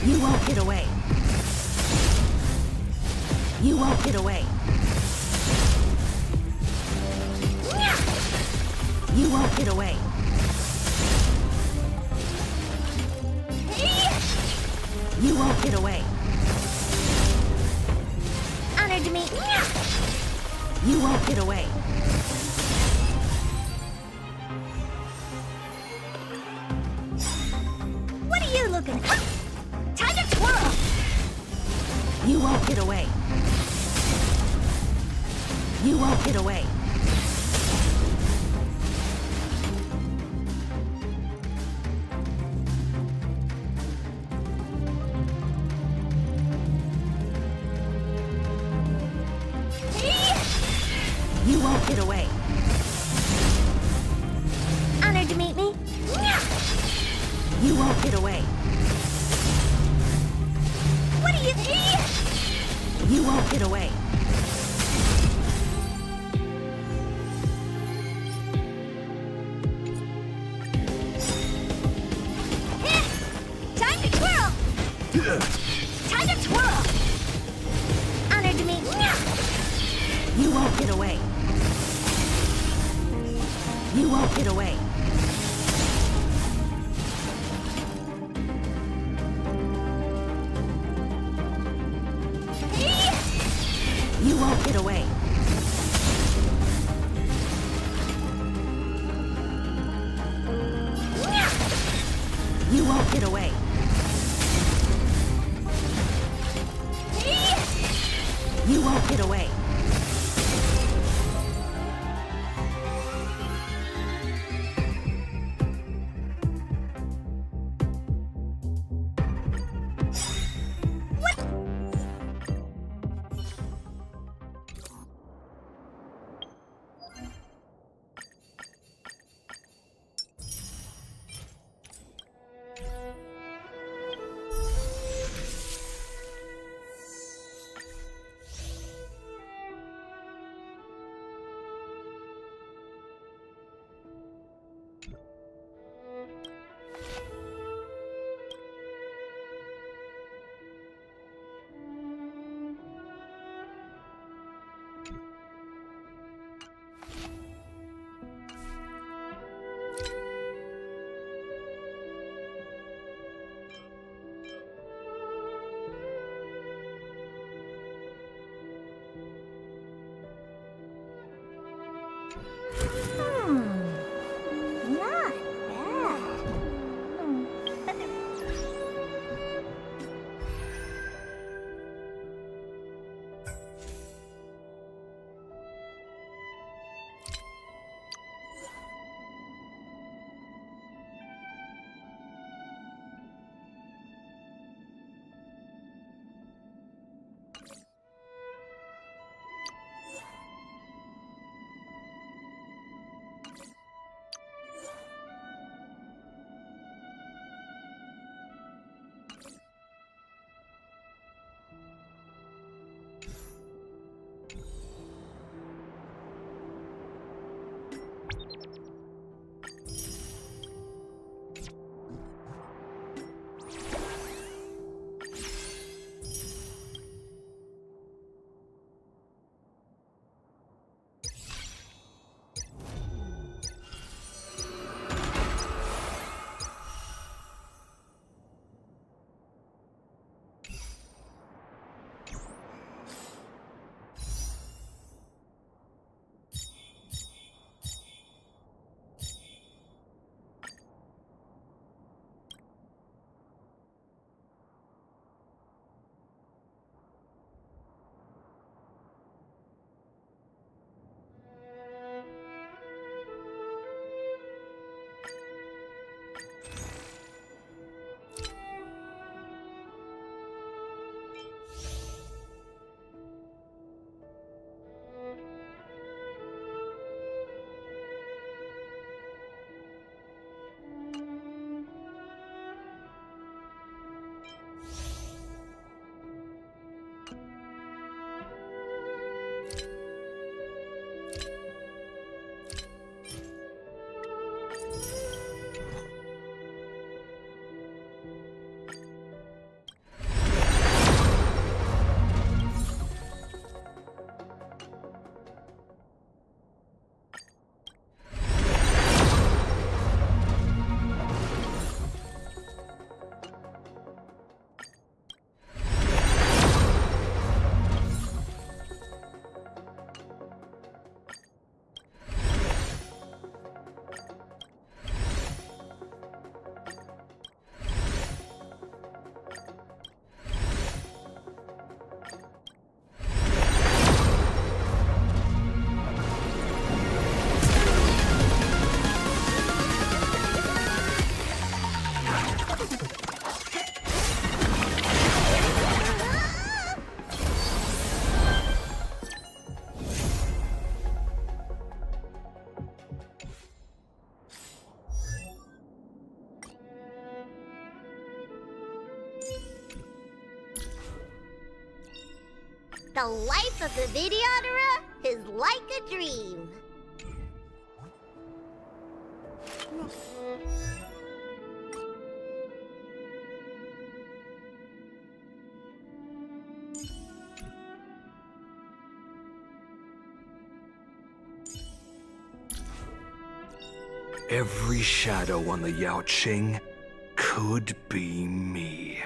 You won't get away. You won't get away. You won't get away. You won't get away. Honor to me. You won't get away. What are you looking for? Time to twirl. You won't get away. You won't get away. You won't get away. Honored to meet me. You won't get away. What do you You won't get away. Time to twirl. Time to twirl. Honored to meet. You won't get away. You won't get away. You won't get away. You won't get away. You won't get away. The life of the Videodera is like a dream. Every shadow on the Yao Qing could be me.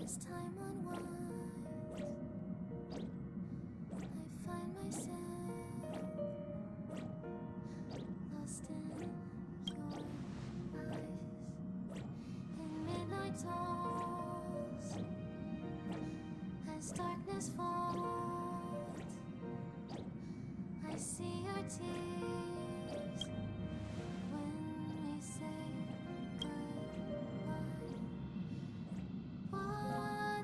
As time unwinds, I find myself lost in your eyes. In midnight talks, as darkness falls, I see your tears when we say goodbye.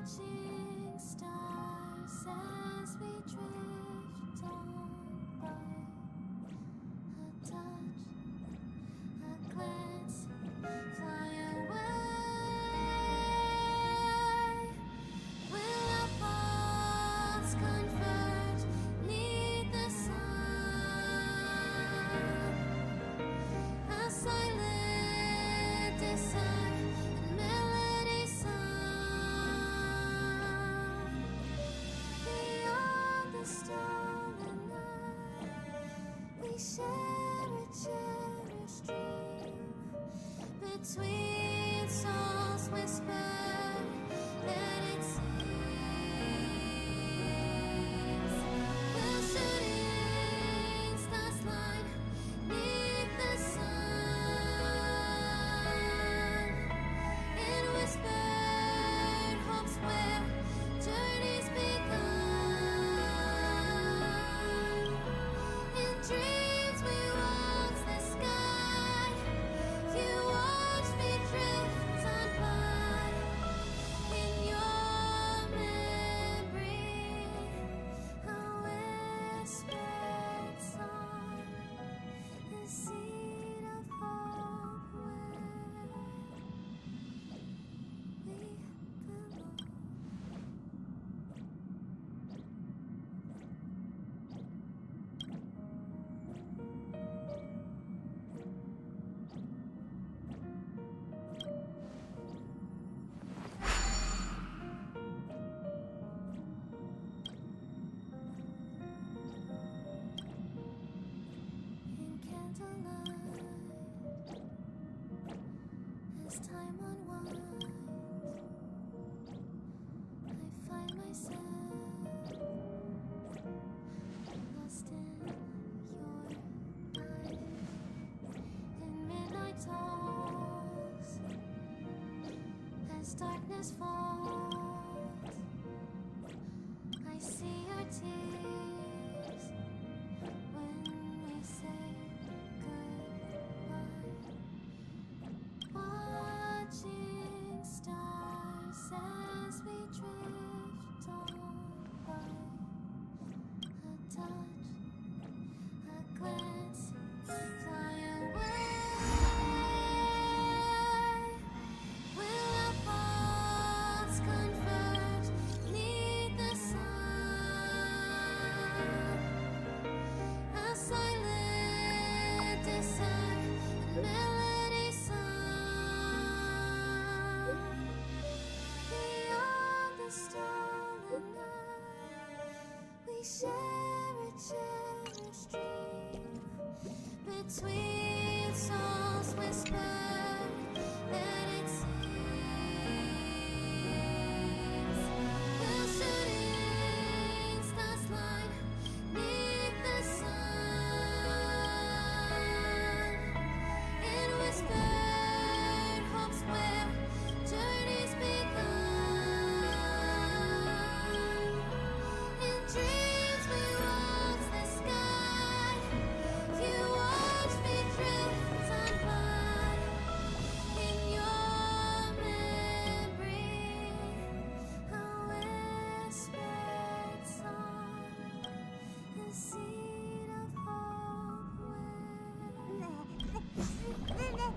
Watching stars as we drift on by. A touch, a glance, fly away. Will our paths converge 'neath the sun? A silent desire and melody sung beyond the stolen night. We share a cherished dream between souls whisper. Let it cease. Will shooting stars line 'neath the sun? In whispered hopes where journeys begun. In dreams we walk the sky. You watch me as darkness falls, I see your tears when we say goodbye. Watching stars as we drift on by. A touch, a glance, fly away. Will our paths converge 'neath the sun? A silent desire, a melody sung beyond the stolen night. We share a cherished dream between souls whispered that it seems. Will shooting stars line 'neath the sun in whispered hopes where journeys begun. In dreams we watch the sky. You watch me drift on by. In your memory, a whispered song, a seed of hope where we belong.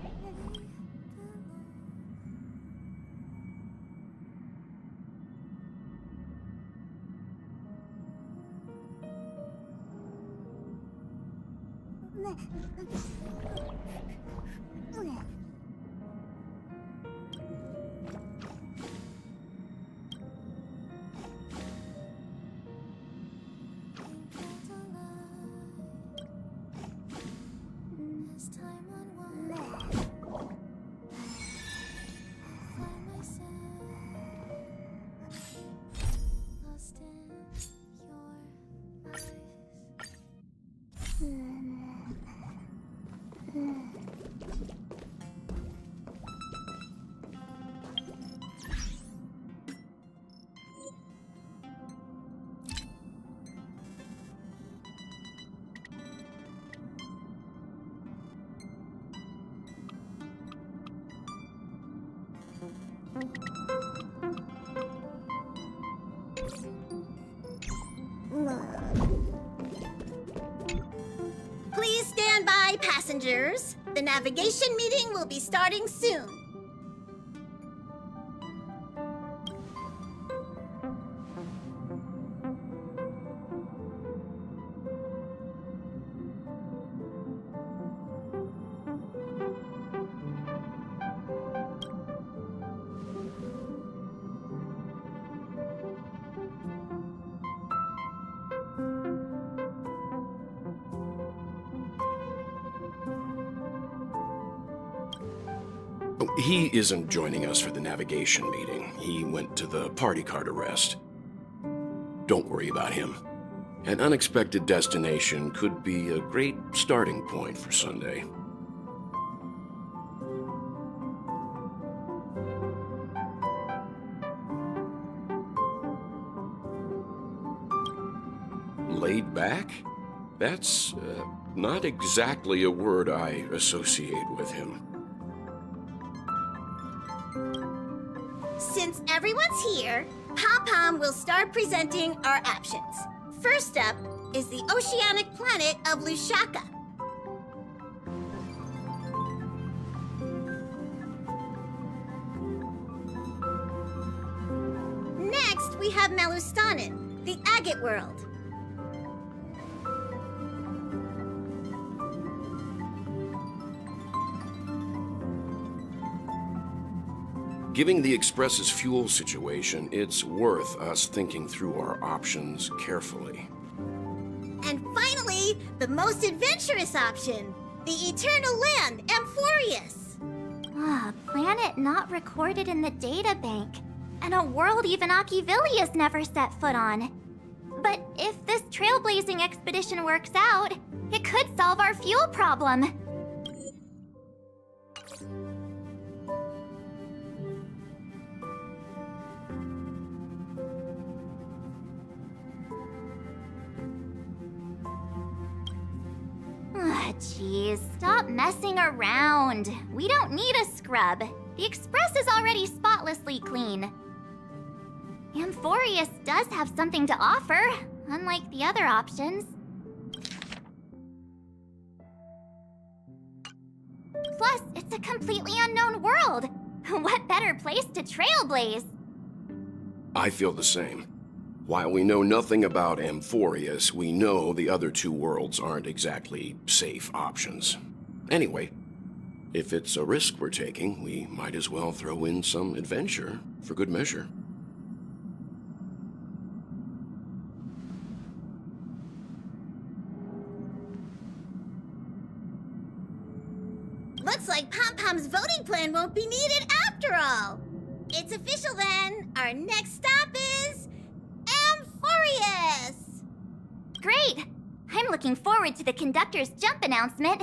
As time unwinds, I find myself lost in your eyes. Please stand by, passengers. The navigation meeting will be starting soon. He isn't joining us for the navigation meeting. He went to the party card arrest. Don't worry about him. An unexpected destination could be a great starting point for Sunday. Laid back? That's not exactly a word I associate with him. Since everyone's here, Pom-Pom will start presenting our options. First up is the oceanic planet of Lushaka. Next, we have Melustanin, the agate world. Given the Express's fuel situation, it's worth us thinking through our options carefully. And finally, the most adventurous option, the eternal land, Amphorius. Ah, a planet not recorded in the data bank, and a world even Achivilius never set foot on. But if this trailblazing expedition works out, it could solve our fuel problem. Jeez, stop messing around. We don't need a scrub. The Express is already spotlessly clean. Amphorius does have something to offer, unlike the other options. Plus, it's a completely unknown world. What better place to trailblaze? I feel the same. While we know nothing about Amphorius, we know the other two worlds aren't exactly safe options. Anyway, if it's a risk we're taking, we might as well throw in some adventure for good measure. Looks like Pom-Pom's voting plan won't be needed after all. It's official then. Our next stop is Amphorius. Great! I'm looking forward to the conductor's jump announcement.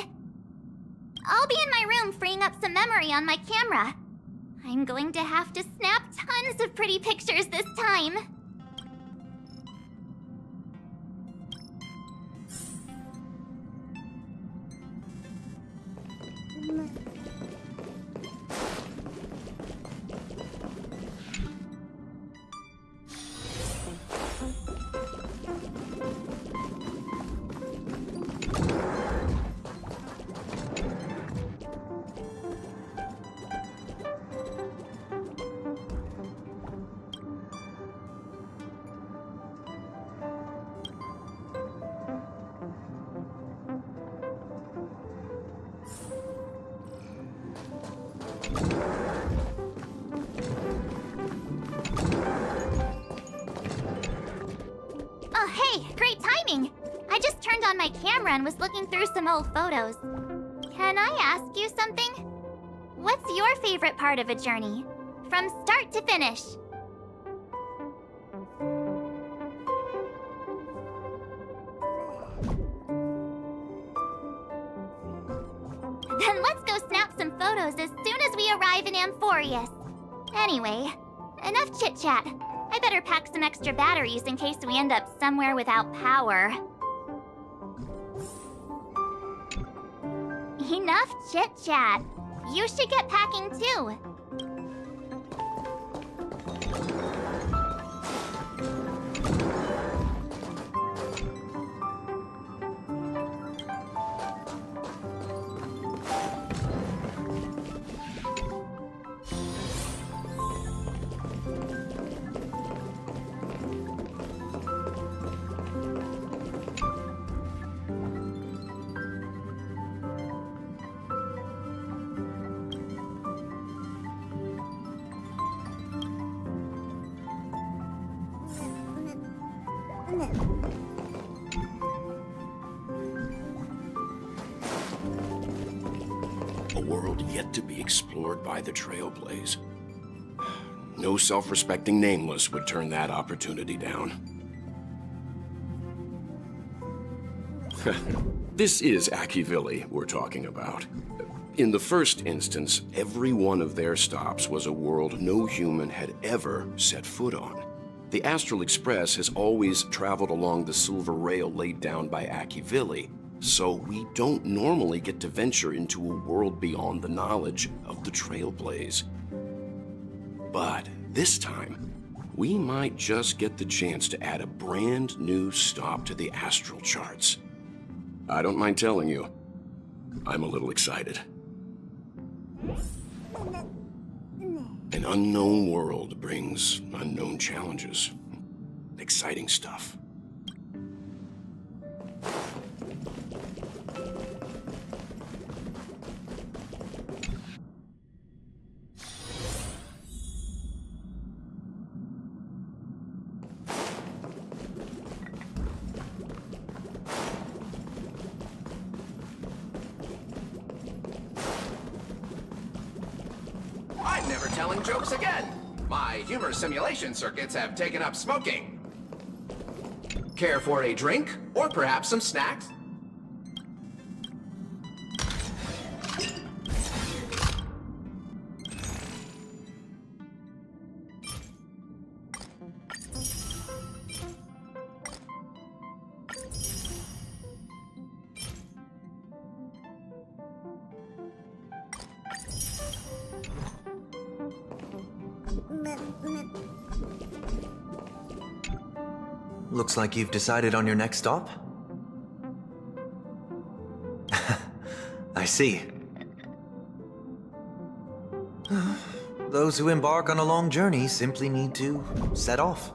I'll be in my room freeing up some memory on my camera. I'm going to have to snap tons of pretty pictures this time. Oh, hey, great timing! I just turned on my camera and was looking through some old photos. Can I ask you something? What's your favorite part of a journey? From start to finish? Then let's go snap some photos as soon as we arrive in Amphorius. Anyway, enough chit-chat. I better pack some extra batteries in case we end up somewhere without power. Enough chit-chat. You should get packing too. A world yet to be explored by the Trailblaze. No self-respecting nameless would turn that opportunity down. This is Akivili we're talking about. In the first instance, every one of their stops was a world no human had ever set foot on. The Astral Express has always traveled along the silver rail laid down by Akivili, so we don't normally get to venture into a world beyond the knowledge of the Trailblaze. But this time, we might just get the chance to add a brand new stop to the astral charts. I don't mind telling you, I'm a little excited. An unknown world brings unknown challenges. Exciting stuff. I'm never telling jokes again. My humor simulation circuits have taken up smoking. Care for a drink? Or perhaps some snacks? looks like you've decided on your next stop. I see. Those who embark on a long journey simply need to set off.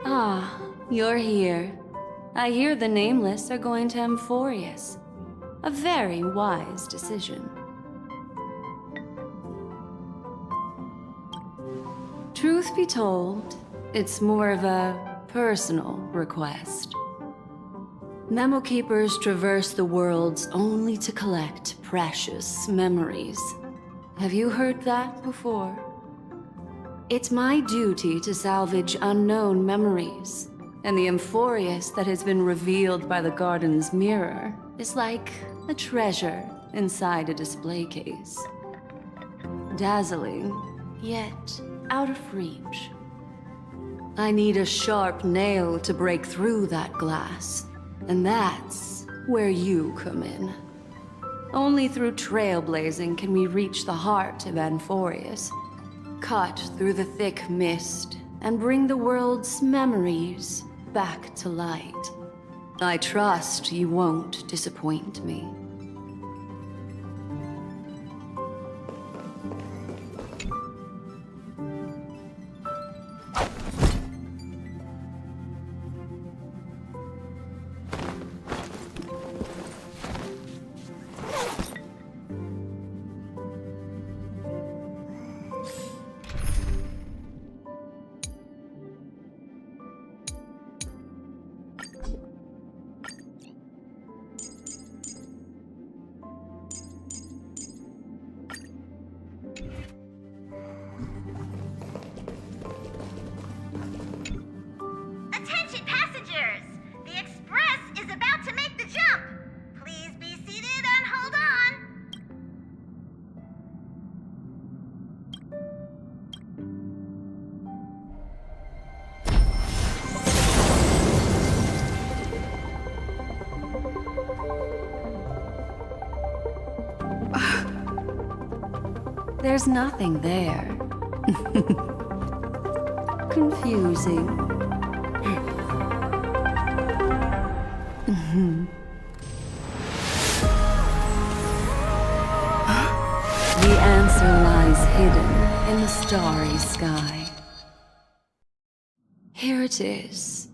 Ah, you're here. I hear the Nameless are going to Amphorius. A very wise decision. Truth be told, it's more of a personal request. Memo Keepers traverse the worlds only to collect precious memories. Have you heard that before? It's my duty to salvage unknown memories, and the Amphorius that has been revealed by the garden's mirror is like a treasure inside a display case. Dazzling, yet out of reach. I need a sharp nail to break through that glass, and that's where you come in. Only through trailblazing can we reach the heart of Amphorius, cut through the thick mist, and bring the world's memories back to light. I trust you won't disappoint me. Attention passengers! The express is about to make the jump! Please be seated and hold on! There's nothing there. Confusing. The answer lies hidden in the starry sky. Here it is,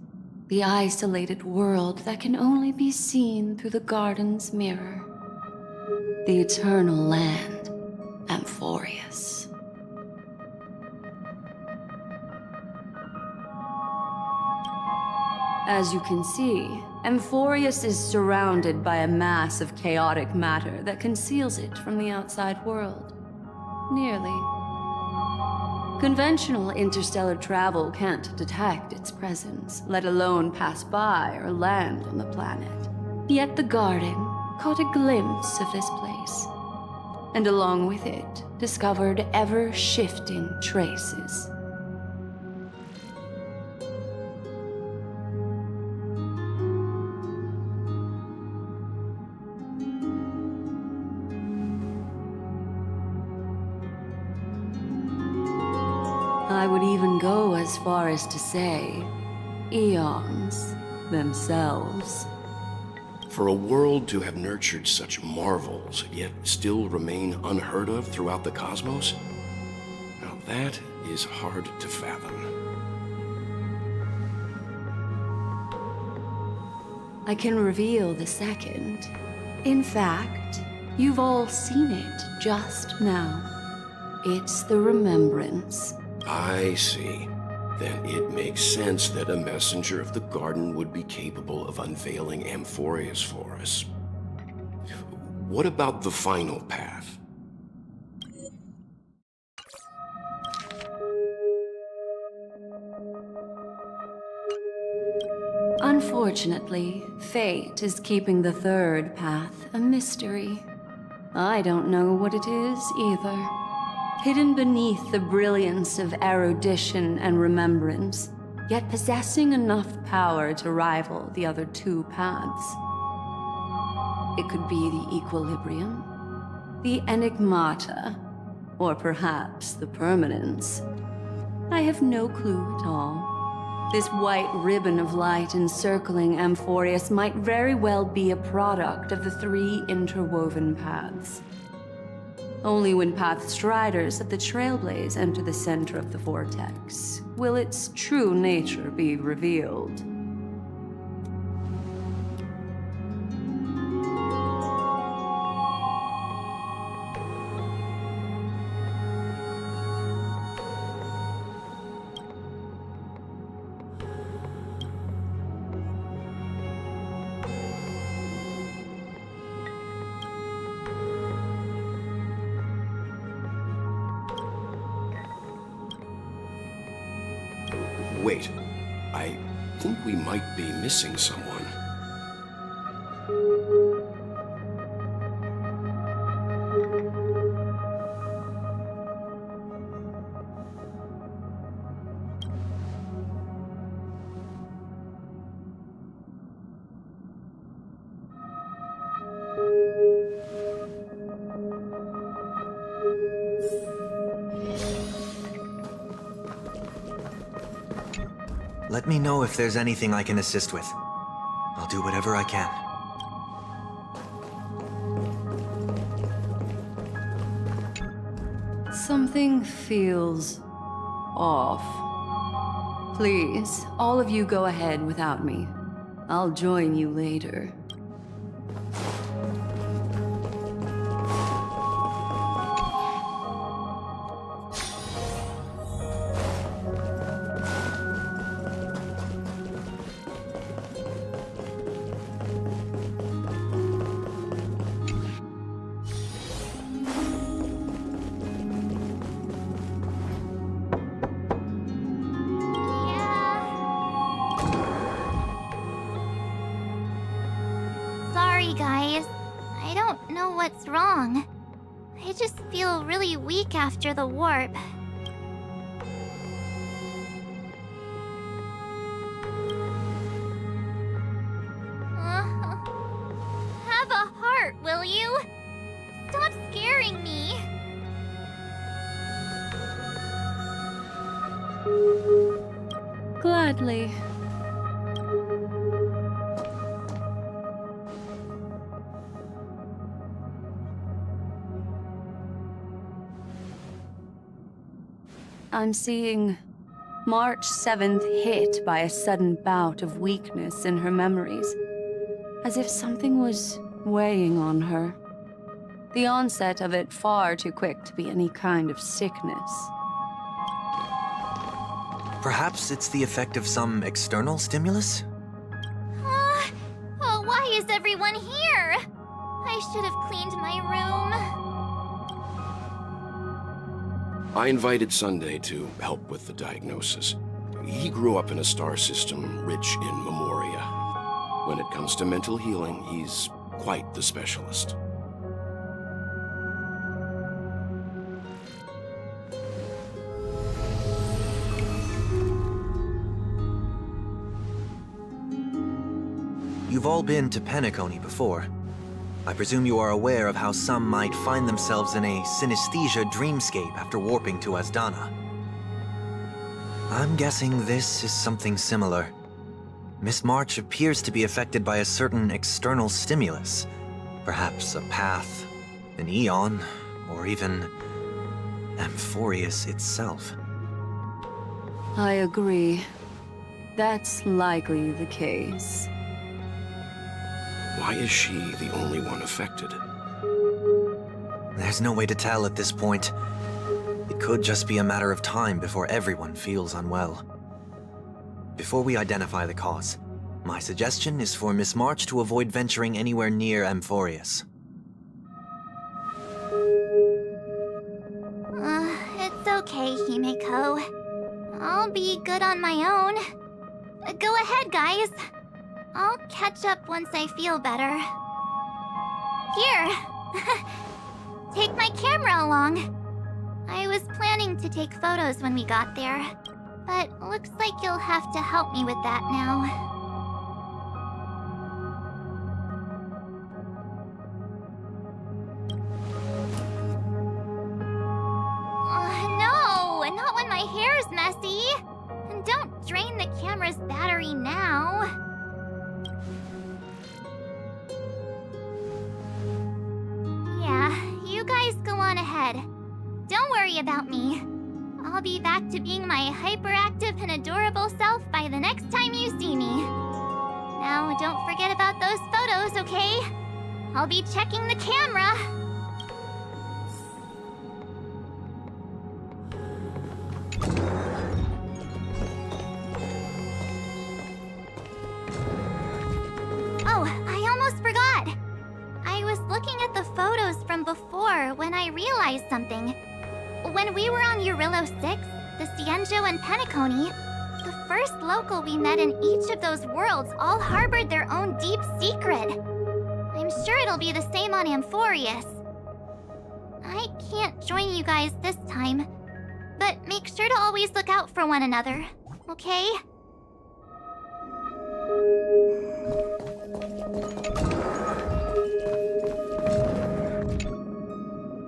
the isolated world that can only be seen through the garden's mirror. The eternal land, Amphorius. As you can see, Amphorius is surrounded by a mass of chaotic matter that conceals it from the outside world. Nearly. Conventional interstellar travel can't detect its presence, let alone pass by or land on the planet. Yet the garden caught a glimpse of this place, and along with it, discovered ever-shifting traces. I would even go as far as to say, eons themselves. For a world to have nurtured such marvels, yet still remain unheard of throughout the cosmos? Now that is hard to fathom. I can reveal the second. In fact, you've all seen it just now. It's the remembrance. I see. Then it makes sense that a messenger of the garden would be capable of unveiling Amphorius for us. What about the final path? Unfortunately, fate is keeping the third path a mystery. I don't know what it is either. Hidden beneath the brilliance of erudition and remembrance yet possessing enough power to rival the other two paths. It could be the Equilibrium, the Enigmata, or perhaps the Permanence. I have no clue at all. This white ribbon of light encircling Amphorius might very well be a product of the three interwoven paths. Only when Path Striders of the Trailblaze enter the center of the vortex will its true nature be revealed. Wait, I think we might be missing someone. Let me know if there's anything I can assist with. I'll do whatever I can. Something feels off. Please, all of you go ahead without me. I'll join you later. Sorry, guys. I don't know what's wrong. I just feel really weak after the warp. Have a heart, will you? Stop scaring me. Gladly. I'm seeing March 7th hit by a sudden bout of weakness in her memories, as if something was weighing on her. The onset of it far too quick to be any kind of sickness. Perhaps it's the effect of some external stimulus? Oh, why is everyone here? I should have cleaned my room. I invited Sunday to help with the diagnosis. He grew up in a star system rich in memoria. When it comes to mental healing, he's quite the specialist. You've all been to Penacony before. I presume you are aware of how some might find themselves in a synesthesia dreamscape after warping to Asdana. I'm guessing this is something similar. Miss March appears to be affected by a certain external stimulus. Perhaps a path, an eon, or even Amphorius itself. I agree. That's likely the case. Why is she the only one affected? There's no way to tell at this point. It could just be a matter of time before everyone feels unwell. Before we identify the cause, my suggestion is for Miss March to avoid venturing anywhere near Amphorius. It's okay, Himeko. I'll be good on my own. Go ahead, guys. I'll catch up once I feel better. Here. Take my camera along. I was planning to take photos when we got there. But looks like you'll have to help me with that now. No! Not when my hair's messy! And don't drain the camera's battery now. Yeah, you guys go on ahead. Don't worry about me. I'll be back to being my hyperactive and adorable self by the next time you see me. Now, don't forget about those photos, okay? I'll be checking the camera. Oh, I almost forgot. I was looking at the photos from before when I realized something. When we were on Urillo 6, the Cienjo and Penacony, the first local we met in each of those worlds all harbored their own deep secret. I'm sure it'll be the same on Amphorius. I can't join you guys this time, but make sure to always look out for one another, okay?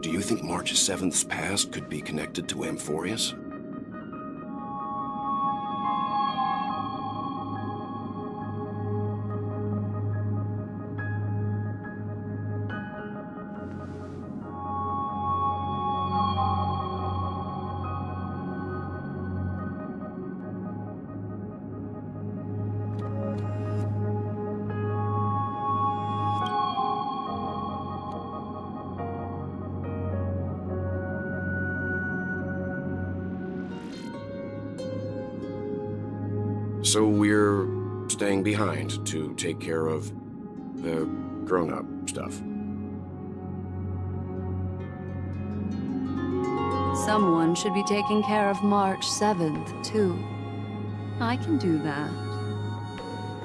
Do you think March 7th's past could be connected to Amphorius? So we're staying behind to take care of the grown-up stuff. Someone should be taking care of March 7th, too. I can do that.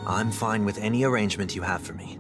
I'm fine with any arrangement you have for me.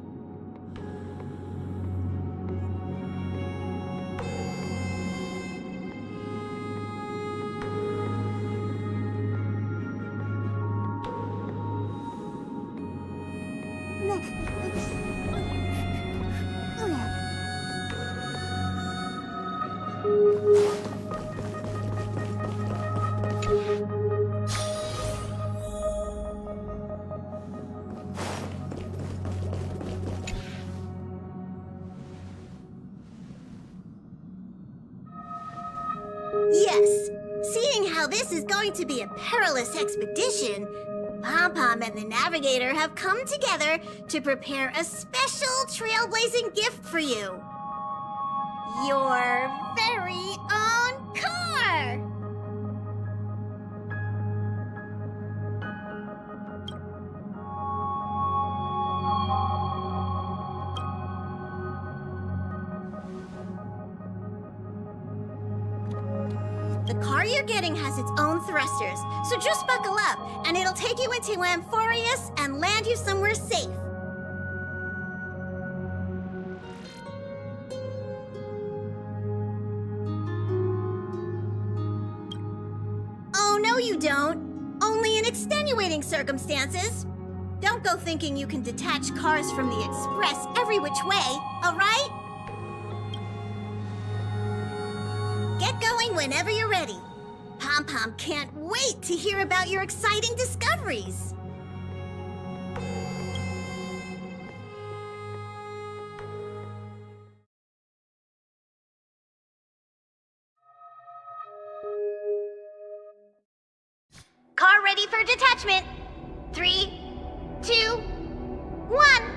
Yes, seeing how this is going to be a perilous expedition, Pom-Pom and the Navigator have come together to prepare a special trailblazing gift for you. Your very own car! The car you're getting has its own thrusters, so just buckle up, and it'll take you into Amphorius and land you somewhere safe. Oh, no you don't. Only in extenuating circumstances. Don't go thinking you can detach cars from the Express every which way, all right? Get going whenever you're ready. Pom-Pom can't wait to hear about your exciting discoveries. Car ready for detachment. 3, 2, 1.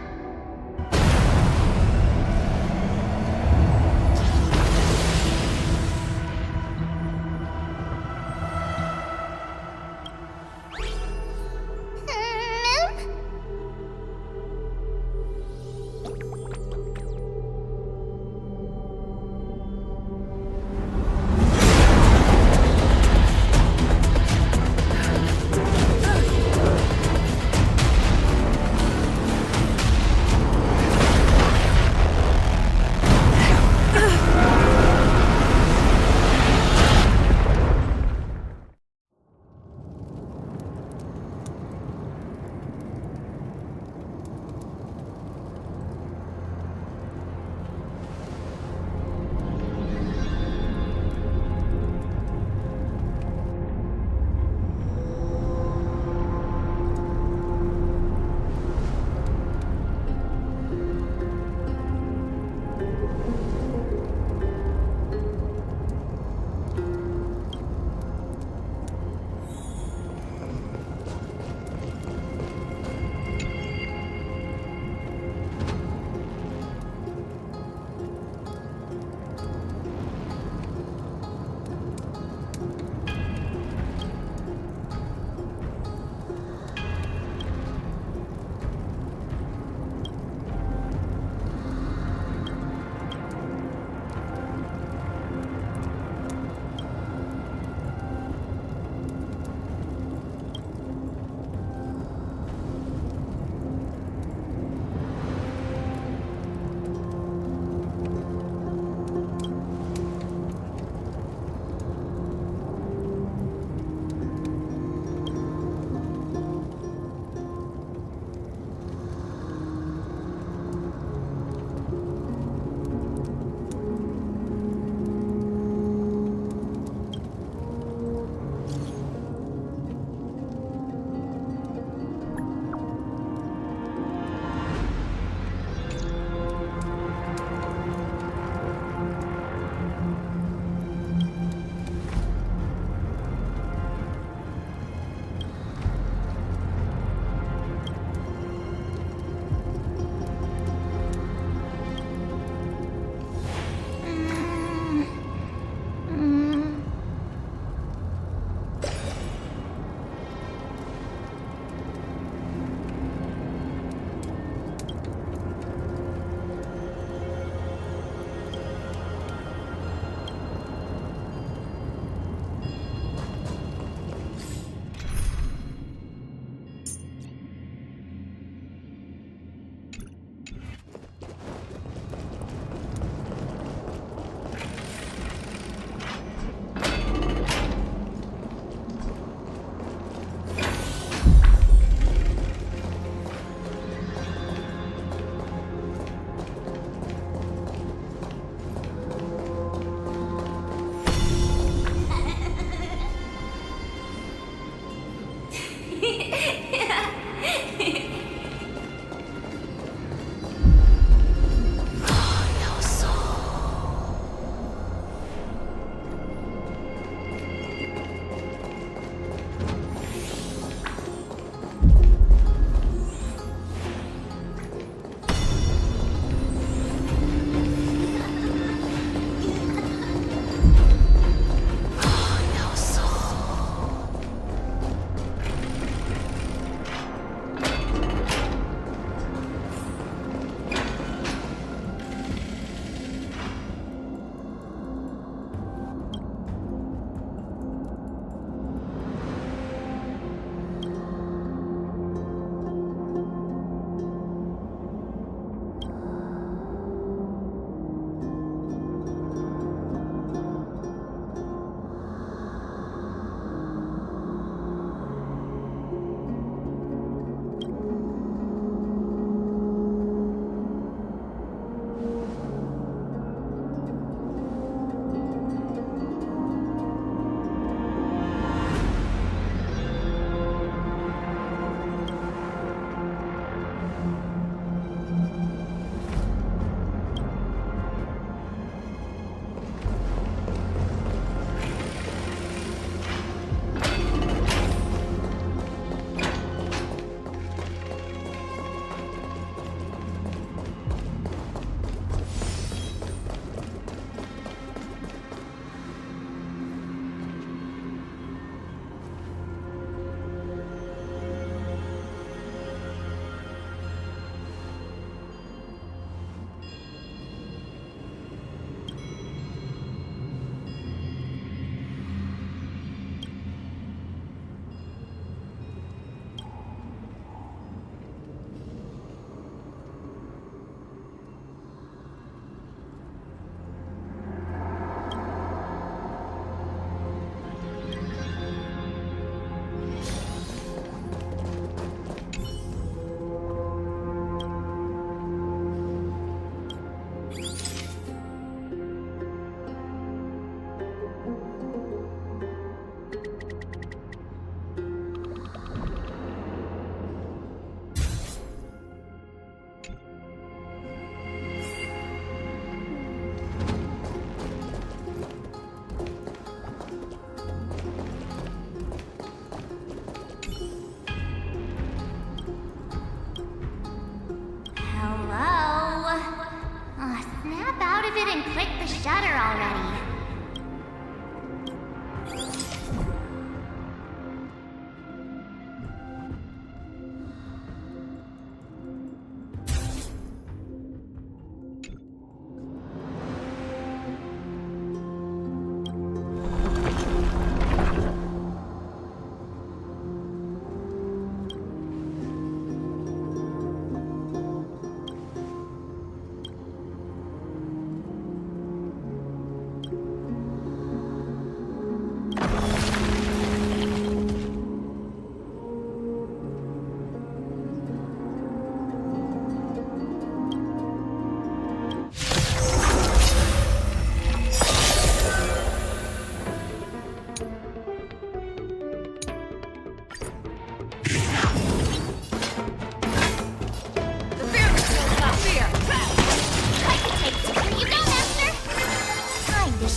of it and click the shutter already.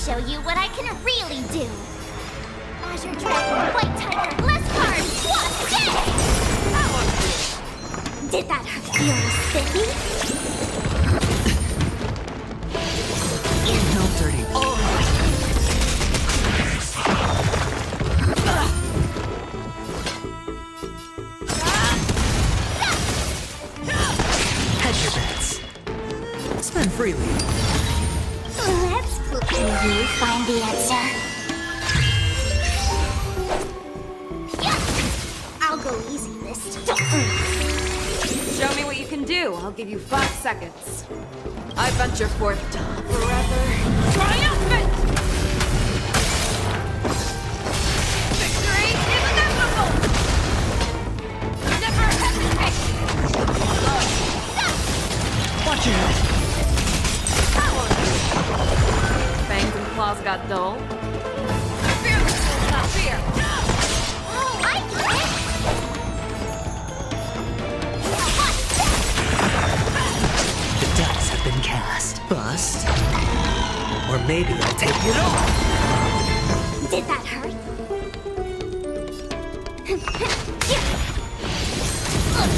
Show you what I can really do. Azure Dragon, White Tiger, Blessed Card, what? Yeah! Did that hurt your spiffy? No dirty. Hedge your bets. Spend freely. Can you find the answer? Yeah! I'll go easy this time. Show me what you can do. I'll give you 5 seconds. I venture forth to forever triumphant! Victory is inevitable! Never hesitate! Watch your head. Fangs and claws got dull. Fear will not fear! Oh, I get it! The dice have been cast. Bust. Or maybe I'll take it off. Did that hurt?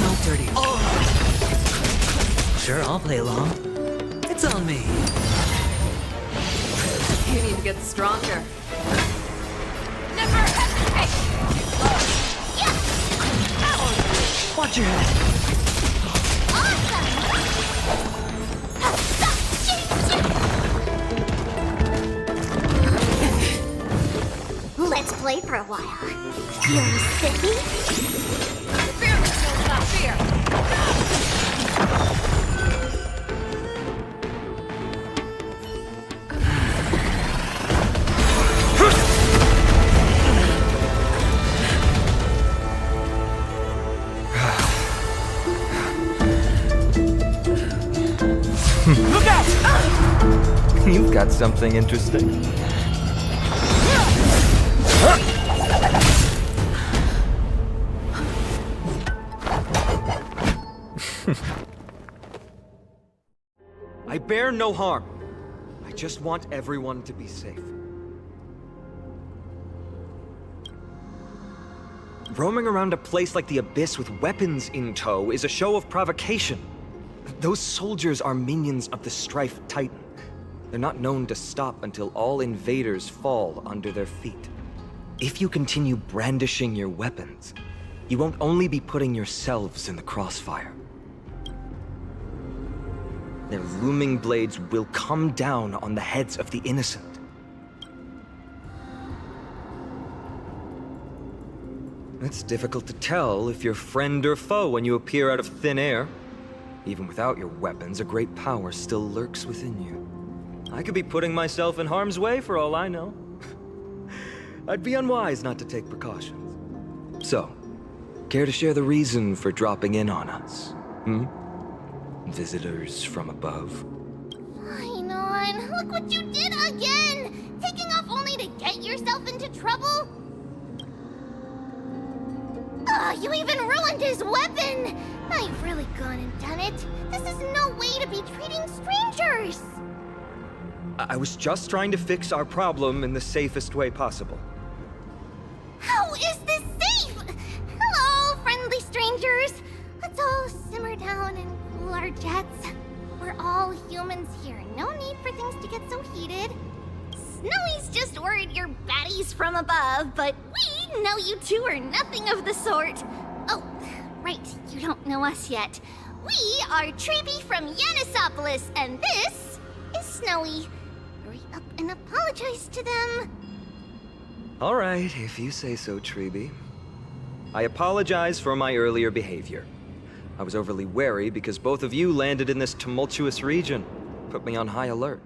No dirty. Sure, I'll play along. It's on me. You need to get stronger. Never hesitate! Watch your head. Let's play for a while. Feeling spiffy? Fear will not fear! Look out! You've got something interesting. I bear no harm. I just want everyone to be safe. Roaming around a place like the Abyss with weapons in tow is a show of provocation. Those soldiers are minions of the Strife Titan. They're not known to stop until all invaders fall under their feet. If you continue brandishing your weapons, you won't only be putting yourselves in the crossfire. Their looming blades will come down on the heads of the innocent. It's difficult to tell if you're friend or foe when you appear out of thin air. Even without your weapons, a great power still lurks within you. I could be putting myself in harm's way for all I know. I'd be unwise not to take precautions. So, care to share the reason for dropping in on us? Visitors from above? Fine on. Look what you did again! Taking off only to get yourself into trouble? Oh, you even ruined his weapon! Now you've really gone and done it. This is no way to be treating strangers! I was just trying to fix our problem in the safest way possible. How is this safe? Hello, friendly strangers. Let's all simmer down and cool our jets. We're We're all humans here. No need for things to get so heated. Snowy's just worried you're baddies from above, but we know you two are nothing of the sort. Oh, right, you don't know us yet. We are Treeby from Yanisopolis, and this is Snowy. Hurry up and apologize to them. All right, if you say so, Treeby. I apologize for my earlier behavior. I was overly wary because both of you landed in this tumultuous region. Put me on high alert.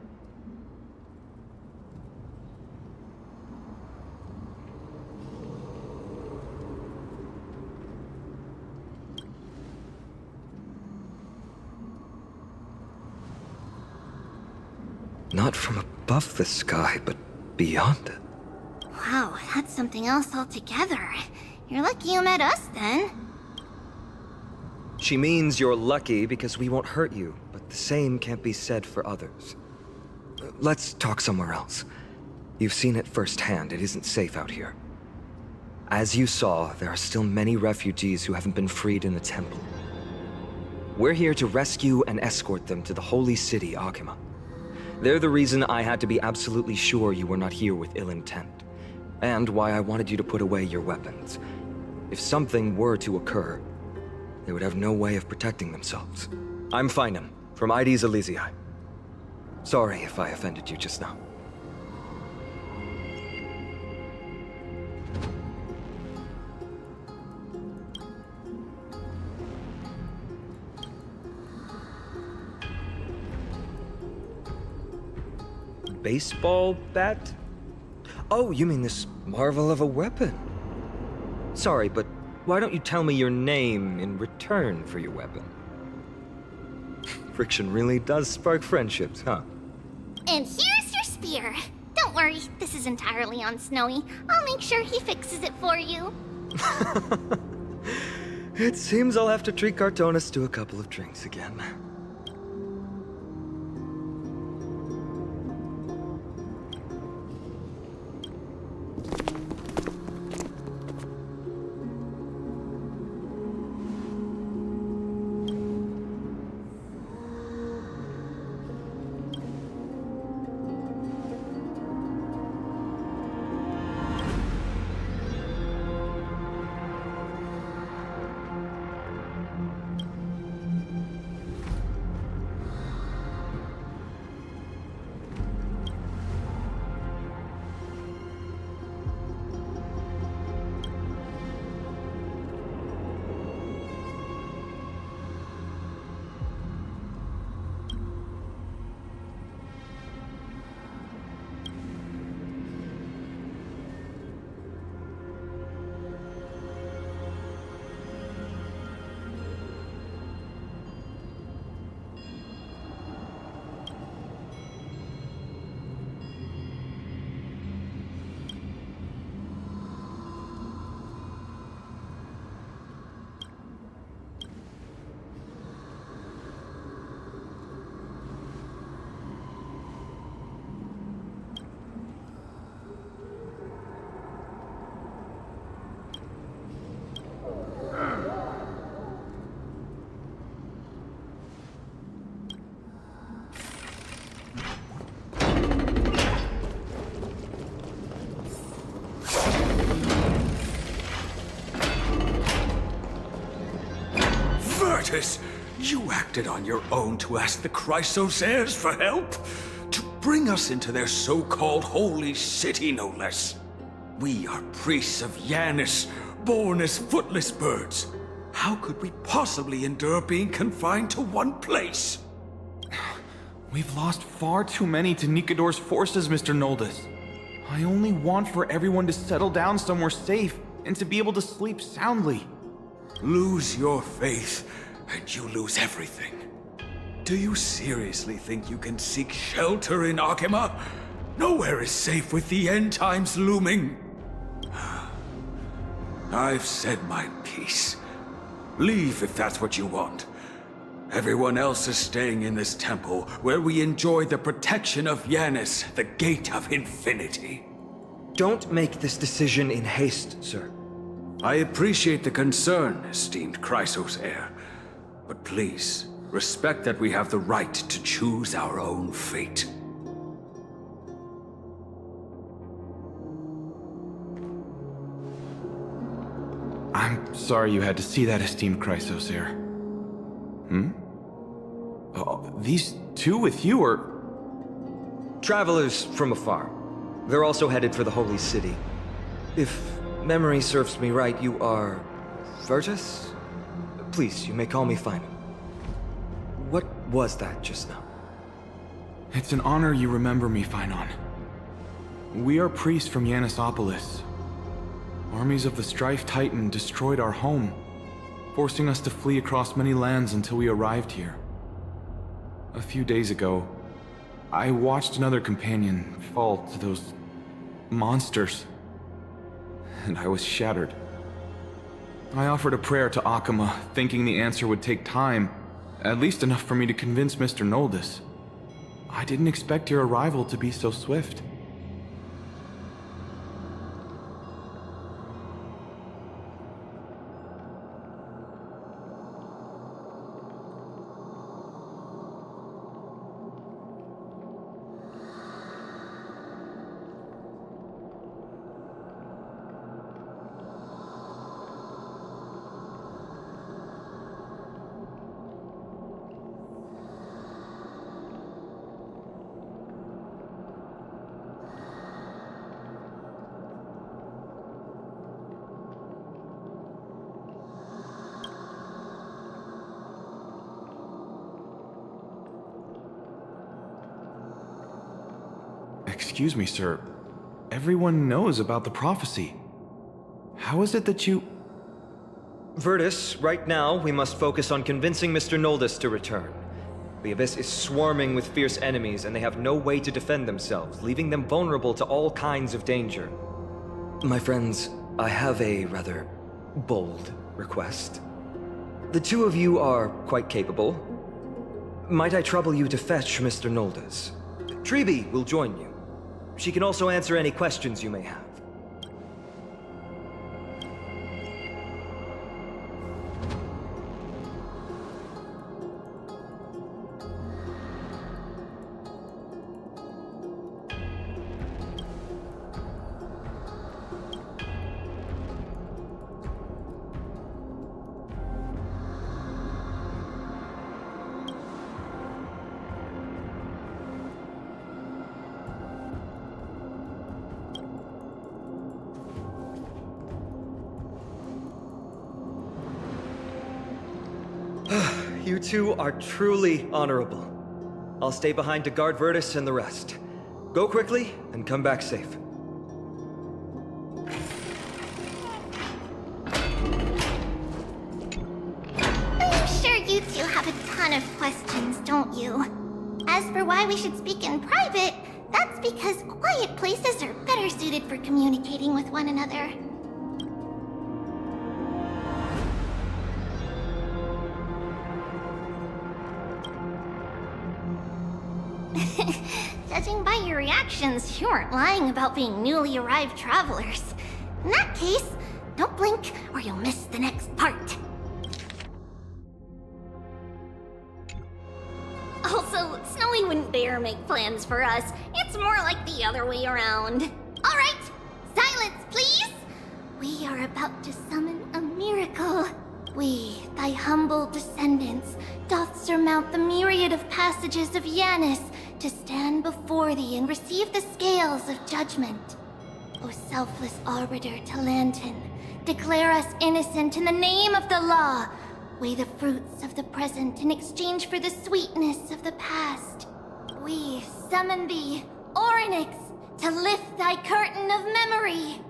Not from above the sky, but beyond it. Wow, that's something else altogether. You're lucky you met us, then. She means you're lucky because we won't hurt you, but the same can't be said for others. Let's talk somewhere else. You've seen it firsthand. It isn't safe out here. As you saw, there are still many refugees who haven't been freed in the temple. We're here to rescue and escort them to the holy city, Akima. They're the reason I had to be absolutely sure you were not here with ill intent, and why I wanted you to put away your weapons. If something were to occur, they would have no way of protecting themselves. I'm Finam, from Ides Elysiae. Sorry if I offended you just now. Baseball bat? Oh, you mean this marvel of a weapon? Sorry, but why don't you tell me your name in return for your weapon? Friction really does spark friendships, huh? And here's your spear. Don't worry, this is entirely on Snowy. I'll make sure he fixes it for you. It seems I'll have to treat Cartonis to a couple of drinks again. You acted on your own to ask the Chrysos heirs for help? To bring us into their so-called holy city, no less. We are priests of Yanis, born as footless birds. How could we possibly endure being confined to one place? We've lost far too many to Nikador's forces, Mr. Noldus. I only want for everyone to settle down somewhere safe and to be able to sleep soundly. Lose your faith, and you lose everything. Do you seriously think you can seek shelter in Akima? Nowhere is safe with the end times looming. I've said my piece. Leave if that's what you want. Everyone else is staying in this temple, where we enjoy the protection of Yanis, the Gate of Infinity. Don't make this decision in haste, sir. I appreciate the concern, esteemed Chrysos heir. But please, Respect that we have the right to choose our own fate. I'm sorry you had to see that, esteemed Chrysosair. Oh, these two with you are... Travelers from afar. They're also headed for the Holy City. If memory serves me right, you are... Virtus? Please, you may call me Phainon. What was that just now? It's an honor you remember me, Phainon. We are priests from Yannisopolis. Armies of the Strife Titan destroyed our home, forcing us to flee across many lands until we arrived here. A few days ago, I watched another companion fall to those monsters, and I was shattered. I offered a prayer to Akama, thinking the answer would take time, at least enough for me to convince Mr. Noldus. I didn't expect your arrival to be so swift. Excuse me, sir. Everyone knows about the prophecy. How is it that you... Virtus, right now, we must focus on convincing Mr. Noldus to return. The Abyss is swarming with fierce enemies, and they have no way to defend themselves, leaving them vulnerable to all kinds of danger. My friends, I have a rather bold request. The two of you are quite capable. Might I trouble you to fetch Mr. Noldus? Treeby will join you. She can also answer any questions you may have. You two are truly honorable. I'll stay behind to guard Virtus and the rest. Go quickly and come back safe. I'm sure you two have a ton of questions, don't you? As for why we should speak in private, that's because quiet places are better suited for communicating with one another. Judging by your reactions, you aren't lying about being newly arrived travelers. In that case, don't blink or you'll miss the next part. Also, Snowy wouldn't dare make plans for us. It's more like the other way around. All right, silence, please! We are about to summon a miracle. We, thy humble descendants, doth surmount the myriad of passages of Yanis to stand before thee and receive the scales of judgment. O selfless arbiter Talantin, declare us innocent in the name of the law. Weigh the fruits of the present in exchange for the sweetness of the past. We summon thee, Orynyx, to lift thy curtain of memory.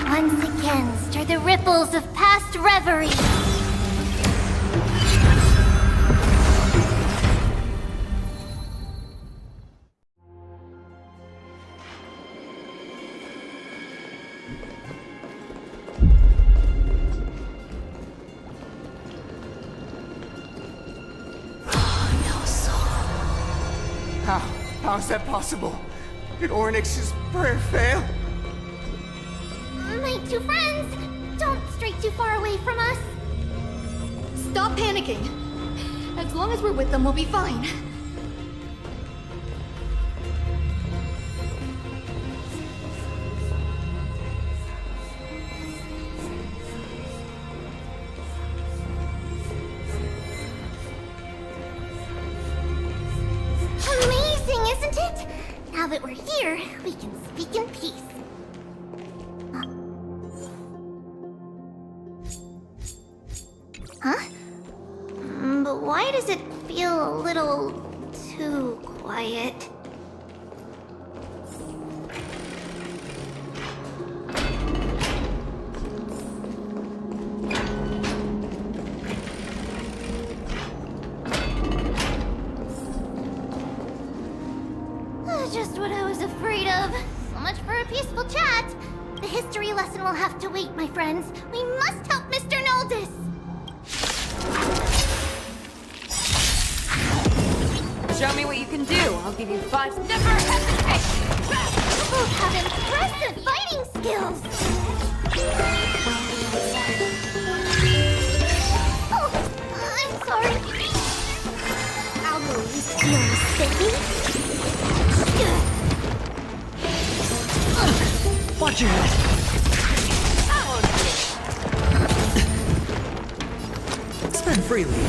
Once again, stir the ripples of past reverie. How is that possible? Did Orynyx's prayer fail? My two friends, don't stray too far away from us. stop panicking. As long as we're with them, we'll be fine. Amazing, isn't it? Now that we're here, we can speak in peace. Huh? But why does it feel a little too quiet? Just what I was afraid of. So much for a peaceful chat. The history lesson will have to wait, my friends. We must help Mr. Noldus. Show me what you can do. I'll give you 5. Never hesitate! You both have impressive fighting skills. Oh, I'm sorry. I'll go east your city. Watch your head! Spend freely.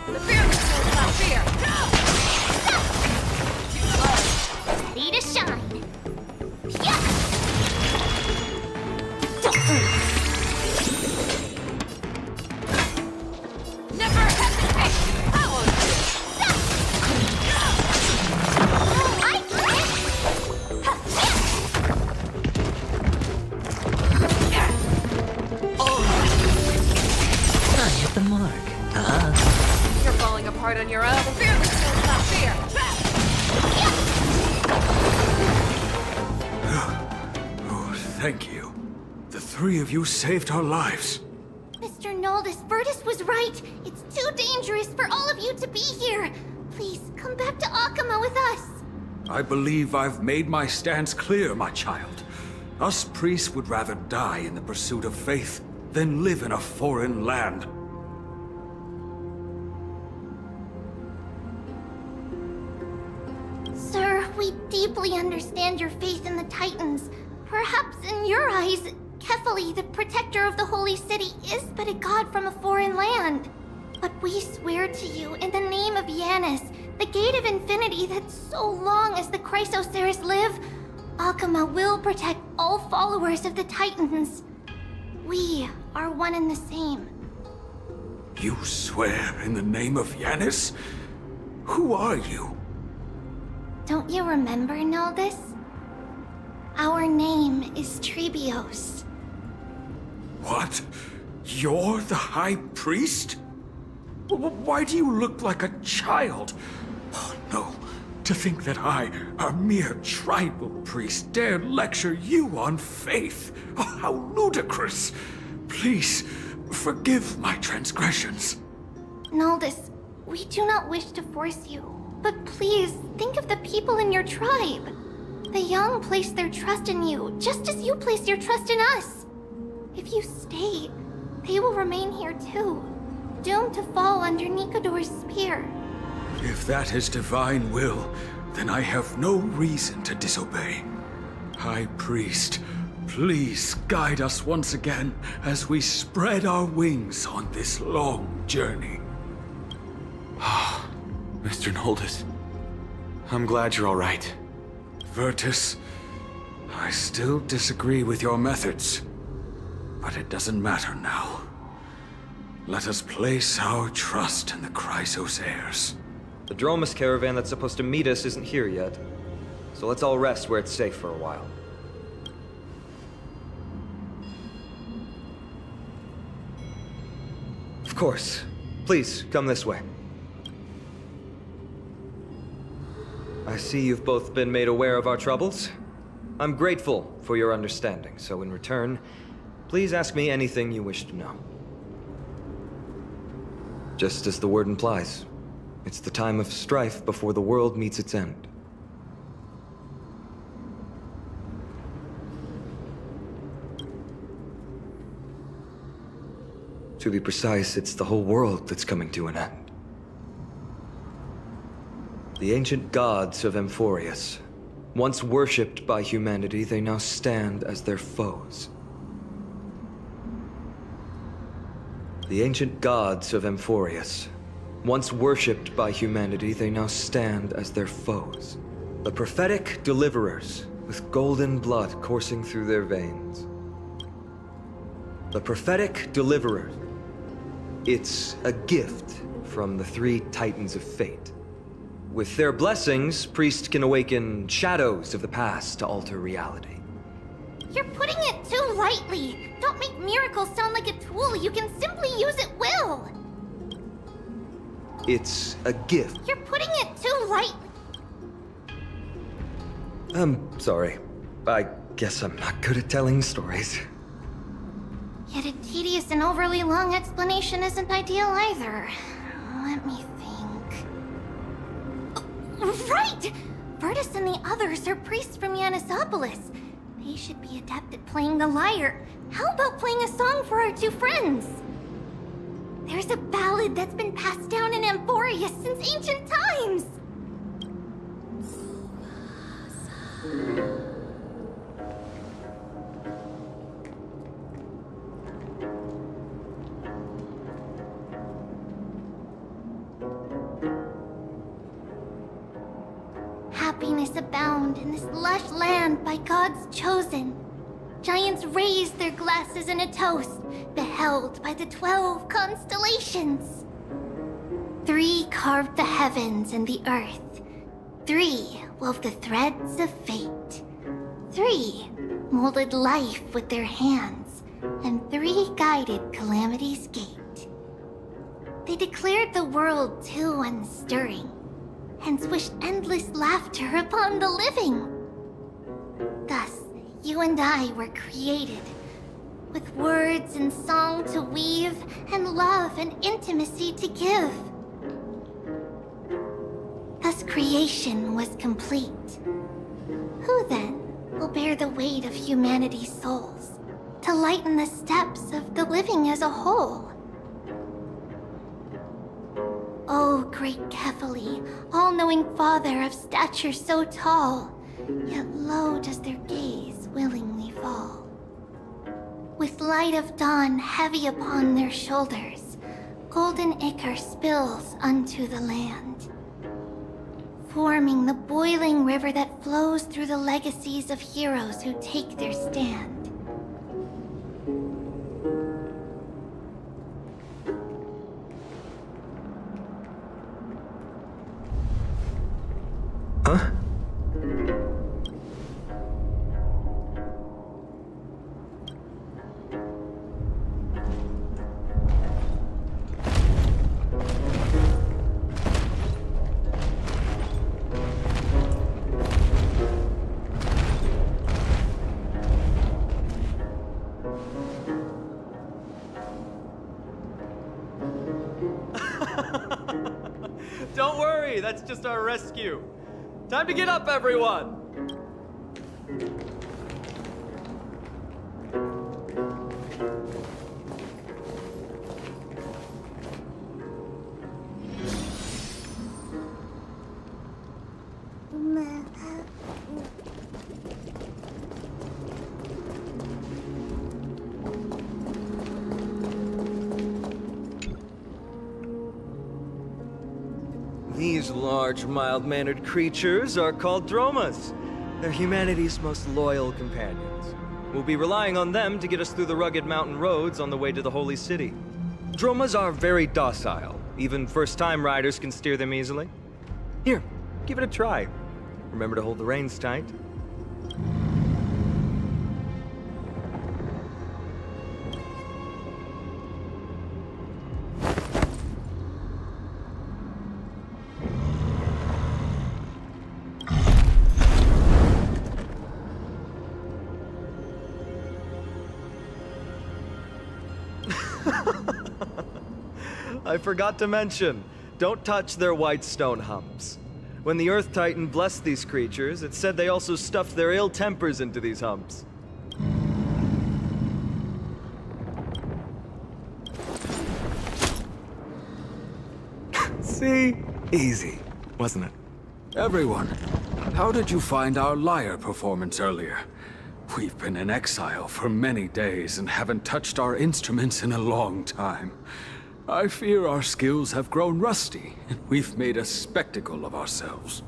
The fearless knows not fear. Ready to shine. Yeah. Never hesitate! Power! The mark. You're falling apart on your own. The fearless knows not fear. Oh, thank you. The three of you saved our lives. Mr. Noldus, Virtus was right. It's too dangerous for all of you to be here. Please, come back to Akama with us. I believe I've made my stance clear, my child. Us priests would rather die in the pursuit of faith than live in a foreign land. Sir, we deeply understand your faith in the Titans. Perhaps in your eyes, Kefali, the protector of the Holy City, is but a god from a foreign land. But we swear to you, in the name of Yanis, the Gate of Infinity, that so long as the Chrysoceres live, Akama will protect all followers of the Titans. We are one and the same. You swear in the name of Yanis? Who are you? Don't you remember, Noldus? Our name is Trebios. What? You're the High Priest? Why do you look like a child? Oh, no. To think that I, a mere tribal priest, dare lecture you on faith. Oh, how ludicrous. Please, forgive my transgressions. Noldus, we do not wish to force you, but please think of the people in your tribe. The young place their trust in you, just as you place your trust in us. If you stay, they will remain here too, doomed to fall under Nikodor's spear. If that is divine will, then I have no reason to disobey. High Priest, please guide us once again as we spread our wings on this long journey. Mr. Noldus, I'm glad you're all right. Virtus, I still disagree with your methods, but it doesn't matter now. Let us place our trust in the Chrysoceres. The Dromus caravan that's supposed to meet us isn't here yet, so let's all rest where it's safe for a while. Of course. Please, come this way. I see you've both been made aware of our troubles. I'm grateful for your understanding, so in return, please ask me anything you wish to know. Just as the word implies, it's the time of strife before the world meets its end. To be precise, it's the whole world that's coming to an end. The ancient gods of Amphorius. Once worshipped by humanity, they now stand as their foes. The ancient gods of Amphorius. Once worshipped by humanity, they now stand as their foes. The prophetic deliverers, with golden blood coursing through their veins. The prophetic deliverers. It's a gift from the three titans of fate. With their blessings, priests can awaken shadows of the past to alter reality. You're putting it too lightly. Don't make miracles sound like a tool you can simply use at will. It's a gift. You're putting it too lightly. I'm sorry. I guess I'm not good at telling stories. Yet a tedious and overly long explanation isn't ideal either. Let me think. Oh, right! Virtus and the others are priests from Yanisopolis. They should be adept at playing the lyre. How about playing a song for our two friends? There's a ballad that's been passed down in Amphorius since ancient times. Happiness abound in this lush land by God's chosen. Giants raised their glasses in a toast, beheld by the 12 constellations. 3 carved the heavens and the earth. 3 wove the threads of fate. 3 molded life with their hands, and 3 guided calamity's gate. They declared the world too unstirring, hence wished endless laughter upon the living. Thus, you and I were created, with words and song to weave, and love and intimacy to give. Thus creation was complete. Who then will bear the weight of humanity's souls, to lighten the steps of the living as a whole? O great Kephali, all-knowing Father of stature so tall, yet low does their gaze willingly fall. With light of dawn heavy upon their shoulders, golden ichor spills unto the land, forming the boiling river that flows through the legacies of heroes who take their stand. Huh? Don't worry, that's just our rescue. Time to get up, everyone! These large, mild-mannered creatures are called dromas. They're humanity's most loyal companions. We'll be relying on them to get us through the rugged mountain roads on the way to the Holy City. Dromas are very docile. Even first-time riders can steer them easily. Here, give it a try. Remember to hold the reins tight. I forgot to mention, don't touch their white stone humps. When the Earth Titan blessed these creatures, it said they also stuffed their ill tempers into these humps. See? Easy, wasn't it? Everyone, how did you find our lyre performance earlier? We've been in exile for many days and haven't touched our instruments in a long time. I fear our skills have grown rusty, and we've made a spectacle of ourselves.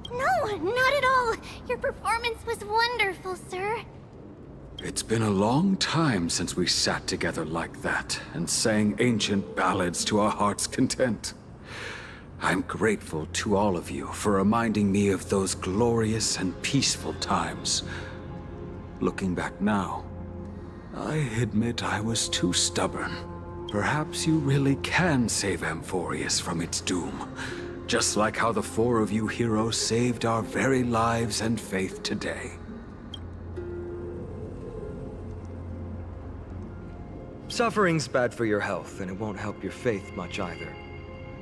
No, not at all. Your performance was wonderful, sir. It's been a long time since we sat together like that and sang ancient ballads to our heart's content. I'm grateful to all of you for reminding me of those glorious and peaceful times. Looking back now, I admit I was too stubborn. Perhaps you really can save Amphorius from its doom, just like how the four of you heroes saved our very lives and faith today. Suffering's bad for your health, and it won't help your faith much either.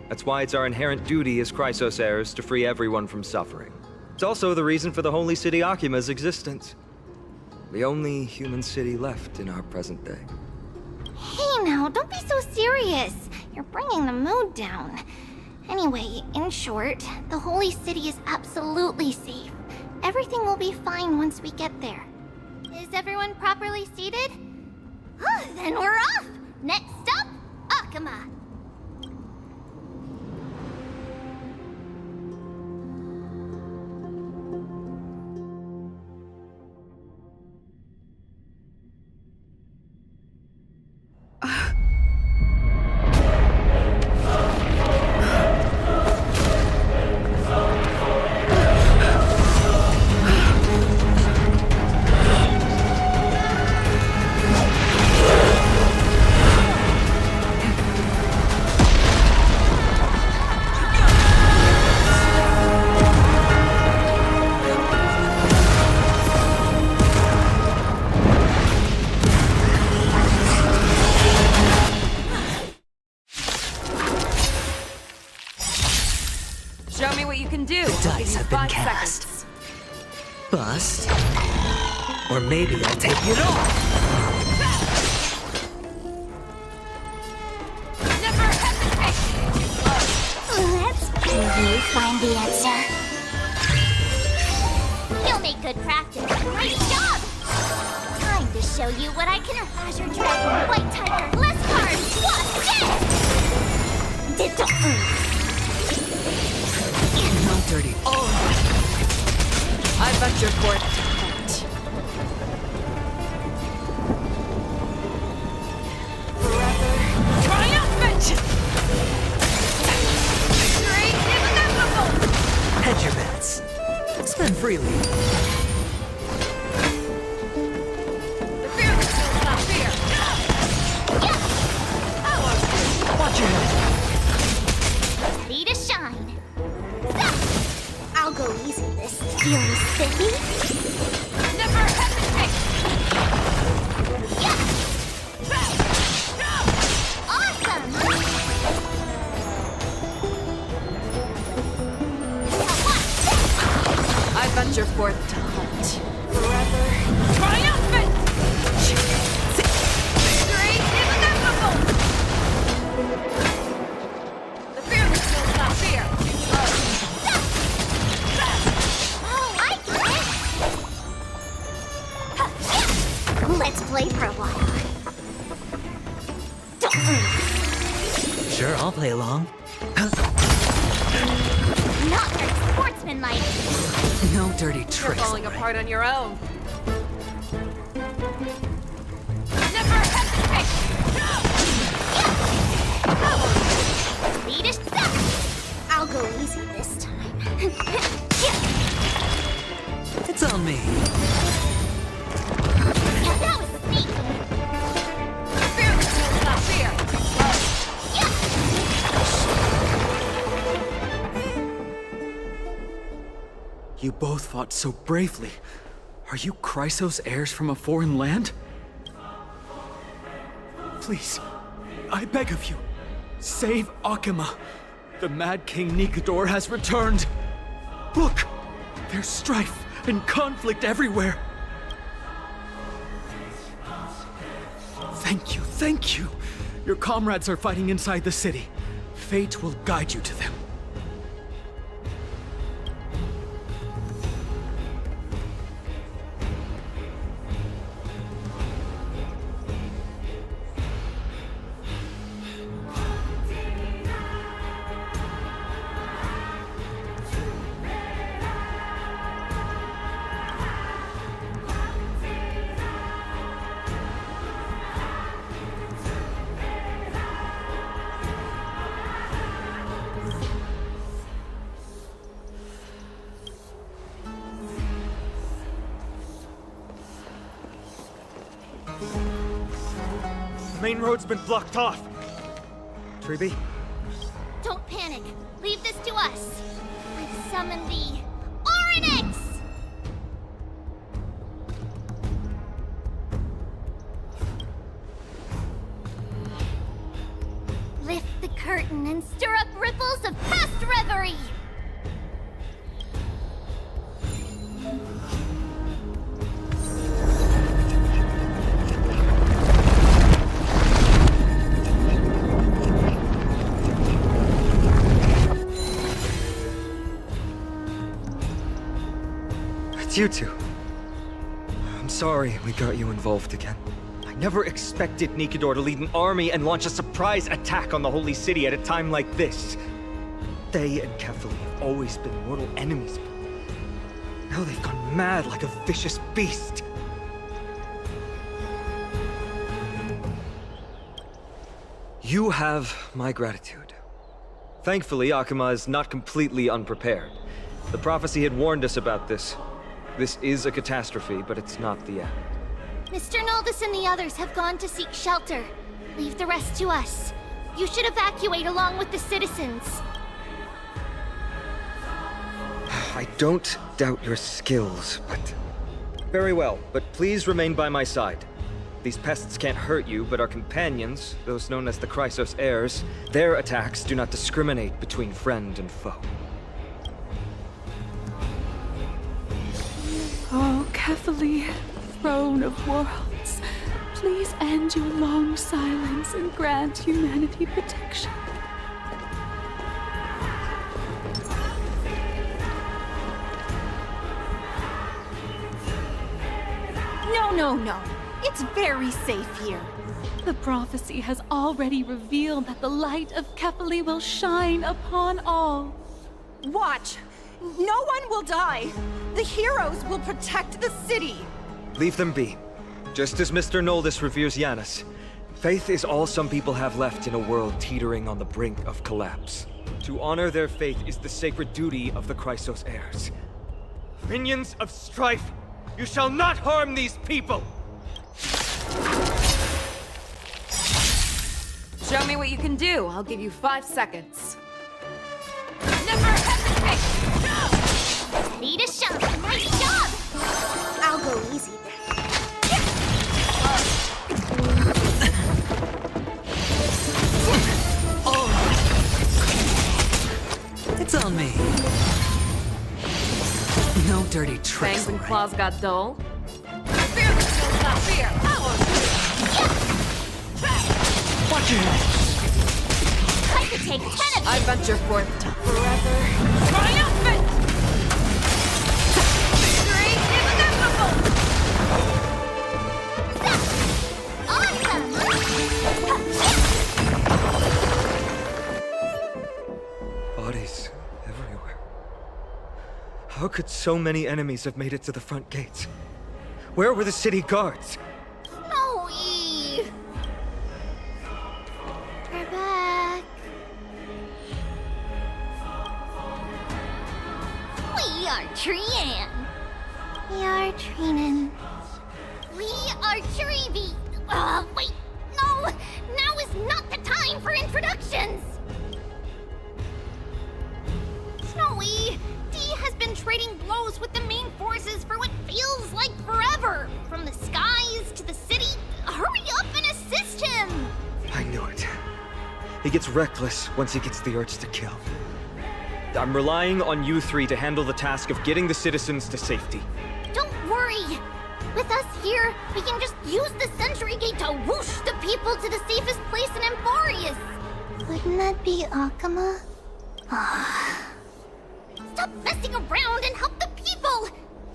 That's why it's our inherent duty as Chrysos heirs to free everyone from suffering. It's also the reason for the Holy City Akima's existence. The only human city left in our present day. Hey now, don't be so serious. You're bringing the mood down. Anyway, in short, the Holy City is absolutely safe. Everything will be fine once we get there. Is everyone properly seated? Then we're off! Next stop, Akama! Show me what you can do. The dice have been cast. Bust. Or maybe I'll take it all. Never hesitate! Let's really find the answer. You'll make good practice. Great job! Time to show you what I can. Azure Dragon, White Tiger, less cards, what's this? No dirty. Oh! I venture forth to hunt. Forever triumphant! Victory is inevitable! Hedge your bets. Spend freely. The fearless knows not fear. Watch your head. Ready to shine. I'll go easy this fearless city. Never hesitate! Awesome! I venture forth to hunt. Forever triumphant! Victory is inevitable! The fearless knows not fear. Let's play for a while. Sure, I'll play along. Not very sportsmanlike. No dirty You're tricks. falling apart on your own. Never hesitate! Lead us up. I'll go easy this time. It's on me. That was sneaky. Fearless knows not fear. You both fought so bravely. Are you Chrysos heirs from a foreign land? Please, I beg of you, save Akama. The Mad King Nikador has returned. Look, there's strife and conflict everywhere. Thank you, thank you. Your comrades are fighting inside the city. fate will guide you to them. The main road's been blocked off. Treeby? Don't panic. Leave this to us. I've summoned the Oryx! Lift the curtain and stir up ripples of past reverie! It's you two. I'm sorry we got you involved again. I never expected Nikador to lead an army and launch a surprise attack on the Holy City at a time like this. They and Kefali have always been mortal enemies, but now they've gone mad like a vicious beast. You have my gratitude. Thankfully, Akuma is not completely unprepared. The prophecy had warned us about this. This is a catastrophe, but it's not the end. Mr. Noldus and the others have gone to seek shelter. Leave the rest to us. You should evacuate along with the citizens. I don't doubt your skills, but... Very well, but please remain by my side. These pests can't hurt you, but our companions, those known as the Chrysos heirs, their attacks do not discriminate between friend and foe. Oh, Kefali, throne of worlds, please end your long silence and grant humanity protection. No. It's very safe here. The prophecy has already revealed that the light of Kefali will shine upon all. Watch! No one will die! The heroes will protect the city! Leave them be. Just as Mr. Noldus reveres Yanis, faith is all some people have left in a world teetering on the brink of collapse. To honor their faith is the sacred duty of the Chrysos heirs. Minions of strife, you shall not harm these people! Show me what you can do. I'll give you 5 seconds. Never hesitate! Ready to shove! Great job! I'll go easy then. It's on me. No dirty tricks. Fangs and claws got dull. Fear skills not fear! Power! Watch your head. I could take 10 of I venture forth to forever. Triumphant! Victory is inevitable! Bodies everywhere. How could so many enemies have made it to the front gates? Where were the city guards? Snowy! We're back. We are Trian. We are Trinan. We are Treeby. Wait. No! Now is not the time for introductions! Snowy, D has been trading blows with the main forces for what feels like forever. From the skies to the city. Hurry up and assist him! I knew it. He gets reckless once he gets the urge to kill. I'm relying on you three to handle the task of getting the citizens to safety. Don't worry. With us here, we can just use the Sentry Gate to whoosh the people to the safest place in Emporius. Wouldn't that be Akama? Stop messing around and help the people!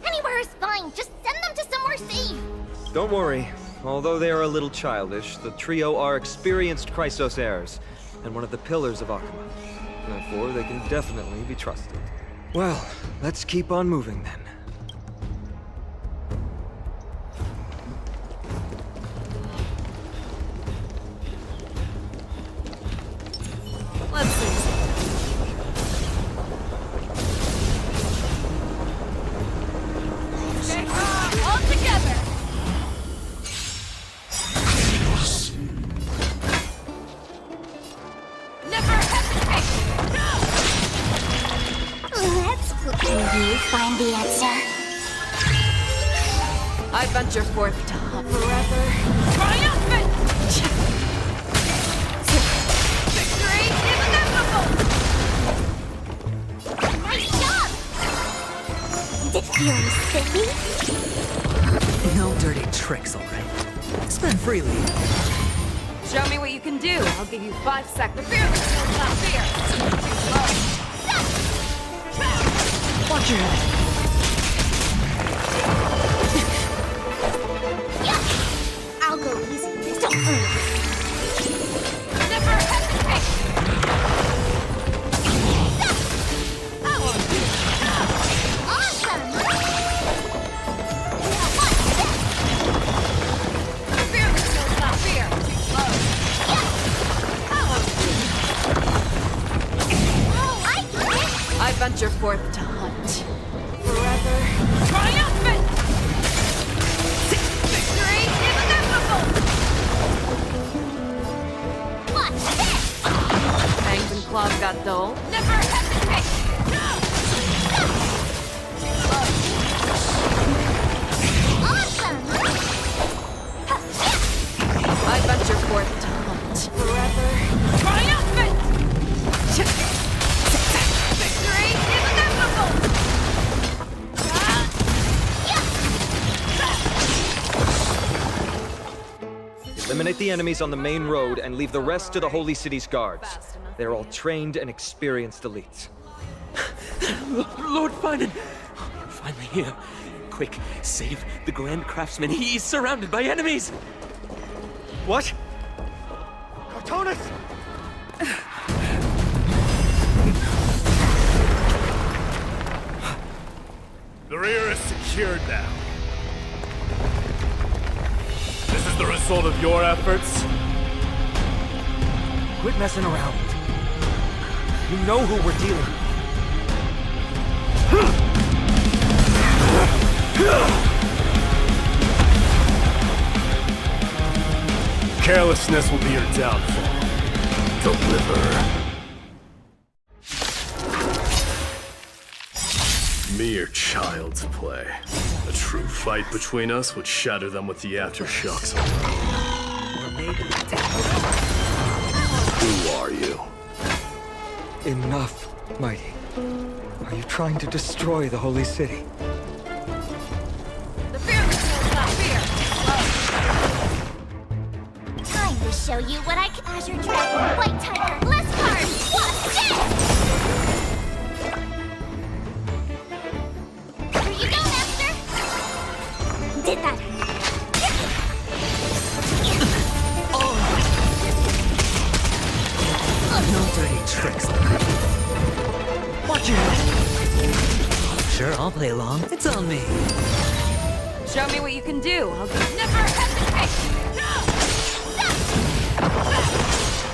Anywhere is fine, just send them to somewhere safe! Don't worry. Although they are a little childish, the trio are experienced Chrysos heirs, and one of the pillars of Akama. Therefore, they can definitely be trusted. Well, let's keep on moving then. Let's see. Okay, all together. Never hesitate. Let's go. Can you find the answer? I venture forth to hunt forever. Triumphant! Victory is inevitable! Nice job! Did Fury spit me? No dirty tricks, alright? Spend freely. Show me what you can do. I'll give you 5 seconds. Fear is not fear. Too slow. Watch your head. I'll go easy. Don't hurt. Never hesitate. Awesome! Fear is not fear. Too slow. I get it! I venture forth to hunt forever. Triumphant! Victory is inevitable! Watch this! Fangs and claws got dull. Never hesitate! Awesome! I venture forth to hunt forever. Triumphant! Victory is inevitable! Eliminate the enemies on the main road and leave the rest to the Holy City's guards. They're all trained and experienced elites. Lord Finan! You're finally here. Quick, save the Grand Craftsman. He's surrounded by enemies! What? Cartonus! The rear is secured now. This is the result of your efforts? Quit messing around. You know who we're dealing with. Carelessness will be your downfall. Deliver. Mere child's play. A true fight between us would shatter them with the aftershocks alone. Or maybe Who are you? Enough, Mighty. Are you trying to destroy the Holy City? The fear is not fear. Time to show you what I can. Azure Dragon, White Tiger, less cards! Watch this! Here you go, Master! Did that. no dirty tricks. Watch your head. Sure, I'll play along. It's on me. Show me what you can do. I'll never hesitate.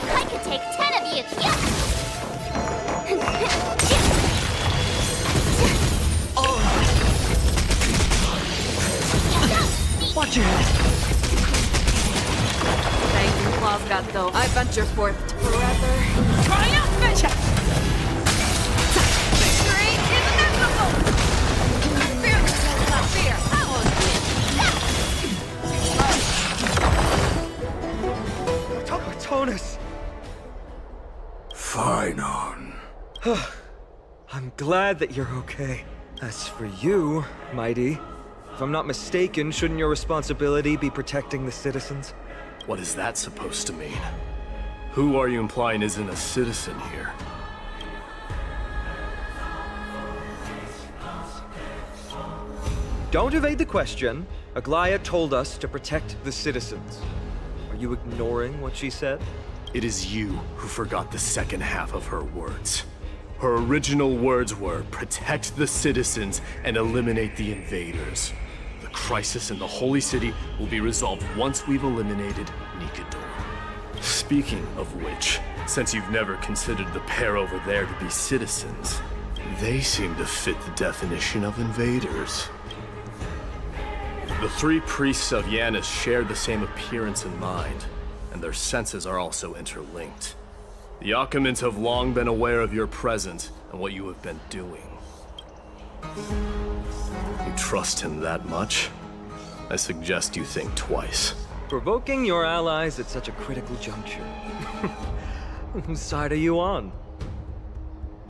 I could take 10 of you! Watch your head. Fangs and claws got dull. I venture forth forever. Triumphant! Victory is inevitable! Fear is not fear. Cartonus! Finan. I'm glad that you're okay. As for you, Mighty, if I'm not mistaken, shouldn't your responsibility be protecting the citizens? What is that supposed to mean? Who are you implying isn't a citizen here? Don't evade the question. Aglaia told us to protect the citizens. Are you ignoring what she said? It is you who forgot the second half of her words. Her original words were, protect the citizens and eliminate the invaders. The crisis in the Holy City will be resolved once we've eliminated Nikador. Speaking of which, since you've never considered the pair over there to be citizens, they seem to fit the definition of invaders. The three priests of Yanis share the same appearance and mind, and their senses are also interlinked. The Achaemins have long been aware of your presence and what you have been doing. You trust him that much? I suggest you think twice. Provoking your allies at such a critical juncture. Whose side are you on?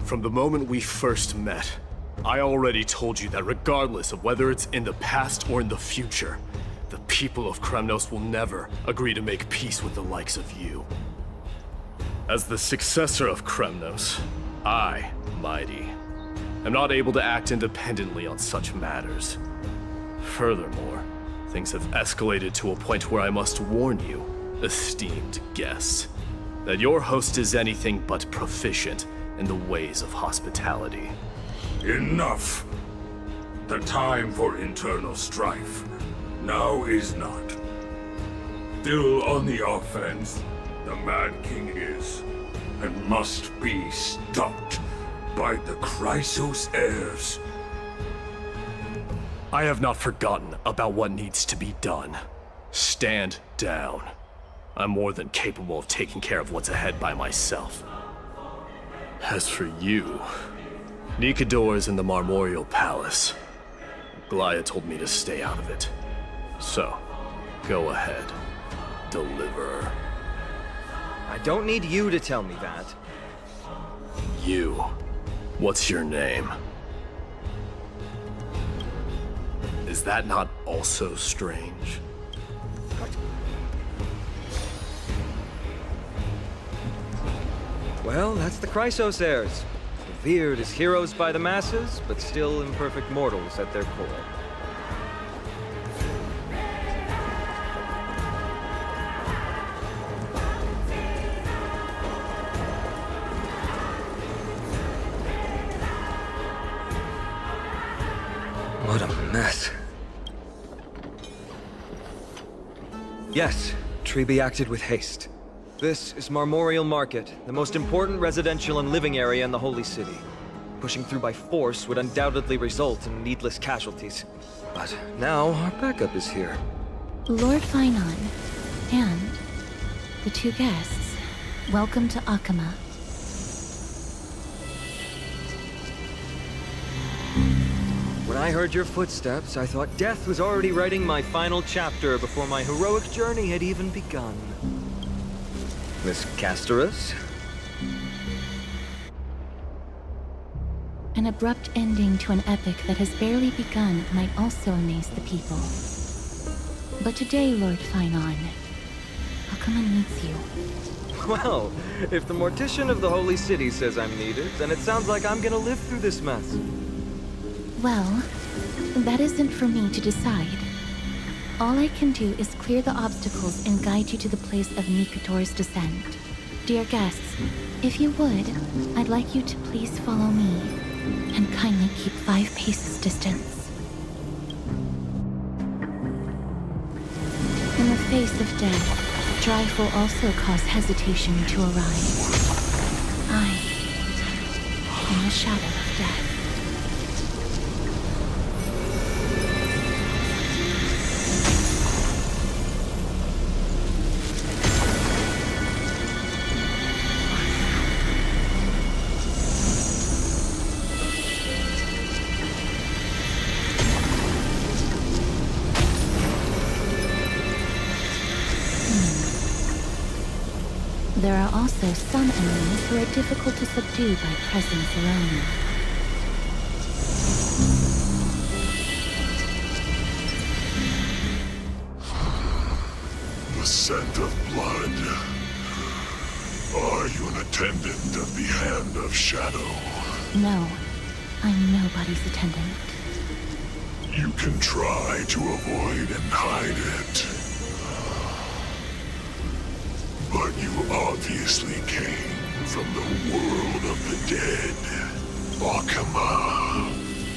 From the moment we first met, I already told you that regardless of whether it's in the past or in the future, the people of Kremnos will never agree to make peace with the likes of you. As the successor of Kremnos, I, Mighty, am not able to act independently on such matters. Furthermore, things have escalated to a point where I must warn you, esteemed guests, that your host is anything but proficient in the ways of hospitality. Enough! The time for internal strife now is not. Still on the offense, the Mad King is, and must be stopped by the Chrysos heirs. I have not forgotten about what needs to be done. Stand down. I'm more than capable of taking care of what's ahead by myself. As for you, Nikador is in the Marmorial Palace. Aglaia told me to stay out of it. So, go ahead. Deliver. I don't need you to tell me that. You. What's your name? Is that not also strange? Well, that's the Chrysos heirs. Revered as heroes by the masses, but still imperfect mortals at their core. What a mess. Yes, Treby acted with haste. This is Marmorial Market, the most important residential and living area in the Holy City. Pushing through by force would undoubtedly result in needless casualties. But now our backup is here. Lord Finon, and the two guests, welcome to Achaema. When I heard your footsteps, I thought death was already writing my final chapter before my heroic journey had even begun. Miss Casterus? An abrupt ending to an epic that has barely begun might also amaze the people. But today, Lord Finon, Achaema needs you. Well, if the Mortician of the Holy City says I'm needed, then it sounds like I'm gonna live through this mess. Well, that isn't for me to decide. All I can do is clear the obstacles and guide you to the place of Nikador's descent. Dear guests, if you would, I'd like you to please follow me, and kindly keep 5 paces distance. In the face of death, strife will also cause hesitation to arise. I am the shadow of death. There are also some enemies who are difficult to subdue by presence alone. The scent of blood. Are you an attendant of the Hand of Shadow? No, I'm nobody's attendant. You can try to avoid and hide it. But you obviously came from the world of the dead. Akama,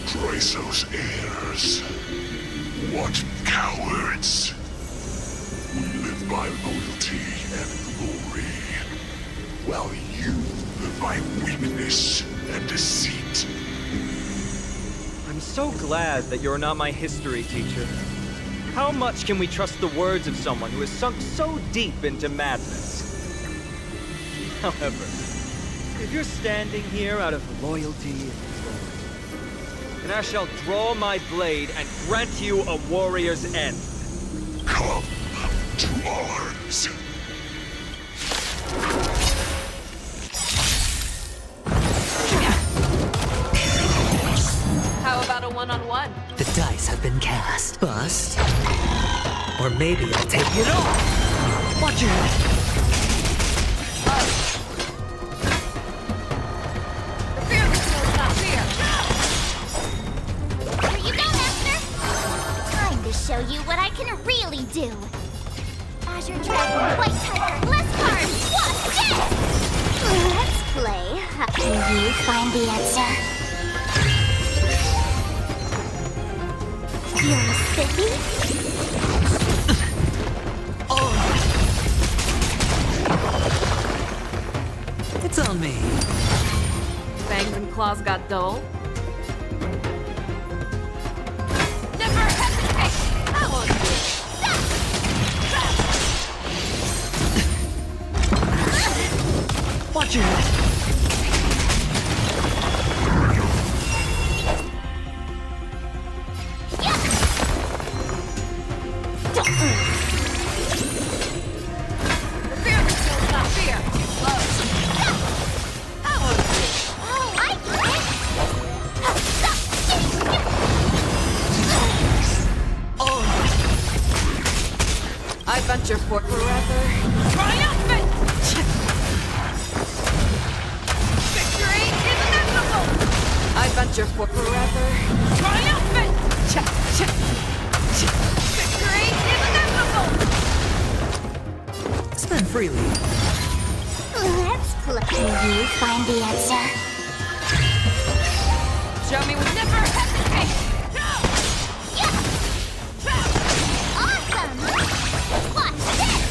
Chrysos heirs. What cowards! We live by loyalty and glory, while you live by weakness and deceit. I'm so glad that you're not my history teacher. How much can we trust the words of someone who has sunk so deep into madness? However, if you're standing here out of loyalty and glory, then I shall draw my blade and grant you a warrior's end. Come to arms. How about a one-on-one? The dice have been cast. Bust. Or maybe I'll take it all. Watch your head. Here you go, Master! Time to show you what I can really do. Azure Dragon, White Tiger, Bless Card, watch this! Let's play. Can you find the answer? You're a spiffy? It's on me. Fangs and claws got dull. Never hesitate! That one! Watch your head. I venture for forever. Triumphant! Victory is inevitable! I venture for forever. Triumphant! Victory is inevitable! Spend freely. Let's play. Can you find the answer? Show me with never hesitate! Awesome! Watch this!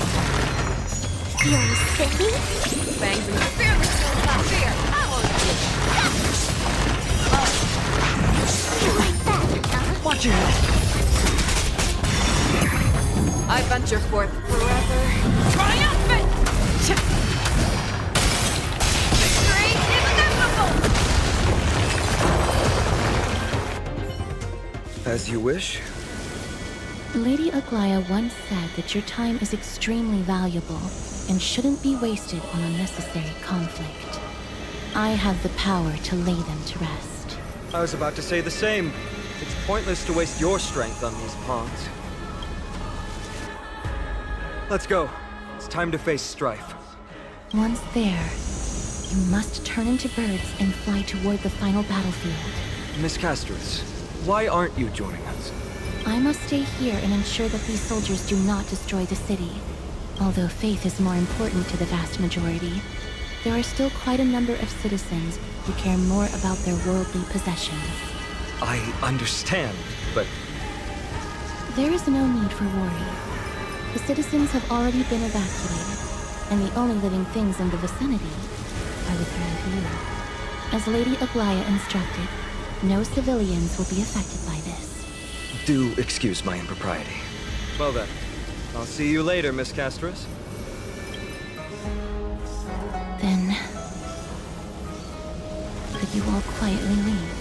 You're a spiffy? Fangs and fear, not fear! I won't Like that, huh? Watch your head. I venture forth forever. Triumphant! Victory is inevitable! As you wish. Lady Aglaya once said that your time is extremely valuable and shouldn't be wasted on unnecessary conflict. I have the power to lay them to rest. I was about to say the same. It's pointless to waste your strength on these pawns. Let's go. It's time to face strife. Once there, you must turn into birds and fly toward the final battlefield. Miss Castris, why aren't you joining us? I must stay here and ensure that these soldiers do not destroy the city. Although faith is more important to the vast majority, there are still quite a number of citizens who care more about their worldly possessions. I understand, but... There is no need for worry. The citizens have already been evacuated, and the only living things in the vicinity are the three of you. As Lady Aglaya instructed, no civilians will be affected by this. Do excuse my impropriety. Well then, I'll see you later, Miss Castris. Then... could you all quietly leave?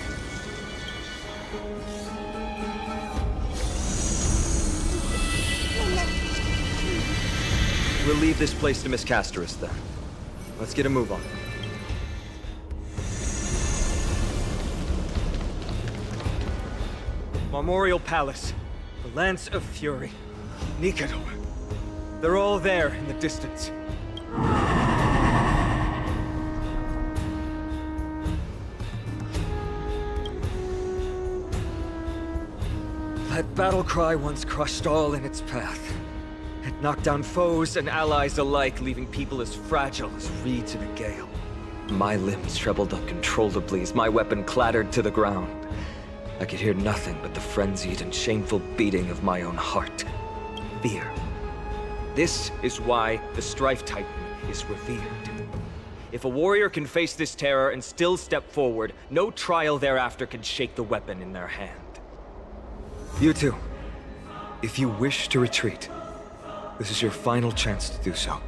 We'll leave this place to Miss Castris, then. Let's get a move on. Memorial Palace, the Lance of Fury, Nikado. They're all there in the distance. That battle cry once crushed all in its path. It knocked down foes and allies alike, leaving people as fragile as reeds in a gale. My limbs trembled uncontrollably as my weapon clattered to the ground. I could hear nothing but the frenzied and shameful beating of my own heart. Fear. This is why the Strife Titan is revered. If a warrior can face this terror and still step forward, no trial thereafter can shake the weapon in their hand. You two, if you wish to retreat, this is your final chance to do so.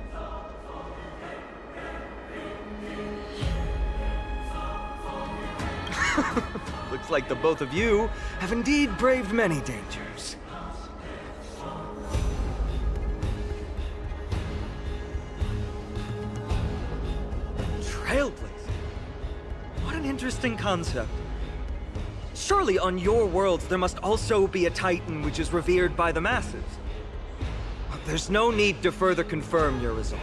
Looks like the both of you have indeed braved many dangers. Trailblazing? What an interesting concept. Surely on your worlds there must also be a Titan which is revered by the masses. There's no need to further confirm your resolve.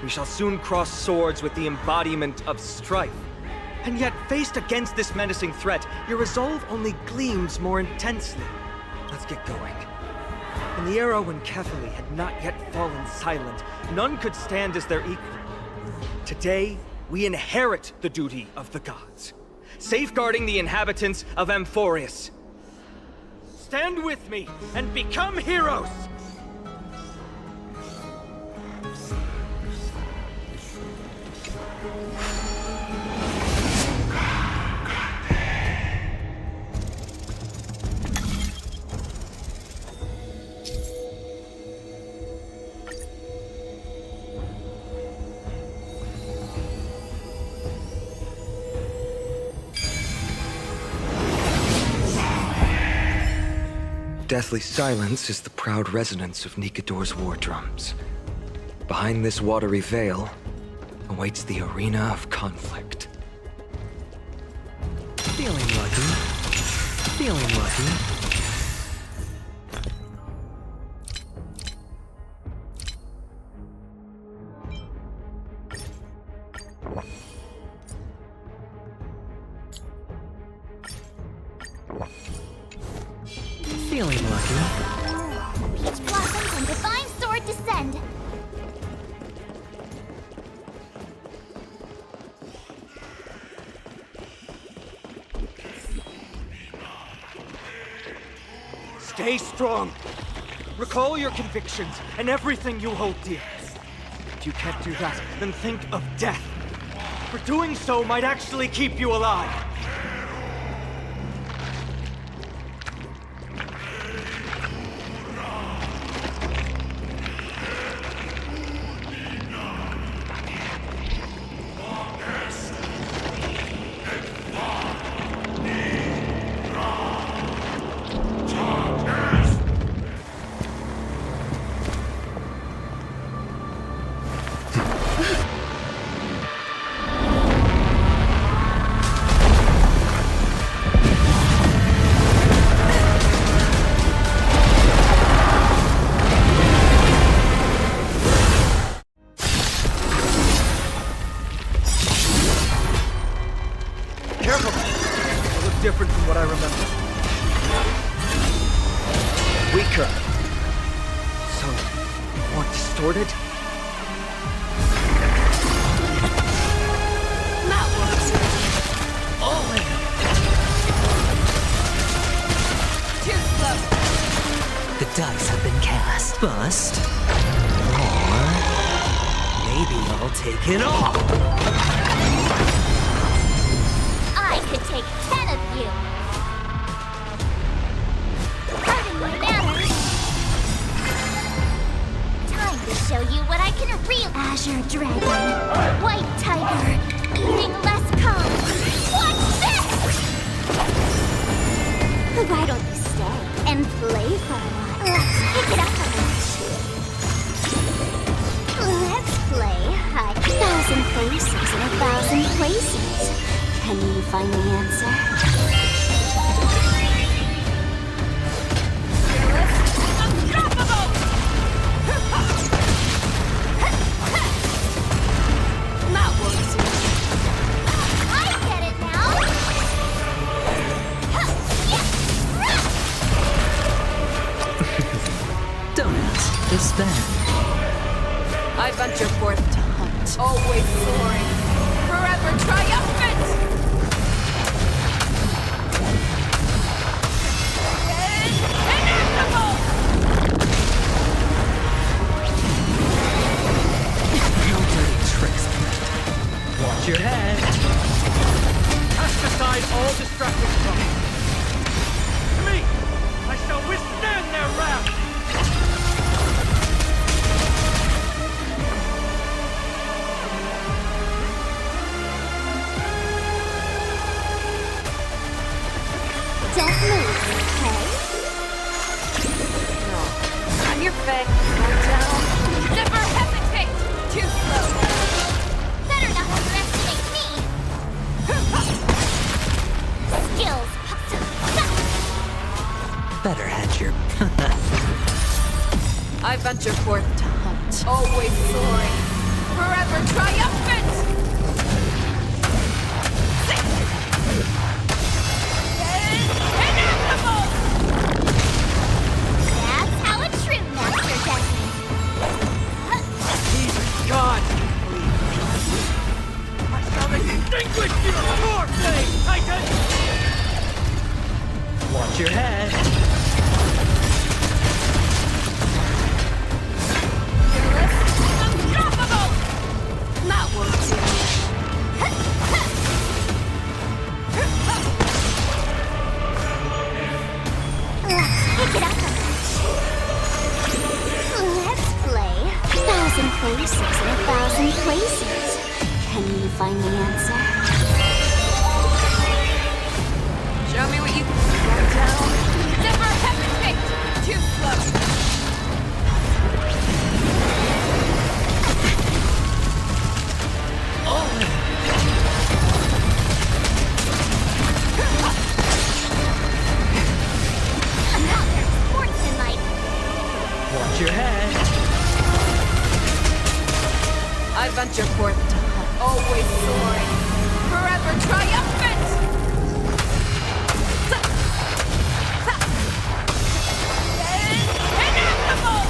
We shall soon cross swords with the embodiment of strife. And yet, faced against this menacing threat, your resolve only gleams more intensely. Let's get going. In the era when Kefali had not yet fallen silent, none could stand as their equal. Today, we inherit the duty of the gods, safeguarding the inhabitants of Amphorius. Stand with me and become heroes! Deathly silence is the proud resonance of Nikador's war drums. Behind this watery veil awaits the arena of conflict. Feeling lucky. Feeling lucky. Feeling lucky. Peach blossoms and divine sword descend. Stay strong. Recall your convictions and everything you hold dear. If you can't do that, then think of death. For doing so might actually keep you alive. Careful! They look different from what I remember. Weaker. So, more distorted? That works. All in. Too slow. The dice have been cast. Bust. Or maybe I'll take it all. I could take 10 of you. Hurting my manners. Time to show you what I can really. Azure Dragon, White Tiger, eating less calm. Watch this! Why don't you stay and play for a while? Let's pick it up a notch. Let's play hide. 1,000 faces in 1,000 places. Can you find the answer? That works. I get it now! I venture forth to hunt, always soaring, forever triumphant! Inevitable! No dirty tricks. Watch your head. Cast aside all distracting from me. To me, I shall withstand their wrath. Don't move, okay? No. On your face. Go down. Never hesitate! Too slow. Better not underestimate me! Skills. Better hedge your... I venture forth to hunt, always soaring, forever triumphant! Inevitable! That's how a true master does it. God! I shall extinguish you more flame, Titan! Watch your head. Unstoppable! That won't do. Pick it up a notch. Let's play 1,000 faces in 1,000 places. Can you find the answer? Show me what you can go down. Never hesitate! Too slow. Another sportsmanlike. Watch your head. I venture forth to hunt, always soaring, forever triumphant! Inevitable!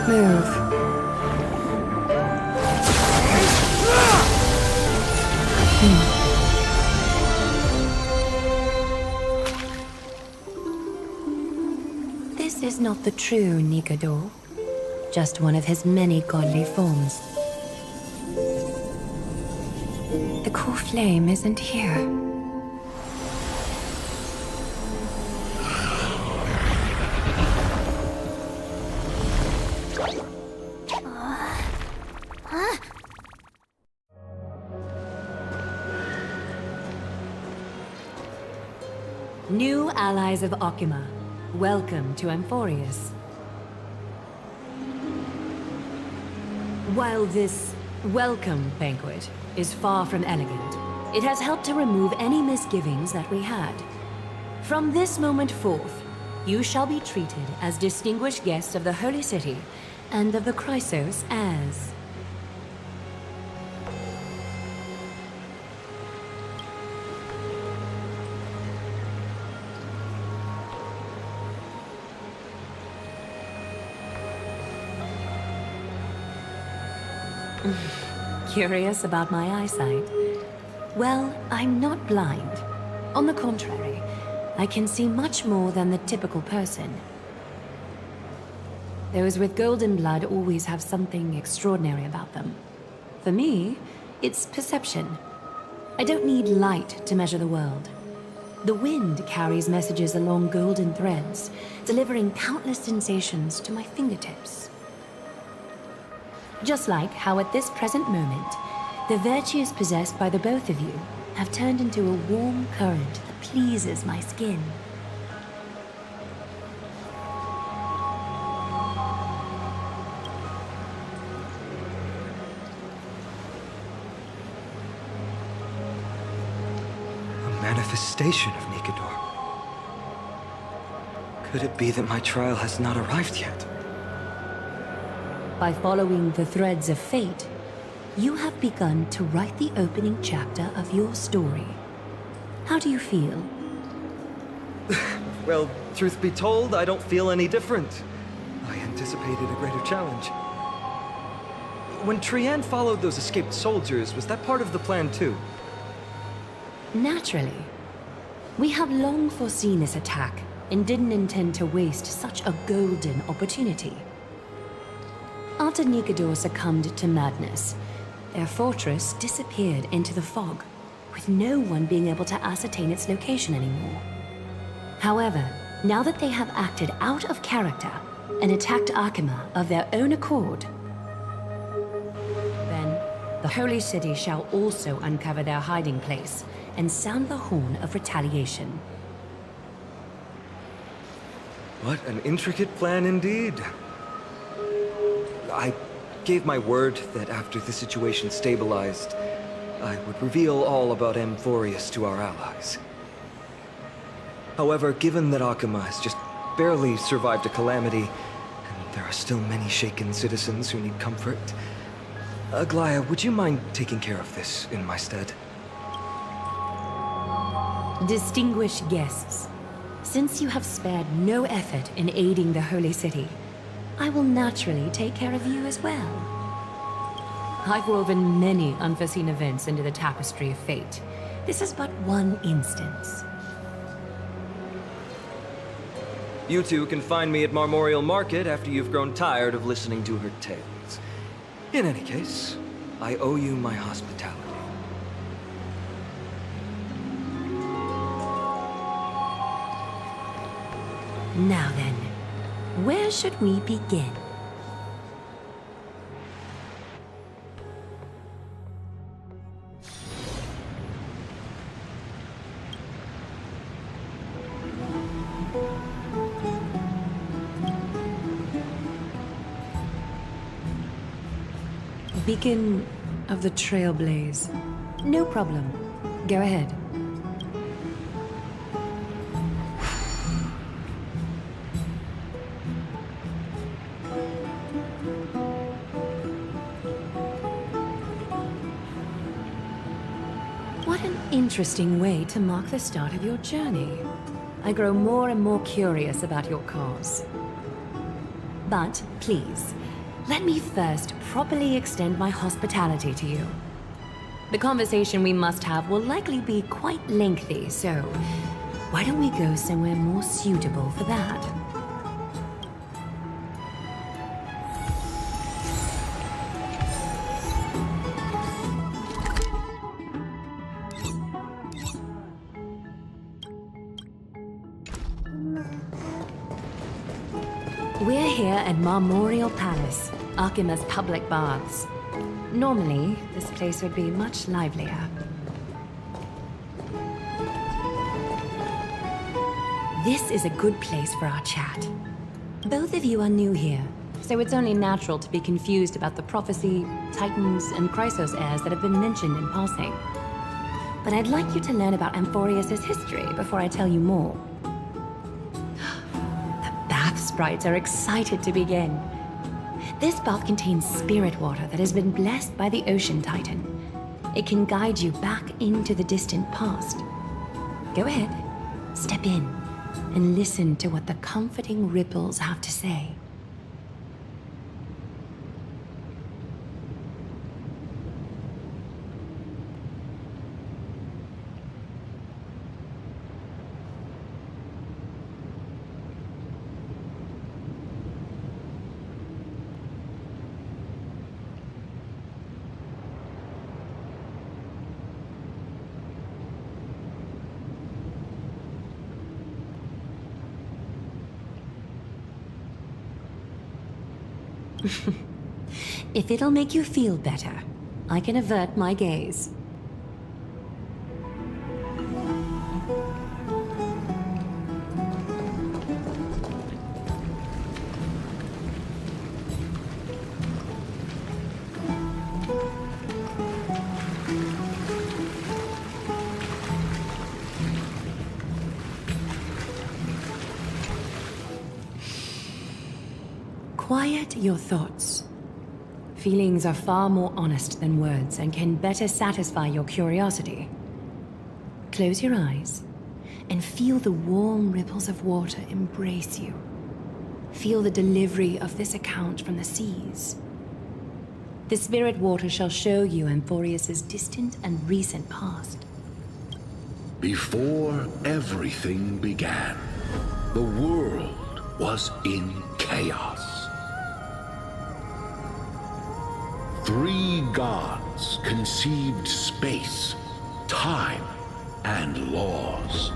Move. This is not the true Nikador, just one of his many godly forms. The core flame isn't here. New allies of Okima, welcome to Amphorius. While this welcome banquet is far from elegant, it has helped to remove any misgivings that we had. From this moment forth, you shall be treated as distinguished guests of the Holy City and of the Chrysos as... Curious about my eyesight? Well, I'm not blind. On the contrary, I can see much more than the typical person. Those with golden blood always have something extraordinary about them. For me, it's perception. I don't need light to measure the world. The wind carries messages along golden threads, delivering countless sensations to my fingertips. Just like how at this present moment, the virtues possessed by the both of you have turned into a warm current that pleases my skin. A manifestation of Nikador. Could it be that my trial has not arrived yet? By following the threads of fate, You have begun to write the opening chapter of your story. How do you feel? Well, truth be told, I don't feel any different. I anticipated a greater challenge. When Trianne followed those escaped soldiers, was that part of the plan too? Naturally. We have long foreseen this attack and didn't intend to waste such a golden opportunity. After Nikador succumbed to madness, their fortress disappeared into the fog, with no one being able to ascertain its location anymore. However, now that they have acted out of character and attacked Arkema of their own accord, then the Holy City shall also uncover their hiding place and sound the horn of retaliation. What an intricate plan indeed. I gave my word that after the situation stabilized, I would reveal all about Amphorius to our allies. However, given that Akama has just barely survived a calamity, and there are still many shaken citizens who need comfort, Aglaya, would you mind taking care of this in my stead? Distinguished guests, since you have spared no effort in aiding the Holy City, I will naturally take care of you as well. I've woven many unforeseen events into the tapestry of fate. This is but one instance. You two can find me at Marmorial Market after you've grown tired of listening to her tales. In any case, I owe you my hospitality. Now then, where should we begin? Beacon of the Trailblaze. No problem. Go ahead. What an interesting way to mark the start of your journey. I grow more and more curious about your cause. But please, let me first properly extend my hospitality to you. The conversation we must have will likely be quite lengthy, so why don't we go somewhere more suitable for that? We're here at Marmorial Palace, Arkima's public baths. Normally, this place would be much livelier. This is a good place for our chat. Both of you are new here, so it's only natural to be confused about the prophecy, titans, and Chrysos heirs that have been mentioned in passing. But I'd like you to learn about Amphorius' history before I tell you more. Sprites are excited to begin. This bath contains spirit water that has been blessed by the Ocean Titan. It can guide you back into the distant past. Go ahead, step in, and listen to what the comforting ripples have to say. If it'll make you feel better, I can avert my gaze. Quiet your thoughts. Feelings are far more honest than words and can better satisfy your curiosity. Close your eyes and feel the warm ripples of water embrace you. Feel the delivery of this account from the seas. The spirit water shall show you Amphorius's distant and recent past. Before everything began, the world was in chaos. 3 gods conceived space, time, and laws,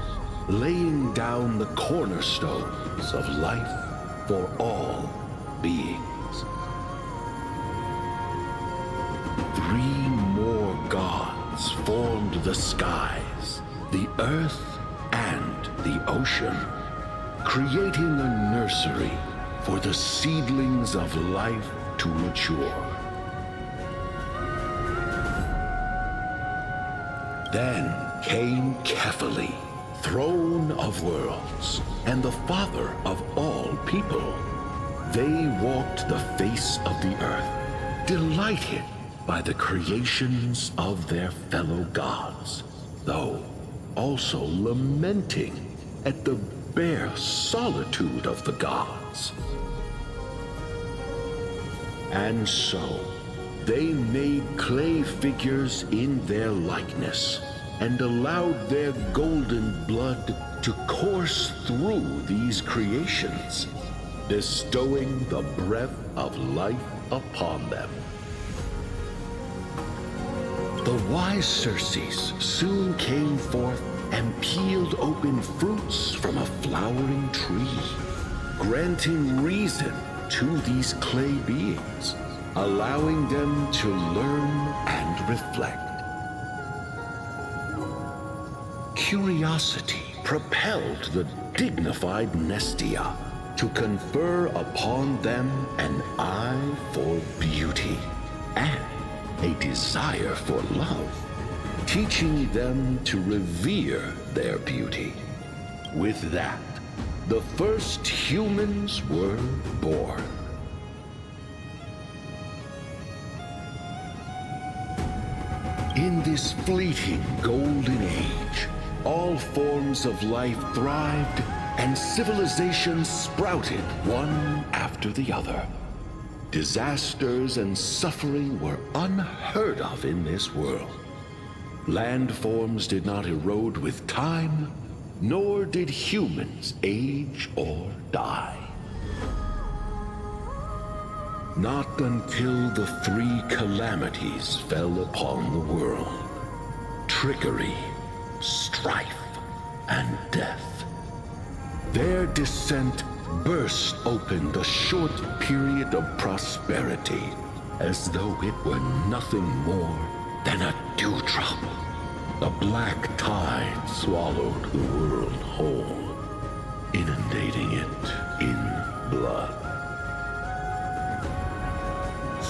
laying down the cornerstones of life for all beings. 3 more gods formed the skies, the earth, and the ocean, creating a nursery for the seedlings of life to mature. Then came Kephali, throne of worlds, and the father of all people. They walked the face of the earth, delighted by the creations of their fellow gods, though also lamenting at the bare solitude of the gods. And so, they made clay figures in their likeness and allowed their golden blood to course through these creations, bestowing the breath of life upon them. The wise Circes soon came forth and peeled open fruits from a flowering tree, granting reason to these clay beings, allowing them to learn and reflect. Curiosity propelled the dignified Nestia to confer upon them an eye for beauty and a desire for love, teaching them to revere their beauty. With that, the first humans were born. In this fleeting golden age, all forms of life thrived and civilizations sprouted one after the other. Disasters and suffering were unheard of in this world. Landforms did not erode with time, nor did humans age or die. Not until the 3 calamities fell upon the world: trickery, strife, and death. Their descent burst open the short period of prosperity, as though it were nothing more than a dewdrop. A black tide swallowed the world whole, inundating it in blood.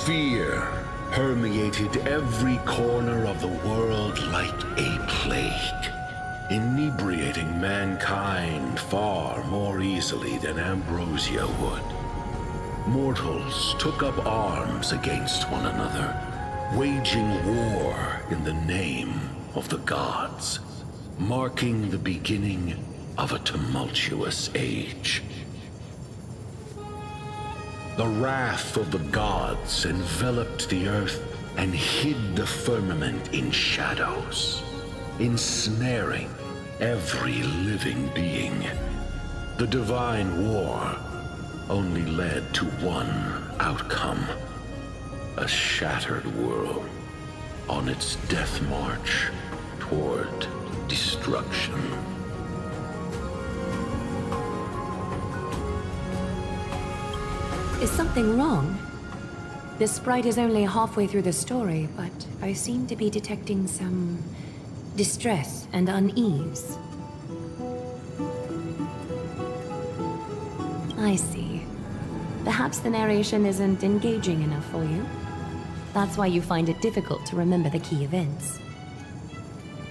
Fear permeated every corner of the world like a plague, inebriating mankind far more easily than ambrosia would. Mortals took up arms against one another, waging war in the name of the gods, marking the beginning of a tumultuous age. The wrath of the gods enveloped the earth and hid the firmament in shadows, ensnaring every living being. The divine war only led to one outcome: a shattered world on its death march toward destruction. Is something wrong? This sprite is only halfway through the story, but I seem to be detecting some distress and unease. I see. Perhaps the narration isn't engaging enough for you. That's why you find it difficult to remember the key events.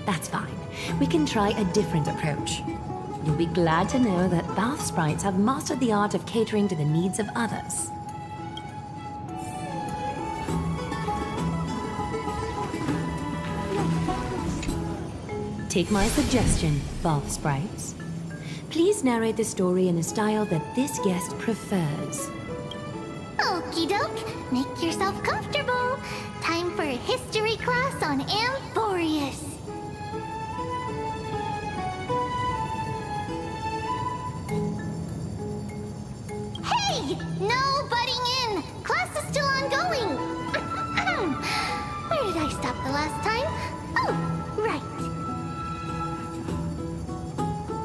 That's fine. We can try a different approach. You'll be glad to know that bath sprites have mastered the art of catering to the needs of others. Take my suggestion, bath sprites. Please narrate the story in a style that this guest prefers. Okie doke, make yourself comfortable. Time for a history class on Amphorius. Hey! No butting in! Class is still ongoing! Where did I stop the last time? Oh, right.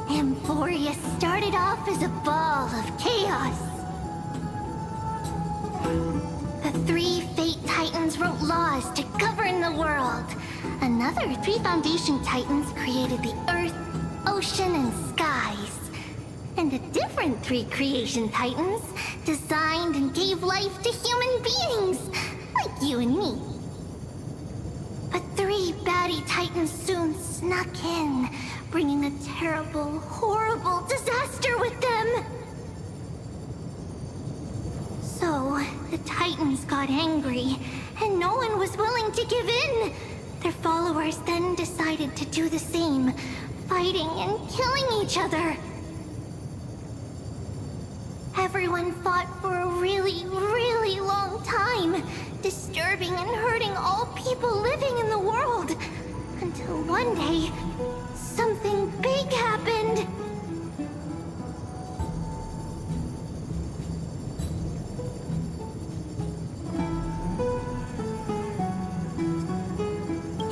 Amphorius started off as a ball of chaos. The 3 Fate Titans wrote laws to govern the world. Another 3 Foundation Titans created the Earth, Ocean, and Skies. And a different 3 Creation Titans designed and gave life to human beings, like you and me. But 3 baddie Titans soon snuck in, bringing a terrible, horrible disaster with them. So, the Titans got angry, and no one was willing to give in. Their followers then decided to do the same, fighting and killing each other. Everyone fought for a really, really long time, disturbing and hurting all people living in the world. Until one day, something big happened.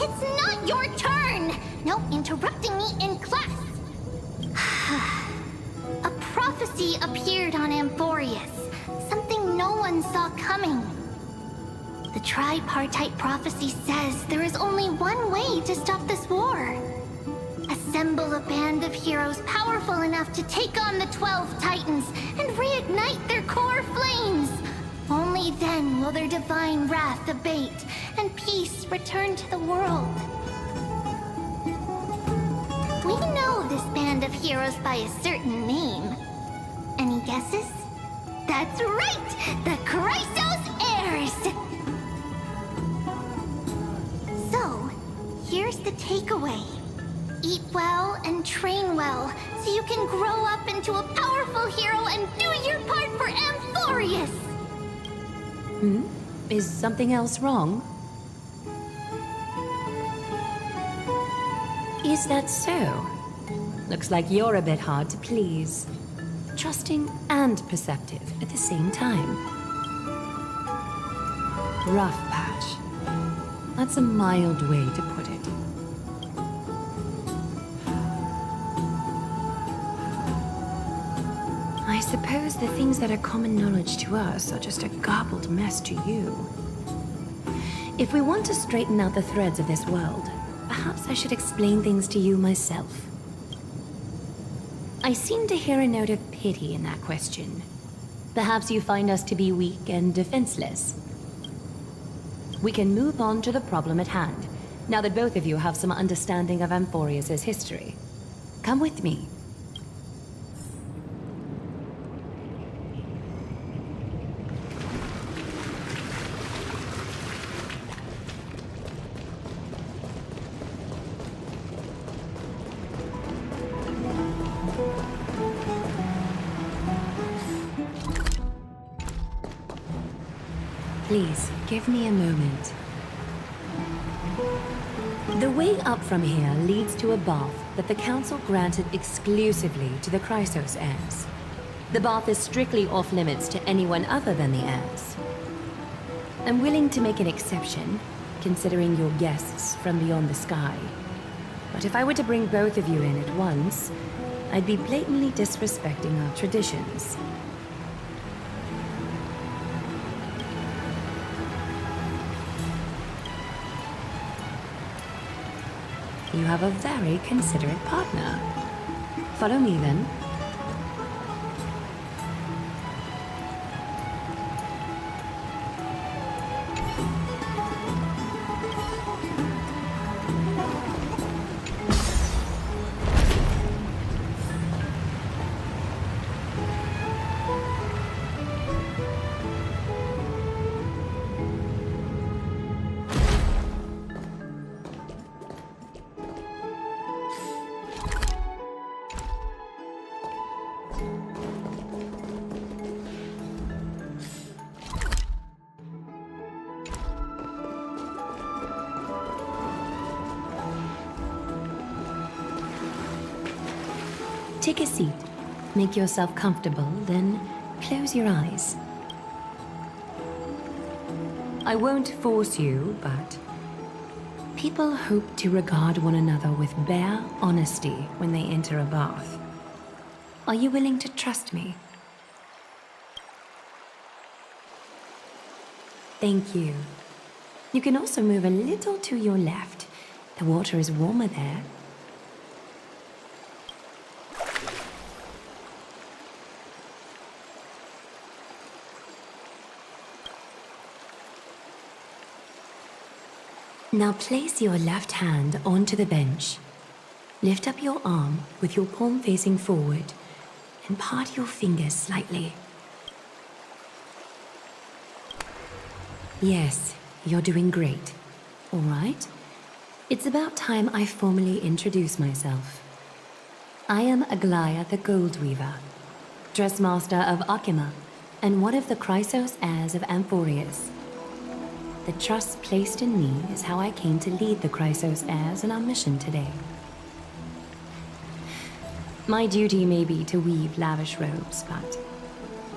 It's not your turn! No interrupting me in class! A prophecy appeared on Amphorius, something no one saw coming. The tripartite prophecy says there is only one way to stop this war. Assemble a band of heroes powerful enough to take on the 12 Titans and reignite their core flames. Only then will their divine wrath abate and peace return to the world. We know this band of heroes by a certain name. Any guesses? That's right! The Chrysos Heirs! So, here's the takeaway. Eat well and train well, so you can grow up into a powerful hero and do your part for Amphorius! Is something else wrong? Is that so? Looks like you're a bit hard to please. Trusting and perceptive at the same time. Rough patch. That's a mild way to put it. I suppose the things that are common knowledge to us are just a garbled mess to you. If we want to straighten out the threads of this world, perhaps I should explain things to you myself. I seem to hear a note of pity in that question. Perhaps you find us to be weak and defenseless. We can move on to the problem at hand, now that both of you have some understanding of Amphorius' history. Come with me. Please, give me a moment. The way up from here leads to a bath that the Council granted exclusively to the Chrysos heirs. The bath is strictly off-limits to anyone other than the heirs. I'm willing to make an exception, considering your guests from beyond the sky. But if I were to bring both of you in at once, I'd be blatantly disrespecting our traditions. You have a very considerate partner. Follow me, then. Take a seat. Make yourself comfortable, then close your eyes. I won't force you, but people hope to regard one another with bare honesty when they enter a bath. Are you willing to trust me? Thank you. You can also move a little to your left. The water is warmer there. Now place your left hand onto the bench. Lift up your arm with your palm facing forward and part your fingers slightly. Yes, you're doing great. All right. It's about time I formally introduce myself. I am Aglaya the Gold Weaver, Dressmaster of Akima, and one of the Chrysos heirs of Amphorius. The trust placed in me is how I came to lead the Chrysos heirs in our mission today. My duty may be to weave lavish robes, but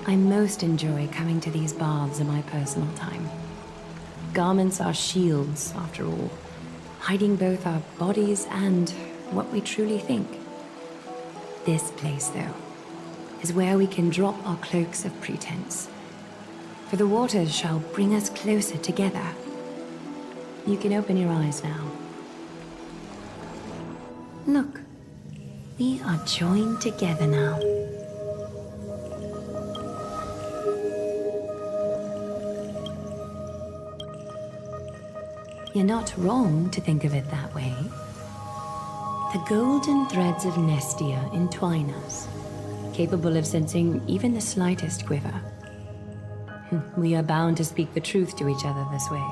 I most enjoy coming to these baths in my personal time. Garments are shields, after all, hiding both our bodies and what we truly think. This place, though, is where we can drop our cloaks of pretense. For the waters shall bring us closer together. You can open your eyes now. Look, we are joined together now. You're not wrong to think of it that way. The golden threads of Nestia entwine us, capable of sensing even the slightest quiver. We are bound to speak the truth to each other this way.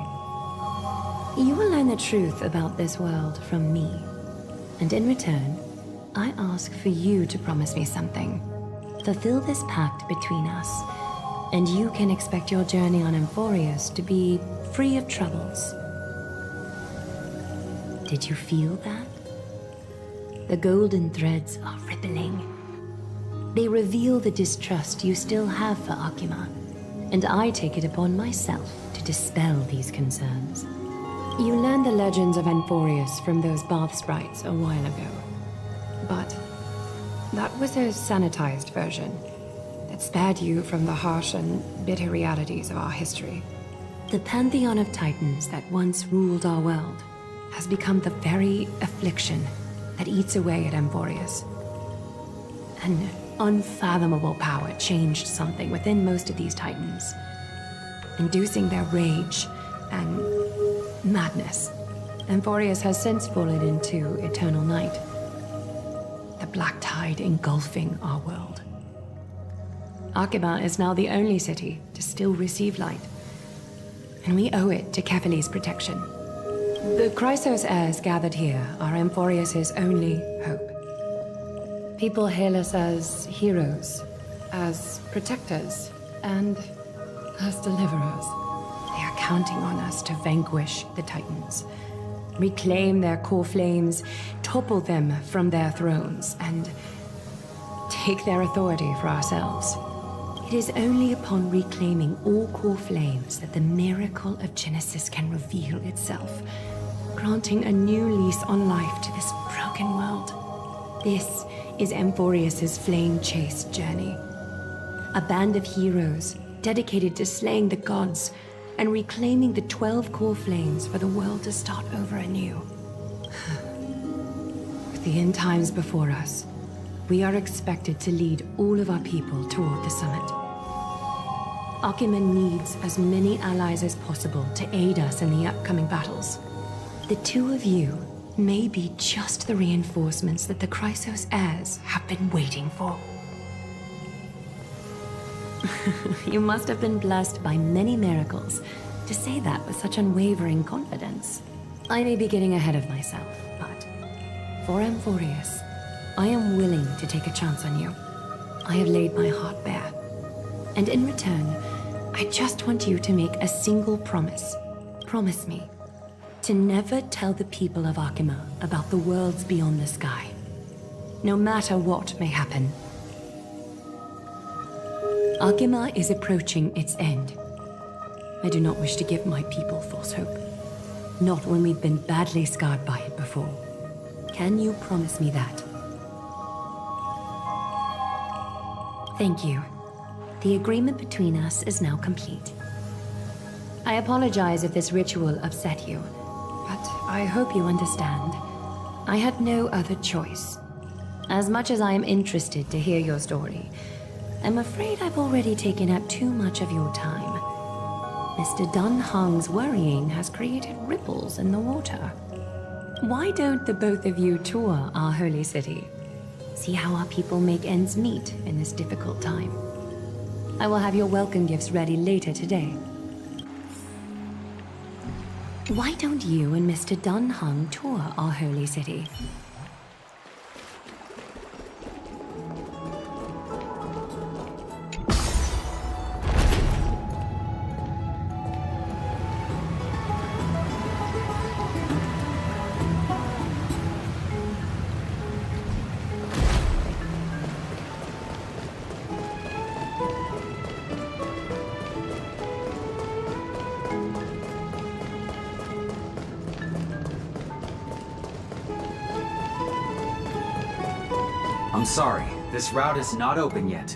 You will learn the truth about this world from me, and in return, I ask for you to promise me something. Fulfill this pact between us, and you can expect your journey on Amphorius to be free of troubles. Did you feel that? The golden threads are rippling. They reveal the distrust you still have for Akima, and I take it upon myself to dispel these concerns. You learned the legends of Amphorius from those bath sprites a while ago. But that was a sanitized version that spared you from the harsh and bitter realities of our history. The pantheon of titans that once ruled our world has become the very affliction that eats away at Amphorius. An unfathomable power changed something within most of these titans, inducing their rage and madness. Amphorius has since fallen into eternal night, the black tide engulfing our world. Akima is now the only city to still receive light, and we owe it to Kefali's protection. The Chrysos heirs gathered here are Amphorius' only hope. People hail us as heroes, as protectors, and as deliverers. They are counting on us to vanquish the Titans, reclaim their core flames, topple them from their thrones, and take their authority for ourselves. It is only upon reclaiming all core flames that the miracle of Genesis can reveal itself, granting a new lease on life to this broken world. This is Amphorius' flame-chased journey. A band of heroes dedicated to slaying the gods and reclaiming the 12 core flames for the world to start over anew. With the end times before us, we are expected to lead all of our people toward the summit. Akima needs as many allies as possible to aid us in the upcoming battles. The two of you may be just the reinforcements that the Chrysos heirs have been waiting for. You must have been blessed by many miracles to say that with such unwavering confidence. I may be getting ahead of myself, but for Amphorius, I am willing to take a chance on you. I have laid my heart bare. And in return, I just want you to make a single promise. Promise me to never tell the people of Akima about the worlds beyond the sky. no matter what may happen. Akima is approaching its end. I do not wish to give my people false hope. Not when we've been badly scarred by it before. Can you promise me that? Thank you. The agreement between us is now complete. I apologize if this ritual upset you, but I hope you understand. I had no other choice. As much as I am interested to hear your story, I'm afraid I've already taken up too much of your time. Mr. Dunhung's worrying has created ripples in the water. Why don't the both of you tour our holy city? See how our people make ends meet in this difficult time. I will have your welcome gifts ready later today. Why don't you and Mr. Dunhung tour our holy city? I'm sorry, this route is not open yet.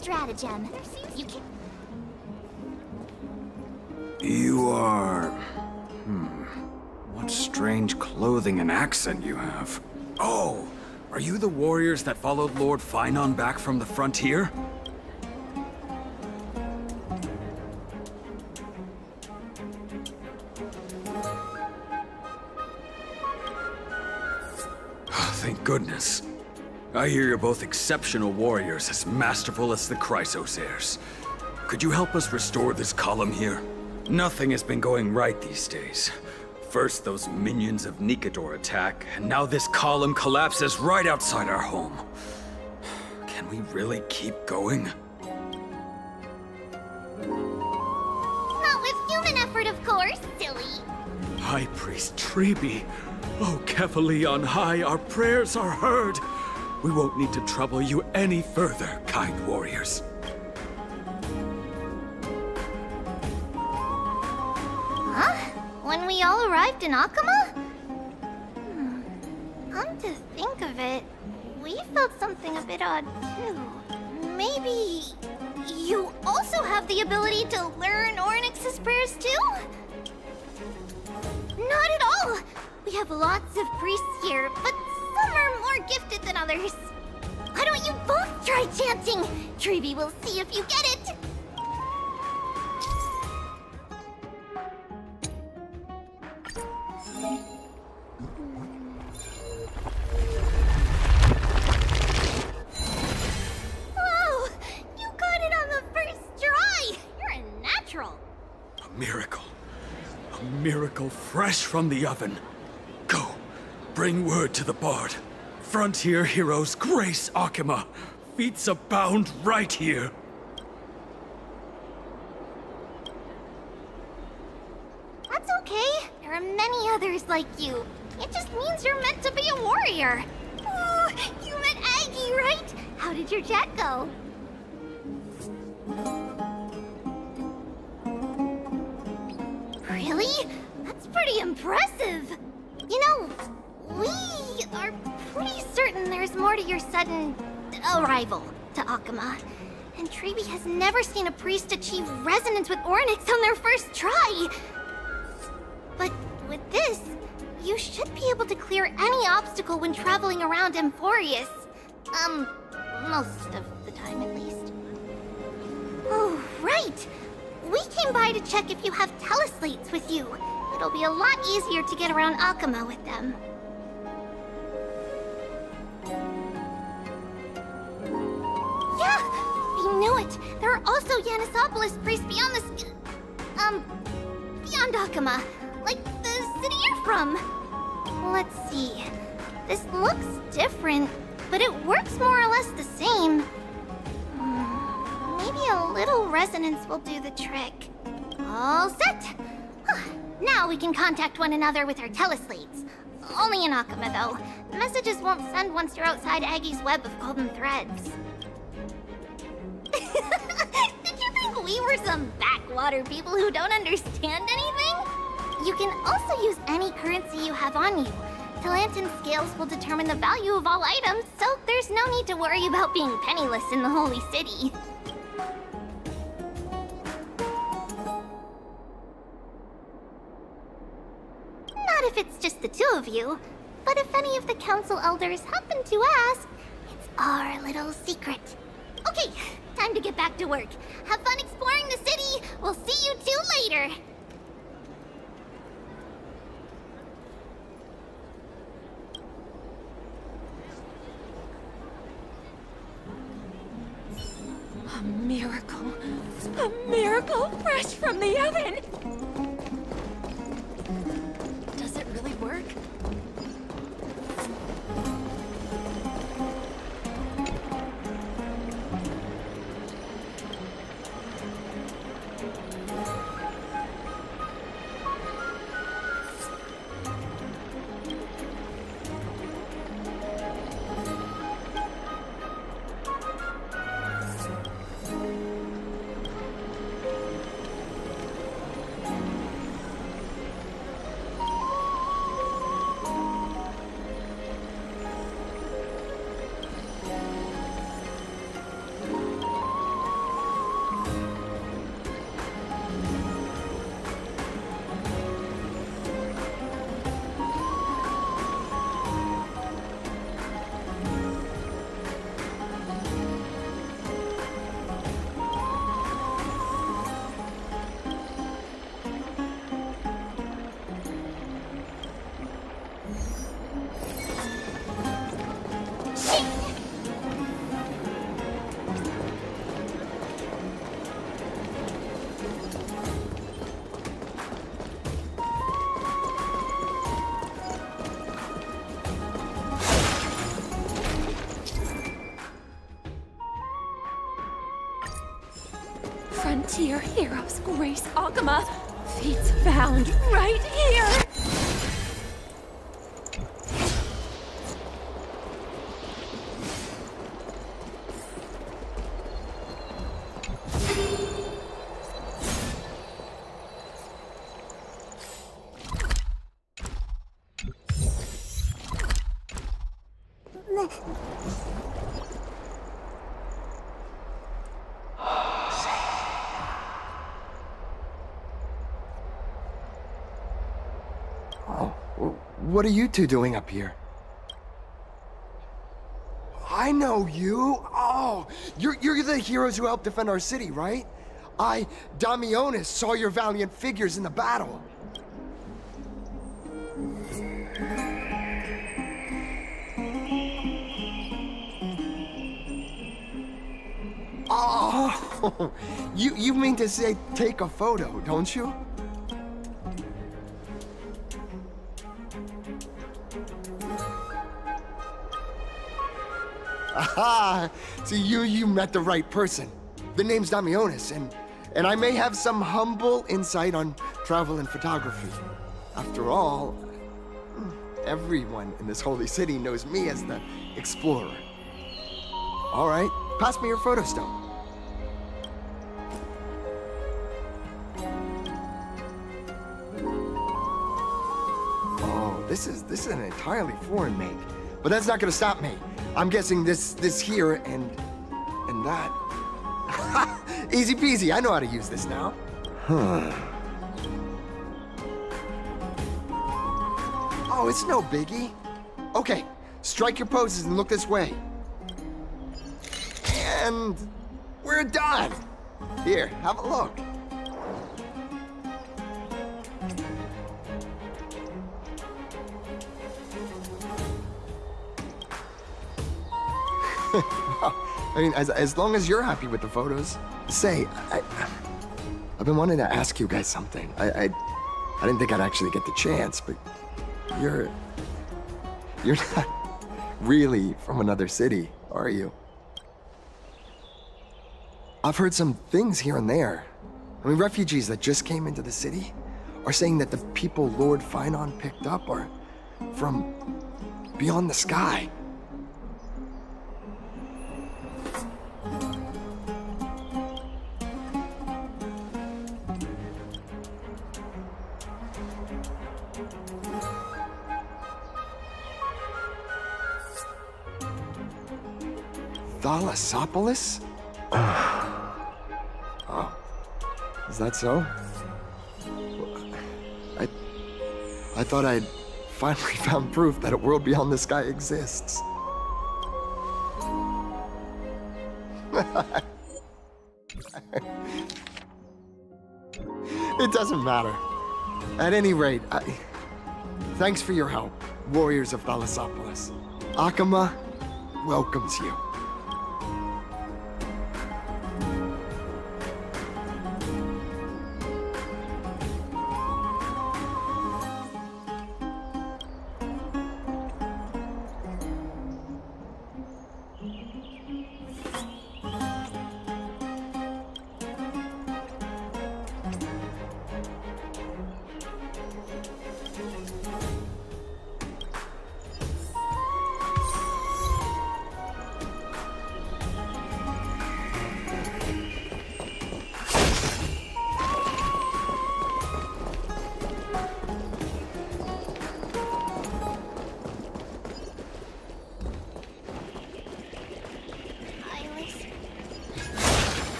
Stratagem. You can... You are... What strange clothing and accent you have. Oh, are you the warriors that followed Lord Finon back from the frontier? Thank goodness. I hear you're both exceptional warriors, as masterful as the Chrysosairs. Could you help us restore this column here? Nothing has been going right these days. First those minions of Nicator attack, and now this column collapses right outside our home. Can we really keep going? Not with human effort, of course, silly. High Priest Treeby, oh Kefali on high, our prayers are heard. We won't need to trouble you any further, kind warriors. Huh? When we all arrived in Akama? Come to think of it, we felt something a bit odd too. Maybe you also have the ability to learn Ornyx's prayers too? Not at all! have lots of priests here, but some are more gifted than others. Why don't you both try chanting? Treeby will see if you get it. Whoa! You got it on the first try! You're a natural. A miracle. A miracle fresh from the oven. Go, bring word to the Bard. Frontier heroes grace Akima. Feats abound right here. That's okay. There are many others like you. It just means you're meant to be a warrior. Oh, you met Aggie, right? How did your chat go? Really? That's pretty impressive. You know, we are pretty certain there's more to your sudden arrival to Akima. And Treeby has never seen a priest achieve resonance with Ornyx on their first try. But with this, you should be able to clear any obstacle when traveling around Emphorius. Most of the time at least. Oh, right! We came by to check if you have teleslates with you. It'll be a lot easier to get around Akima with them. Yeah! I knew it! There are also Yanisopolis priests beyond the beyond Akima. Like the city you're from. Let's see. This looks different, but it works more or less the same. Maybe a little resonance will do the trick. All set! Now we can contact one another with our teleslates. Only in Akima, though. Messages won't send once you're outside Aggie's web of golden threads. Did you think we were some backwater people who don't understand anything? You can also use any currency you have on you. Talantan scales will determine the value of all items, so there's no need to worry about being penniless in the Holy City. Not if it's just the two of you, but if any of the council elders happen to ask, it's our little secret. Okay, time to get back to work. Have fun exploring the city. We'll see you two later. A miracle. A miracle fresh from the oven. Does it really work? Frontier heroes grace Akima. Feats found right here. What are you two doing up here? I know you. Oh, you're the heroes who helped defend our city, right? Damionis, saw your valiant figures in the battle. Oh, you mean to say take a photo, don't you? Aha! So you met the right person. The name's Damionis, and I may have some humble insight on travel and photography. After all, everyone in this holy city knows me as the explorer. All right, pass me your photo stone. Oh, this is an entirely foreign make, but that's not gonna stop me. I'm guessing this here and that. Easy peasy, I know how to use this now. Huh. Oh, it's no biggie. Okay, strike your poses and look this way. And we're done. Here, have a look. I mean, as long as you're happy with the photos. Say, I've been wanting to ask you guys something. I didn't think I'd actually get the chance, but you're not really from another city, are you? I've heard some things here and there. I mean, refugees that just came into the city are saying that the people Lord Finon picked up are from beyond the sky. Thalassopolis? Oh, is that so? I thought I'd finally found proof that a world beyond the sky exists. It doesn't matter. At any rate, thanks for your help, warriors of Thalassopolis. Akama welcomes you.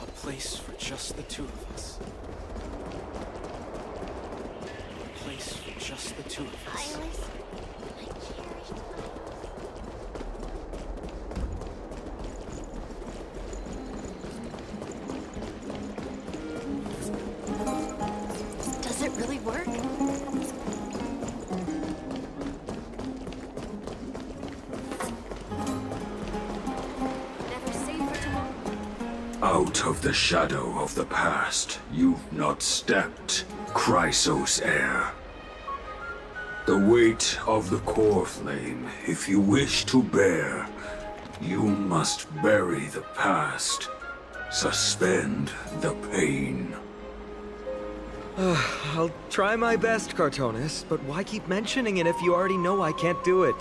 A place for just the two of us. A place for just the two of us. Does it really work? Out of the shadow of the past, you've not stepped, Chrysos heir. The weight of the core flame, if you wish to bear, you must bury the past. Suspend the pain. I'll try my best, Cartonis, but why keep mentioning it if you already know I can't do it?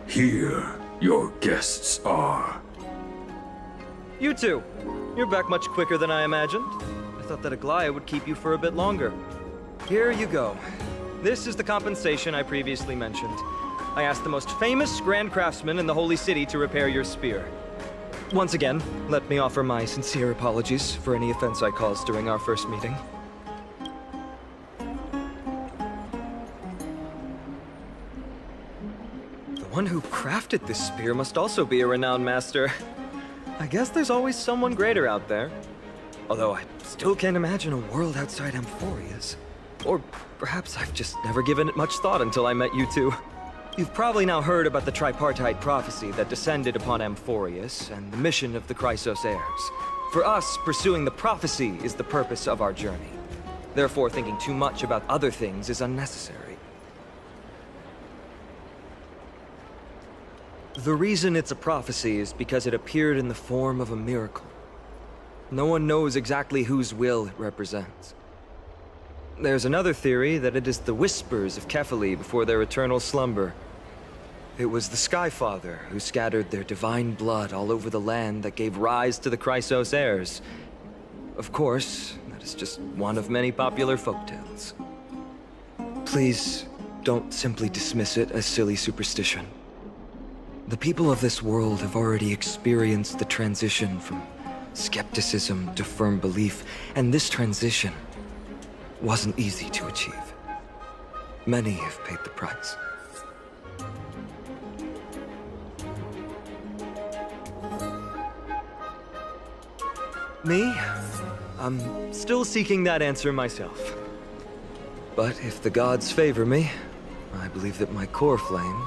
Here, your guests are. You two. You're back much quicker than I imagined. I thought that Aglaya would keep you for a bit longer. Here you go. This is the compensation I previously mentioned. I ask the most famous Grand Craftsman in the Holy City to repair your spear. Once again, let me offer my sincere apologies for any offense I caused during our first meeting. The one who crafted this spear must also be a renowned master. I guess there's always someone greater out there. Although I still can't imagine a world outside Amphorius. Or perhaps I've just never given it much thought until I met you two. You've probably now heard about the tripartite prophecy that descended upon Amphorius and the mission of the Chrysos heirs. For us, pursuing the prophecy is the purpose of our journey. Therefore, thinking too much about other things is unnecessary. The reason it's a prophecy is because it appeared in the form of a miracle. No one knows exactly whose will it represents. There's another theory that it is the whispers of Kefali before their eternal slumber. It was the Skyfather who scattered their divine blood all over the land that gave rise to the Chrysos heirs. Of course, that is just one of many popular folktales. Please, don't simply dismiss it as silly superstition. The people of this world have already experienced the transition from skepticism to firm belief, and this transition wasn't easy to achieve. Many have paid the price. Me? I'm still seeking that answer myself. But if the gods favor me, I believe that my core flame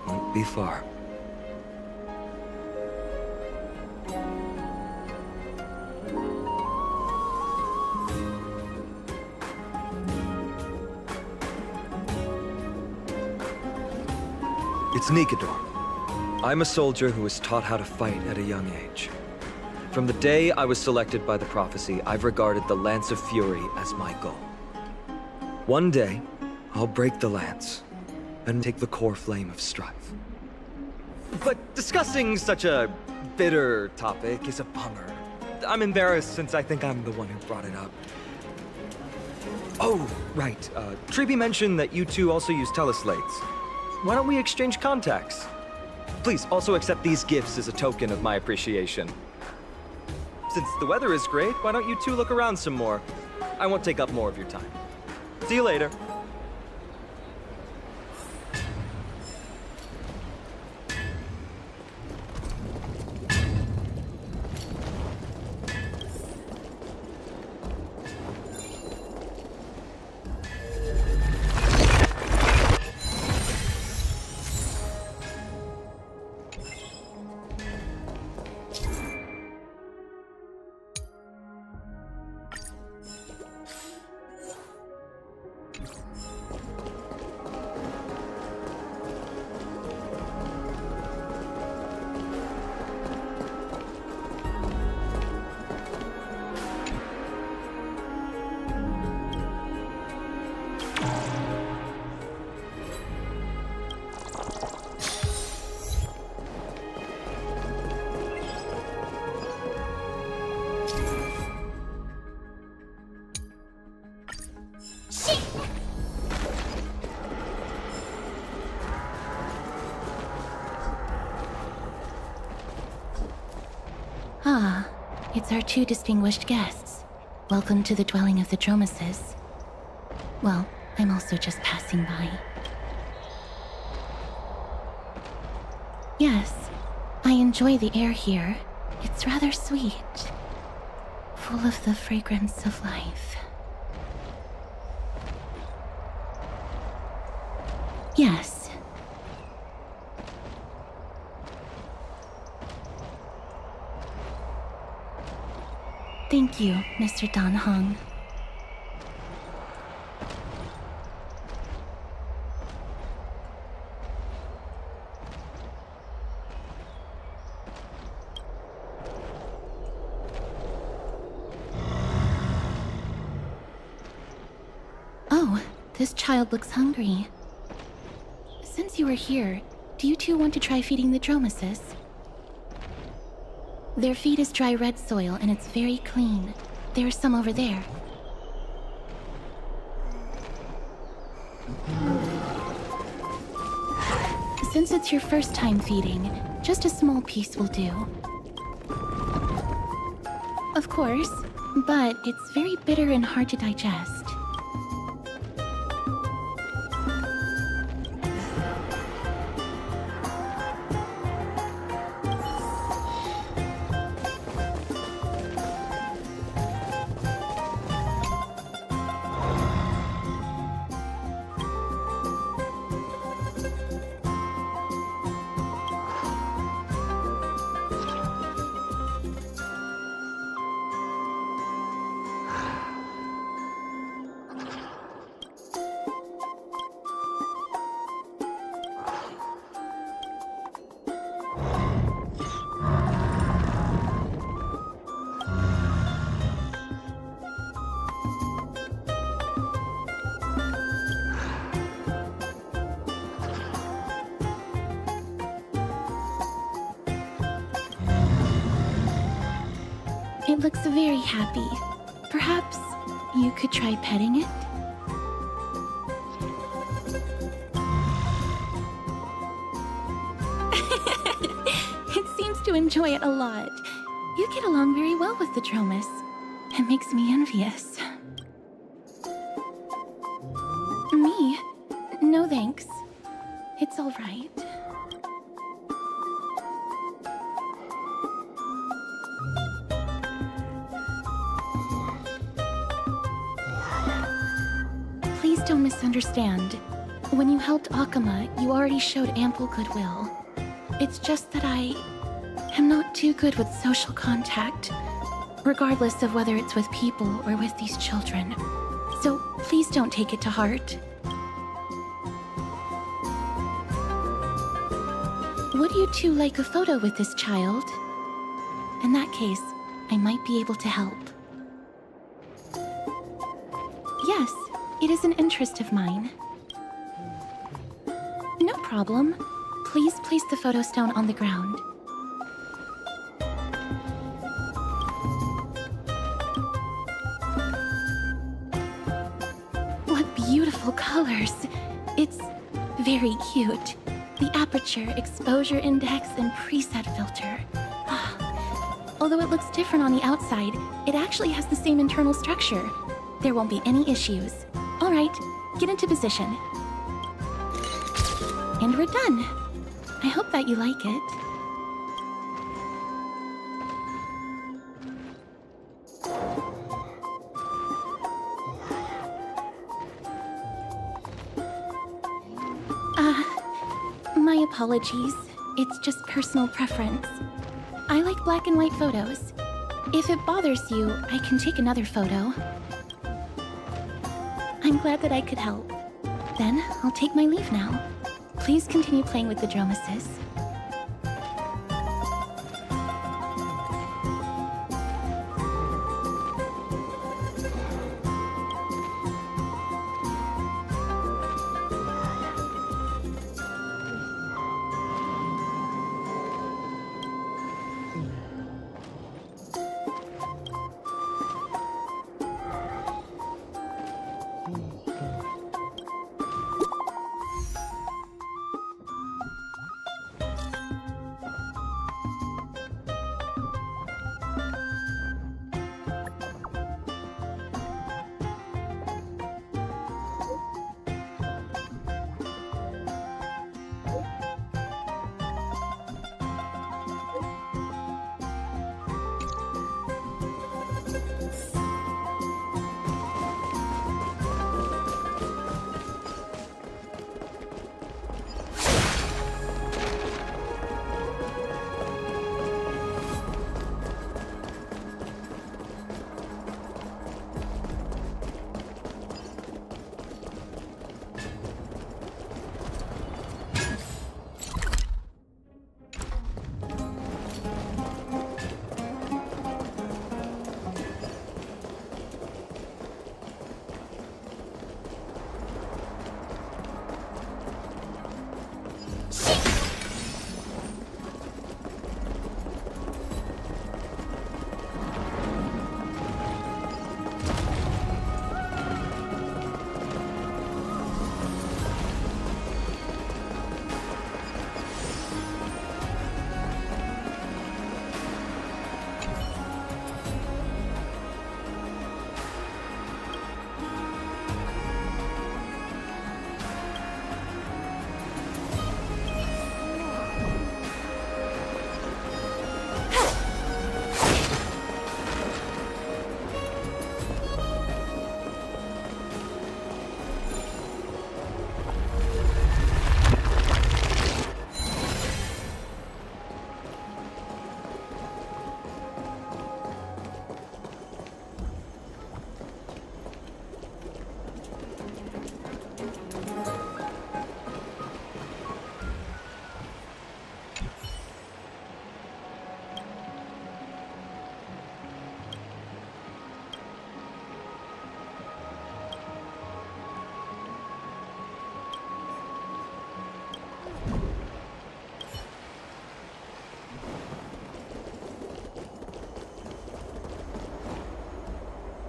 won't be far. It's Nikador. I'm a soldier who was taught how to fight at a young age. From the day I was selected by the prophecy, I've regarded the Lance of Fury as my goal. One day, I'll break the lance and take the core flame of strife. But discussing such a bitter topic is a bummer. I'm embarrassed since I think I'm the one who brought it up. Oh, right. Triby mentioned that you two also use teleslates. Why don't we exchange contacts? Please also accept these gifts as a token of my appreciation. Since the weather is great, why don't you two look around some more? I won't take up more of your time. See you later. Ah, it's our two distinguished guests. Welcome to the dwelling of the Dromeses. Well, I'm also just passing by. Yes, I enjoy the air here. It's rather sweet. Full of the fragrance of life. Yes. Thank you, Mr. Dan Hong. Oh, this child looks hungry. Since you are here, do you two want to try feeding the Dromeses? Their feed is dry red soil and it's very clean. There's some over there. Since it's your first time feeding, just a small piece will do. Of course, but it's very bitter and hard to digest. It looks very happy. Perhaps you could try petting it? It seems to enjoy it a lot. You get along very well with the Dromus. It makes me envious. Me? No thanks. It's all right. Please don't misunderstand. When you helped Akama, you already showed ample goodwill. It's just that I am not too good with social contact, regardless of whether it's with people or with these children. So please don't take it to heart. Would you two like a photo with this child? In that case, I might be able to help. Yes, it is an interest of mine. No problem. Please place the photo stone on the ground. What beautiful colors! It's very cute. The aperture, exposure index, and preset filter. Although it looks different on the outside, it actually has the same internal structure. There won't be any issues. All right, get into position. And we're done. I hope that you like it. My apologies. It's just personal preference. I like black and white photos. If it bothers you, I can take another photo. I'm glad that I could help. Then, I'll take my leave now. Please continue playing with the Dromuses.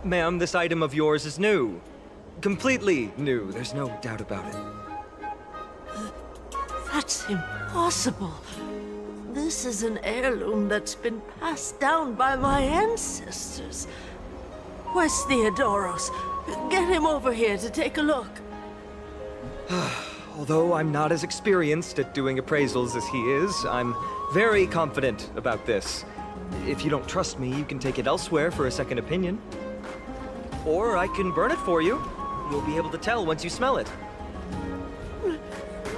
Ma'am, this item of yours is new. Completely new, there's no doubt about it. That's impossible. This is an heirloom that's been passed down by my ancestors. Where's Theodoros? Get him over here to take a look. Although I'm not as experienced at doing appraisals as he is, I'm very confident about this. If you don't trust me, you can take it elsewhere for a second opinion. Or I can burn it for you. You'll be able to tell once you smell it.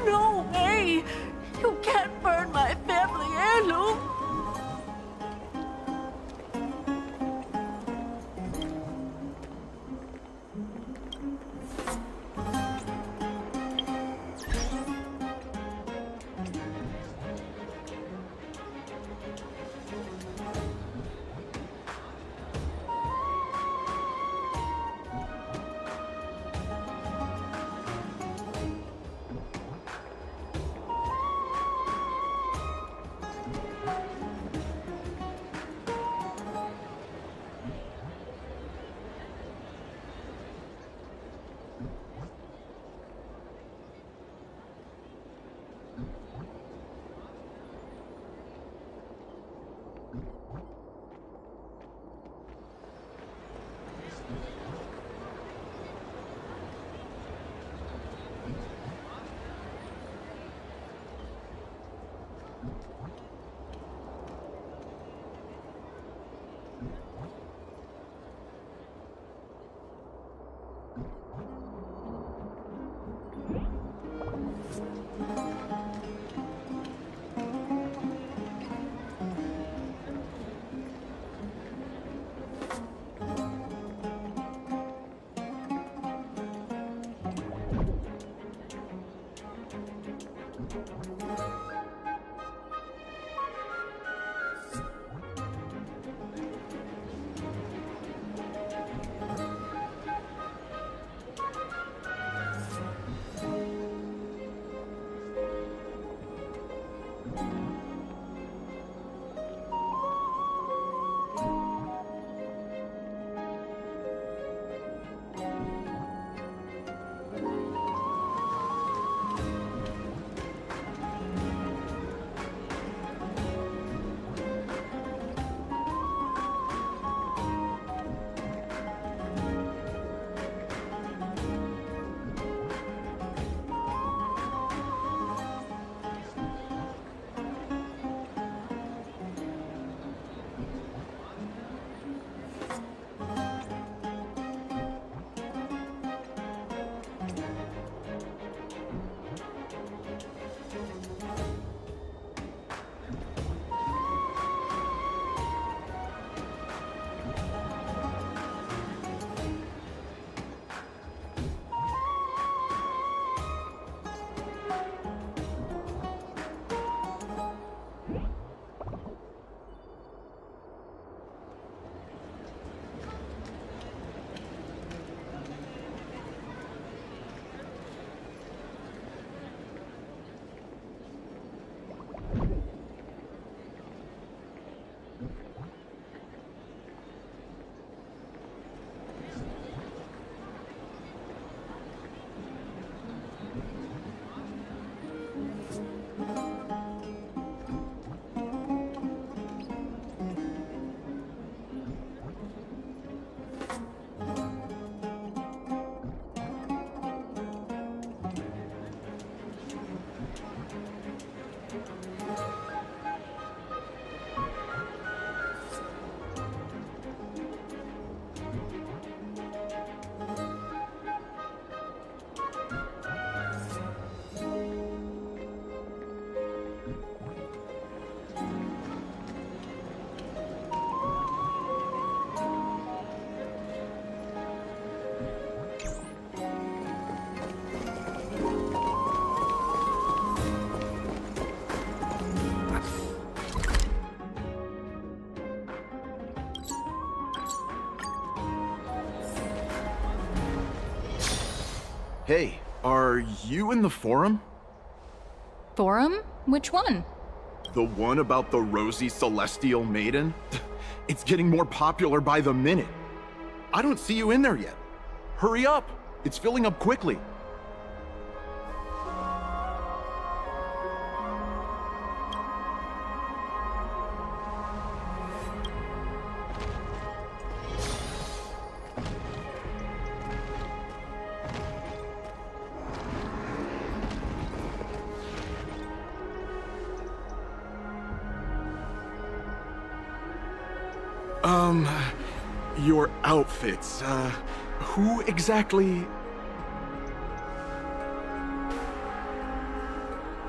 No way! You can't burn my family heirloom! Hey, are you in the forum? Forum? Which one? The one about the rosy celestial maiden? It's getting more popular by the minute. I don't see you in there yet. Hurry up! It's filling up quickly. Your outfits, who exactly...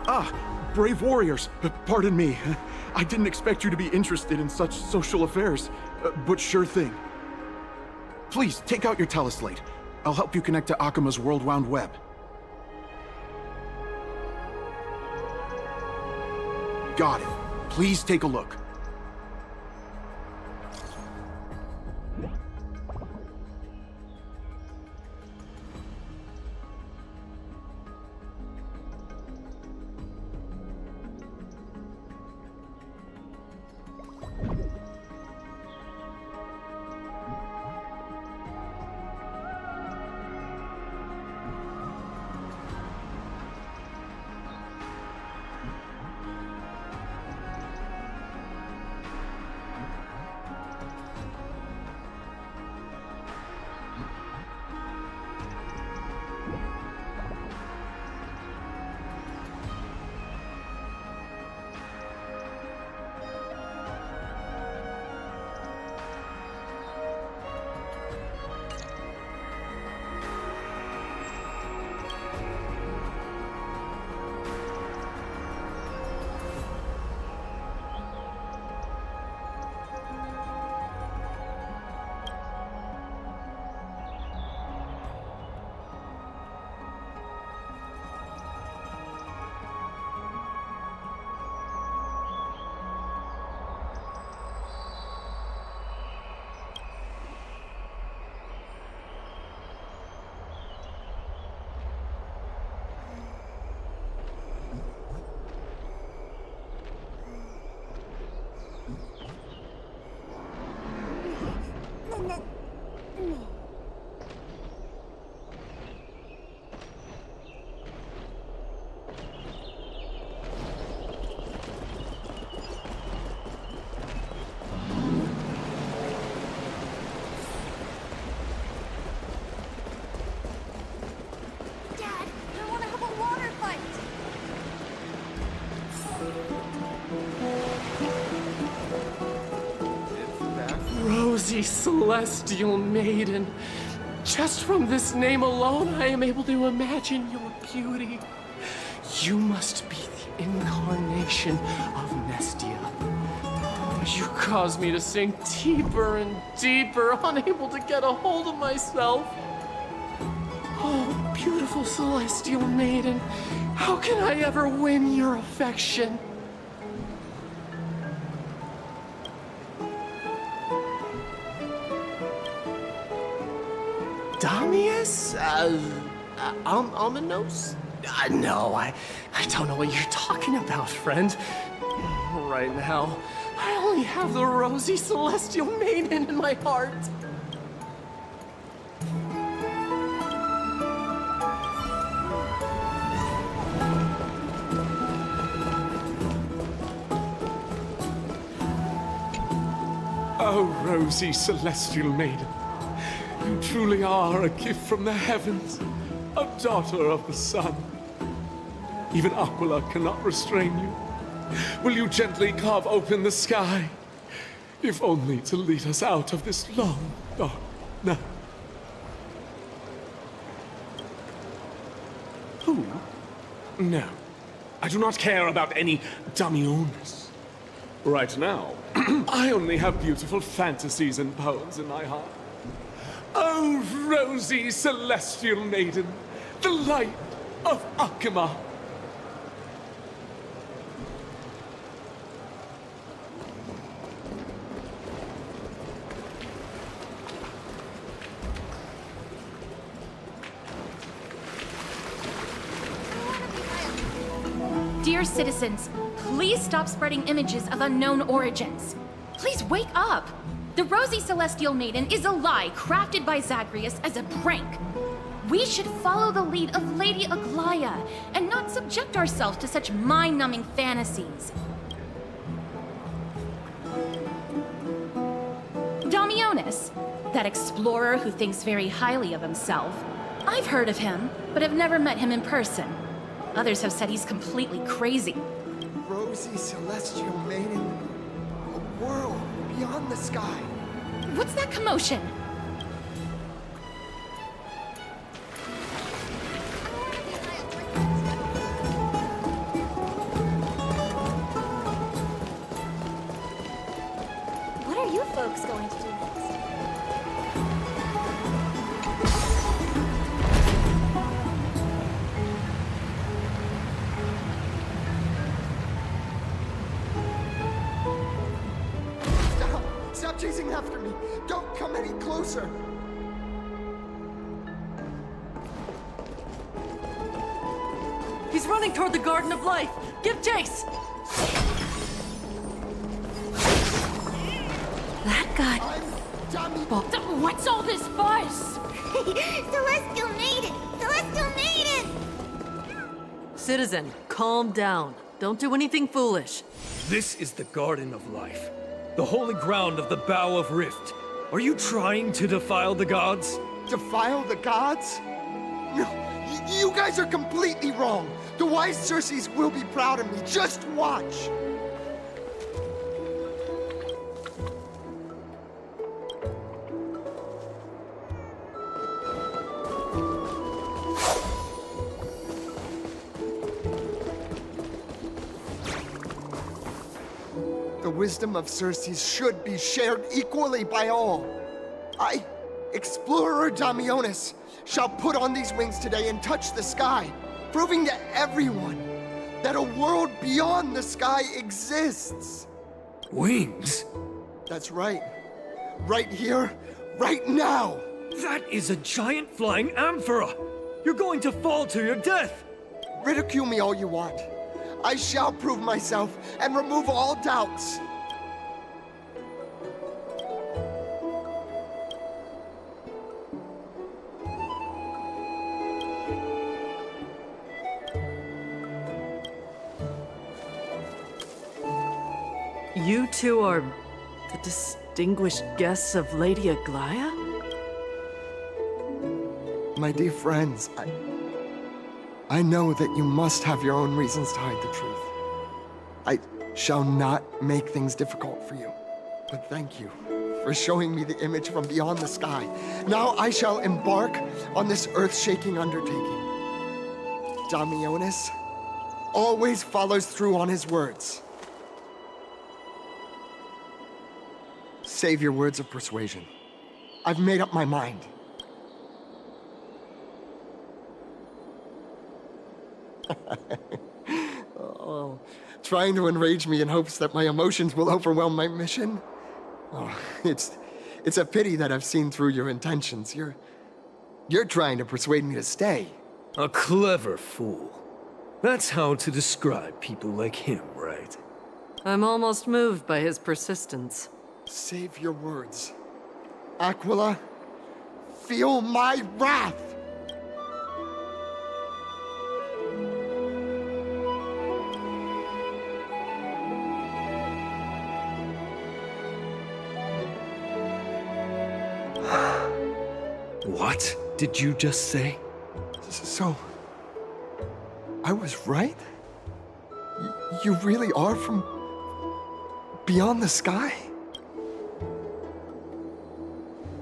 Ah, brave warriors, pardon me. I didn't expect you to be interested in such social affairs, but sure thing. Please, take out your teleslate. I'll help you connect to Akima's World Wound Web. Got it. Please take a look. Rosy Celestial Maiden. Just from this name alone, I am able to imagine your beauty. You must be the incarnation of Nestia. You cause me to sink deeper and deeper, unable to get a hold of myself. Oh, beautiful Celestial Maiden, how can I ever win your affection? Damius? Almanos? No, I don't know what you're talking about, friend. Right now, I only have the rosy Celestial Maiden in my heart. Oh, rosy Celestial Maiden. You truly are a gift from the heavens, a daughter of the sun. Even Aquila cannot restrain you. Will you gently carve open the sky, if only to lead us out of this long, dark night? Who? No, I do not care about any Damiones. Right now, I only have beautiful fantasies and poems in my heart. Oh, rosy Celestial Maiden, the light of Akima. Dear citizens, please stop spreading images of unknown origins. Please wake up. The Rosy Celestial Maiden is a lie crafted by Zagreus as a prank. We should follow the lead of Lady Aglaya and not subject ourselves to such mind-numbing fantasies. Damionis, that explorer who thinks very highly of himself. I've heard of him, but have never met him in person. Others have said he's completely crazy. Rosy Celestial Maiden, a world beyond the sky. What's that commotion? What are you folks going to do next? Stop chasing after me! Don't come any closer! He's running toward the Garden of Life! Give chase! That guy... What's all this fuss? Celestial Maiden! Celestial Maiden! Citizen, calm down. Don't do anything foolish. This is the Garden of Life, the holy ground of the Bow of Rift. Are you trying to defile the gods? Defile the gods? No, you guys are completely wrong. The wise Circes will be proud of me. Just watch. The wisdom of Circes should be shared equally by all. I, Explorer Damionis, shall put on these wings today and touch the sky, proving to everyone that a world beyond the sky exists. Wings? That's right. Right here, right now. That is a giant flying amphora! You're going to fall to your death! Ridicule me all you want. I shall prove myself and remove all doubts. You two are the distinguished guests of Lady Aglaya? My dear friends, I know that you must have your own reasons to hide the truth. I shall not make things difficult for you, but thank you for showing me the image from beyond the sky. Now I shall embark on this earth-shaking undertaking. Damionis always follows through on his words. Save your words of persuasion. I've made up my mind. Oh, trying to enrage me in hopes that my emotions will overwhelm my mission? Oh, it's a pity that I've seen through your intentions. You're trying to persuade me to stay. A clever fool. That's how to describe people like him, right? I'm almost moved by his persistence. Save your words. Aquila, feel my wrath! What did you just say? So, I was right? You really are from beyond the sky?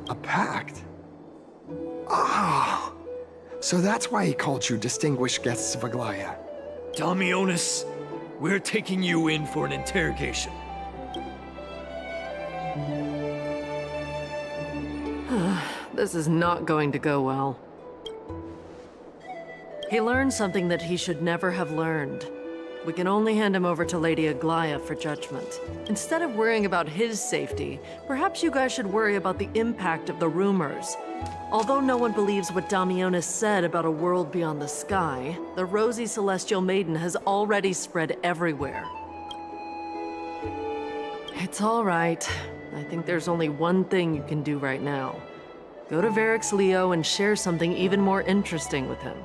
A pact? Ah! So that's why he called you distinguished guests of Aglaya. Damionis, we're taking you in for an interrogation. This is not going to go well. He learned something that he should never have learned. We can only hand him over to Lady Aglaya for judgment. Instead of worrying about his safety, perhaps you guys should worry about the impact of the rumors. Although no one believes what Damionis said about a world beyond the sky, the Rosy Celestial Maiden has already spread everywhere. It's all right. I think there's only one thing you can do right now. Go to Varric's Leo and share something even more interesting with him.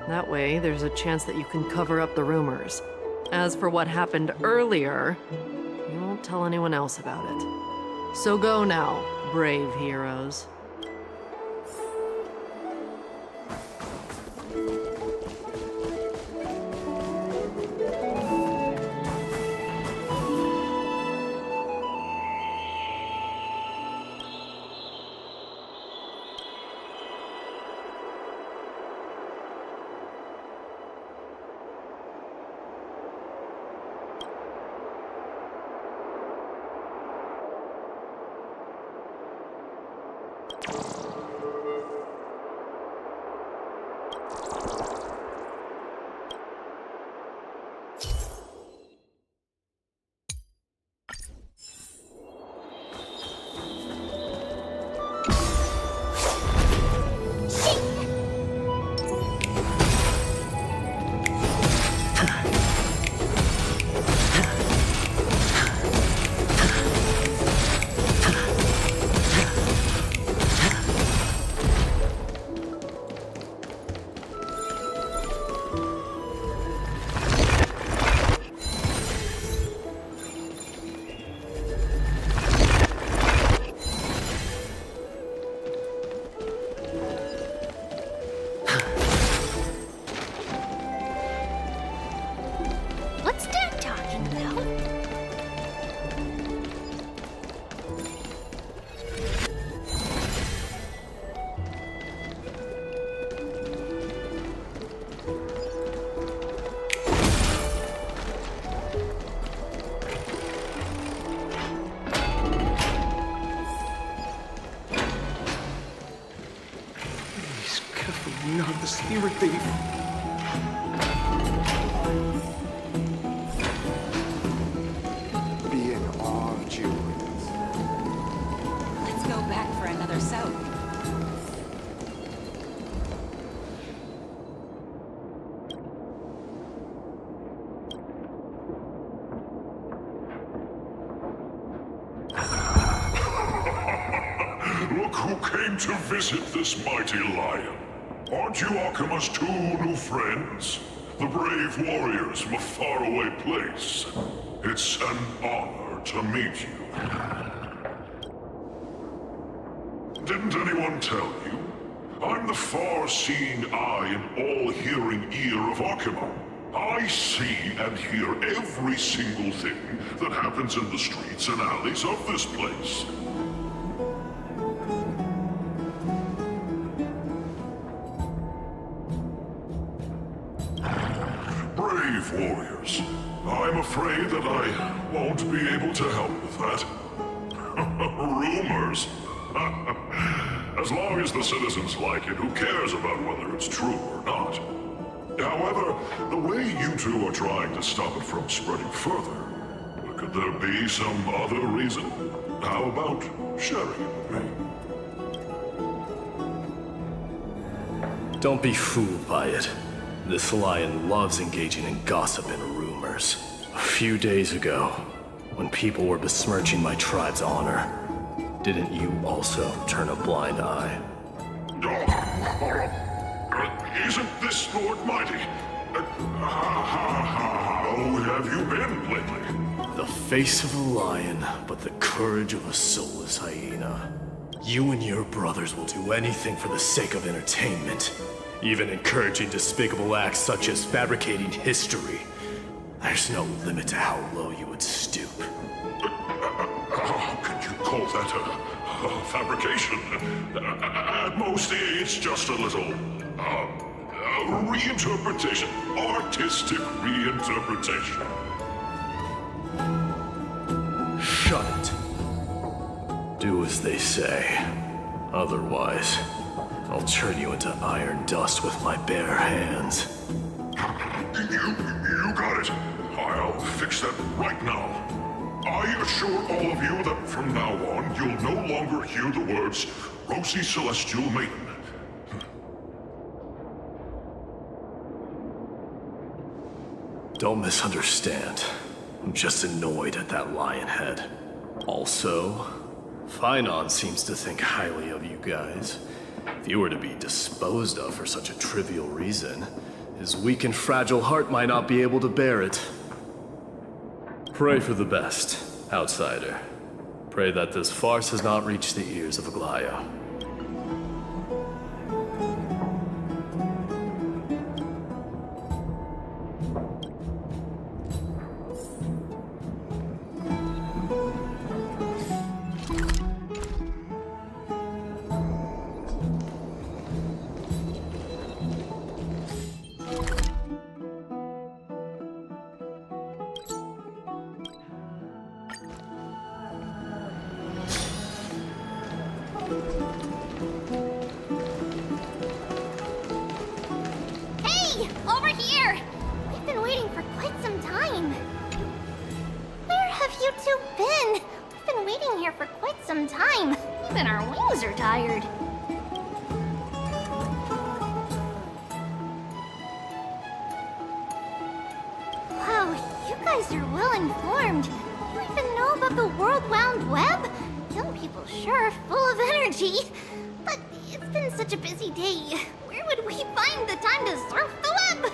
That way, there's a chance that you can cover up the rumors. As for what happened earlier, you won't tell anyone else about it. So go now, brave heroes. Not the spirit thief. Be in awe of Julius. Let's go back for another soak. Look who came to visit this mighty lion. Aren't you Akima's two new friends? The brave warriors from a faraway place. It's an honor to meet you. Didn't anyone tell you? I'm the far-seeing eye and all-hearing ear of Akima. I see and hear every single thing that happens in the streets and alleys of this place. Brave warriors, I'm afraid that I won't be able to help with that. Rumors? As long as the citizens like it, who cares about whether it's true or not? However, the way you two are trying to stop it from spreading further, could there be some other reason? How about sharing it with me? Don't be fooled by it. This lion loves engaging in gossip and rumors. A few days ago, when people were besmirching my tribe's honor, didn't you also turn a blind eye? Isn't this Lord Mighty? How have you been lately? The face of a lion, but the courage of a soulless hyena. You and your brothers will do anything for the sake of entertainment, even encouraging despicable acts such as fabricating history. There's no limit to how low you would stoop. How could you call that a fabrication? At most, it's just a little reinterpretation, artistic reinterpretation. Shut it. Do as they say. Otherwise, I'll turn you into iron dust with my bare hands. You got it. I'll fix that right now. I assure all of you that from now on, you'll no longer hear the words Rosy Celestial Maiden. Don't misunderstand. I'm just annoyed at that lion head. Also, Finon seems to think highly of you guys. If you were to be disposed of for such a trivial reason, his weak and fragile heart might not be able to bear it. Pray for the best, outsider. Pray that this farce has not reached the ears of Aglaya. Hey! Over here! We've been waiting for quite some time. Where have you two been? We've been waiting here for quite some time. Even our wings are tired. Wow, you guys are well informed. You even know about the World Wound Web? Young people sure are full of energy. But it's been such a busy day. Where would we find the time to surf the web?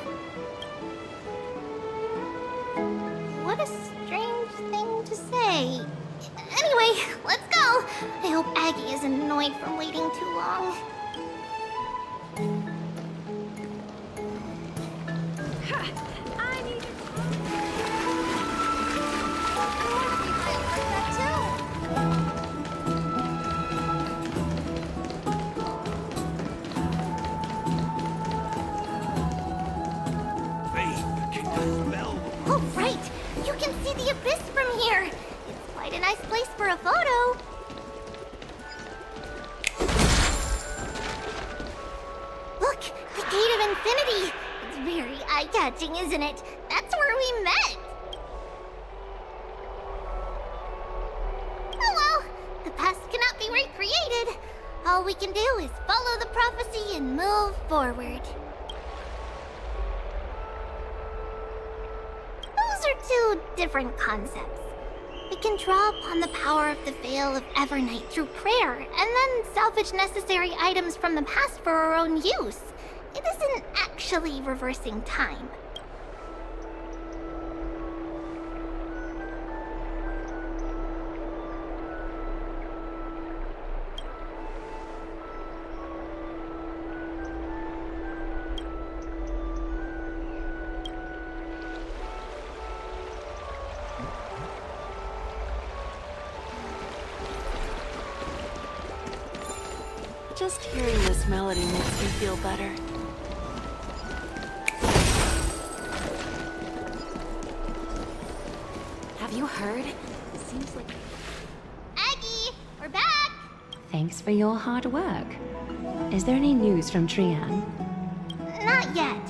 What a strange thing to say. Anyway, let's go. I hope Aggie isn't annoyed from waiting too long. I need Oh, right! You can see the abyss from here! It's quite a nice place for a photo. Look! The Gate of Infinity! It's very eye-catching, isn't it? That's where we met! Oh well! The past cannot be recreated. All we can do is follow the prophecy and move forward. Those are two different concepts. We can draw upon the power of the Veil of Evernight through prayer, and then salvage necessary items from the past for our own use. It isn't actually reversing time. Just hearing this melody makes me feel better. Have you heard? Seems like... Aggie, we're back! Thanks for your hard work. Is there any news from Trian? Not yet,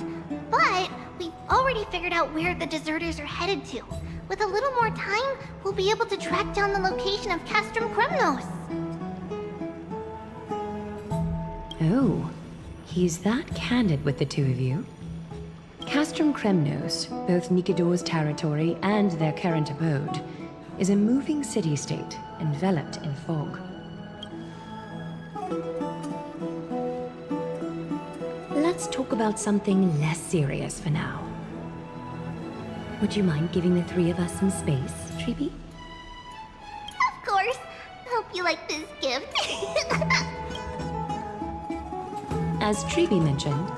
but we've already figured out where the deserters are headed to. With a little more time, we'll be able to track down the location of Castrum Kremnos. Oh, he's that candid with the two of you? Castrum Kremnos, both Nikador's territory and their current abode, is a moving city-state enveloped in fog. Let's talk about something less serious for now. Would you mind giving the three of us some space, Treeby? Of course. Hope you like this gift. As Treeby mentioned,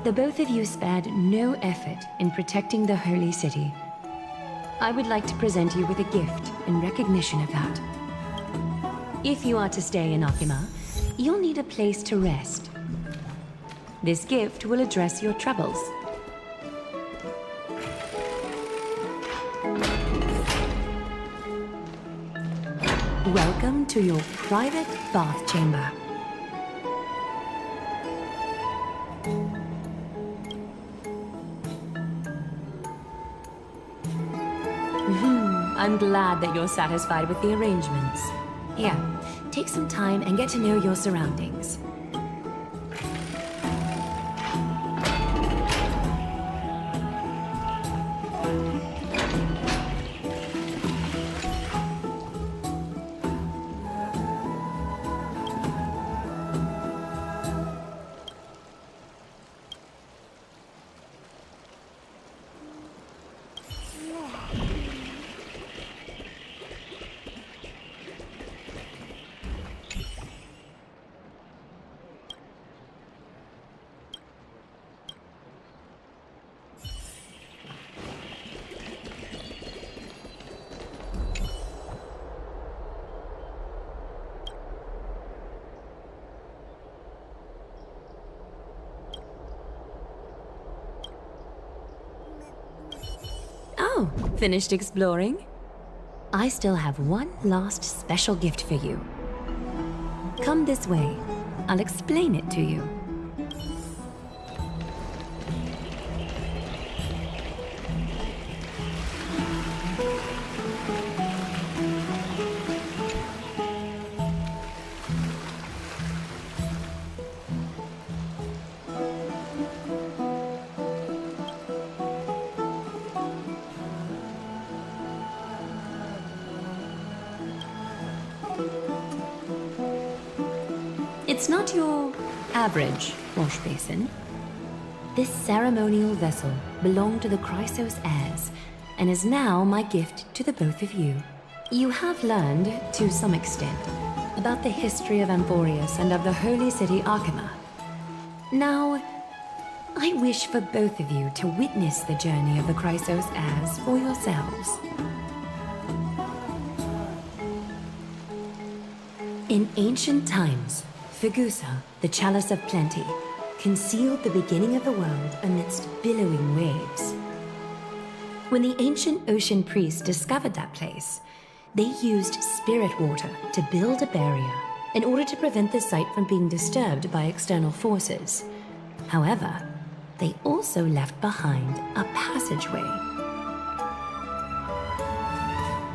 the both of you spared no effort in protecting the Holy City. I would like to present you with a gift in recognition of that. If you are to stay in Akima, you'll need a place to rest. This gift will address your troubles. Welcome to your private bath chamber. I'm glad that you're satisfied with the arrangements. Here, take some time and get to know your surroundings. So, finished exploring? I still have one last special gift for you. Come this way. I'll explain it to you. It's not your average wash basin. This ceremonial vessel belonged to the Chrysos heirs and is now my gift to the both of you. You have learned, to some extent, about the history of Amphorius and of the holy city Archima. Now, I wish for both of you to witness the journey of the Chrysos heirs for yourselves. In ancient times, Fegusa, the Chalice of Plenty, concealed the beginning of the world amidst billowing waves. When the ancient ocean priests discovered that place, they used spirit water to build a barrier in order to prevent the site from being disturbed by external forces. However, they also left behind a passageway.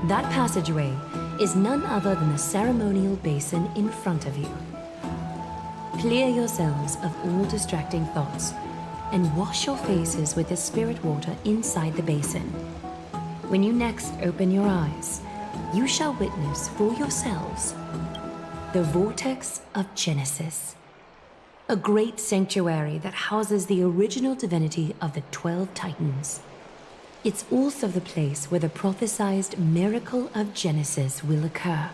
That passageway is none other than the ceremonial basin in front of you. Clear yourselves of all distracting thoughts and wash your faces with the spirit water inside the basin. When you next open your eyes, you shall witness for yourselves the Vortex of Genesis, a great sanctuary that houses the original divinity of the 12 Titans. It's also the place where the prophesied miracle of Genesis will occur.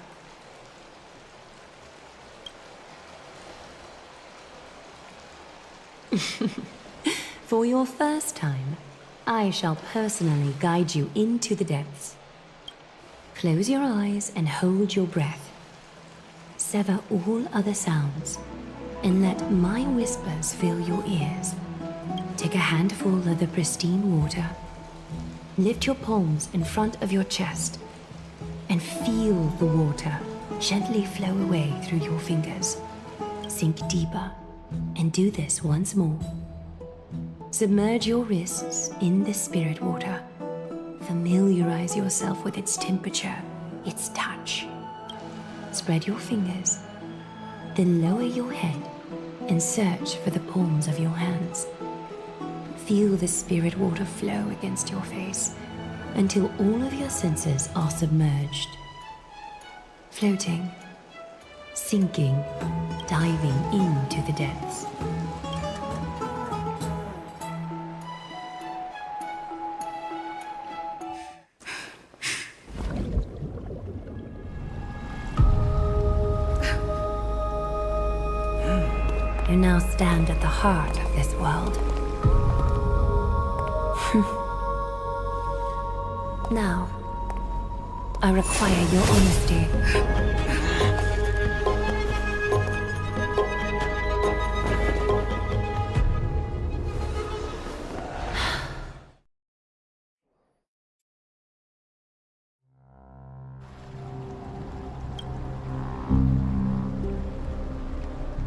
For your first time, I shall personally guide you into the depths. Close your eyes and hold your breath. Sever all other sounds, and let my whispers fill your ears. Take a handful of the pristine water. Lift your palms in front of your chest, and feel the water gently flow away through your fingers. Sink deeper, and do this once more. Submerge your wrists in the spirit water. Familiarize yourself with its temperature, its touch. Spread your fingers, then lower your head and search for the palms of your hands. Feel the spirit water flow against your face until all of your senses are submerged. Floating, sinking, diving into the depths. You now stand at the heart of this world. Now, I require your honesty.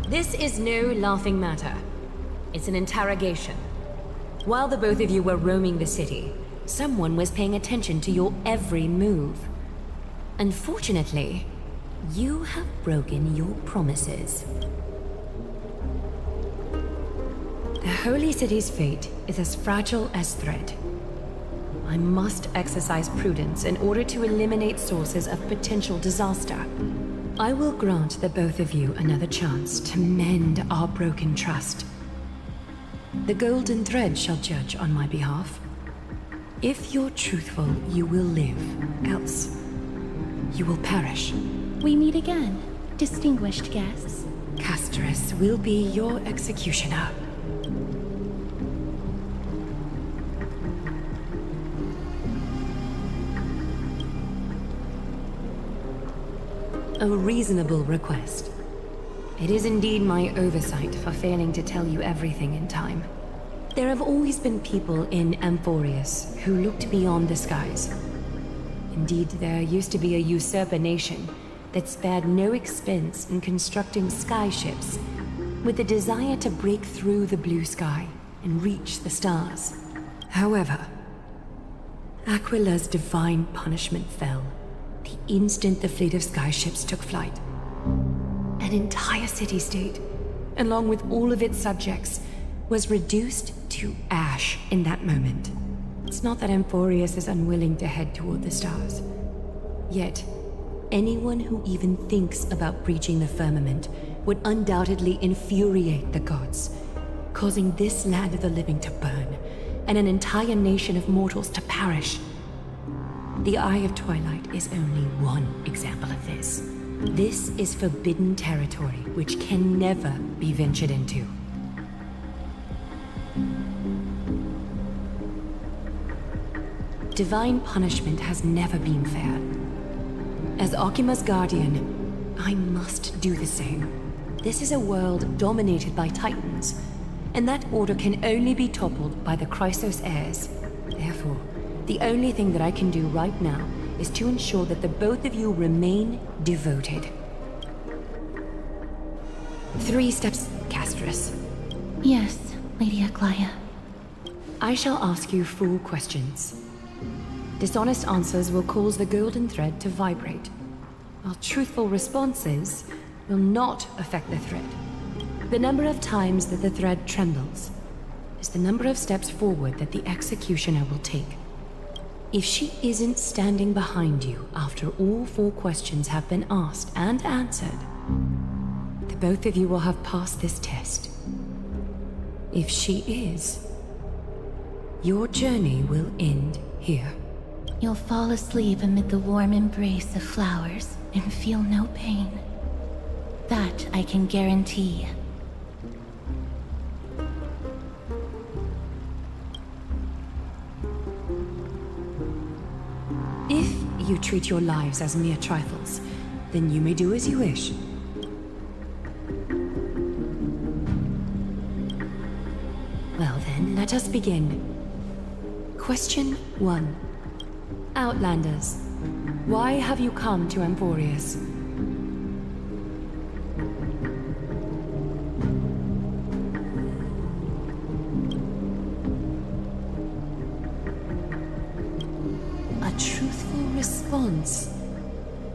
This is no laughing matter. It's an interrogation. While the both of you were roaming the city, someone was paying attention to your every move. Unfortunately, you have broken your promises. The Holy City's fate is as fragile as thread. I must exercise prudence in order to eliminate sources of potential disaster. I will grant the both of you another chance to mend our broken trust. The golden thread shall judge on my behalf. If you're truthful, you will live. Else, you will perish. We meet again, distinguished guests. Casterus will be your executioner. A reasonable request. It is indeed my oversight for failing to tell you everything in time. There have always been people in Amphorius who looked beyond the skies. Indeed, there used to be a usurper nation that spared no expense in constructing skyships with the desire to break through the blue sky and reach the stars. However, Aquila's divine punishment fell the instant the fleet of skyships took flight. An entire city-state, along with all of its subjects, was reduced to ash in that moment. It's not that Amphorius is unwilling to head toward the stars. Yet, anyone who even thinks about breaching the firmament would undoubtedly infuriate the gods, causing this land of the living to burn, and an entire nation of mortals to perish. The Eye of Twilight is only one example of this. This is forbidden territory which can never be ventured into. Divine punishment has never been fair. As Okima's guardian, I must do the same. This is a world dominated by Titans, and that order can only be toppled by the Chrysos heirs. Therefore, the only thing that I can do right now is to ensure that the both of you remain devoted. 3 steps, Castris. Yes, Lady Aglaya. I shall ask you 4 questions. Dishonest answers will cause the golden thread to vibrate, while truthful responses will not affect the thread. The number of times that the thread trembles is the number of steps forward that the executioner will take. If she isn't standing behind you after all 4 questions have been asked and answered, the both of you will have passed this test. If she is, your journey will end here. You'll fall asleep amid the warm embrace of flowers and feel no pain. That I can guarantee. If you treat your lives as mere trifles, then you may do as you wish. Well then, let us begin. Question 1. Outlanders, why have you come to Amphorius? A truthful response.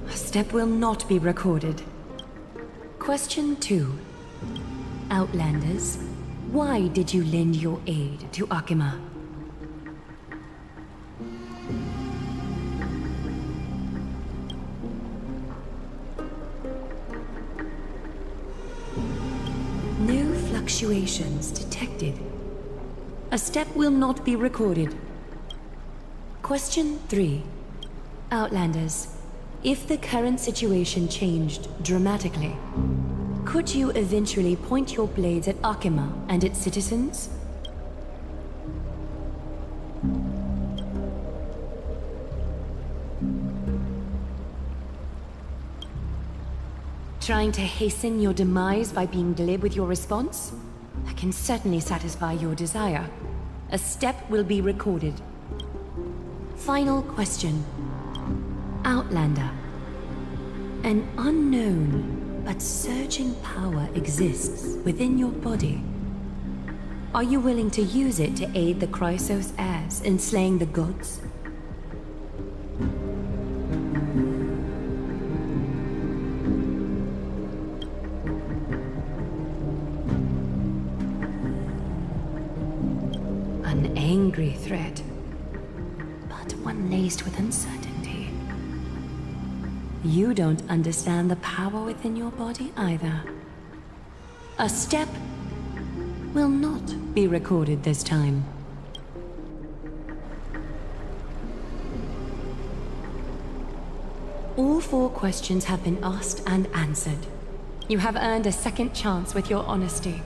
A step will not be recorded. Question 2. Outlanders, why did you lend your aid to Akima? No fluctuations detected. A step will not be recorded. Question 3. Outlanders, if the current situation changed dramatically, could you eventually point your blades at Akima and its citizens? Trying to hasten your demise by being glib with your response? That can certainly satisfy your desire. A step will be recorded. Final question. Outlander. An unknown but surging power exists within your body. Are you willing to use it to aid the Chrysos heirs in slaying the gods? An angry threat, but one laced with uncertainty. You don't understand the power within your body either. A step will not be recorded this time. All 4 questions have been asked and answered. You have earned a second chance with your honesty.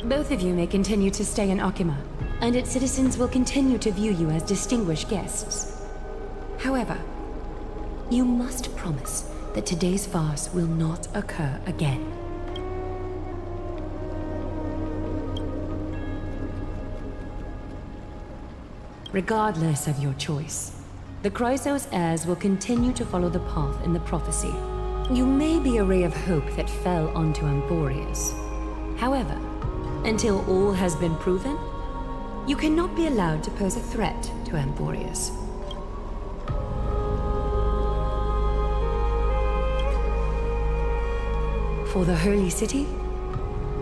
Both of you may continue to stay in Akima, and its citizens will continue to view you as distinguished guests. However, you must promise that today's farce will not occur again. Regardless of your choice, the Chrysos heirs will continue to follow the path in the prophecy. You may be a ray of hope that fell onto Emporius. However, until all has been proven, you cannot be allowed to pose a threat to Emporius. For the Holy City,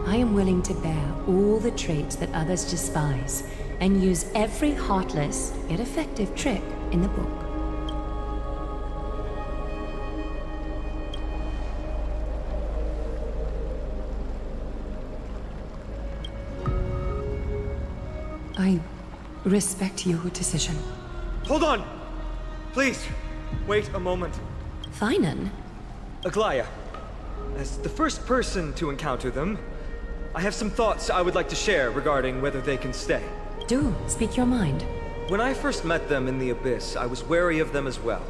I am willing to bear all the traits that others despise and use every heartless yet effective trick in the book. I respect your decision. Hold on! Please, wait a moment. Finan? Aglaya, as the first person to encounter them, I have some thoughts I would like to share regarding whether they can stay. Do, speak your mind. When I first met them in the Abyss, I was wary of them as well,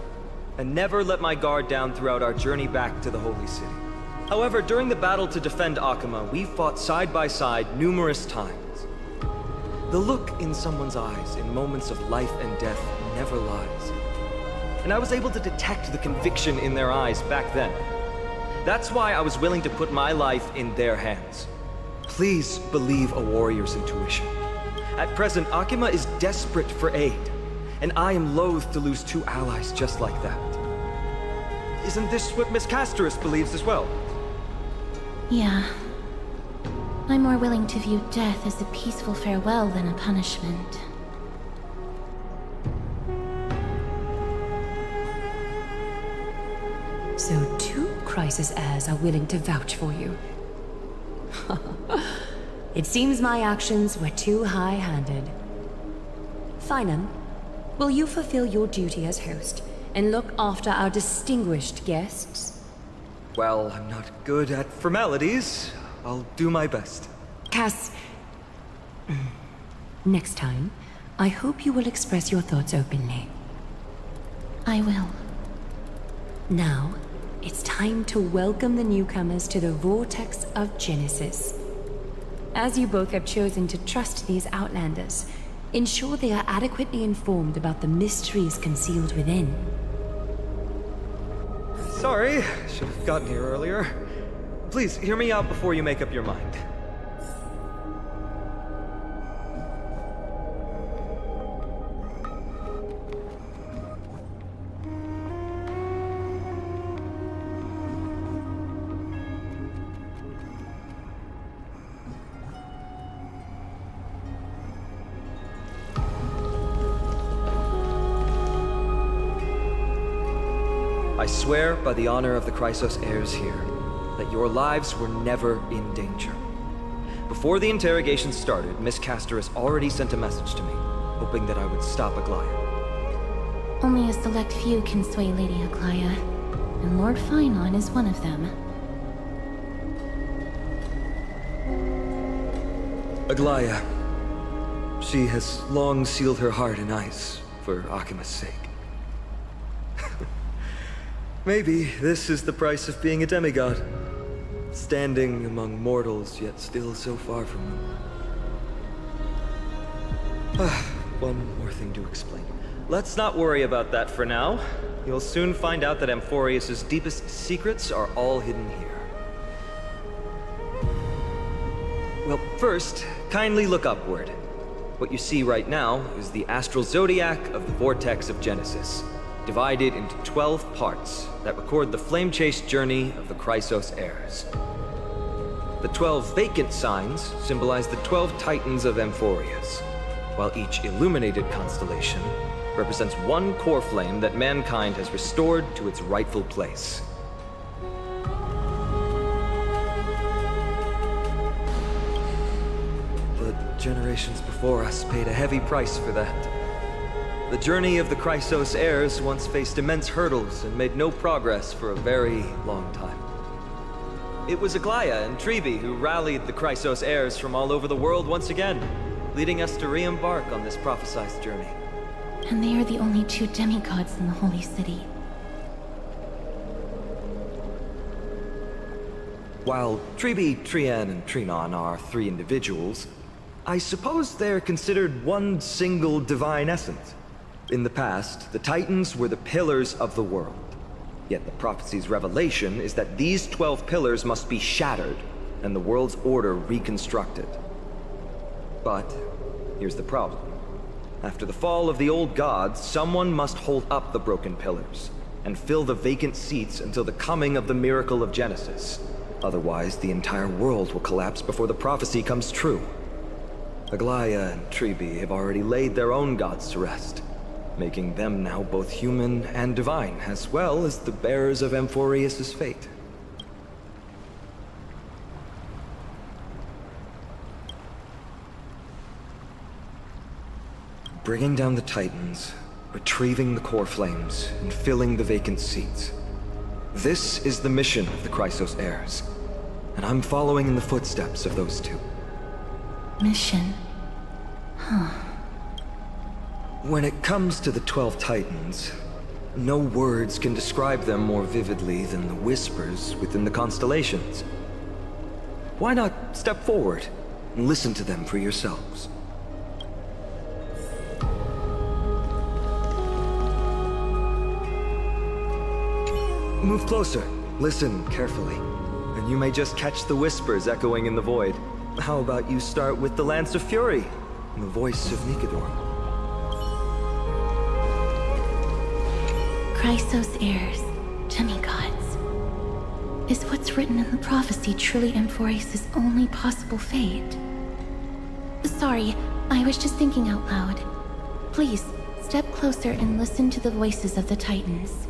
and never let my guard down throughout our journey back to the Holy City. However, during the battle to defend Akama, we fought side by side numerous times. The look in someone's eyes in moments of life and death never lies. And I was able to detect the conviction in their eyes back then. That's why I was willing to put my life in their hands. Please believe a warrior's intuition. At present, Akima is desperate for aid, and I am loath to lose two allies just like that. Isn't this what Miss Casterus believes as well? Yeah. I'm more willing to view death as a peaceful farewell than a punishment. So two Chrysos heirs are willing to vouch for you. It seems my actions were too high-handed. Finan, will you fulfill your duty as host and look after our distinguished guests? Well, I'm not good at formalities. I'll do my best. Cass... Next time, I hope you will express your thoughts openly. I will. Now, it's time to welcome the newcomers to the Vortex of Genesis. As you both have chosen to trust these Outlanders, ensure they are adequately informed about the mysteries concealed within. Sorry, should have gotten here earlier. Please, hear me out before you make up your mind. I swear by the honor of the Chrysos heirs here, that your lives were never in danger. Before the interrogation started, Miss Casterus already sent a message to me, hoping that I would stop Aglaya. Only a select few can sway Lady Aglaya, and Lord Finon is one of them. Aglaya. She has long sealed her heart in ice for Akima's sake. Maybe this is the price of being a demigod. Standing among mortals, yet still so far from them. One more thing to explain. Let's not worry about that for now. You'll soon find out that Amphorius' deepest secrets are all hidden here. Well, first, kindly look upward. What you see right now is the astral zodiac of the Vortex of Genesis, divided into 12 parts that record the flame-chased journey of the Chrysos heirs. The 12 vacant signs symbolize the 12 titans of Amphorius, while each illuminated constellation represents one core flame that mankind has restored to its rightful place. The generations before us paid a heavy price for that. The journey of the Chrysos heirs once faced immense hurdles and made no progress for a very long time. It was Aglaya and Tribi who rallied the Chrysos heirs from all over the world once again, leading us to re-embark on this prophesized journey. And they are the only two demigods in the Holy City. While Tribi, Trian, and Trinon are 3 individuals, I suppose they're considered one single divine essence. In the past, the Titans were the pillars of the world. Yet the prophecy's revelation is that these 12 pillars must be shattered, and the world's order reconstructed. But here's the problem. After the fall of the old gods, someone must hold up the broken pillars, and fill the vacant seats until the coming of the miracle of Genesis. Otherwise, the entire world will collapse before the prophecy comes true. Aglaya and Tribi have already laid their own gods to rest, making them now both human and divine, as well as the bearers of Amphorius' fate. Bringing down the Titans, retrieving the core flames, and filling the vacant seats. This is the mission of the Chrysos heirs, and I'm following in the footsteps of those two. Mission. Huh. When it comes to the 12 Titans, no words can describe them more vividly than the whispers within the constellations. Why not step forward and listen to them for yourselves? Move closer, listen carefully, and you may just catch the whispers echoing in the void. How about you start with the Lance of Fury, and the voice of Nikador? Chrysos heirs, demigods. Is what's written in the prophecy truly Amphorius' only possible fate? Sorry, I was just thinking out loud. Please, step closer and listen to the voices of the Titans.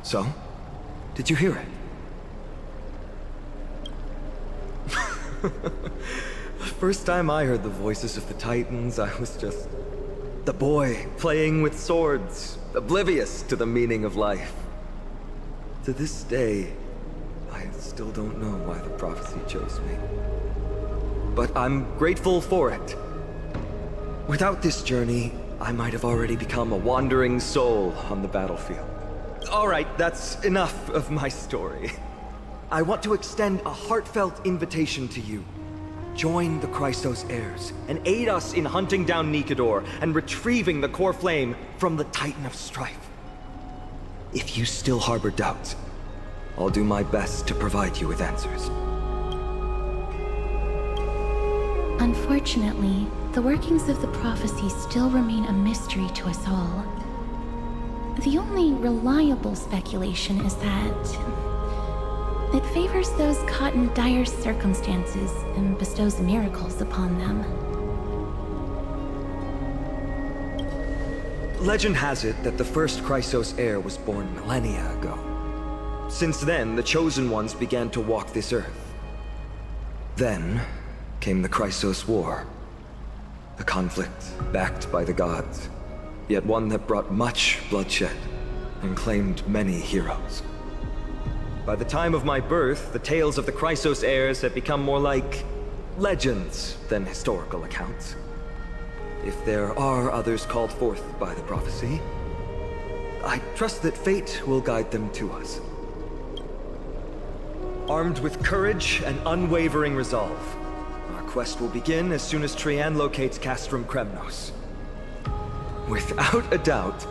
So? Did you hear it? The first time I heard the voices of the Titans, I was just the boy playing with swords, oblivious to the meaning of life. To this day, I still don't know why the prophecy chose me. But I'm grateful for it. Without this journey, I might have already become a wandering soul on the battlefield. All right, that's enough of my story. I want to extend a heartfelt invitation to you. Join the Chrysos heirs and aid us in hunting down Nikador and retrieving the core flame from the Titan of Strife. If you still harbor doubts, I'll do my best to provide you with answers. Unfortunately, the workings of the prophecy still remain a mystery to us all. The only reliable speculation is that it favors those caught in dire circumstances and bestows miracles upon them. Legend has it that the first Chrysos heir was born millennia ago. Since then, the Chosen Ones began to walk this earth. Then came the Chrysos War. A conflict backed by the gods, yet one that brought much bloodshed and claimed many heroes. By the time of my birth, the tales of the Chrysos heirs had become more like legends than historical accounts. If there are others called forth by the prophecy, I trust that fate will guide them to us. Armed with courage and unwavering resolve, our quest will begin as soon as Trian locates Castrum Kremnos. Without a doubt,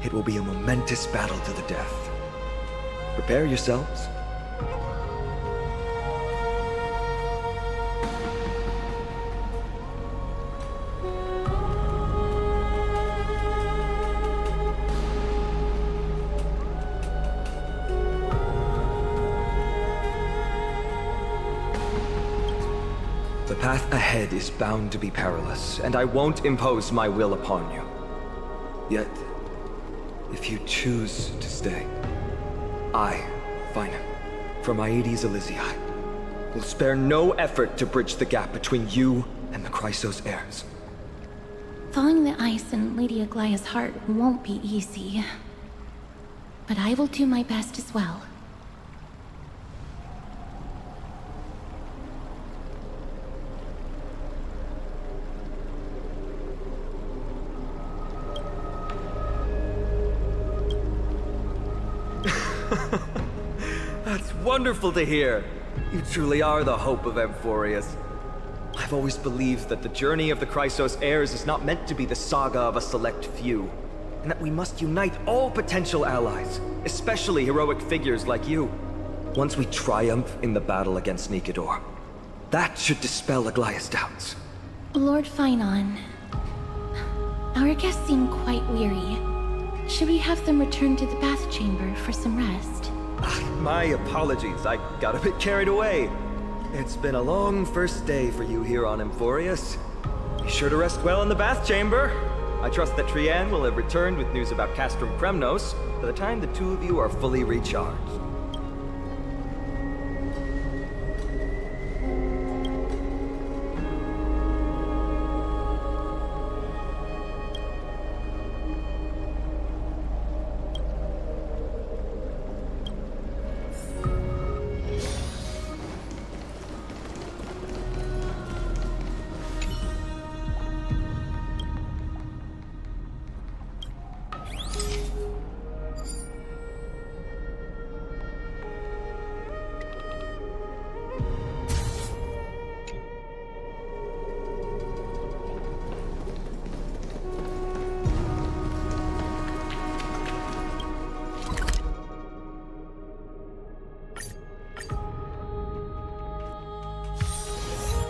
it will be a momentous battle to the death. Prepare yourselves. The path ahead is bound to be perilous, and I won't impose my will upon you. Yet, if you choose to stay, I, Finan, from Aedes Elysiae, will spare no effort to bridge the gap between you and the Chrysos heirs. Thawing the ice in Lady Aglaya's heart won't be easy. But I will do my best as well. That's wonderful to hear. You truly are the hope of Amphorius. I've always believed that the journey of the Chrysos heirs is not meant to be the saga of a select few, and that we must unite all potential allies, especially heroic figures like you. Once we triumph in the battle against Nikedor, that should dispel Aglaya's doubts. Lord Finan, our guests seem quite weary. Should we have them return to the bath chamber for some rest? My apologies, I got a bit carried away. It's been a long first day for you here on Amphorius. Be sure to rest well in the bath chamber. I trust that Trian will have returned with news about Castrum Kremnos by the time the two of you are fully recharged.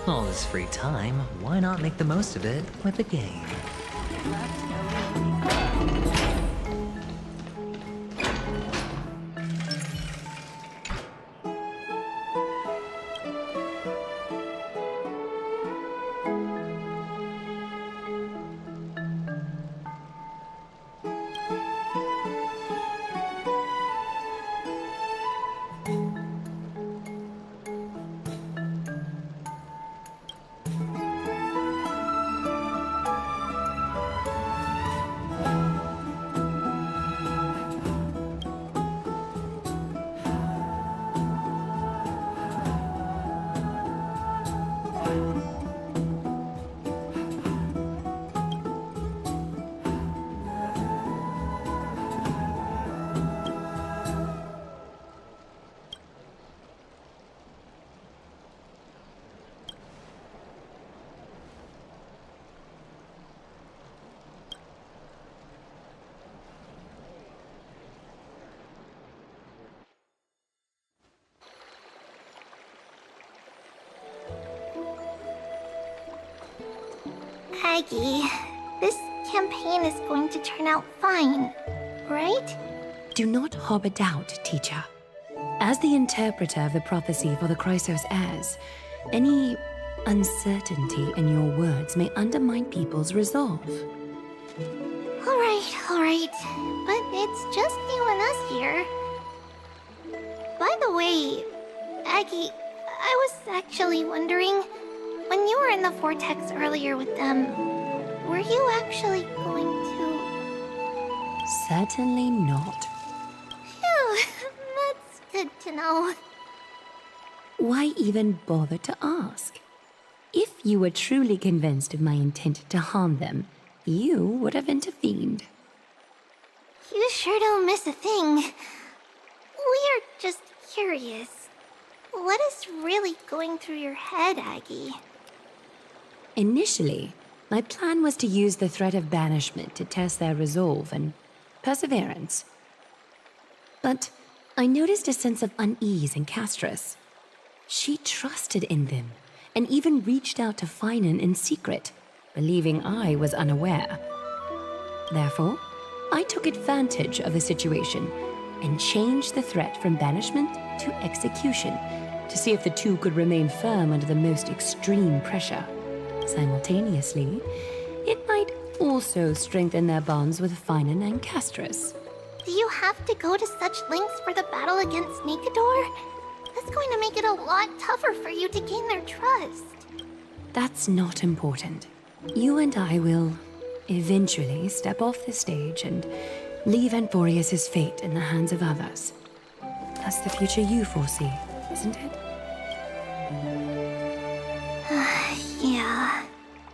All this free time, why not make the most of it with a game? Aggie, this campaign is going to turn out fine, right? Do not harbor doubt, teacher. As the interpreter of the prophecy for the Chrysos heirs, any uncertainty in your words may undermine people's resolve. Alright. But it's just you and us here. By the way, Aggie, I was actually wondering, when you were in the vortex earlier with them, Were you actually going to... Certainly not. Phew, that's good to know. Why even bother to ask? If you were truly convinced of my intent to harm them, you would have intervened. You sure don't miss a thing. We're just curious. What is really going through your head, Aggie? Initially, my plan was to use the threat of banishment to test their resolve and perseverance. But I noticed a sense of unease in Castris. She trusted in them, and even reached out to Finan in secret, believing I was unaware. Therefore, I took advantage of the situation and changed the threat from banishment to execution to see if the two could remain firm under the most extreme pressure. Simultaneously, it might also strengthen their bonds with Finan and Castris. Do you have to go to such lengths for the battle against Nikador? That's going to make it a lot tougher for you to gain their trust. That's not important. You and I will eventually step off the stage and leave Anforius' fate in the hands of others. That's the future you foresee, isn't it? Yeah.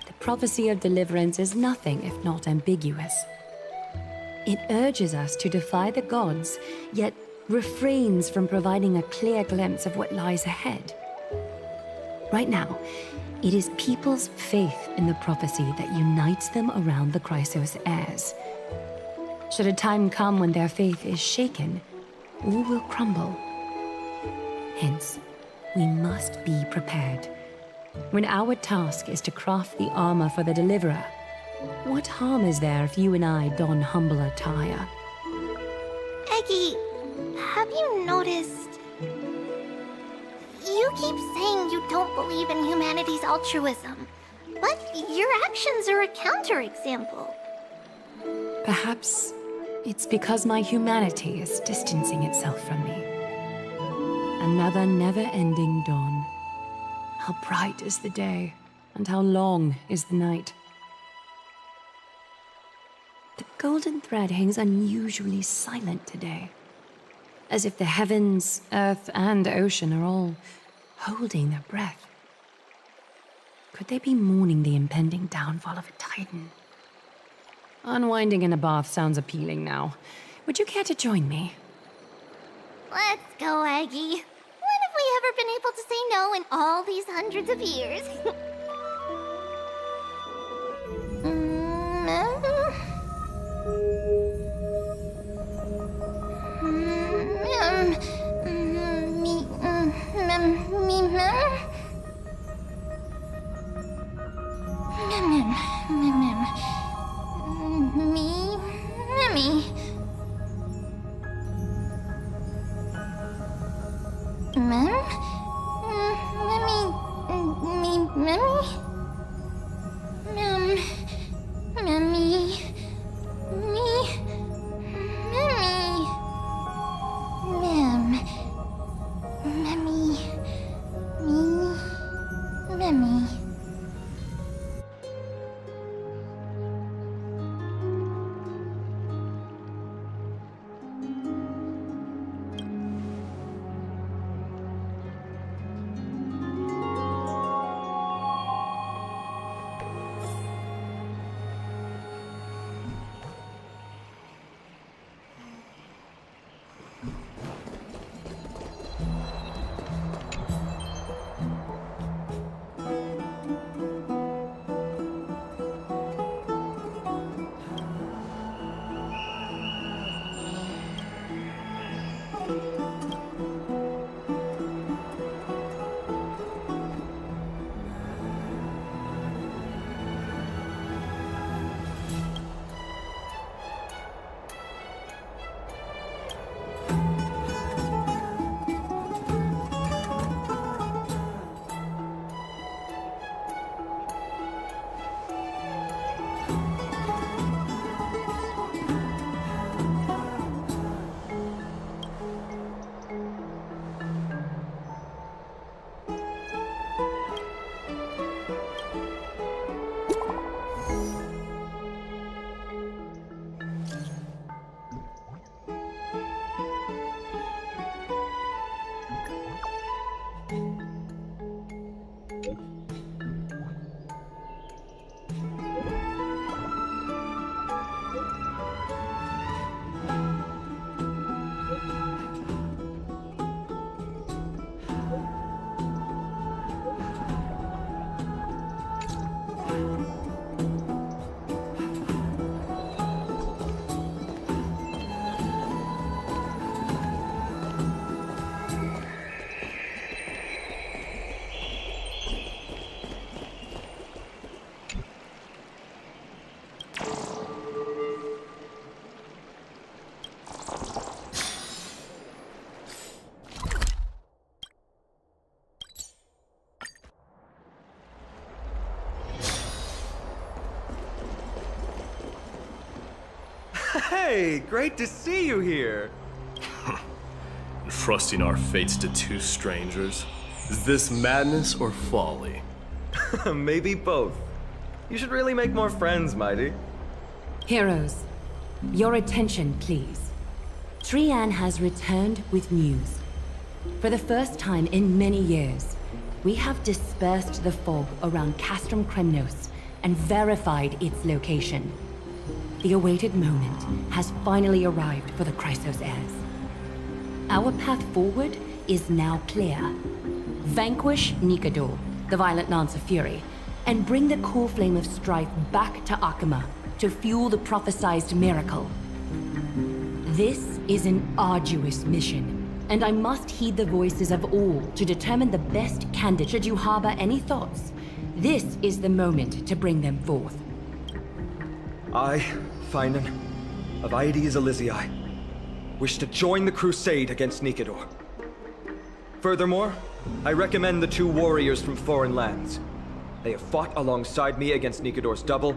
The prophecy of deliverance is nothing if not ambiguous. It urges us to defy the gods, yet refrains from providing a clear glimpse of what lies ahead. Right now, it is people's faith in the prophecy that unites them around the Chrysos heirs. Should a time come when their faith is shaken, all will crumble. Hence, we must be prepared. When our task is to craft the armor for the Deliverer, what harm is there if you and I don humble attire? Eggie, have you noticed... You keep saying you don't believe in humanity's altruism, but your actions are a counterexample. Perhaps it's because my humanity is distancing itself from me. Another never-ending dawn. How bright is the day, and how long is the night. The golden thread hangs unusually silent today, as if the heavens, earth, and ocean are all holding their breath. Could they be mourning the impending downfall of a titan? Unwinding in a bath sounds appealing now. Would you care to join me? Let's go, Aggie. When have we ever been able to say no in all these hundreds of years? Hey, great to see you here. Entrusting our fates to two strangers? Is this madness or folly? Maybe both. You should really make more friends, Mighty. Heroes, your attention, please. Trian has returned with news. For the first time in many years, we have dispersed the fog around Castrum Kremnos and verified its location. The awaited moment has finally arrived for the Chrysos heirs. Our path forward is now clear. Vanquish Nikador, the violent Lance of Fury, and bring the core flame of strife back to Akima to fuel the prophesized miracle. This is an arduous mission, and I must heed the voices of all to determine the best candidate. Should you harbor any thoughts, this is the moment to bring them forth. I, Finan, of Aedes Elysiae, wish to join the crusade against Nikador. Furthermore, I recommend the two warriors from foreign lands. They have fought alongside me against Nikador's double,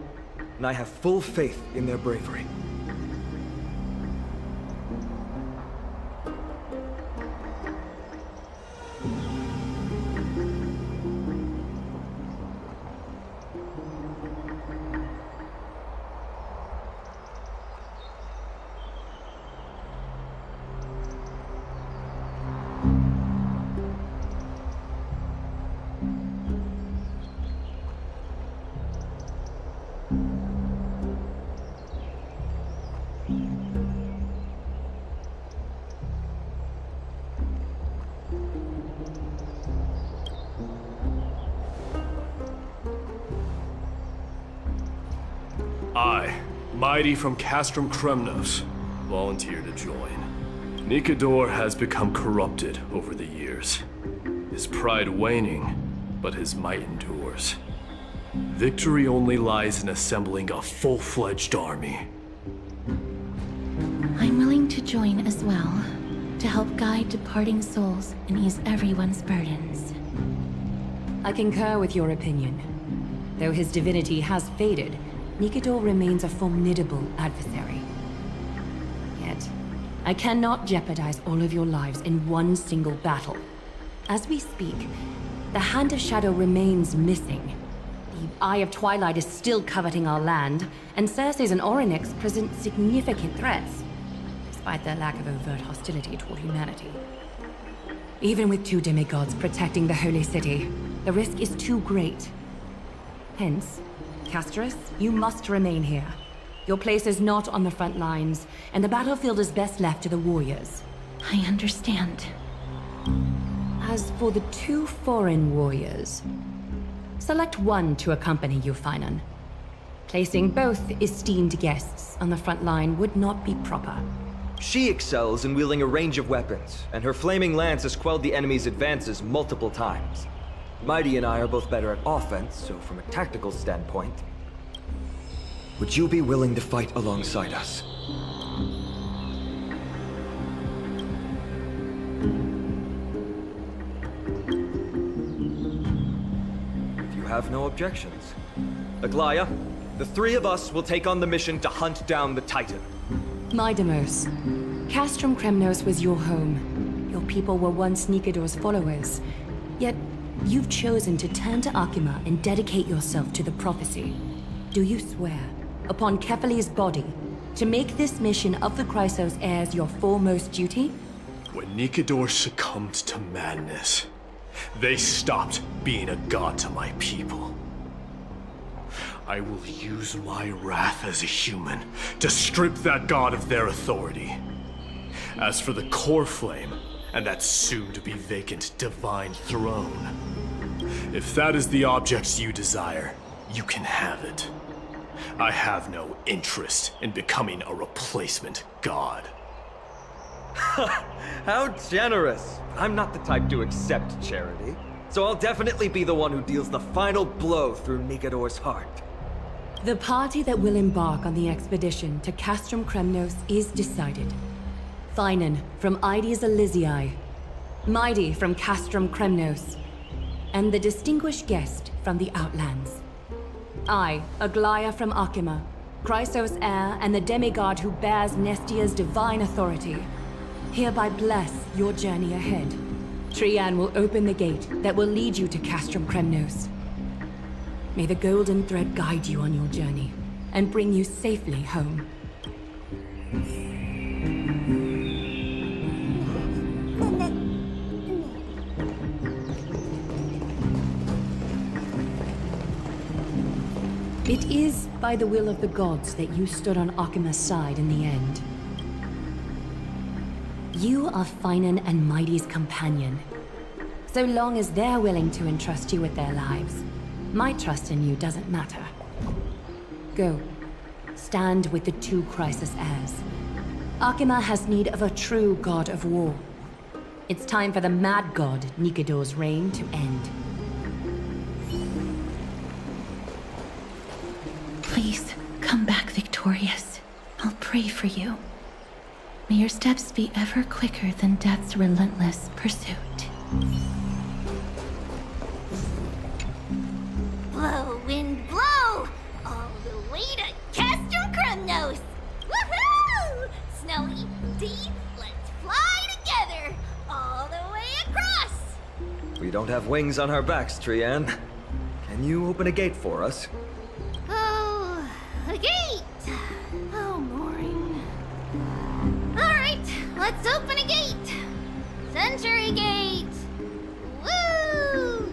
and I have full faith in their bravery. I, Mighty from Castrum Kremnos, volunteer to join. Nikador has become corrupted over the years. His pride waning, but his might endures. Victory only lies in assembling a full-fledged army. I'm willing to join as well, to help guide departing souls and ease everyone's burdens. I concur with your opinion. Though his divinity has faded, Nikador remains a formidable adversary. Yet, I cannot jeopardize all of your lives in one single battle. As we speak, the Hand of Shadow remains missing. The Eye of Twilight is still coveting our land, and Circes and Orynyx present significant threats, despite their lack of overt hostility toward humanity. Even with two demigods protecting the Holy City, the risk is too great. Hence, Castris, you must remain here. Your place is not on the front lines, and the battlefield is best left to the warriors. I understand. As for the two foreign warriors, select one to accompany you, Finan. Placing both esteemed guests on the front line would not be proper. She excels in wielding a range of weapons, and her flaming lance has quelled the enemy's advances multiple times. Mighty and I are both better at offense, so from a tactical standpoint, would you be willing to fight alongside us? If you have no objections. Aglaya, the three of us will take on the mission to hunt down the Titan. Mydemos, Castrum Kremnos was your home. Your people were once Nikador's followers. Yet, you've chosen to turn to Akima and dedicate yourself to the prophecy. Do you swear, upon Kefali's body, to make this mission of the Chrysos heirs your foremost duty? When Nikador succumbed to madness, they stopped being a god to my people. I will use my wrath as a human to strip that god of their authority. As for the core flame, and that soon-to-be vacant divine throne, if that is the object you desire, you can have it. I have no interest in becoming a replacement god. How generous! I'm not the type to accept charity, so I'll definitely be the one who deals the final blow through Nikador's heart. The party that will embark on the expedition to Castrum Kremnos is decided. Finan from Aedes Elysiae, Mighty from Castrum Kremnos, and the distinguished guest from the Outlands. I, Aglaya from Akima, Chrysos heir and the demigod who bears Nestia's divine authority, hereby bless your journey ahead. Trian will open the gate that will lead you to Castrum Kremnos. May the golden thread guide you on your journey and bring you safely home. It is by the will of the gods that you stood on Akima's side in the end. You are Finan and Mighty's companion. So long as they're willing to entrust you with their lives, my trust in you doesn't matter. Go. Stand with the two Chrysos heirs. Akima has need of a true god of war. It's time for the mad god Nikador's reign to end. Please, come back victorious. I'll pray for you. May your steps be ever quicker than death's relentless pursuit. Blow, wind, blow! All the way to Castrum Kremnos! Woohoo! Snowy, Dee, let's fly together! All the way across! We don't have wings on our backs, Trian. Can you open a gate for us? Oh, a gate! Oh, boring. Alright, let's open a gate! Century Gate! Woo!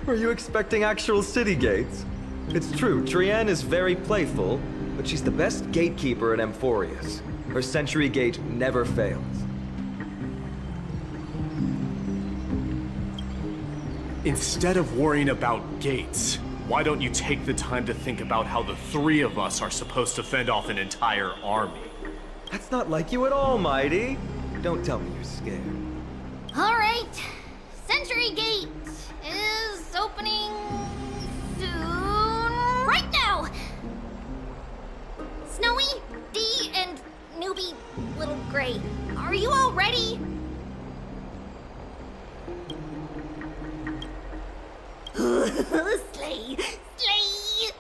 Were you expecting actual city gates? It's true, Trian is very playful, but she's the best gatekeeper in Amphorius. Her Century Gate never fails. Instead of worrying about gates, why don't you take the time to think about how the three of us are supposed to fend off an entire army? That's not like you at all, Mighty. Don't tell me you're scared. Alright, Century Gate is opening soon. Right now! Snowy, Dee, and newbie Little Gray, are you all ready? Slay! Slay!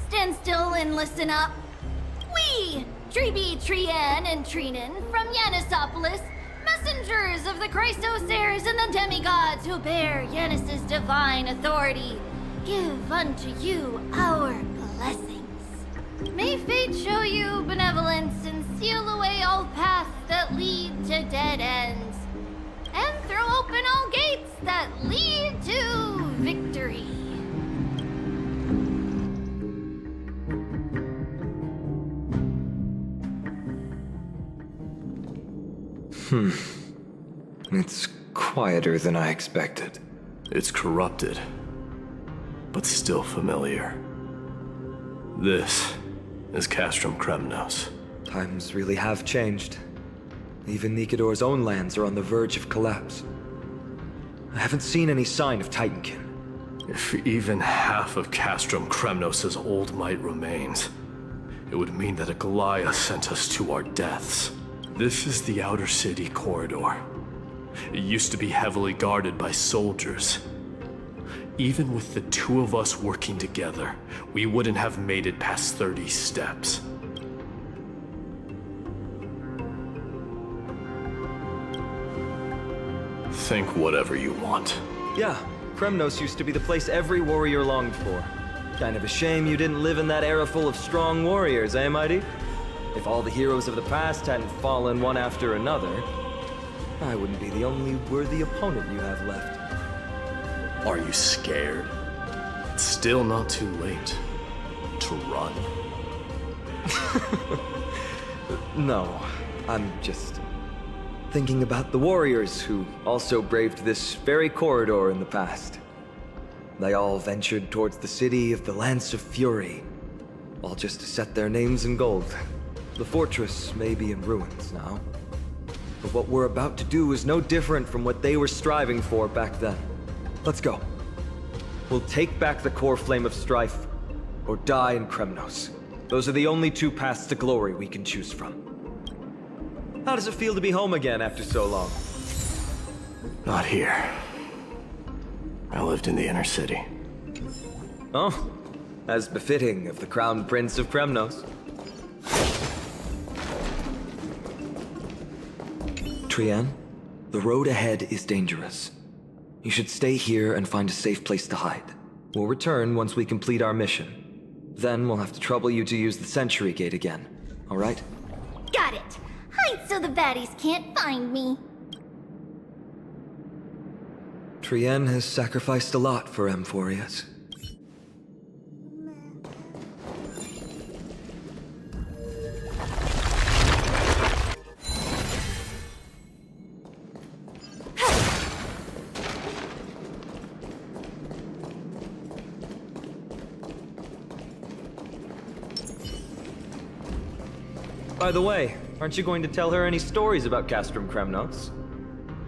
Stand still and listen up. We, Treeby, Trian, and Trinan from Yanisopolis, messengers of the Chrysos heirs and the demigods who bear Yanis's divine authority, give unto you our blessings. May fate show you benevolence and seal away all paths that lead to dead ends, and throw open all gates that lead to victory. It's quieter than I expected. It's corrupted, but still familiar. This is Castrum Kremnos. Times really have changed. Even Nikador's own lands are on the verge of collapse. I haven't seen any sign of Titankin. If even half of Castrum Kremnos' old might remains, it would mean that Aglaya sent us to our deaths. This is the outer city corridor. It used to be heavily guarded by soldiers. Even with the two of us working together, we wouldn't have made it past 30 steps. Think whatever you want. Yeah, Kremnos used to be the place every warrior longed for. Kind of a shame you didn't live in that era full of strong warriors, eh, Mighty? If all the heroes of the past hadn't fallen one after another, I wouldn't be the only worthy opponent you have left. Are you scared? It's still not too late to run. No, I'm just thinking about the warriors who also braved this very corridor in the past. They all ventured towards the city of the Lance of Fury, all just to set their names in gold. The fortress may be in ruins now, But what we're about to do is no different from what they were striving for back then. Let's go. We'll take back the core flame of strife, or die in Kremnos. Those are the only two paths to glory we can choose from. How does it feel to be home again after so long? Not here. I lived in the inner city. Oh, as befitting of the Crown Prince of Kremnos. Trienne, the road ahead is dangerous. You should stay here and find a safe place to hide. We'll return once we complete our mission. Then we'll have to trouble you to use the Sentry Gate again, all right? Got it! Hide so the baddies can't find me. Trienne has sacrificed a lot for Amphorius. By the way, aren't you going to tell her any stories about Castrum Kremnos?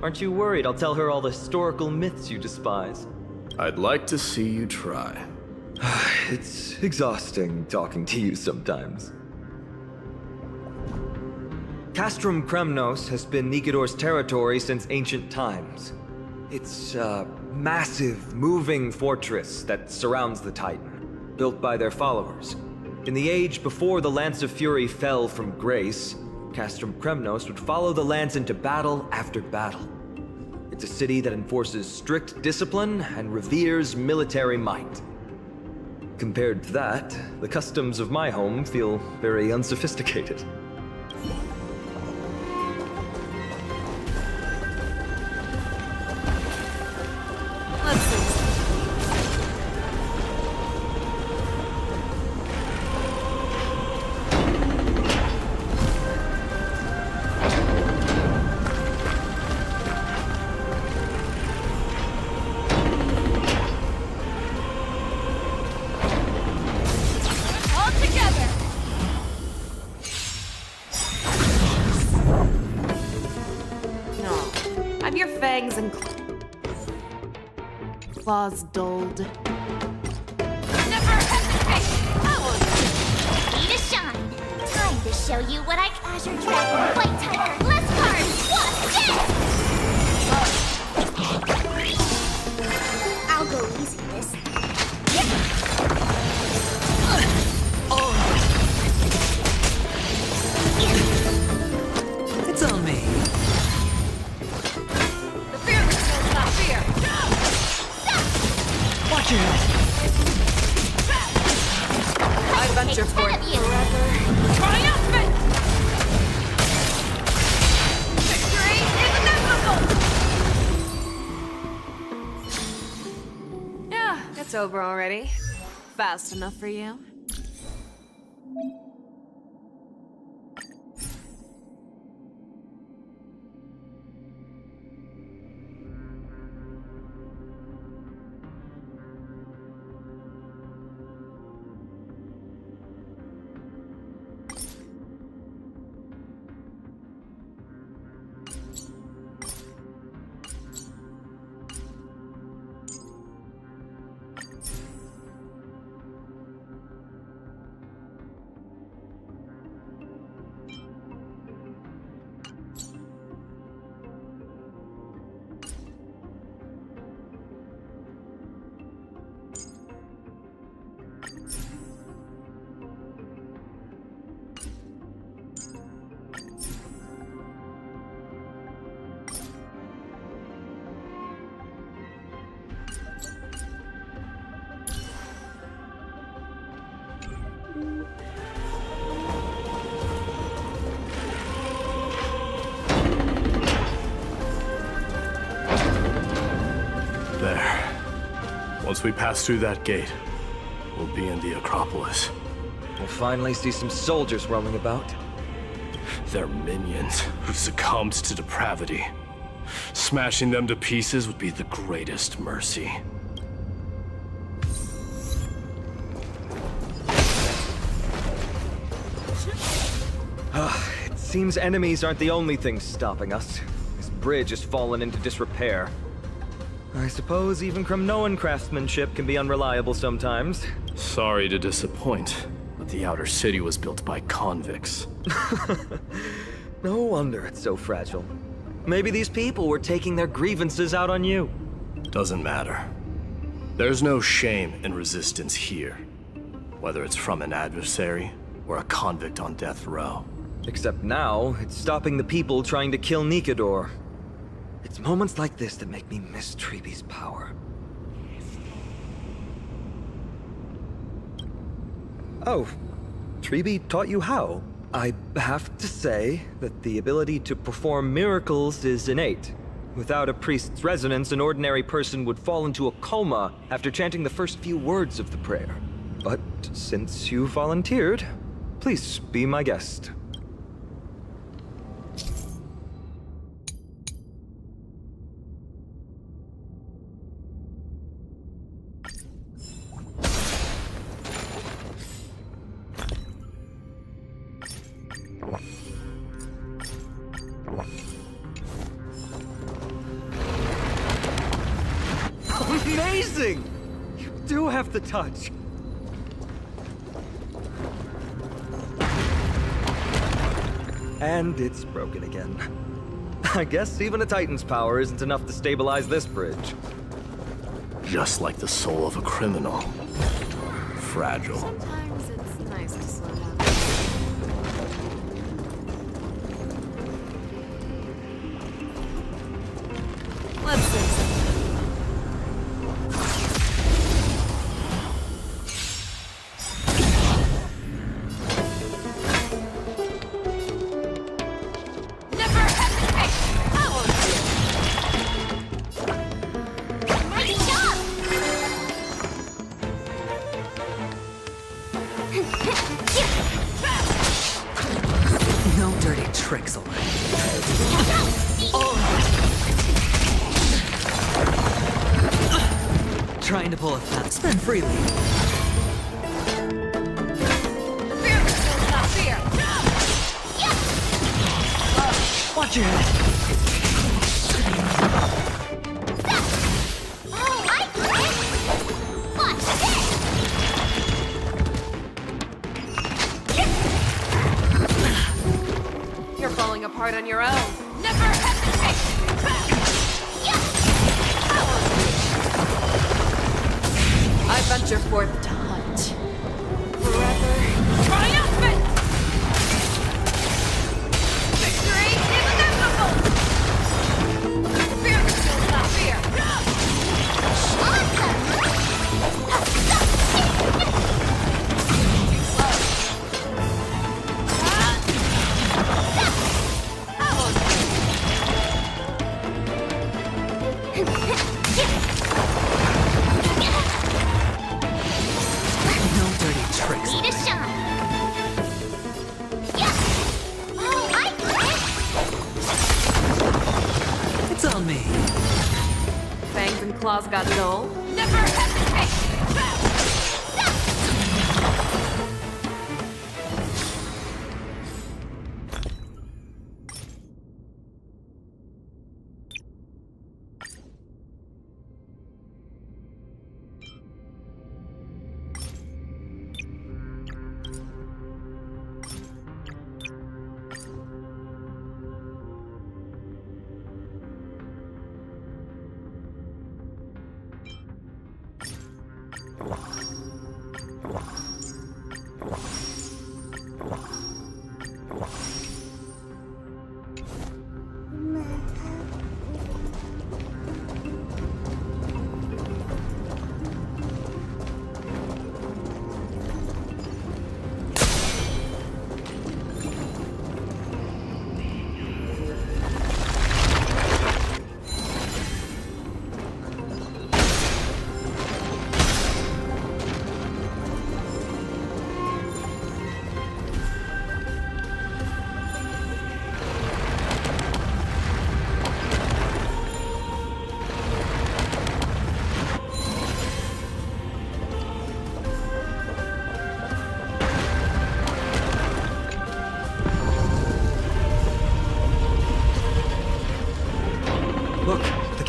Aren't you worried I'll tell her all the historical myths you despise? I'd like to see you try. It's exhausting talking to you sometimes. Castrum Kremnos has been Nikador's territory since ancient times. It's a massive, moving fortress that surrounds the Titan, built by their followers. In the age before the Lance of Fury fell from grace, Castrum Kremnos would follow the Lance into battle after battle. It's a city that enforces strict discipline and reveres military might. Compared to that, the customs of my home feel very unsophisticated. Let's see. Fangs and claws dulled. Never hesitate! Need to shine. Time to show you what I Azure Dragon, White Tiger, less cards. What's this? I'll go easy this. It's on me. Watch your head. I venture forth forever. Triumphant! Victory is inevitable! Yeah, it's over already. Fast enough for you? Once we pass through that gate, we'll be in the Acropolis. We'll finally see some soldiers roaming about. They're minions who succumbed to depravity. Smashing them to pieces would be the greatest mercy. It's Seems enemies aren't the only things stopping us. This bridge has fallen into disrepair. I suppose even Kremnoan craftsmanship can be unreliable sometimes. Sorry to disappoint, but the outer city was built by convicts. No wonder it's so fragile. Maybe these people were taking their grievances out on you. Doesn't matter. There's no shame in resistance here, whether it's from an adversary or a convict on death row. Except now, it's stopping the people trying to kill Nikador. It's moments like this that make me miss Treeby's power. Oh, Treeby taught you how? I have to say that the ability to perform miracles is innate. Without a priest's resonance, an ordinary person would fall into a coma after chanting the first few words of the prayer. But since you volunteered, please be my guest. Amazing! You do have the touch. And it's broken again. I guess even a Titan's power isn't enough to stabilize this bridge. Just like the soul of a criminal. Fragile. Sometimes it's nice to slow down. Let's see. No dirty tricks allowed. Trying to pull a fast, spend freely. Watch your head. You're falling apart on your own. Never hesitate! I venture forth to hunt. Forever triumphant! Victory is inevitable! Fear kills not fear! No dirty tricks. Need a shot. It's on me. Fangs and claws got dull. Never hesitate!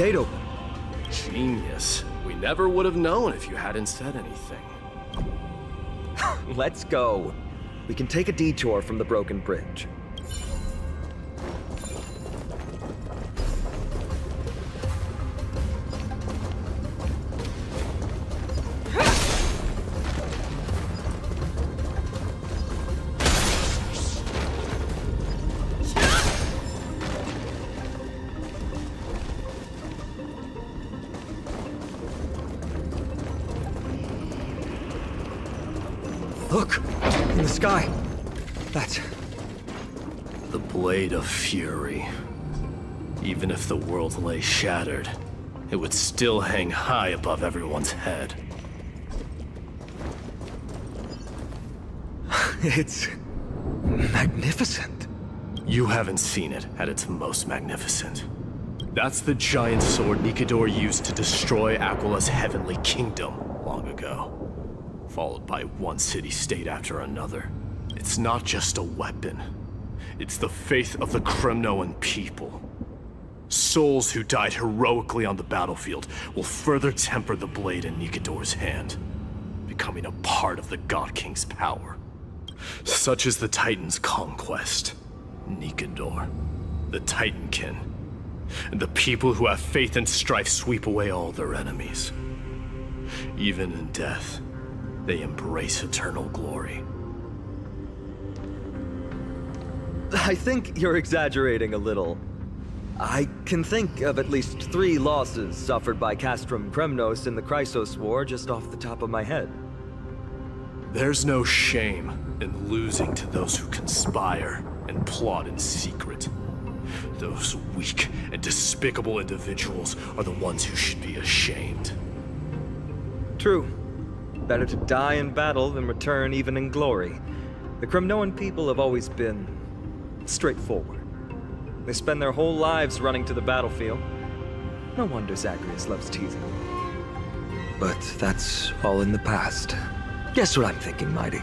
gate open. Genius. We never would have known if you hadn't said anything. Let's go. We can take a detour from the broken bridge. Look! In the sky! That's... The Blade of Fury. Even if the world lay shattered, it would still hang high above everyone's head. It's... magnificent. You haven't seen it at its most magnificent. That's the giant sword Nikador used to destroy Aquila's heavenly kingdom long ago. Followed by one city-state after another. It's not just a weapon. It's the faith of the Kremnoan people. Souls who died heroically on the battlefield will further temper the blade in Nikador's hand, becoming a part of the God King's power. Such is the Titan's conquest. Nikador, the Titankin, and the people who have faith and strife sweep away all their enemies. Even in death, they embrace eternal glory. I think you're exaggerating a little. I can think of at least 3 losses suffered by Castrum Kremnos in the Chrysos War just off the top of my head. There's no shame in losing to those who conspire and plot in secret. Those weak and despicable individuals are the ones who should be ashamed. True. Better to die in battle than return even in glory. The Kremnoan people have always been straightforward. They spend their whole lives running to the battlefield. No wonder Zagreus loves teasing. But that's all in the past. Guess what I'm thinking, Mighty?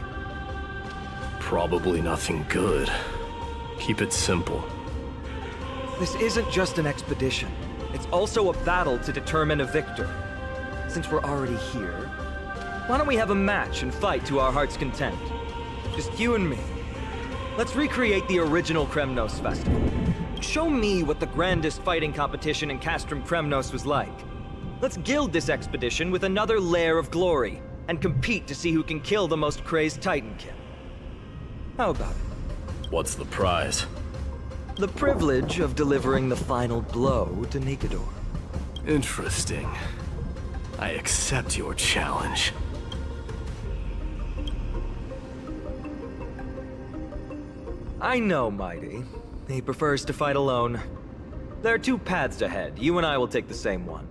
Probably nothing good. Keep it simple. This isn't just an expedition. It's also a battle to determine a victor. Since we're already here, why don't we have a match and fight to our heart's content? Just you and me. Let's recreate the original Kremnos festival. Show me what the grandest fighting competition in Castrum Kremnos was like. Let's gild this expedition with another layer of glory, and compete to see who can kill the most crazed Titankin. How about it? What's the prize? The privilege of delivering the final blow to Nikador. Interesting. I accept your challenge. I know, Mighty. He prefers to fight alone. There are 2 paths ahead. You and I will take the same one.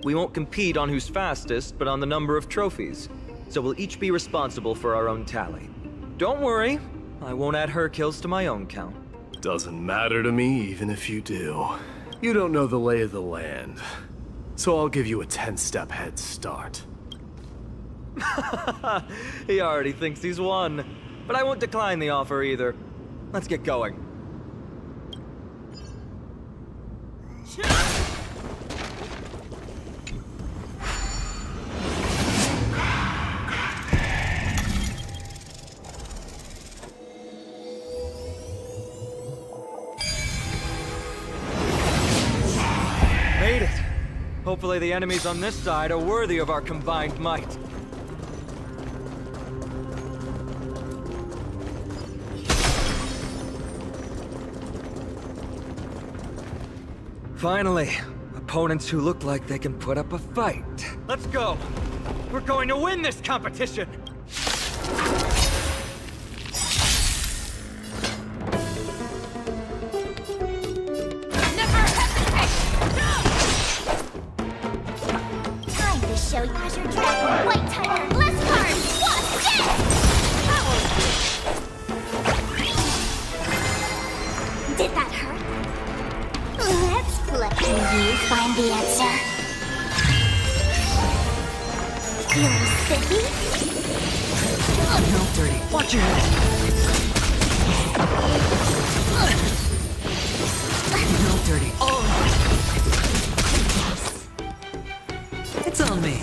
We won't compete on who's fastest, but on the number of trophies. So we'll each be responsible for our own tally. Don't worry, I won't add her kills to my own count. Doesn't matter to me, even if you do. You don't know the lay of the land. So I'll give you a 10-step head start. He already thinks he's won. But I won't decline the offer either. Let's get going. Made it! Hopefully the enemies on this side are worthy of our combined might. Finally, opponents who look like they can put up a fight. Let's go! We're going to win this competition! Time to show you your dragon white tiger bless card! What's this? Did that hurt? Let's flip. Can you find the answer? Feeling spiffy? No, Dirty. Watch your head. No, Dirty. Oh! Tell me.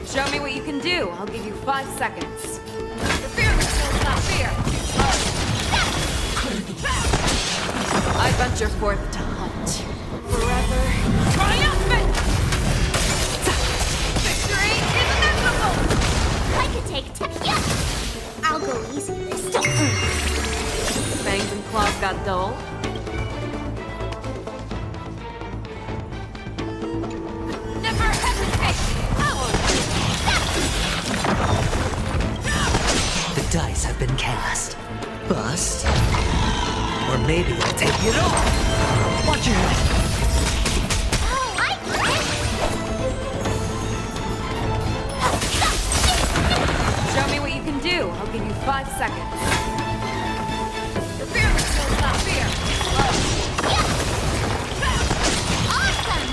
Show me what you can do. I'll give you 5 seconds. The fear that kills not fear. I venture forth to hunt. Forever. Triumphant! Victory is inevitable! I could take 10. Yeah! I'll go easy this time. Fangs and claws got dull. Never hesitate! The dice have been cast. Bust. Or maybe I'll take it all. Watch your head. Oh, I Show me what you can do. I'll give you 5 seconds. The fear that kills not fear. Awesome!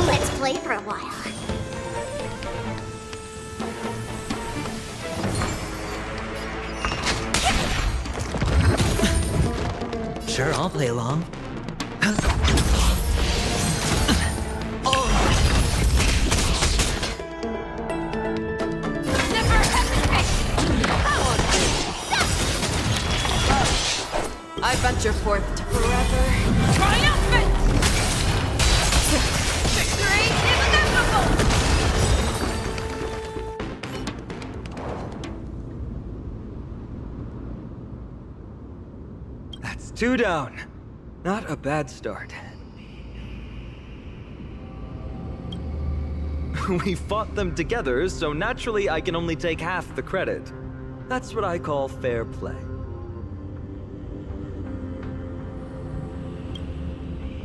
Let's play for a while. Sure, I'll play along. Never hesitate! I venture forth to forever. Triumphant! Victory is inevitable! That's 2 down. Not a bad start. We fought them together, so naturally I can only take half the credit. That's what I call fair play.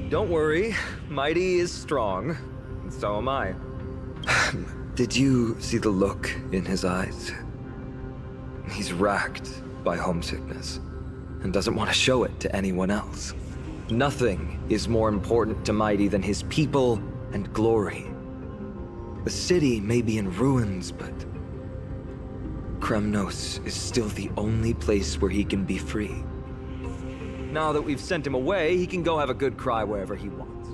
Don't worry, Mighty is strong, and so am I. Did you see the look in his eyes? He's racked by homesickness, and doesn't want to show it to anyone else. Nothing is more important to Mighty than his people and glory. The city may be in ruins, but Kremnos is still the only place where he can be free. Now that we've sent him away, he can go have a good cry wherever he wants.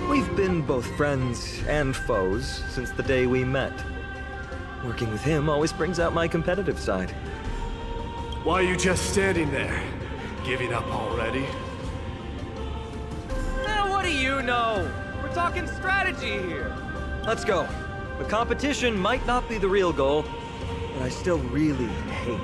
We've been both friends and foes since the day we met. Working with him always brings out my competitive side. Why are you just standing there? Giving up already? What do you know? We're talking strategy here. Let's go. The competition might not be the real goal, but I still really hate it.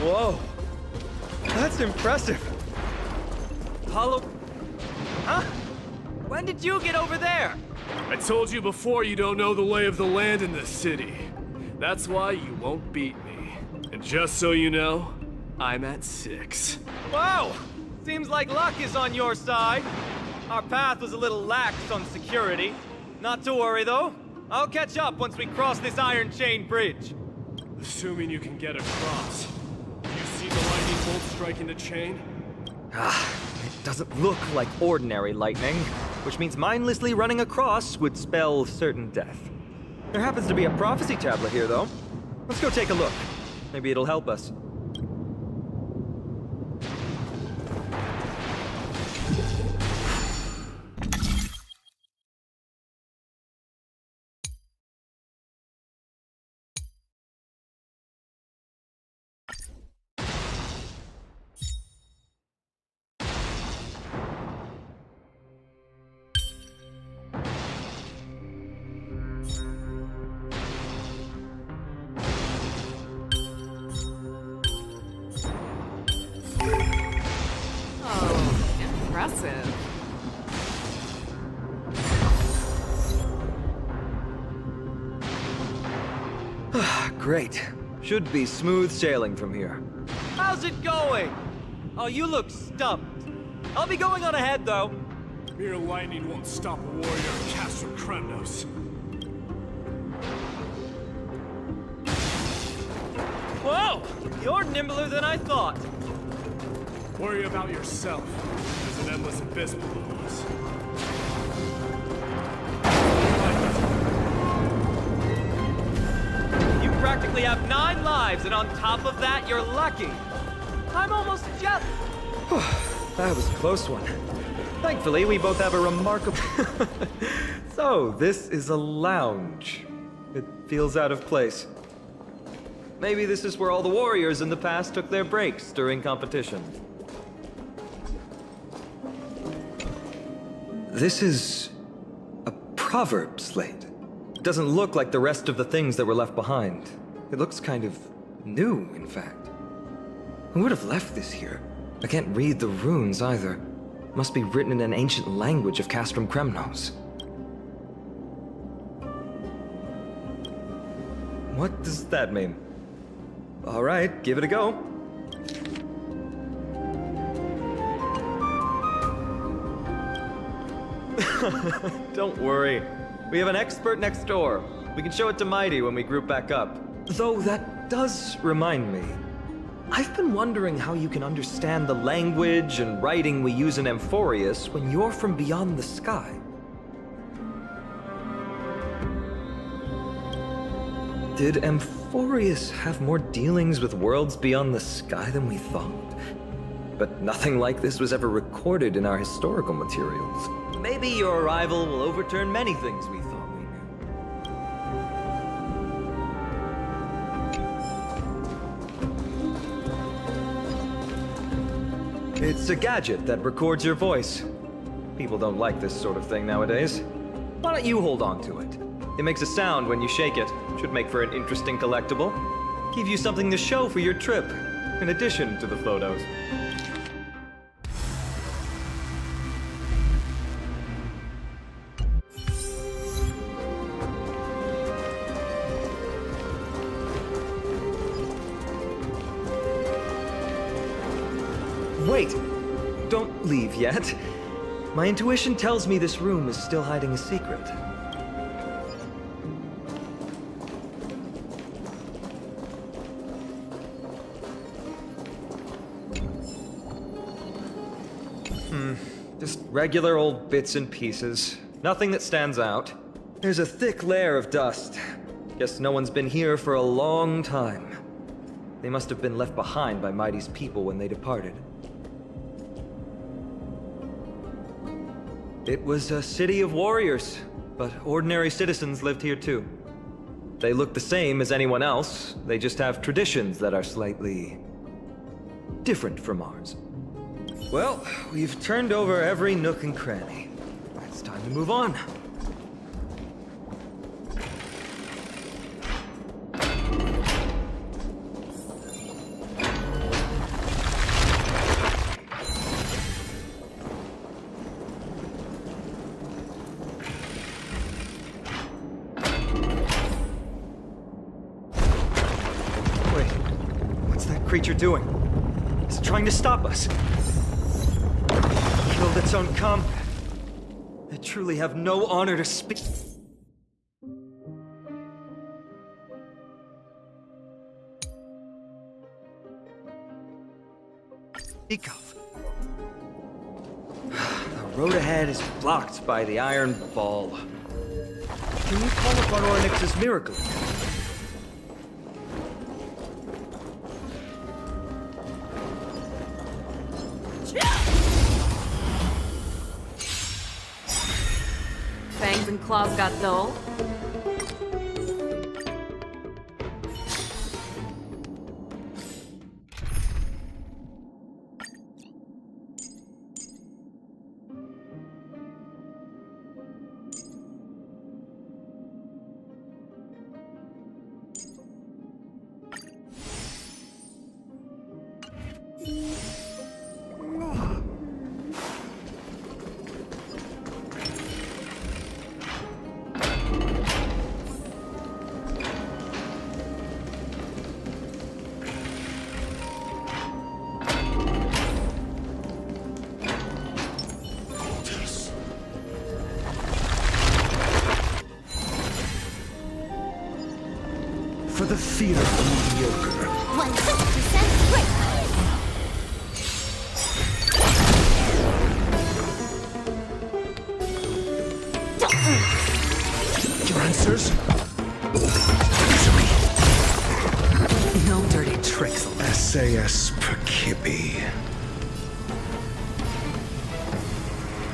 Whoa. That's impressive. Hollow... Huh? When did you get over there? I told you before you don't know the lay of the land in this city. That's why you won't beat me. And just so you know, I'm at 6. Wow! Seems like luck is on your side. Our path was a little lax on security. Not to worry, though. I'll catch up once we cross this iron chain bridge. Assuming you can get across. Do you see the lightning bolt striking the chain? It doesn't look like ordinary lightning, which means mindlessly running across would spell certain death. There happens to be a prophecy tablet here, though. Let's go take a look. Maybe it'll help us. Impressive. Great. Should be smooth sailing from here. How's it going? Oh, you look stumped. I'll be going on ahead, though. Mere lightning won't stop a warrior cast from Kremnos. You're nimbler than I thought. Worry about yourself. There's an endless abyss below us. You practically have 9 lives, and on top of that, you're lucky. I'm almost jealous. That was a close one. Thankfully, we both have a remarkable... So, this is a lounge. It feels out of place. Maybe this is where all the warriors in the past took their breaks during competition. This is a proverb slate. It doesn't look like the rest of the things that were left behind. It looks kind of new, in fact. Who would have left this here? I can't read the runes either. Must be written in an ancient language of Castrum Kremnos. What does that mean? All right, give it a go. Don't worry. We have an expert next door. We can show it to Mighty when we group back up. Though that does remind me. I've been wondering how you can understand the language and writing we use in Amphorius when you're from beyond the sky. Did Amphorius have more dealings with worlds beyond the sky than we thought? But nothing like this was ever recorded in our historical materials. Maybe your arrival will overturn many things we thought we knew. It's a gadget that records your voice. People don't like this sort of thing nowadays. Why don't you hold on to it? It makes a sound when you shake it. Should make for an interesting collectible. Give you something to show for your trip, in addition to the photos. Wait! Don't leave yet. My intuition tells me this room is still hiding a secret. Just regular old bits and pieces. Nothing that stands out. There's a thick layer of dust. Guess no one's been here for a long time. They must have been left behind by Mighty's people when they departed. It was a city of warriors, but ordinary citizens lived here too. They look the same as anyone else, they just have traditions that are slightly different from ours. Well, we've turned over every nook and cranny. It's time to move on. Wait, what's that creature doing? Is it trying to stop us? Killed its own comrade. They truly have no honor to speak of. The road ahead is blocked by the iron ball. Can you call upon Ornyx's miracle? Fangs and claws got dull. For the fear of the mediocre. 100% Your answers? Easily. No dirty tricks. SAS Perkibi.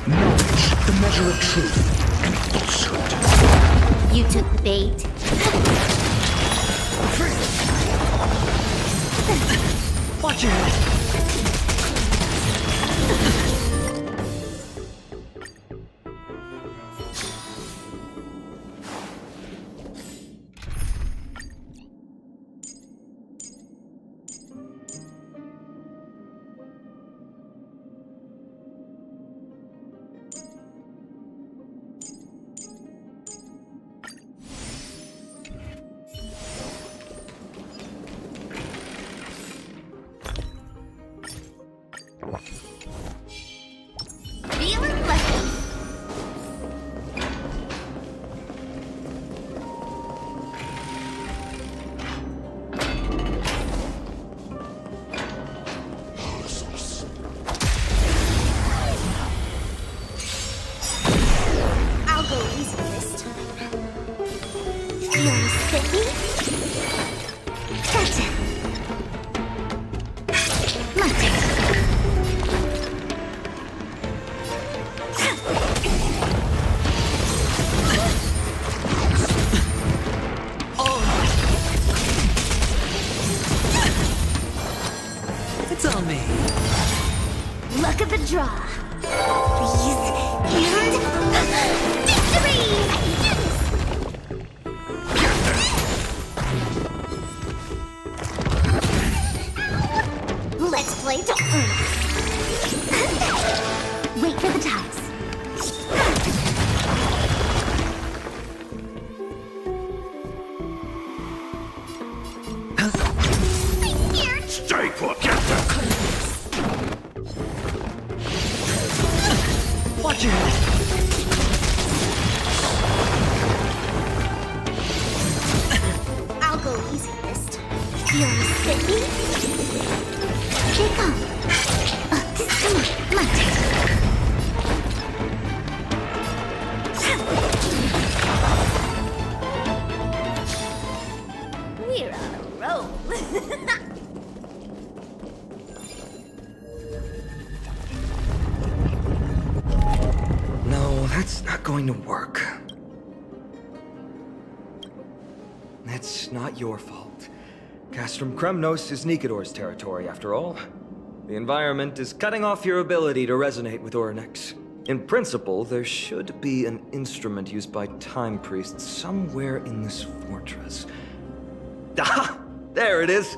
Knowledge, the measure of truth and falsehood. You took the bait. Watch your head. Feeling lucky. I'll go easy this time. Feeling sticky? Gotcha. My turn. It's on me. Luck of the draw. Freeze and victory! Let's play to wait for the ties. Stay put. Get them. Watch your head. I'll go easy this time. Feeling sticky? Here you come. Come on, my turn. We're on a roll. No, that's not going to work. It's not your fault. Castrum Kremnos is Nikador's territory, after all. The environment is cutting off your ability to resonate with Oronex. In principle, there should be an instrument used by time priests somewhere in this fortress. Ah! There it is!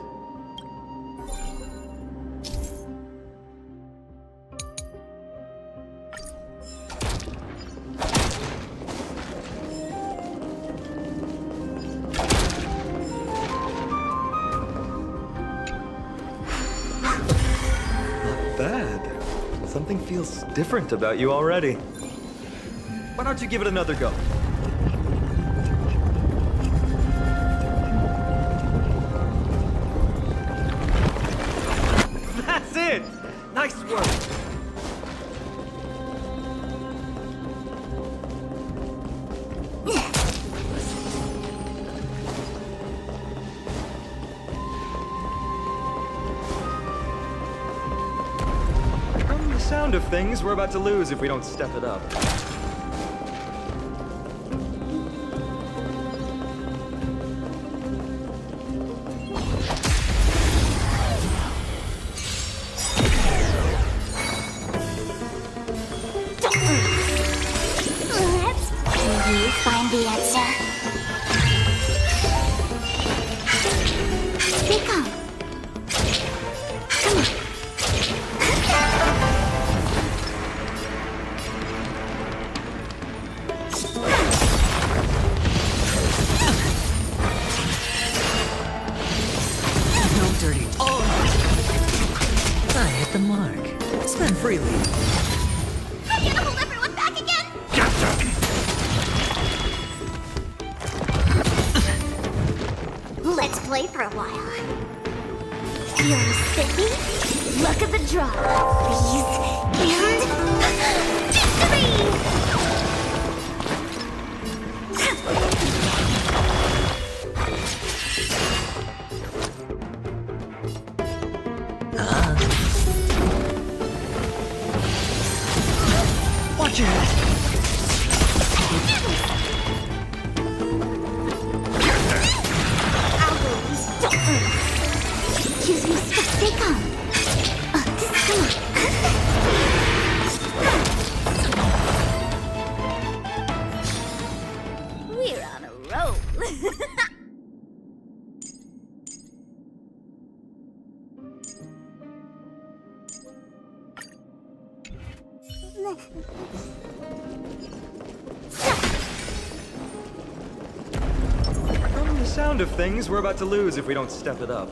Bad. Something feels different about you already. Why don't you give it another go? That's it! Nice work! From the sound of things, we're about to lose if we don't step it up. Let's you find the answer. Here you come. Come on. No dirty. Oh! I hit the mark. Spend freely. Are you gonna hold everyone back again? Get them. Let's play for a while. You're spiffy. Look at the draw. Freeze. And... victory! Watch your head. Excuse me, stay calm. Come on. We're on a roll. From the sound of things, we're about to lose if we don't step it up.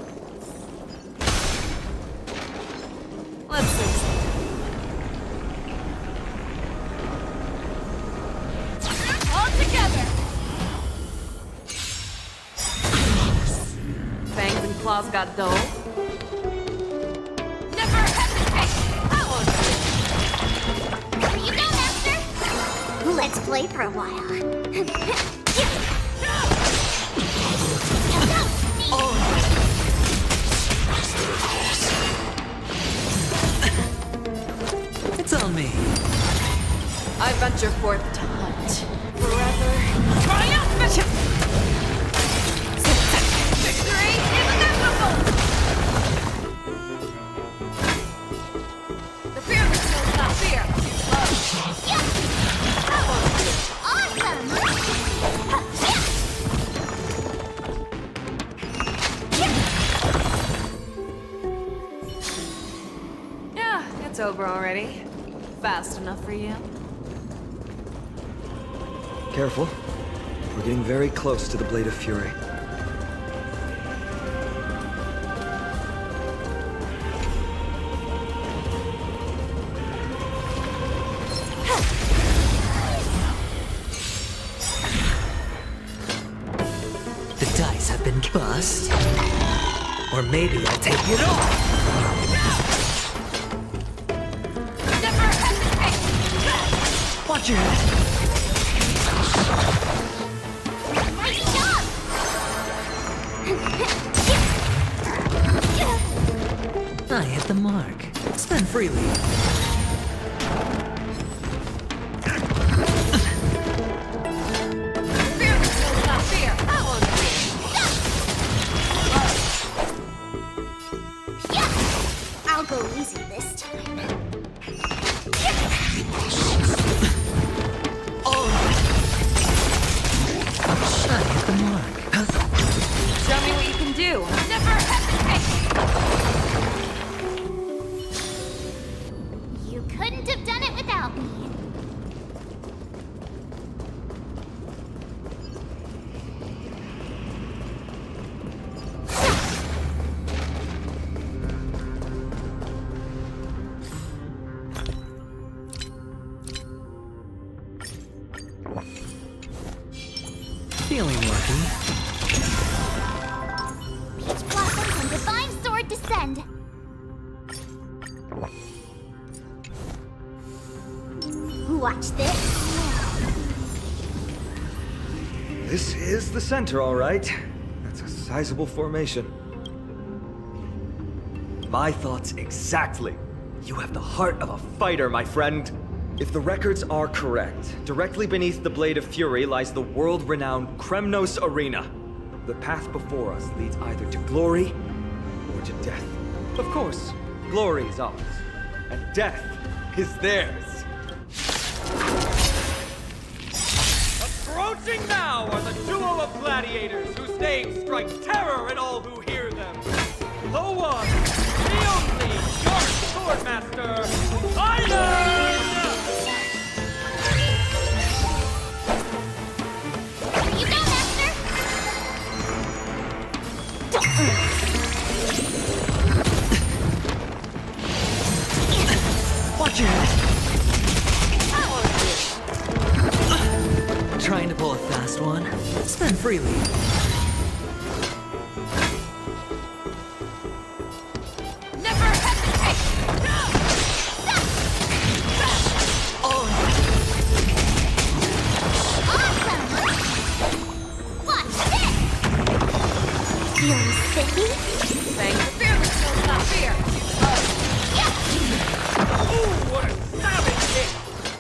Let's see. All together! Fangs and claws got dull. Never hesitate! I want Here you go, Master! Let's play for a while. It's on me. I venture forth to hunt. Forever. Triumphant! Victory is inevitable! The fear knows not fear. Yeah, it's over already. Fast enough for you? Careful. We're getting very close to the Blade of Fury. The dice have been bust. Or maybe I'll take it all. Never hesitate! Watch your head. I hit the mark. Spend freely. Fear knows not fear. I want I'll go easy this time. I hit the mark. Show me what you can do. Never hesitate! You couldn't have done it without me. Feeling lucky. Peach blossoms and divine sword descend. Watch this. This is the center, all right. That's a sizable formation. My thoughts exactly. You have the heart of a fighter, my friend. If the records are correct, directly beneath the Blade of Fury lies the world-renowned Kremnos Arena. The path before us leads either to glory or to death. Of course, glory is ours, and death is theirs. Approaching now are the duo of gladiators whose names strike terror in all who hear them. The one, the only, your swordmaster, Iron! Here you go, Master! Watch your head. Trying to pull a fast one. Spend freely. Feeling spiffy? Thanks for fear, but not fear. Ooh, what a savage hit!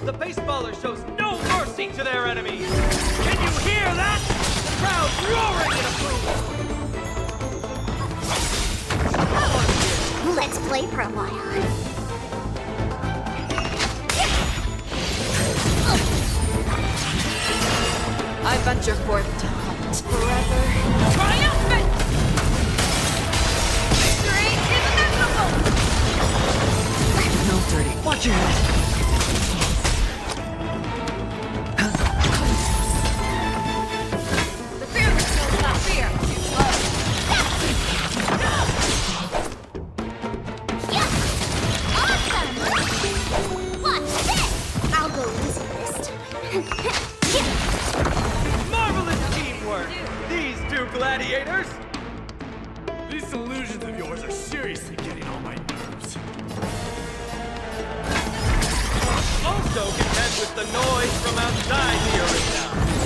The baseballer shows no mercy to their enemies! Can you hear that? The crowd roaring in approval! Let's play for a while. I venture forth to hunt forever. Triumphant! Victory is inevitable! No, Dirty. Watch your head. The fear knows not fear. Awesome! Watch this! I'll go easy this time. Marvelous teamwork! These two gladiators! These illusions of yours are seriously getting on my nerves. Also contend with the noise from outside the arena.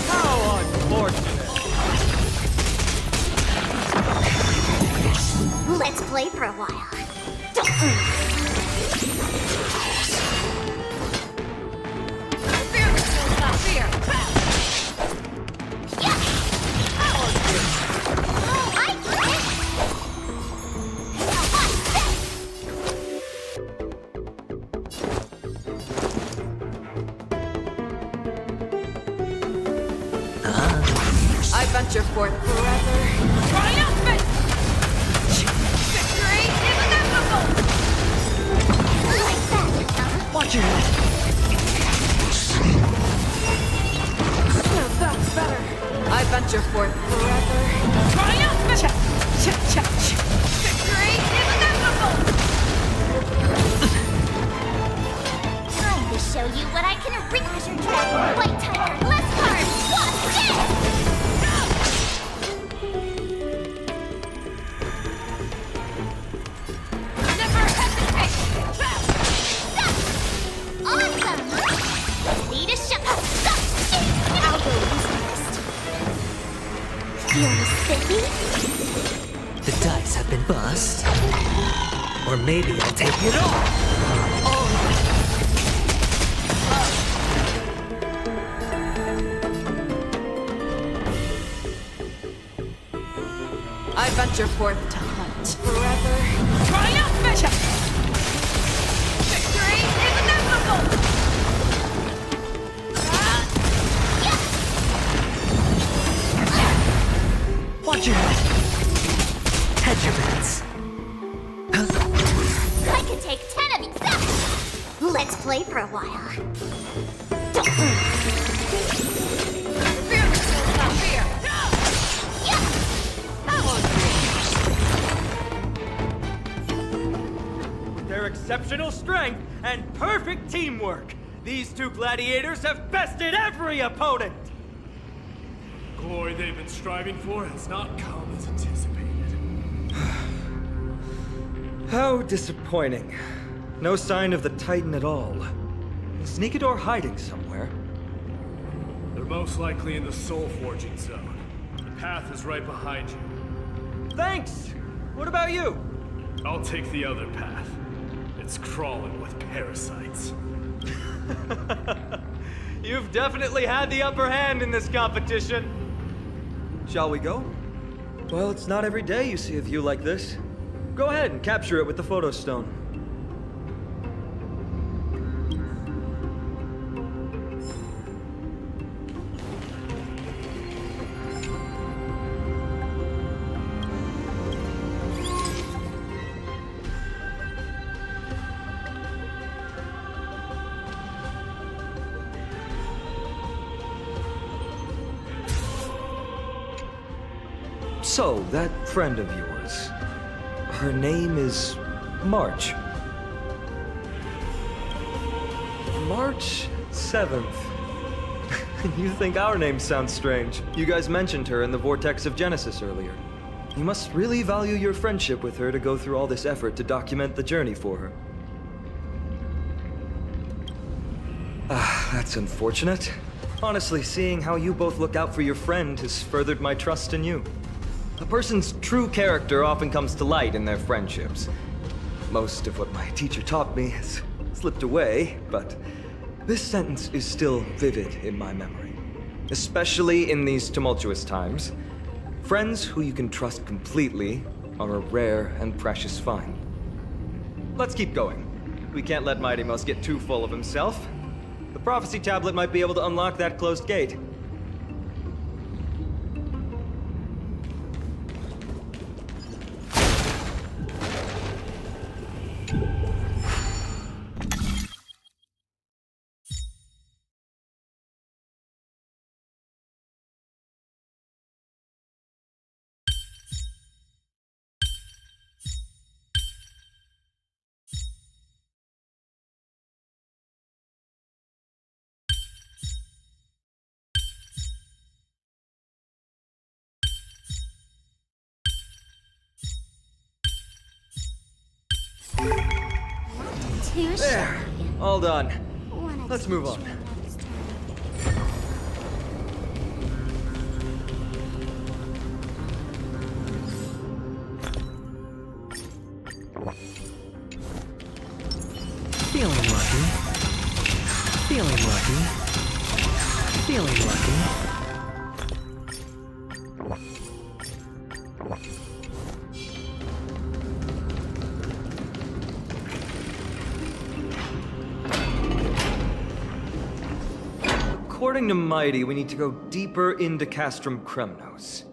How unfortunate! Let's play for a while. The fear knows not fear. I get it! Now watch this! I venture forth forever. Triumphant! Victory is inevitable! Like that, Watch your head. Now that's better. I venture forth forever. Triumphant! Check. Victory is inevitable! Time to show you what I can wring as your dragon. White tiger, less cards. Watch this! Never hesitate! Awesome! Ready to shut up. I'll go easy this time. Feeling spiffy? The dice have been bust. Or maybe I'll take it all. I venture forth to hunt forever. Triumphant! Victory is inevitable! Watch your head. Hedge your bets. I could take 10 of these up. Let's play for a while. Fear knows not fear. With their exceptional strength and perfect teamwork, these two gladiators have bested every opponent! The glory they've been striving for has not come as anticipated. How disappointing. No sign of the Titan at all. Is Nikador hiding somewhere? They're most likely in the soul forging zone. The path is right behind you. Thanks! What about you? I'll take the other path. It's crawling with parasites. You've definitely had the upper hand in this competition. Shall we go? Well, it's not every day you see a view like this. Go ahead and capture it with the photo stone. So, that friend of yours, her name is March. March 7th. You think our names sound strange. You guys mentioned her in the Vortex of Genesis earlier. You must really value your friendship with her to go through all this effort to document the journey for her. That's unfortunate. Honestly, seeing how you both look out for your friend has furthered my trust in you. A person's true character often comes to light in their friendships. Most of what my teacher taught me has slipped away, but this sentence is still vivid in my memory. Especially in these tumultuous times, friends who you can trust completely are a rare and precious find. Let's keep going. We can't let Mighty Mouse get too full of himself. The prophecy tablet might be able to unlock that closed gate. There, all done. Let's move on. Feeling lucky. Feeling lucky. Feeling lucky. According to Mighty, we need to go deeper into Castrum Kremnos.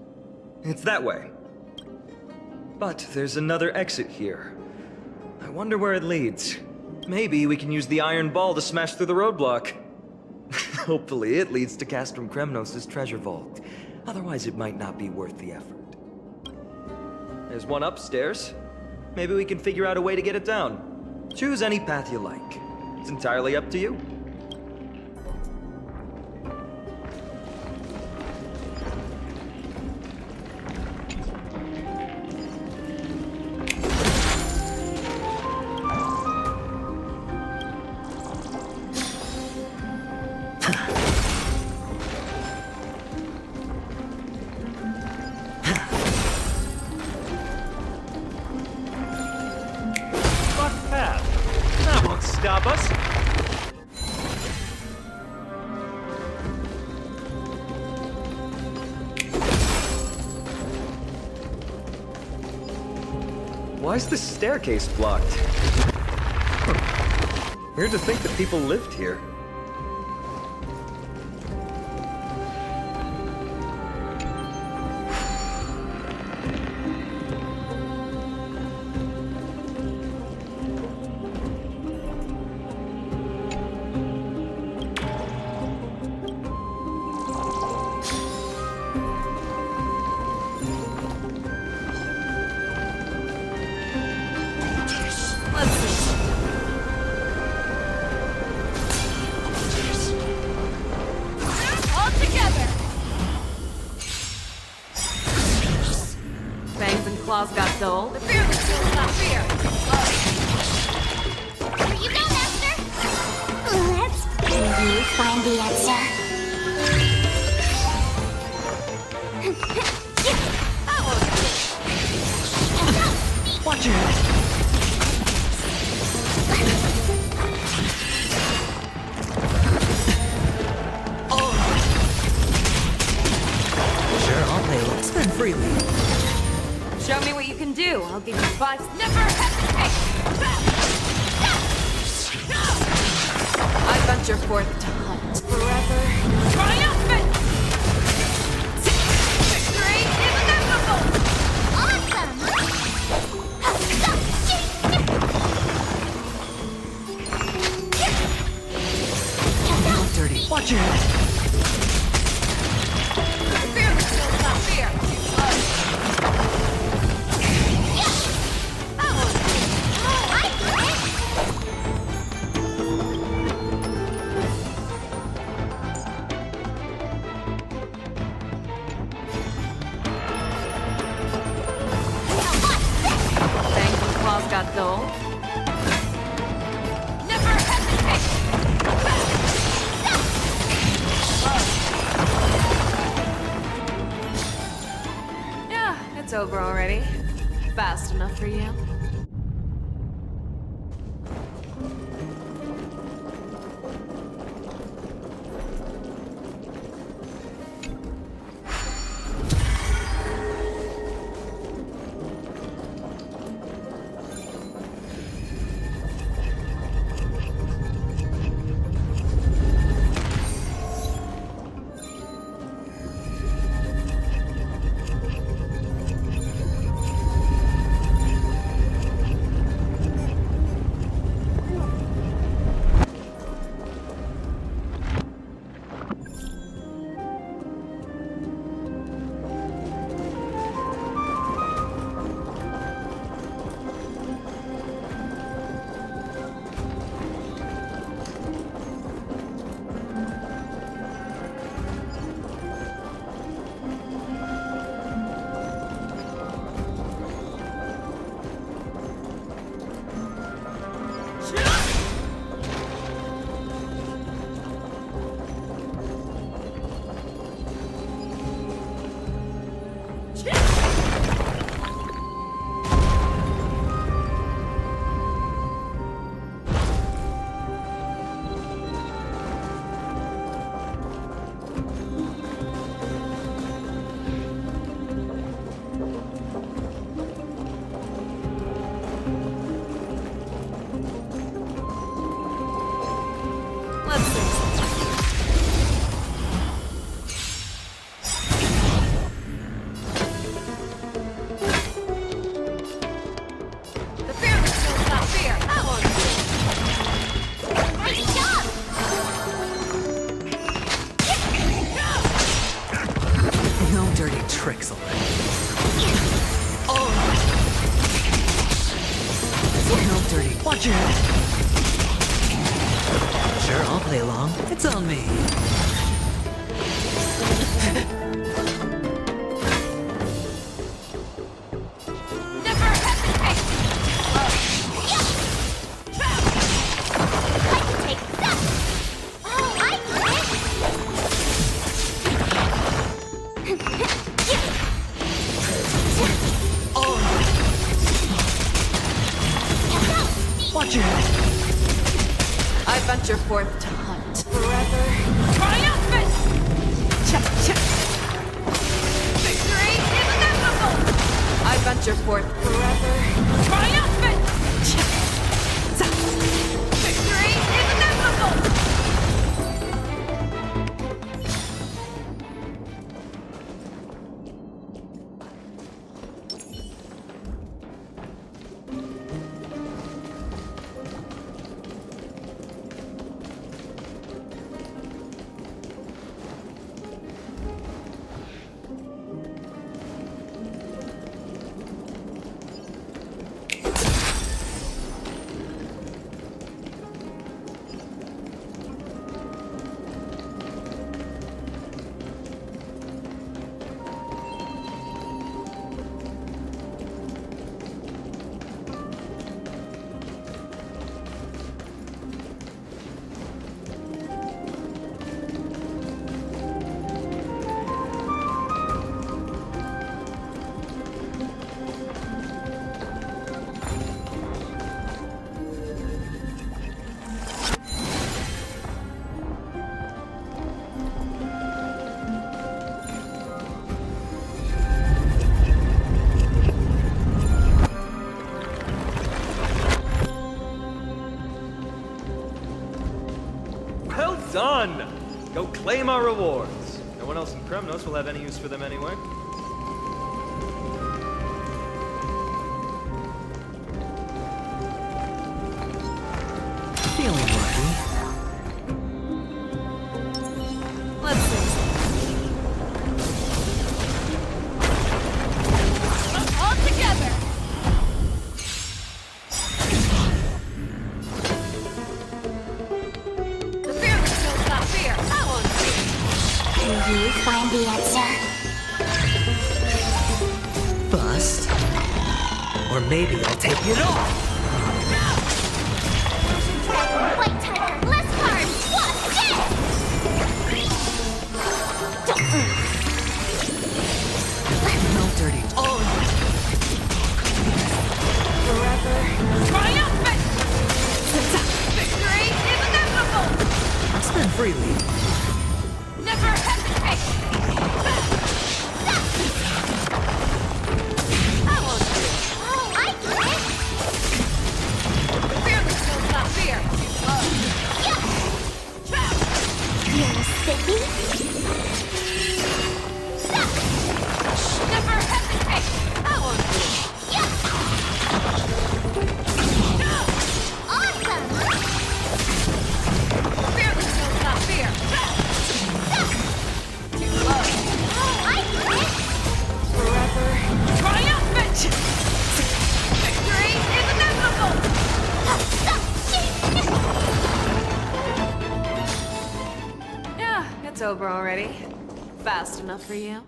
It's that way. But there's another exit here. I wonder where it leads. Maybe we can use the iron ball to smash through the roadblock. Hopefully it leads to Castrum Kremnos' treasure vault. Otherwise it might not be worth the effort. There's one upstairs. Maybe we can figure out a way to get it down. Choose any path you like. It's entirely up to you. Stop us? Why is this staircase blocked? Weird to think that people lived here. Claws got dull. The fear that kills not fear. Here you go, Master. Let's maybe find the answer. Watch your head. Sure, I'll pay. Let's spend freely. Show me what you can do. I'll give you 5. Never hesitate! I venture forth to hunt forever. Triumphant! Victory inevitable! Awesome! Not dirty. Watch your head. Fear that kills not fear. Got dull. Never hesitate! Yeah, It's over already. Fast enough for you? Tricks already. No dirty. Watch your head. Sure, I'll play along. It's on me. Never hesitate! I can take that! Oh, I Watch your head. I venture forth to hunt. Forever. Triumphant! Victory is inevitable! I venture forth forever. Triumphant! Victory is inevitable! Well done! Go claim our rewards. No one else in Kremnos will have any use for them anyway. Feeling lucky. Let's see. all together! The fear kills not fear. That one. Can you find the answer? Bust. Or maybe I'll take it off. White Tiger, less cards! What's No dirty. Oh. over already. Fast enough for you?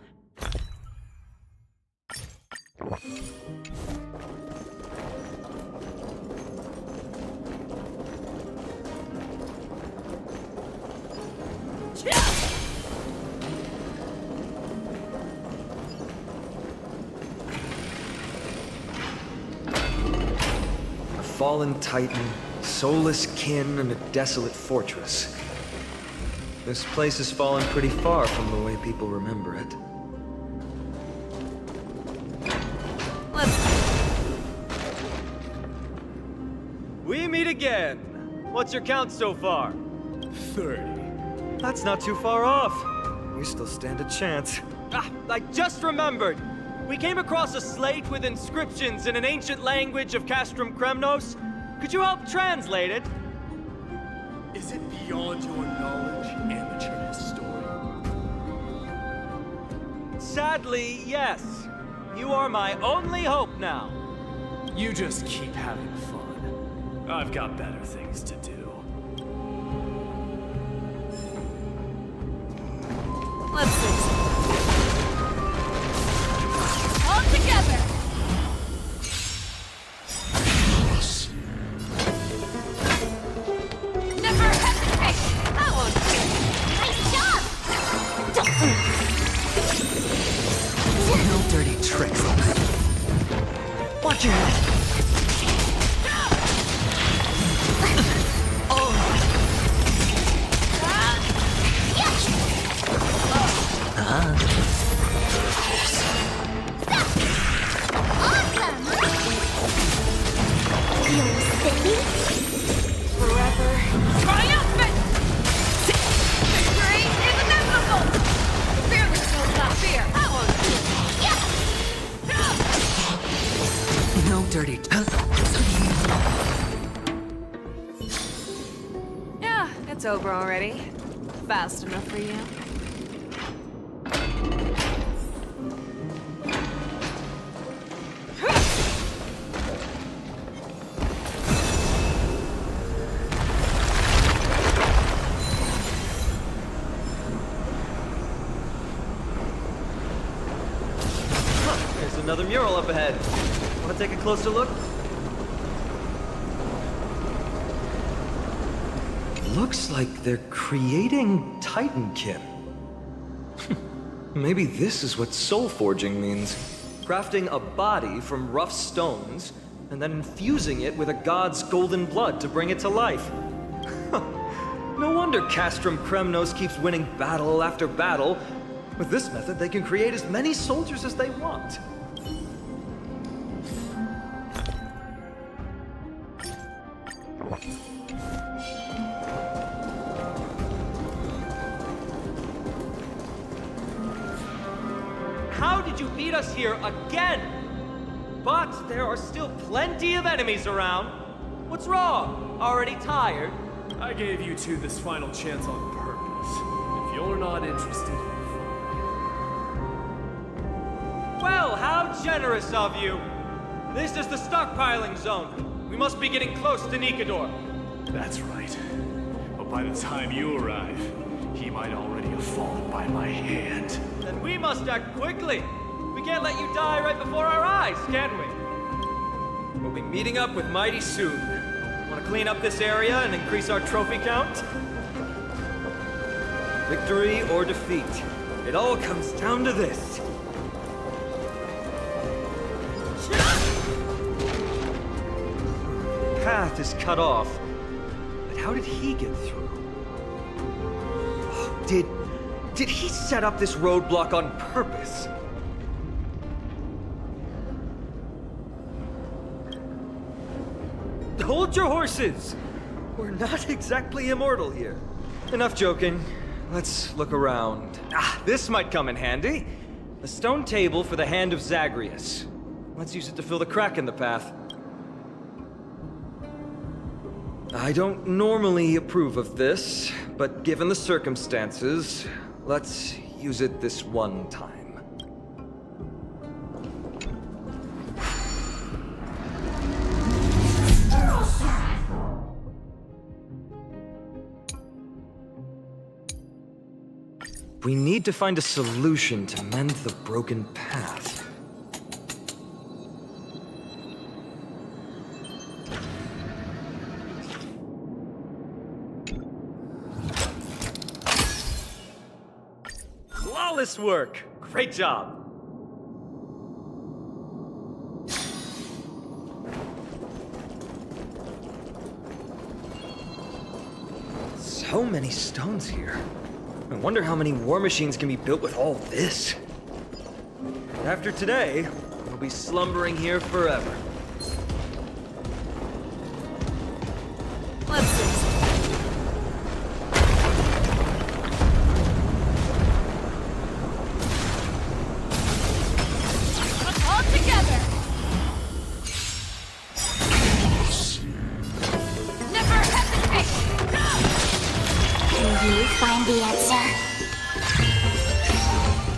A fallen titan, soulless kin, and a desolate fortress. This place has fallen pretty far from the way people remember it. We meet again. What's your count so far? 30. That's not too far off. We still stand a chance. Ah, I just remembered! We came across a slate with inscriptions in an ancient language of Castrum Kremnos. Could you help translate it? Is it beyond your knowledge, amateur historian? Sadly, yes. You are my only hope now. You just keep having fun. I've got better things to do. Let's see. All together! Never hesitate! That won't do. Nice job! No dirty tricks. Watch your head. Forever triumphant! Victory is inevitable! Fearless knows not fear. That won't do. No dirty. Yeah, it's over already. Fast enough for you? There's another mural up ahead. Want to take a closer look? Looks like they're creating Titankin. Maybe this is what soul forging means. Crafting a body from rough stones, and then infusing it with a god's golden blood to bring it to life. No wonder Castrum Kremnos keeps winning battle after battle. With this method, they can create as many soldiers as they want. How did you beat us here again? But there are still plenty of enemies around. What's wrong? Already tired? I gave you two this final chance on purpose. If you're not interested, Well, how generous of you! This is the stockpiling zone. We must be getting close to Nikador. that's right. But by the time you arrive, he might already have fallen by my hand. Then we must act quickly. We can't let you die right before our eyes, can we? We'll be meeting up with Mighty soon. Want to clean up this area and increase our trophy count? Victory or defeat. It all comes down to this. Path is cut off. But how did he get through? Did he set up this roadblock on purpose? Hold your horses! We're not exactly immortal here. Enough joking. Let's look around. Ah, this might come in handy. A stone table for the Hand of Zagreus. Let's use it to fill the crack in the path. I don't normally approve of this, but given the circumstances, let's use it this one time. We need to find a solution to mend the broken path. Flawless work! Great job! So many stones here. I wonder how many war machines can be built with all this. After today, we'll be slumbering here forever. Let's see. All together. Never hesitate. Can you find the answer?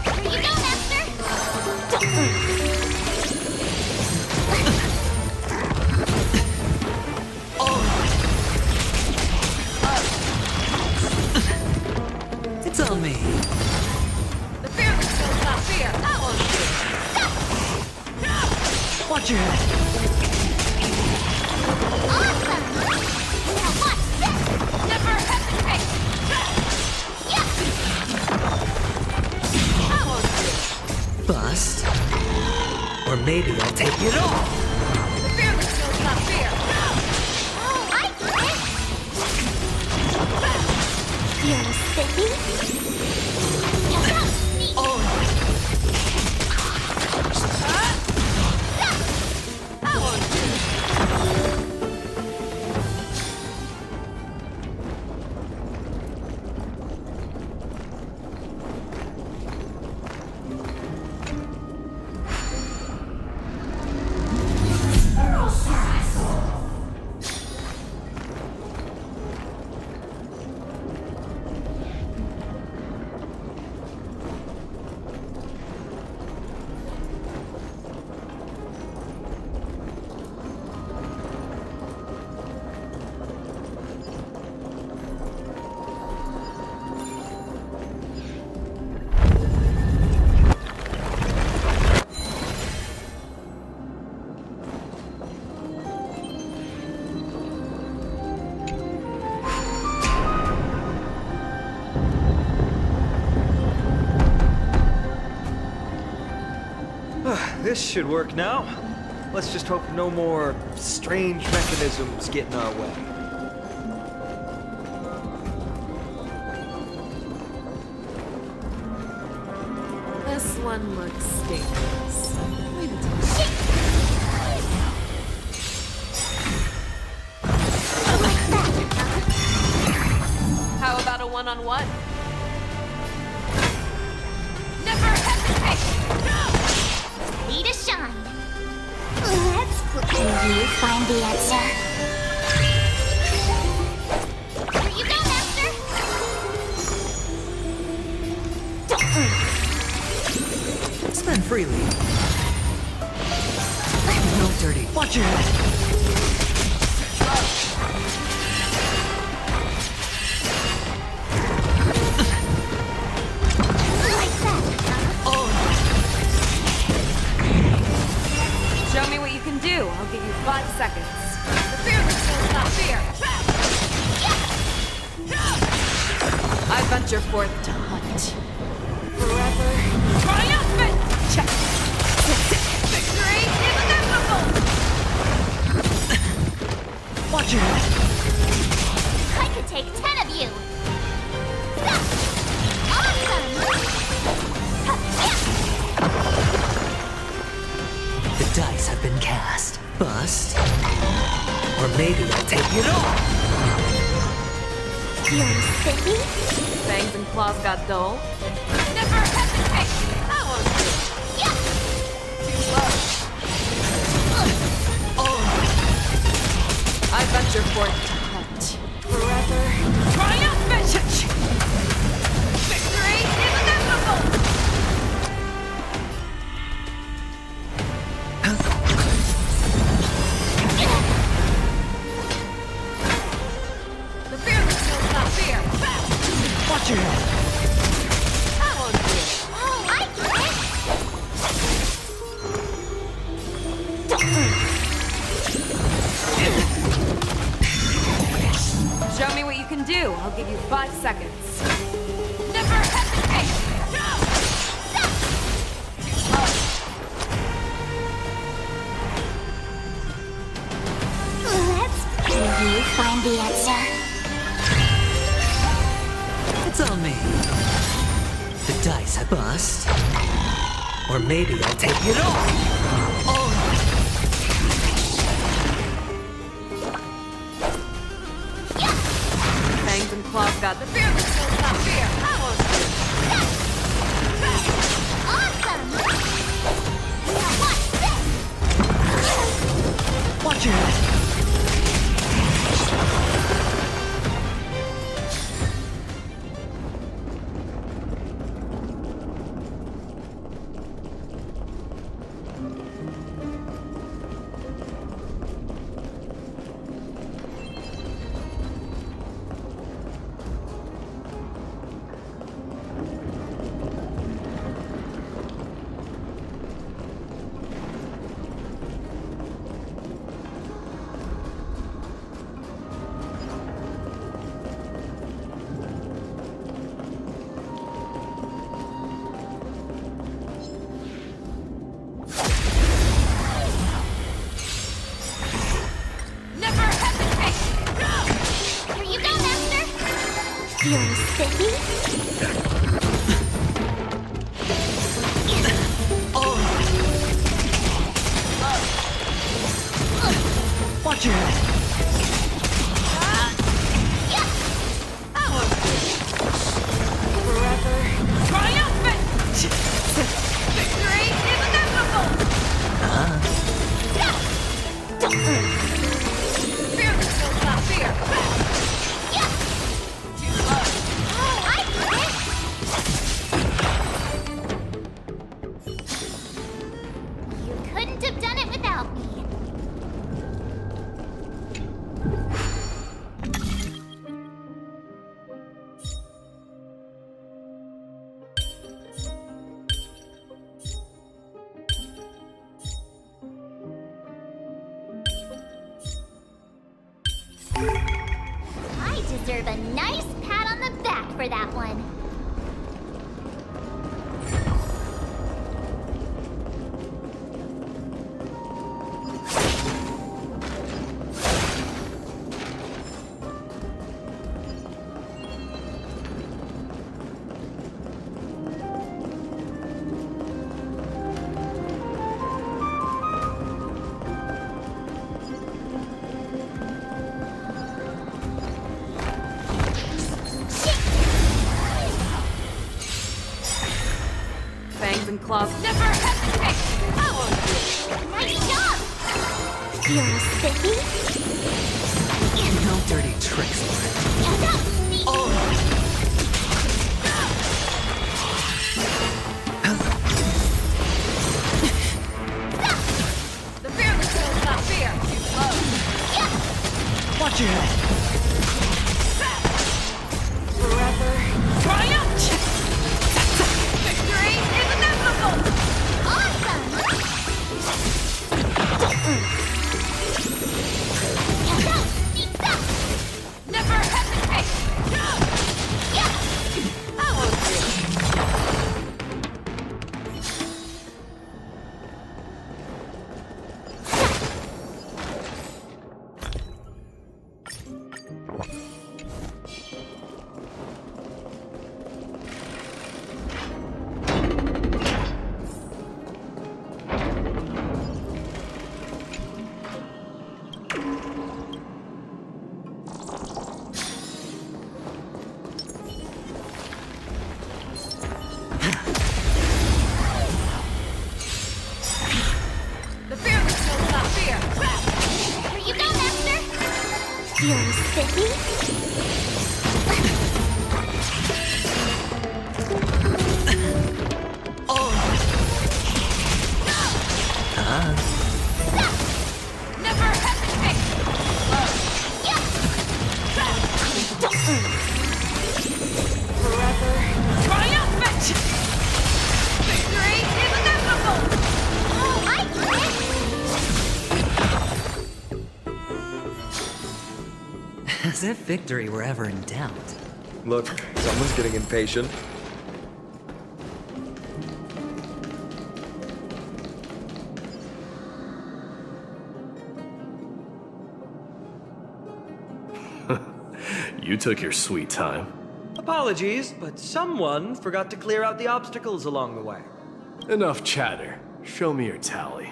Here you go, Master! It's on me. The fear that kills not fear. That one's good. Watch your head. Awesome! Now watch this! Never hesitate. That one's good. Bust. Or maybe I'll take it all. The fear that kills not fear. I get it! You're sticky? That one's good. This should work now. Let's just hope no more strange mechanisms get in our way. This one looks dangerous. Leave it to me. How about a one-on-one? Never hesitate! Ready to shine. Let's put. Can you find the answer? Here you go, Master! Spend freely. No dirty. Watch your head. Show me what you can do. I'll give you 5 seconds. The fear that kills not fear. I venture forth to hunt. Forever triumphant! Check. Victory is inevitable! Watch your head. I could take 10 of you! The dice have been cast. Bust. Or maybe I'll take it all. You're sticky? Fangs and claws got dull. Never hesitate! That one's good. Yeah! Too low. I venture forth to hunt. Forever triumphant! Victory is inevitable! The fear that kills not fear. Watch your head. I'll give you 5 seconds. Never hesitate! Let's prove you find the answer. It's on me. The dice I bust. Or maybe I'll take it all. Oh. Fangs and claws got the fear, but still not fear. I won't do. Awesome! Now watch this! Watch your head. Feeling sticky? Watch your head. Forever triumphant! Victory is inevitable! Fear still not fear! You couldn't have done it without me. I deserve a nice pat on the back for that one. Fangs and claws. Never hesitate! I won't do. Nice job! Feeling sticky? No dirty tricks, Lauren. The fear that kills not fear! Watch your head. Forever triumph! Victory is inevitable! Awesome! Never hesitate! I won't do. The fear that kills not fear! Here you go, Master! Feeling sticky? Never hesitate! Forever triumphant! Victory is inevitable! Oh, I get it! As if victory were ever in doubt. Look, someone's getting impatient. You took your sweet time. Apologies, but someone forgot to clear out the obstacles along the way. Enough chatter. Show me your tally.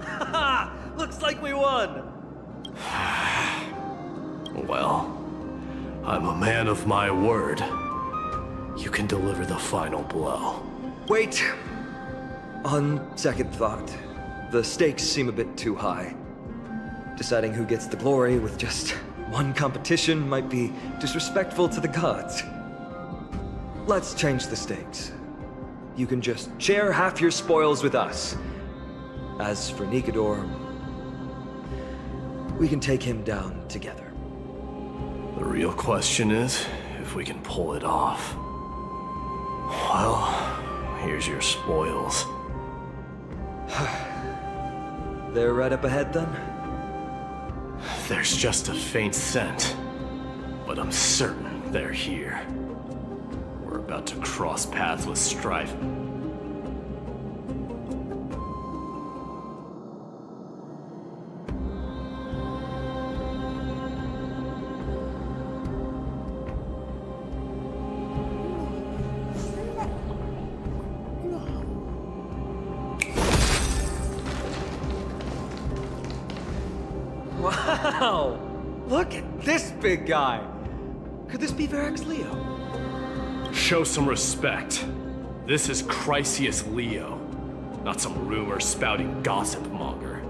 Haha! Looks like we won! Well, I'm a man of my word. You can deliver the final blow. Wait. On second thought, the stakes seem a bit too high. Deciding who gets the glory with just one competition might be disrespectful to the gods. Let's change the stakes. You can just share half your spoils with us. As for Nikador, we can take him down together. The real question is if we can pull it off. Well, here's your spoils. They're right up ahead then? There's just a faint scent, but I'm certain they're here. We're about to cross paths with strife. Wow! Look at this big guy! Could this be Varric's Leo? Show some respect. This is Chrysius Leo, not some rumor-spouting gossip monger.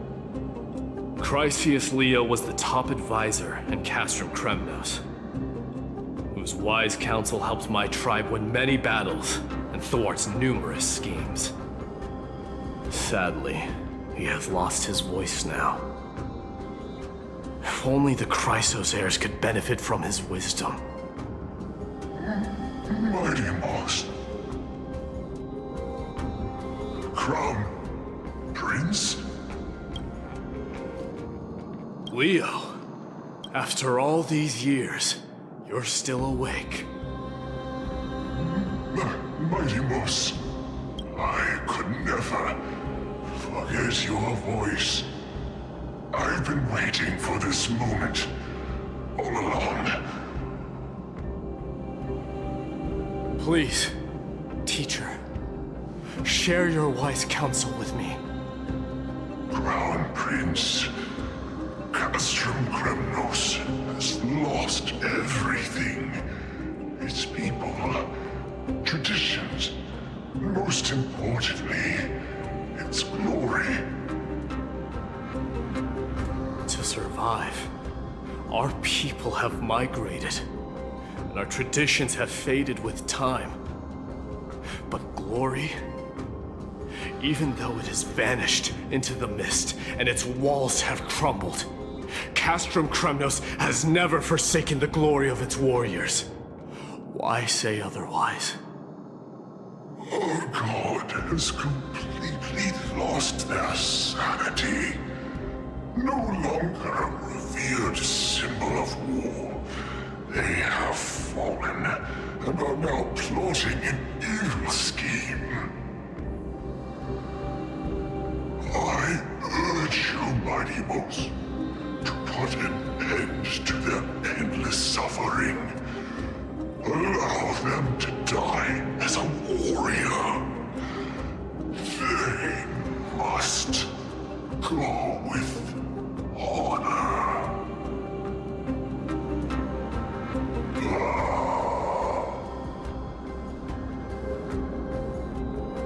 Chrysius Leo was the top advisor in Castrum Kremnos, whose wise counsel helped my tribe win many battles and thwarts numerous schemes. Sadly, he has lost his voice now. If only the Chrysos heirs could benefit from his wisdom. Mighty Moss. Crown Prince? Leo, after all these years, you're still awake. Mighty Moss, I could never forget your voice. I've been waiting for this moment all along. Please, teacher, share your wise counsel with me. Crown Prince, Castrum Kremnos has lost everything. Its people, traditions, and most importantly, its glory. To survive, our people have migrated, and our traditions have faded with time. But glory, even though it has vanished into the mist and its walls have crumbled, Castrum Kremnos has never forsaken the glory of its warriors. Why say otherwise? Our god has completely lost their sanity. No longer a revered symbol of war. They have fallen and are now plotting an evil scheme. I urge you, Mighty Moss, to put an end to their endless suffering. Allow them to die as a warrior. They must go with honor.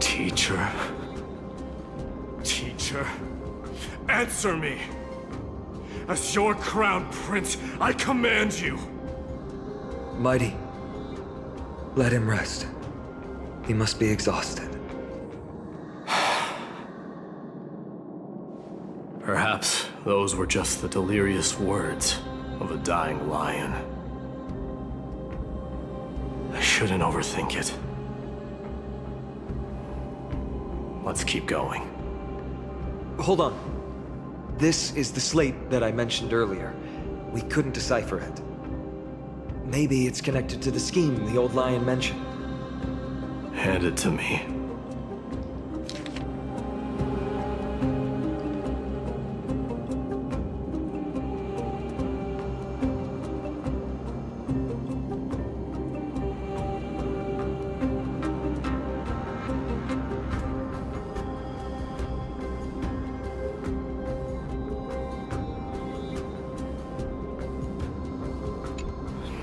Teacher. Teacher. Answer me! As your crown prince, I command you! Mighty, let him rest. He must be exhausted. Perhaps those were just the delirious words of a dying lion. shouldn't overthink it. Let's keep going. Hold on. This is the slate that I mentioned earlier. We couldn't decipher it. Maybe it's connected to the scheme the old lion mentioned. Hand it to me.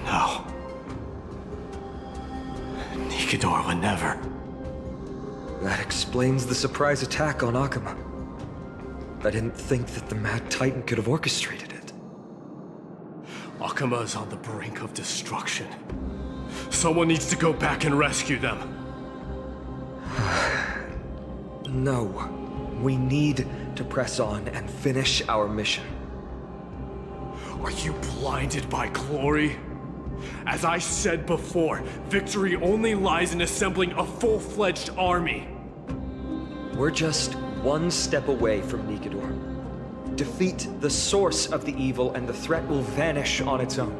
No. Nikidor would never. That explains the surprise attack on Akuma. I didn't think that the Mad Titan could have orchestrated it. Akuma is on the brink of destruction. Someone needs to go back and rescue them. No. We need to press on and finish our mission. Are you blinded by glory? As I said before, victory only lies in assembling a full-fledged army. We're just one step away from Nikidor. Defeat the source of the evil and the threat will vanish on its own.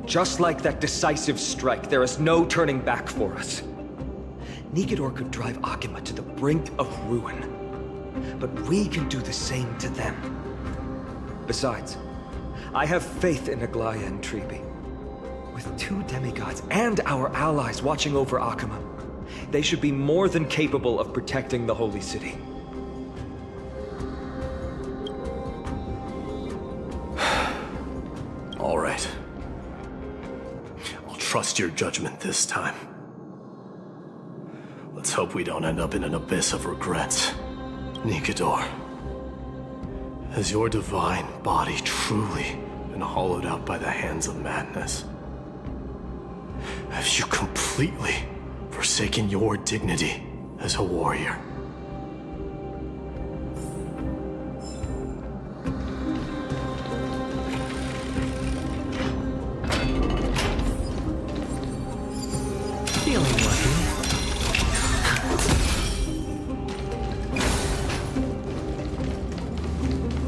Just like that decisive strike, there is no turning back for us. Nikidor could drive Akuma to the brink of ruin, but we can do the same to them. Besides, I have faith in Aglaya and Tribi. With 2 demigods and our allies watching over Akuma, they should be more than capable of protecting the Holy City. All right. I'll trust your judgment this time. Let's hope we don't end up in an abyss of regrets. Nikidor, has your divine body truly been hollowed out by the hands of madness? Have you completely forsaken your dignity as a warrior? Feeling lucky.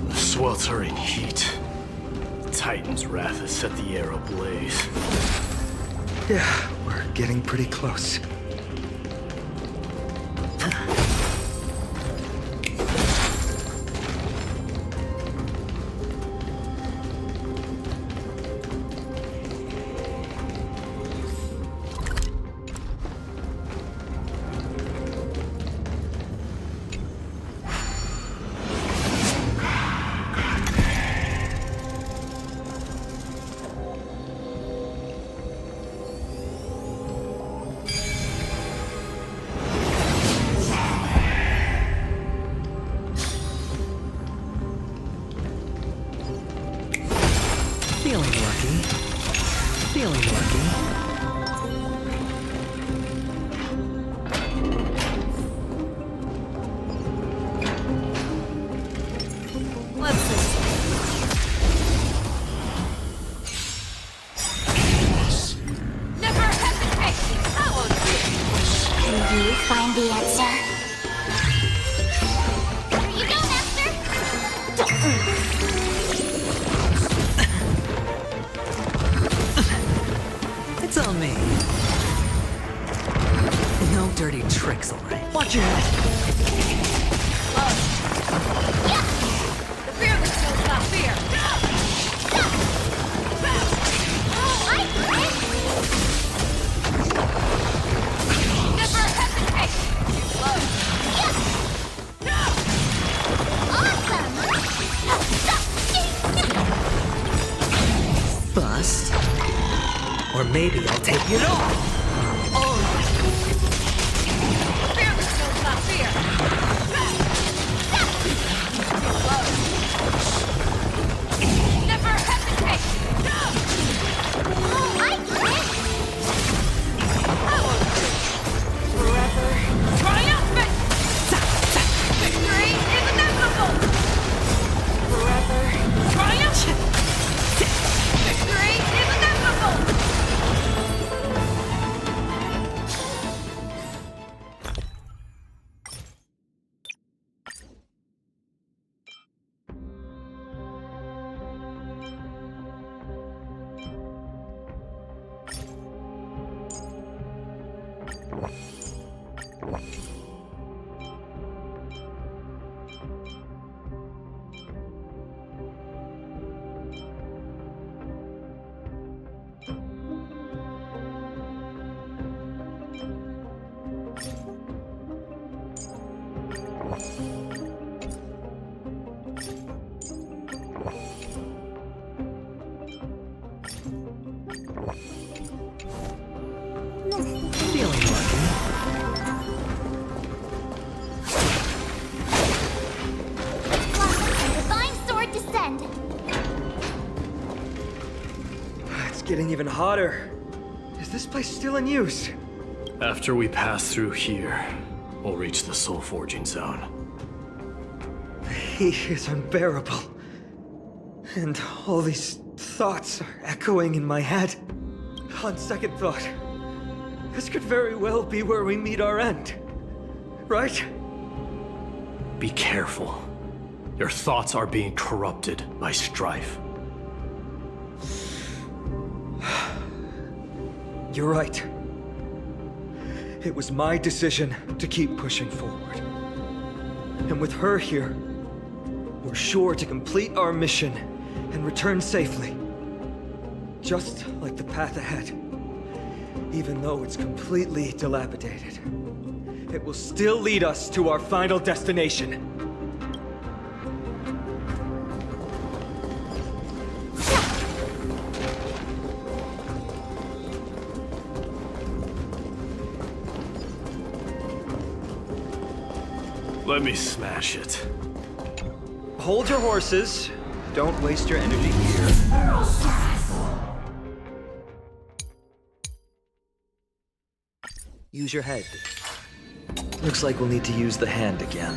The sweltering heat. The Titan's wrath has set the air ablaze. Yeah, we're getting pretty close. Feeling lucky. Feeling lucky. Let's see. Never hesitate! That won't do. Can you find the answer? Here you go, Master! It's on me. No dirty tricks, all right? Watch your head. The fearless knows not fear. Never hesitate! Bust. Or maybe I'll take it all. Fearless knows not fear. Never hesitate! Forever triumphant! Victory is inevitable! Forever triumphant! Victory is inevitable! getting even hotter. Is this place still in use? After we pass through here, we'll reach the soul forging zone. The heat is unbearable. And all these thoughts are echoing in my head. On second thought, this could very well be where we meet our end. Right? Be careful. Your thoughts are being corrupted by strife. You're right. It was my decision to keep pushing forward. And with her here, we're sure to complete our mission and return safely. Just like the path ahead. Even though it's completely dilapidated, it will still lead us to our final destination. Let me smash it. Hold your horses. Don't waste your energy here. Use your head. Looks like we'll need to use the hand again.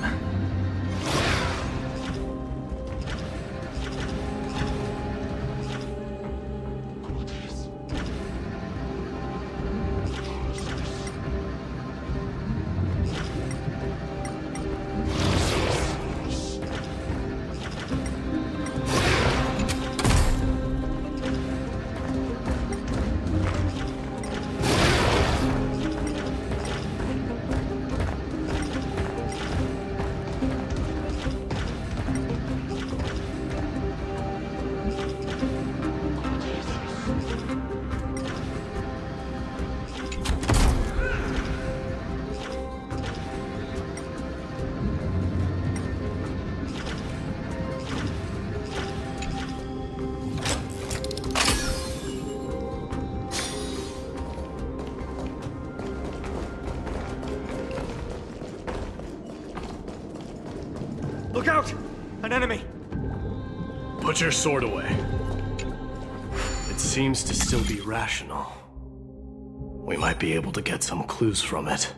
Look out! An enemy! Put your sword away. It seems to still be rational. We might be able to get some clues from it.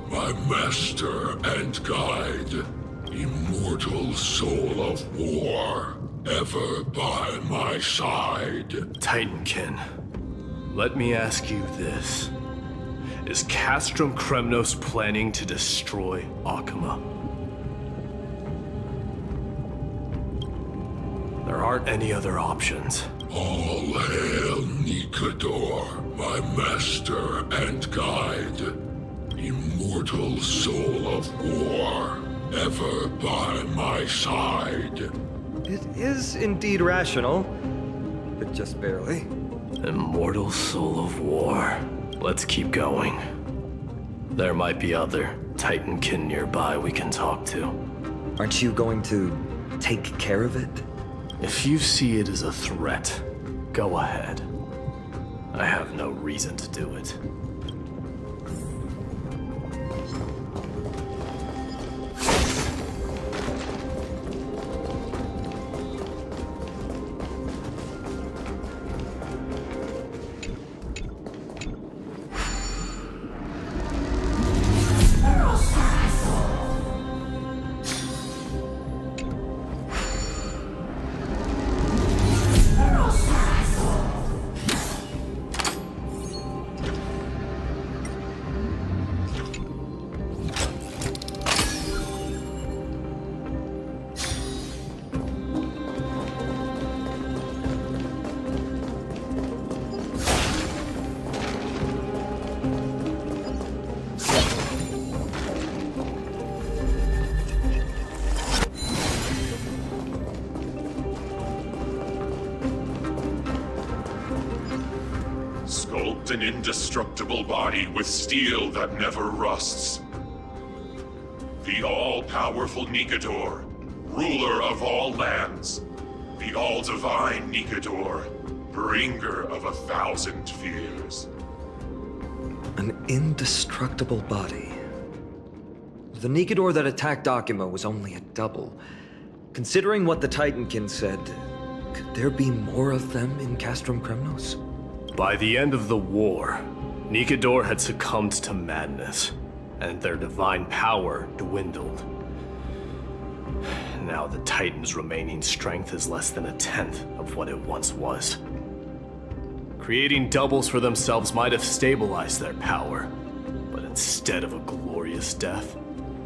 My master and guide, immortal soul of war, ever by my side. Titankin, let me ask you this. Is Castrum Kremnos planning to destroy Akuma? There aren't any other options. All hail Nikador, my master and guide. Immortal soul of war, ever by my side. It is indeed rational, but just barely. Immortal soul of war. Let's keep going. There might be other Titankin nearby we can talk to. Aren't you going to take care of it? If you see it as a threat, go ahead. I have no reason to do it. Sculpt an indestructible body with steel that never rusts. The all-powerful Nikador, ruler of all lands. The all-divine Nikador, bringer of 1,000 fears. An indestructible body. The Nikador that attacked Akima was only a double. Considering what the Titankin said, could there be more of them in Castrum Kremnos? By the end of the war, Nikador had succumbed to madness, and their divine power dwindled. Now the Titan's remaining strength is less than 1/10 of what it once was. Creating doubles for themselves might have stabilized their power, but instead of a glorious death,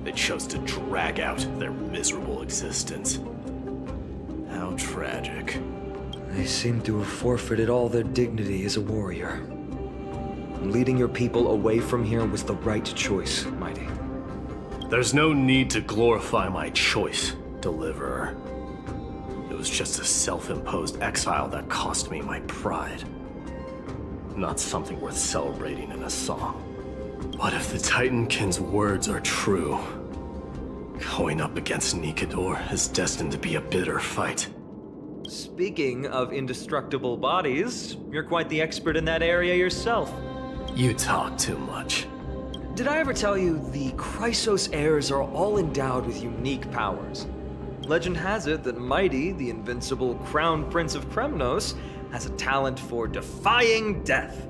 they chose to drag out their miserable existence. How tragic. They seem to have forfeited all their dignity as a warrior. Leading your people away from here was the right choice, Mighty. There's no need to glorify my choice, Deliverer. It was just a self-imposed exile that cost me my pride. Not something worth celebrating in a song. What if the Titankin's words are true? Going up against Nikador is destined to be a bitter fight. Speaking of indestructible bodies, you're quite the expert in that area yourself. You talk too much. Did I ever tell you the Chrysos heirs are all endowed with unique powers? Legend has it that Mighty, the invincible Crown Prince of Kremnos, has a talent for defying death.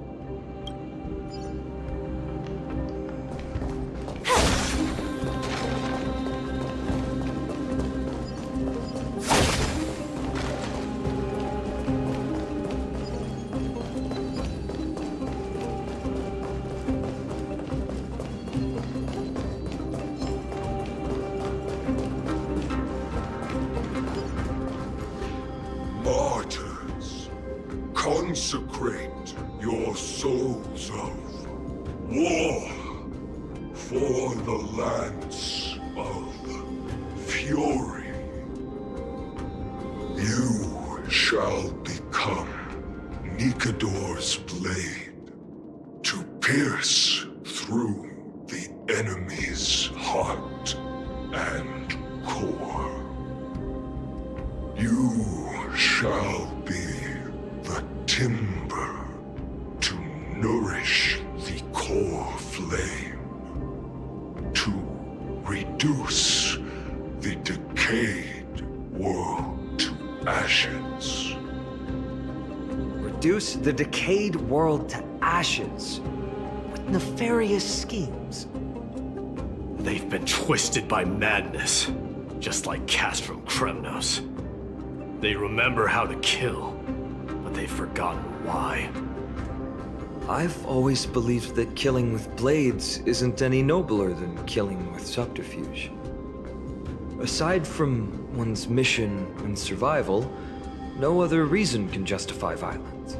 Martyrs, consecrate your souls of war for the lance of fury. You shall become Nikador's blade to pierce through the enemy's heart and core. You shall be the timber to nourish the core flame, to reduce the decayed world to ashes. Reduce the decayed world to ashes with nefarious schemes. They've been twisted by madness, just like Castrum Kremnos. They remember how to kill, but they've forgotten why. I've always believed that killing with blades isn't any nobler than killing with subterfuge. Aside from one's mission and survival, no other reason can justify violence.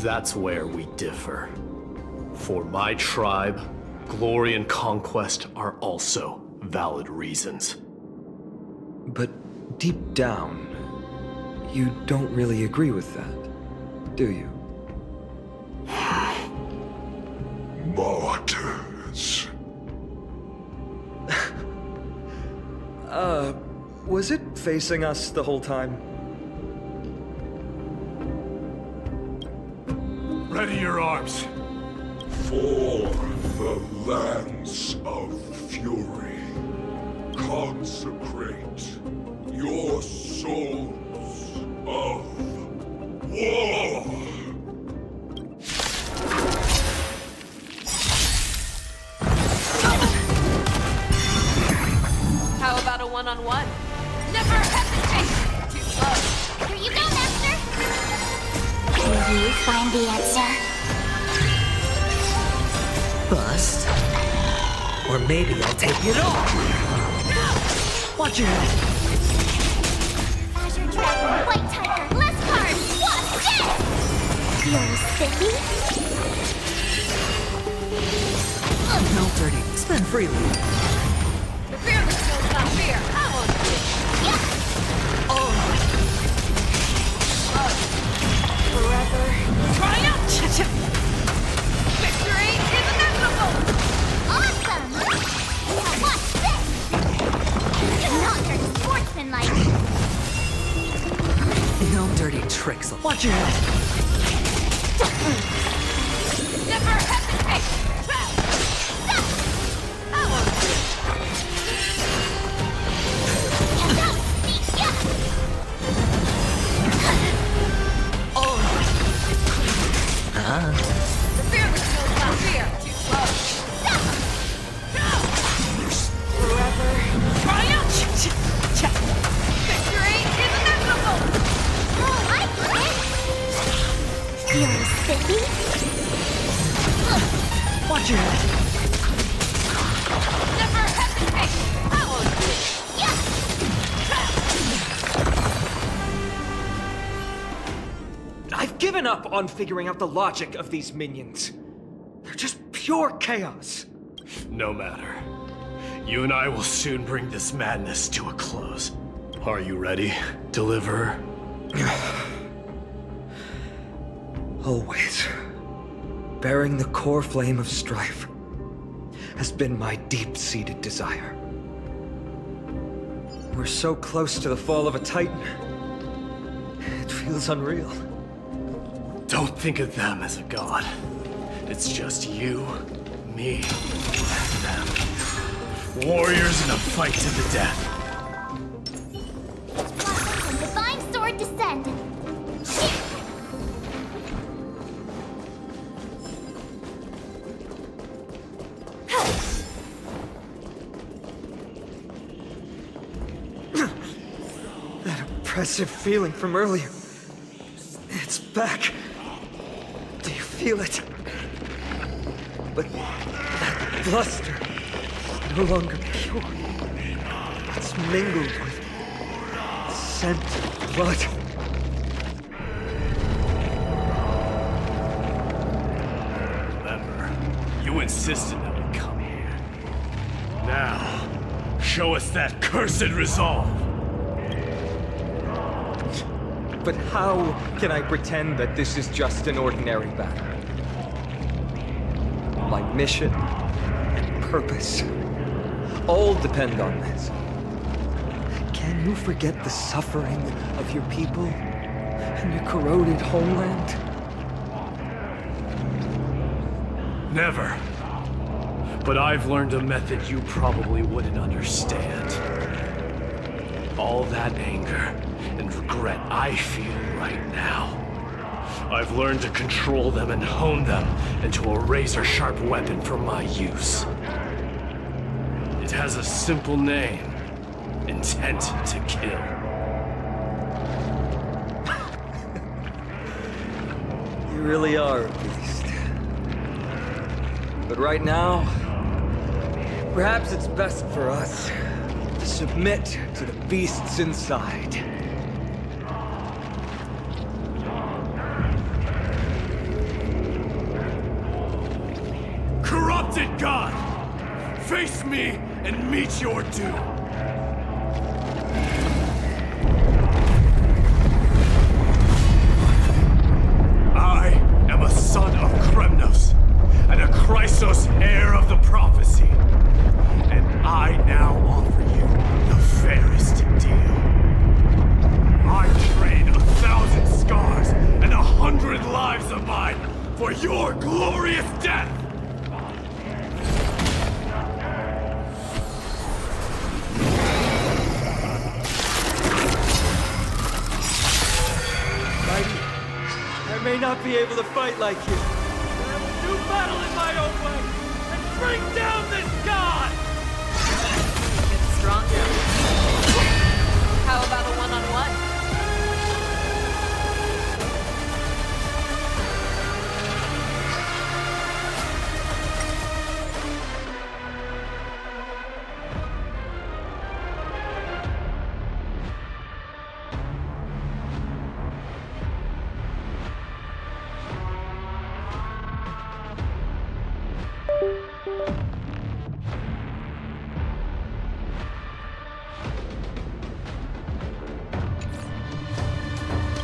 That's where we differ. For my tribe, glory and conquest are also valid reasons. But deep down, you don't really agree with that, do you? Martyrs. Was it facing us the whole time? Ready your arms. For the lance of fury, consecrate your souls of war. How about a one-on-one? Never hesitate! Too slow. Here you go, Master! Will you find the answer? Bust. Or maybe I'll take it off. Watch your head. Azure Dragon, White Tiger, less cards! What's this? You're spiffy? No dirty. Spend freely. The fearless knows not fear. I won't forever. Triumph! Victory is inevitable! Awesome! Now watch this! Not very sportsmanlike. No dirty tricks. Watch your head. Never hesitate! I won't The fearless knows not fear. Too slow. Forever. Triumph! Victory is inevitable! Oh, I get it! You're spiffy? Watch your head. Never hesitate! I won't I've given up on figuring out the logic of these minions. They're just pure chaos. No matter. You and I will soon bring this madness to a close. Are you ready, Deliverer? Always. Bearing the core flame of strife has been my deep-seated desire. We're so close to the fall of a Titan. It feels unreal. Don't think of them as a god. It's just you, me, and them. Warriors in a fight to the death. Divine sword descend. That oppressive feeling from earlier. It's back. Do you feel it? But that bluster is no longer pure. It's mingled with scent of blood. Remember, you insisted that we come here. Now, show us that cursed resolve. But how can I pretend that this is just an ordinary battle? My mission and purpose all depend on this. Can you forget the suffering of your people and your corroded homeland? Never. But I've learned a method you probably wouldn't understand. All that anger and regret I feel right now. I've learned to control them and hone them into a razor-sharp weapon for my use. It has a simple name. Intent to kill. You really are a beast. But right now, perhaps it's best for us to submit to the beasts inside. Corrupted God! Face me and meet your doom! I am a son of Kremnos, and a Chrysos heir of the prophecy. And I now offer you the fairest deal. I trade 1,000 scars and 100 lives of mine for your glorious death! I may not be able to fight like you, but I will do battle in my own way and bring down this god! Get stronger. How about a one-on-one?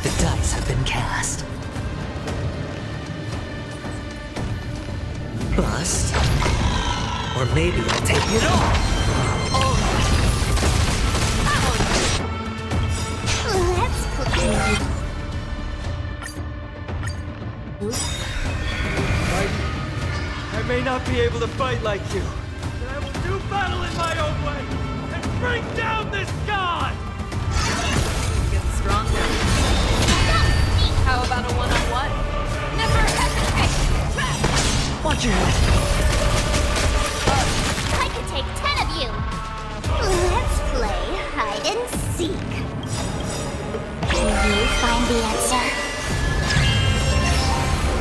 The dice have been cast. Bust. Or maybe I'll take it all. Let's play. I may not be able to fight like you, but I will do battle in my own way and bring down this god! Get stronger. How about a one-on-one? Never hesitate! Watch your head. I could take 10 of you. Let's play hide and seek. Can you find the answer?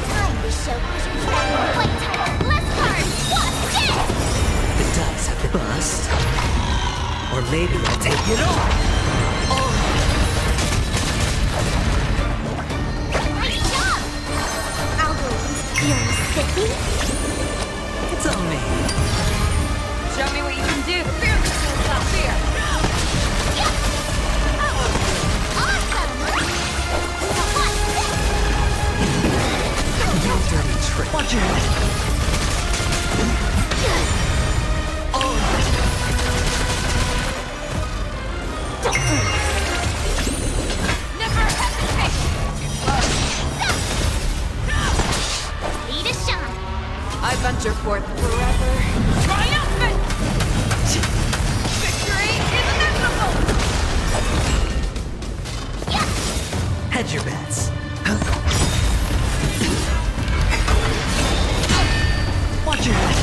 Time to show Wizard's Dragon White Title Bless card. What's this? The dice have been bust. Or maybe I'll take it all. Nice job! Algorithms, you're sippy? It's on me. Show me what you can do. The fear is not fear. Yeah! Awesome! What's this? No dirty trick. Watch your head. Never hesitate! Need a shot. I venture forth forever. Triumphant! Victory is inevitable! Hedge your bets. Watch your head.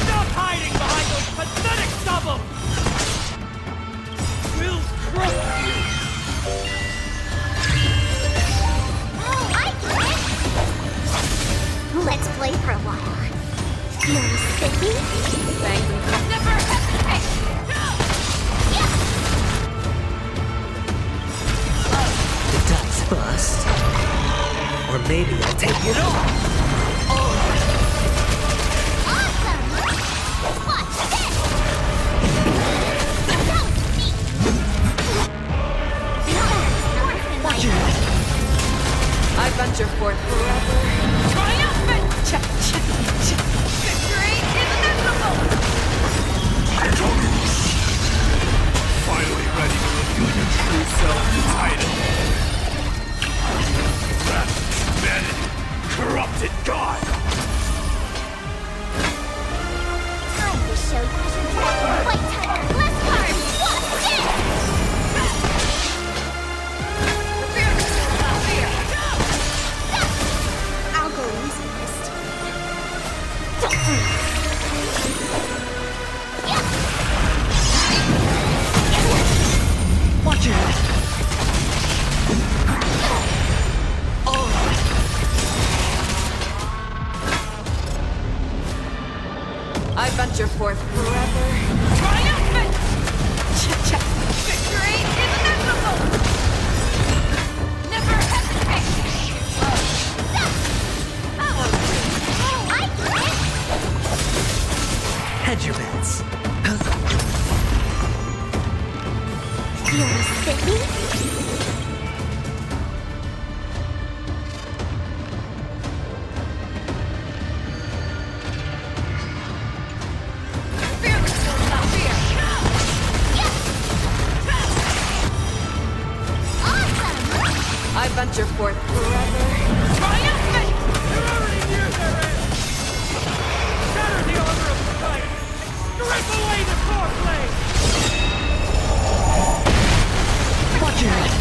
Stop hiding behind those pathetic stubble! We'll crush you! Oh, I get it. Let's play for a while. You're sippy? Thank you. Never hesitate! The dice bust. Or maybe I'll take it all. Awesome! Watch this! Roast me! Watch your head. I venture forth forever. Triumphant! Victory is inevitable! Finally ready to reveal your true self to Titan. That corrupted god! Time to show Wizard's Dragon White Title Bless card. What's this? The fear is not fear. I'll go easiest. Watch your head. I venture forth forever. Triumphant! Victory is inevitable! Never hesitate! I forth forever. Triumphant! They're already near their end! Shatter the armor of the Titan! Strip away the core blade! Watch your head!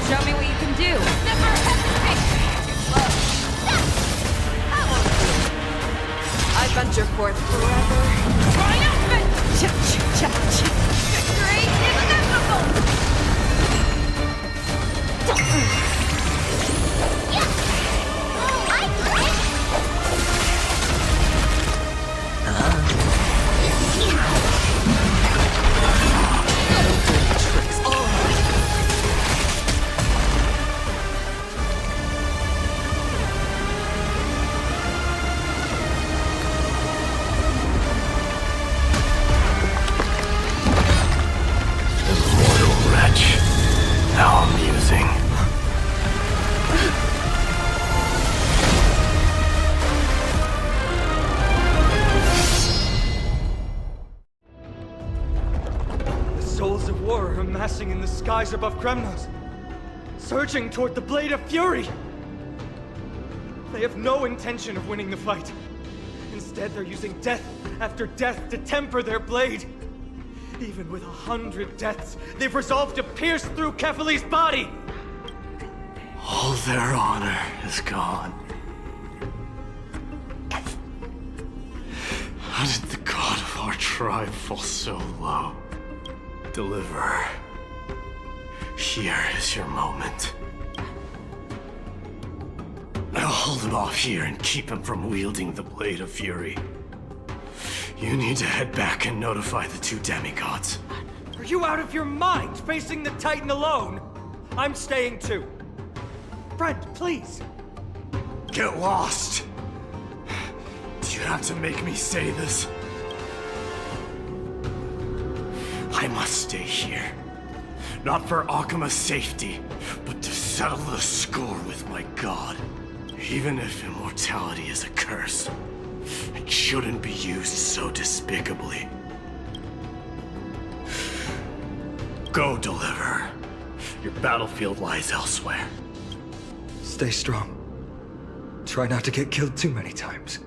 Show me what you can do. Never hesitate! I venture forth forever. Triumphant! Victory is inevitable! Immortal wretch. How amusing. The souls of war are amassing in the skies above Kremnos, surging toward the Blade of Fury. They have no intention of winning the fight. Instead, they're using death after death to temper their blade. Even with 100 deaths, they've resolved to pierce through Kefali's body! All their honor is gone. How did the god of our tribe fall so low? Deliverer, here is your moment. I'll hold him off here and keep him from wielding the Blade of Fury. You need to head back and notify the two demigods. Are you out of your mind, facing the Titan alone? I'm staying too. Friend, please. Get lost! Do you have to make me say this? I must stay here. Not for Akima's safety, but to settle the score with my god. Even if immortality is a curse, it shouldn't be used so despicably. Go, Deliverer. Your battlefield lies elsewhere. Stay strong. Try not to get killed too many times.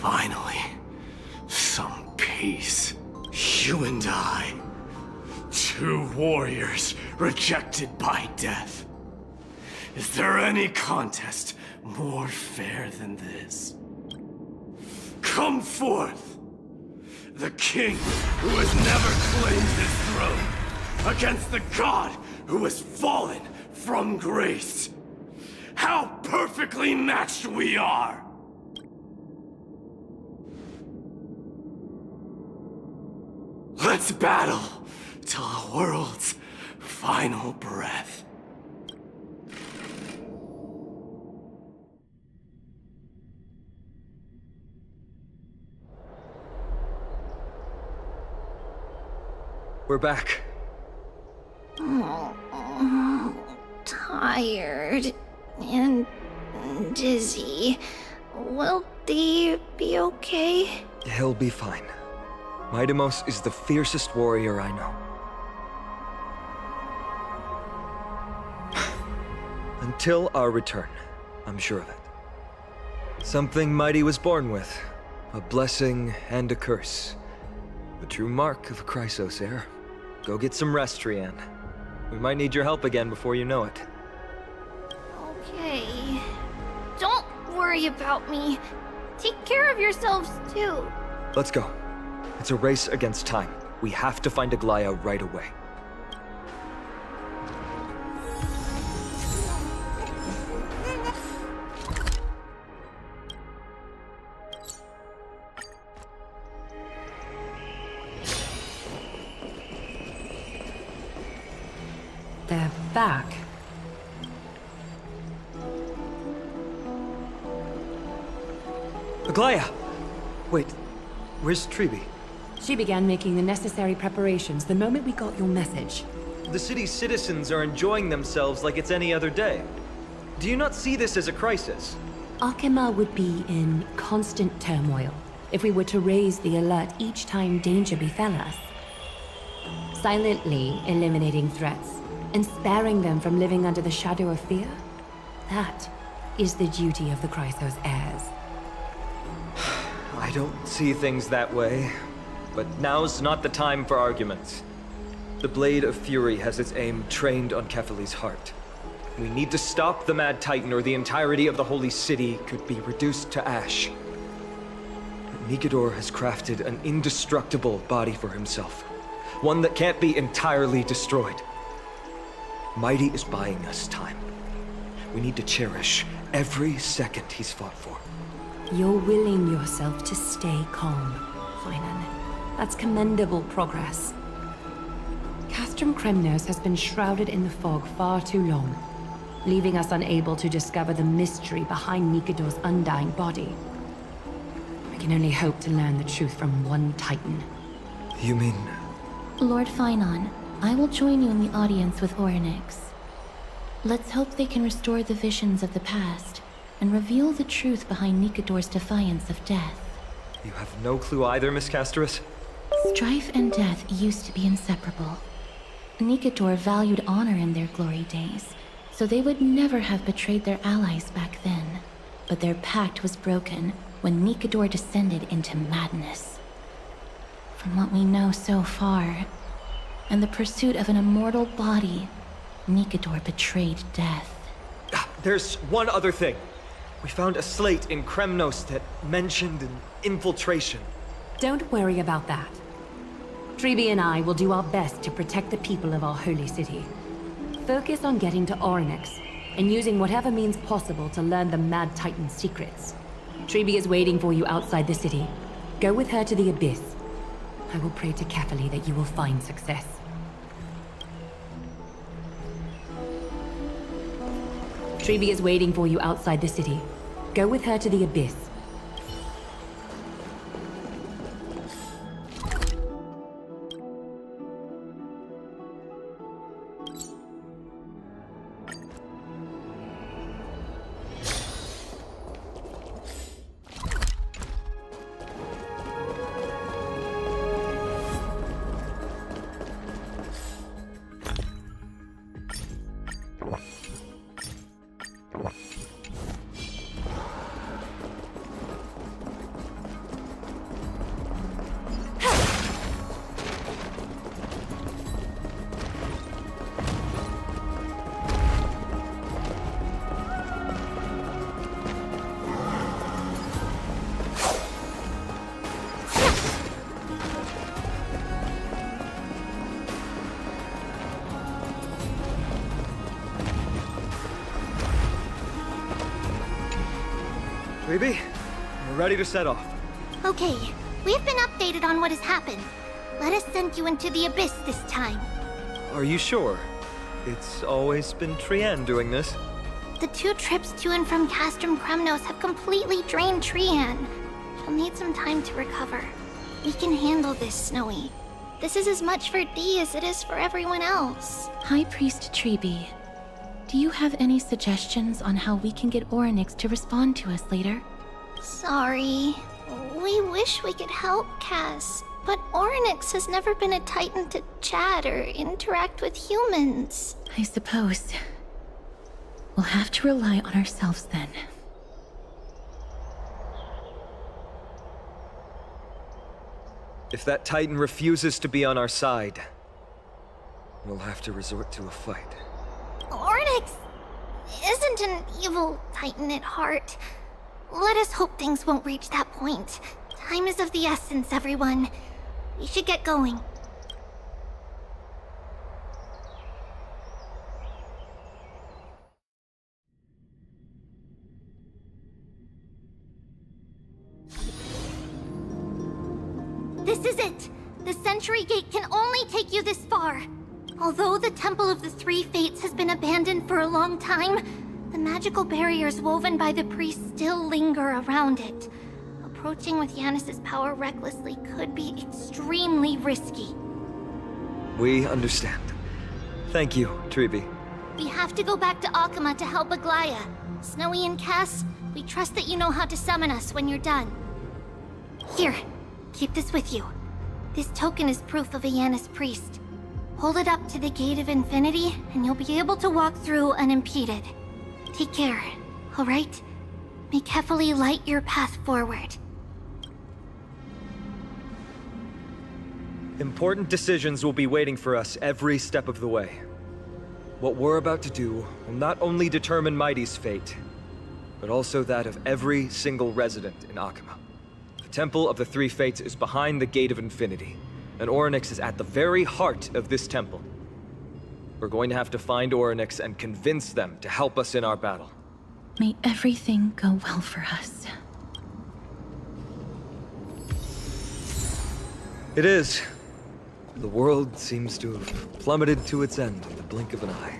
Finally, some peace. You and I, two warriors rejected by death. Is there any contest more fair than this? Come forth! The king who has never claimed his throne, against the god who has fallen from grace. How perfectly matched we are! Let's battle till the world's final breath. We're back. Tired and dizzy. Will they be okay? He'll be fine. Midamos is the fiercest warrior I know. Until our return, I'm sure of it. Something mighty was born with. A blessing and a curse. The true mark of a Chrysos heir. Go get some rest, Trianne. We might need your help again before you know it. Okay. Don't worry about me. Take care of yourselves, too. Let's go. It's a race against time. We have to find Aglaya right away. They're back. Aglaya! Wait, where's Tribi? She began making the necessary preparations the moment we got your message. The city's citizens are enjoying themselves like it's any other day. Do you not see this as a crisis? Akema would be in constant turmoil if we were to raise the alert each time danger befell us. Silently eliminating threats and sparing them from living under the shadow of fear, that is the duty of the Chrysos heirs. I don't see things that way, but now's not the time for arguments. The Blade of Fury has its aim trained on Kefali's heart. We need to stop the Mad Titan, or the entirety of the Holy City could be reduced to ash. Nikedor has crafted an indestructible body for himself. One that can't be entirely destroyed. Mighty is buying us time. We need to cherish every second he's fought for. You're willing yourself to stay calm, Finan. That's commendable progress. Castrum Kremnos has been shrouded in the fog far too long, leaving us unable to discover the mystery behind Nikedor's undying body. We can only hope to learn the truth from one Titan. You mean... Lord Finon, I will join you in the audience with Orynyx. Let's hope they can restore the visions of the past and reveal the truth behind Nikedor's defiance of death. You have no clue either, Miss Casterus? Strife and death used to be inseparable. Nikedor valued honor in their glory days, so they would never have betrayed their allies back then. But their pact was broken when Nikedor descended into madness. From what we know so far, in the pursuit of an immortal body, Nikedor betrayed death. There's one other thing. We found a slate in Kremnos that mentioned an infiltration. Don't worry about that. Treeby and I will do our best to protect the people of our holy city. Focus on getting to Orynyx and using whatever means possible to learn the Mad Titan's secrets. Treeby is waiting for you outside the city. Go with her to the Abyss. I will pray to Kefali that you will find success. Treeby is waiting for you outside the city. Go with her to the Abyss. Treeby, we're ready to set off. Okay, we've been updated on what has happened. Let us send you into the Abyss this time. Are you sure? It's always been Trian doing this. The 2 trips to and from Castrum Kremnos have completely drained Trian. She'll need some time to recover. We can handle this, Snowy. This is as much for Dee as it is for everyone else. High Priest Treeby, do you have any suggestions on how we can get Orynyx to respond to us later? Sorry. We wish we could help, Cass, but Orynyx has never been a Titan to chat or interact with humans. I suppose. We'll have to rely on ourselves then. If that Titan refuses to be on our side, we'll have to resort to a fight. Orynyx isn't an evil Titan at heart. Let us hope things won't reach that point. Time is of the essence, everyone. We should get going. This is it! The Century Gate can only take you this far. Although the Temple of the Three Fates has been abandoned for a long time, the magical barriers woven by the priests still linger around it. Approaching with Yanis's power recklessly could be extremely risky. We understand. Thank you, Treeby. We have to go back to Akama to help Aglaya. Snowy and Cass, we trust that you know how to summon us when you're done. Here, keep this with you. This token is proof of a Yanis priest. Hold it up to the Gate of Infinity, and you'll be able to walk through unimpeded. Take care, alright? May Kefali light your path forward. Important decisions will be waiting for us every step of the way. What we're about to do will not only determine Mighty's fate, but also that of every single resident in Akama. The Temple of the Three Fates is behind the Gate of Infinity, and Orynyx is at the very heart of this temple. We're going to have to find Orynyx and convince them to help us in our battle. May everything go well for us. It is. The world seems to have plummeted to its end in the blink of an eye.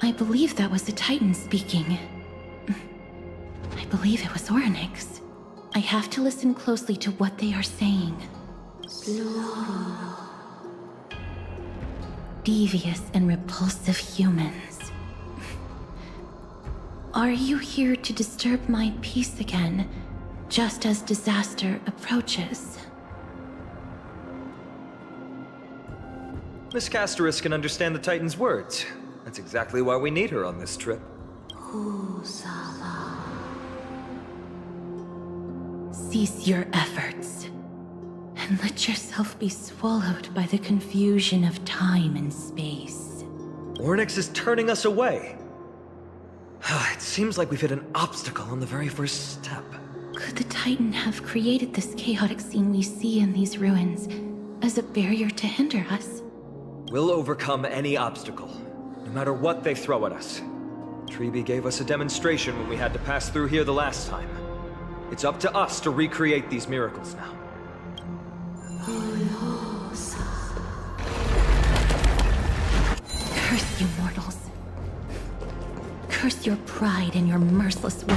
I believe that was the Titan speaking. I believe it was Orynyx. I have to listen closely to what they are saying. Devious and repulsive humans. Are you here to disturb my peace again, just as disaster approaches? Miss Castoris can understand the Titan's words. That's exactly why we need her on this trip. Cease your efforts, and let yourself be swallowed by the confusion of time and space. Orynyx is turning us away. It seems like we've hit an obstacle on the very first step. Could the Titan have created this chaotic scene we see in these ruins as a barrier to hinder us? We'll overcome any obstacle, no matter what they throw at us. Treeby gave us a demonstration when we had to pass through here the last time. It's up to us to recreate these miracles now. Curse you mortals. Curse your pride and your merciless ways.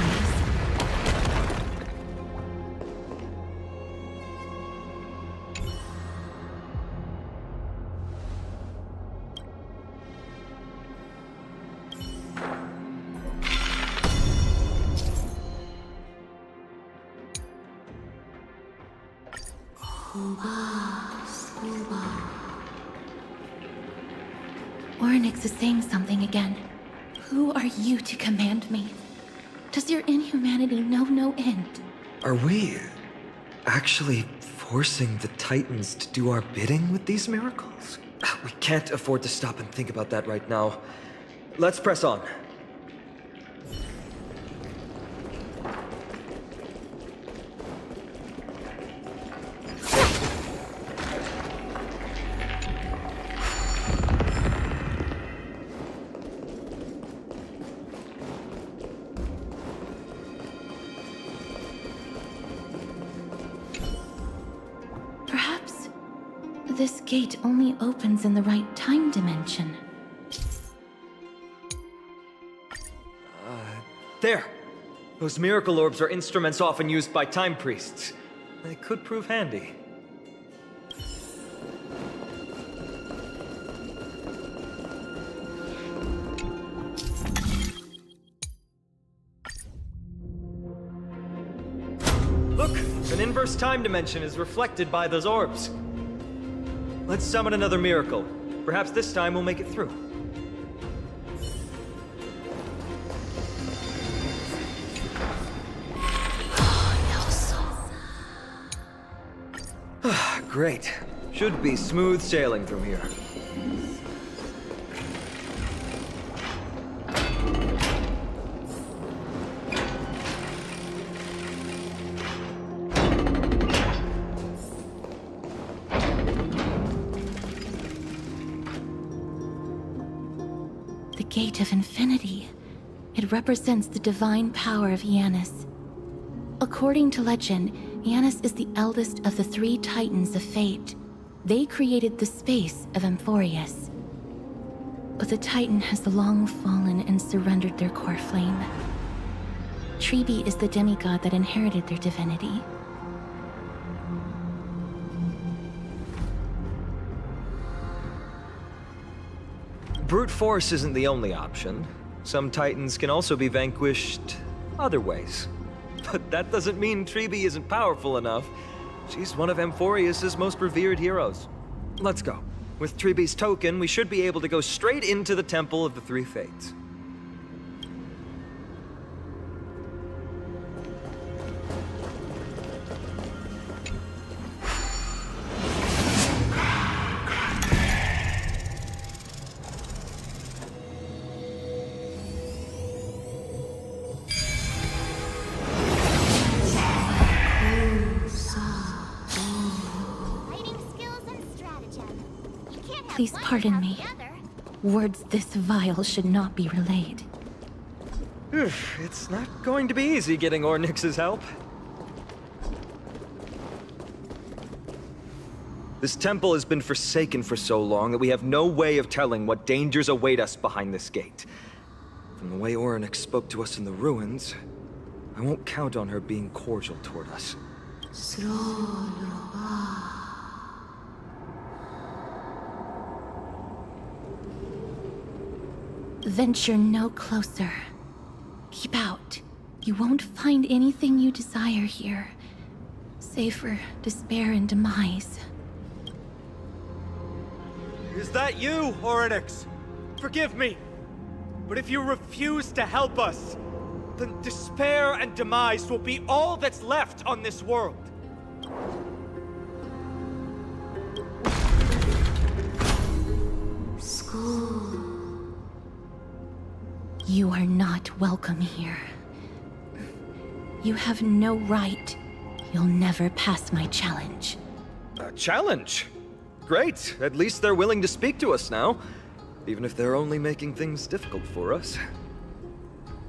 Orynyx is saying something again. Who are you to command me? Does your inhumanity know no end? Are we actually forcing the Titans to do our bidding with these miracles? We can't afford to stop and think about that right now. Let's press on. Perhaps this gate only opens in the right time dimension. There! Those miracle orbs are instruments often used by time priests. They could prove handy. Look! An inverse time dimension is reflected by those orbs. Let's summon another miracle. Perhaps this time we'll make it through. Great. Should be smooth sailing from here. Gate of Infinity. It represents the divine power of Janus. According to legend, Janus is the eldest of the 3 Titans of Fate. They created the space of Amphorius. But the Titan has long fallen and surrendered their core flame. Tribi is the demigod that inherited their divinity. Brute force isn't the only option. Some Titans can also be vanquished other ways. But that doesn't mean Tribi isn't powerful enough. She's one of Amphorius' most revered heroes. Let's go. With Tribi's token, we should be able to go straight into the Temple of the Three Fates. Please pardon me. Words this vile should not be relayed. It's not going to be easy getting Ornyx's help. This temple has been forsaken for so long that we have no way of telling what dangers await us behind this gate. From the way Ornyx spoke to us in the ruins, I won't count on her being cordial toward us. Venture no closer. Keep out. You won't find anything you desire here, save for despair and demise. Is that you, Ornyx? Forgive me, but if you refuse to help us, then despair and demise will be all that's left on this world. You are not welcome here. You have no right. You'll never pass my challenge. A challenge? Great. At least they're willing to speak to us now. Even if they're only making things difficult for us.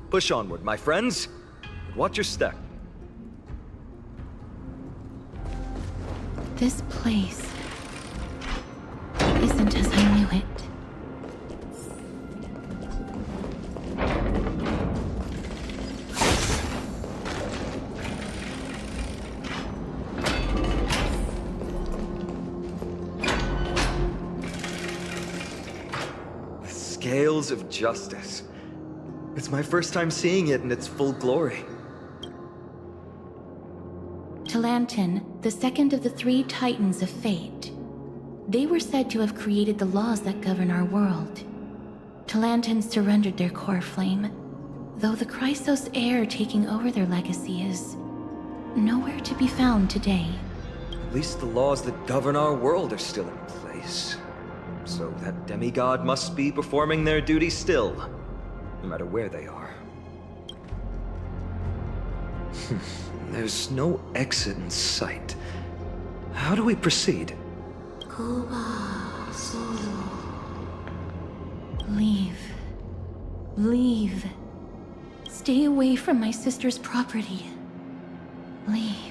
Push onward, my friends. Watch your step. This place isn't as I knew it. Scales of justice. It's my first time seeing it in its full glory. Talantin, the second of the 3 Titans of Fate. They were said to have created the laws that govern our world. Talantin surrendered their core flame, though the Chrysos heir taking over their legacy is nowhere to be found today. At least the laws that govern our world are still in place. So that demigod must be performing their duty still, no matter where they are. There's no exit in sight. How do we proceed? Leave. Leave. Stay away from my sister's property. Leave.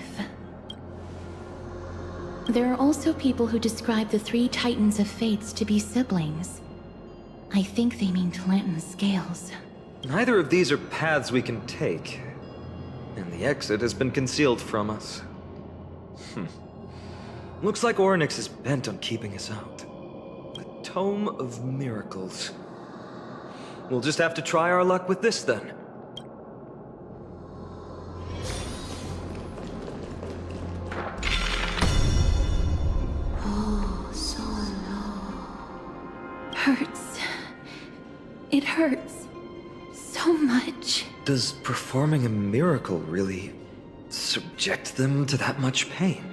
There are also people who describe the 3 Titans of Fates to be siblings. I think they mean Talantin's scales. Neither of these are paths we can take. And the exit has been concealed from us. Looks like Ornyx is bent on keeping us out. The Tome of Miracles. We'll just have to try our luck with this then. Hurts. It hurts. So much. Does performing a miracle really subject them to that much pain?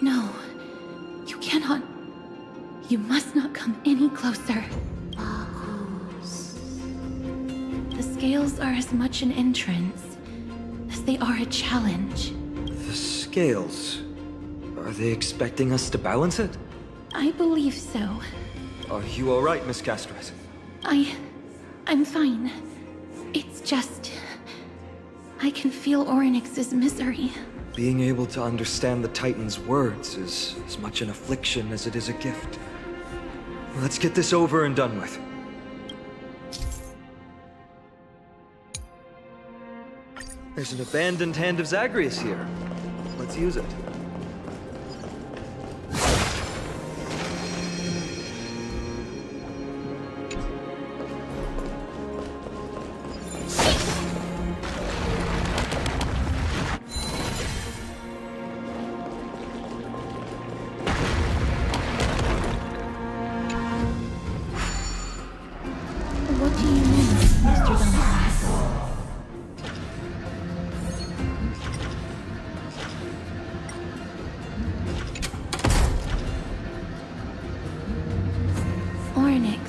No. You cannot. You must not come any closer. The scales are as much an entrance as they are a challenge. The scales. Are they expecting us to balance it? I believe so. Are you alright, Miss Castret? I'm fine. It's just... I can feel Orynyx's misery. Being able to understand the Titan's words is as much an affliction as it is a gift. Let's get this over and done with. There's an abandoned hand of Zagreus here. Let's use it. What do you mean, Mr. Dominguez? Orynyx.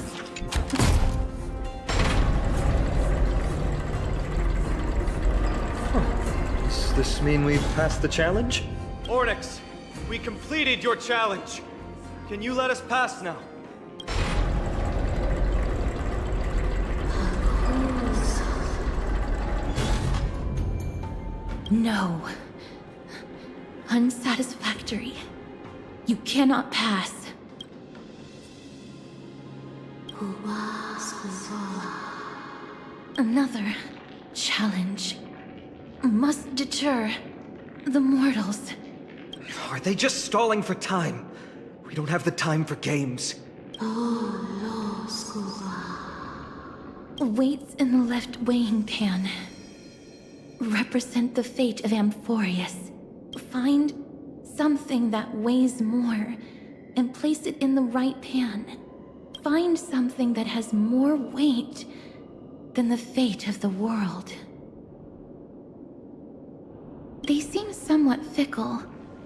Does this mean we've passed the challenge? Orynyx, we completed your challenge. Can you let us pass now? No. Unsatisfactory. You cannot pass. Another challenge must deter the mortals. Are they just stalling for time? We don't have the time for games. Weights in the left weighing pan represent the fate of Amphorius. Find something that weighs more and place it in the right pan. Find something that has more weight than the fate of the world. They seem somewhat fickle,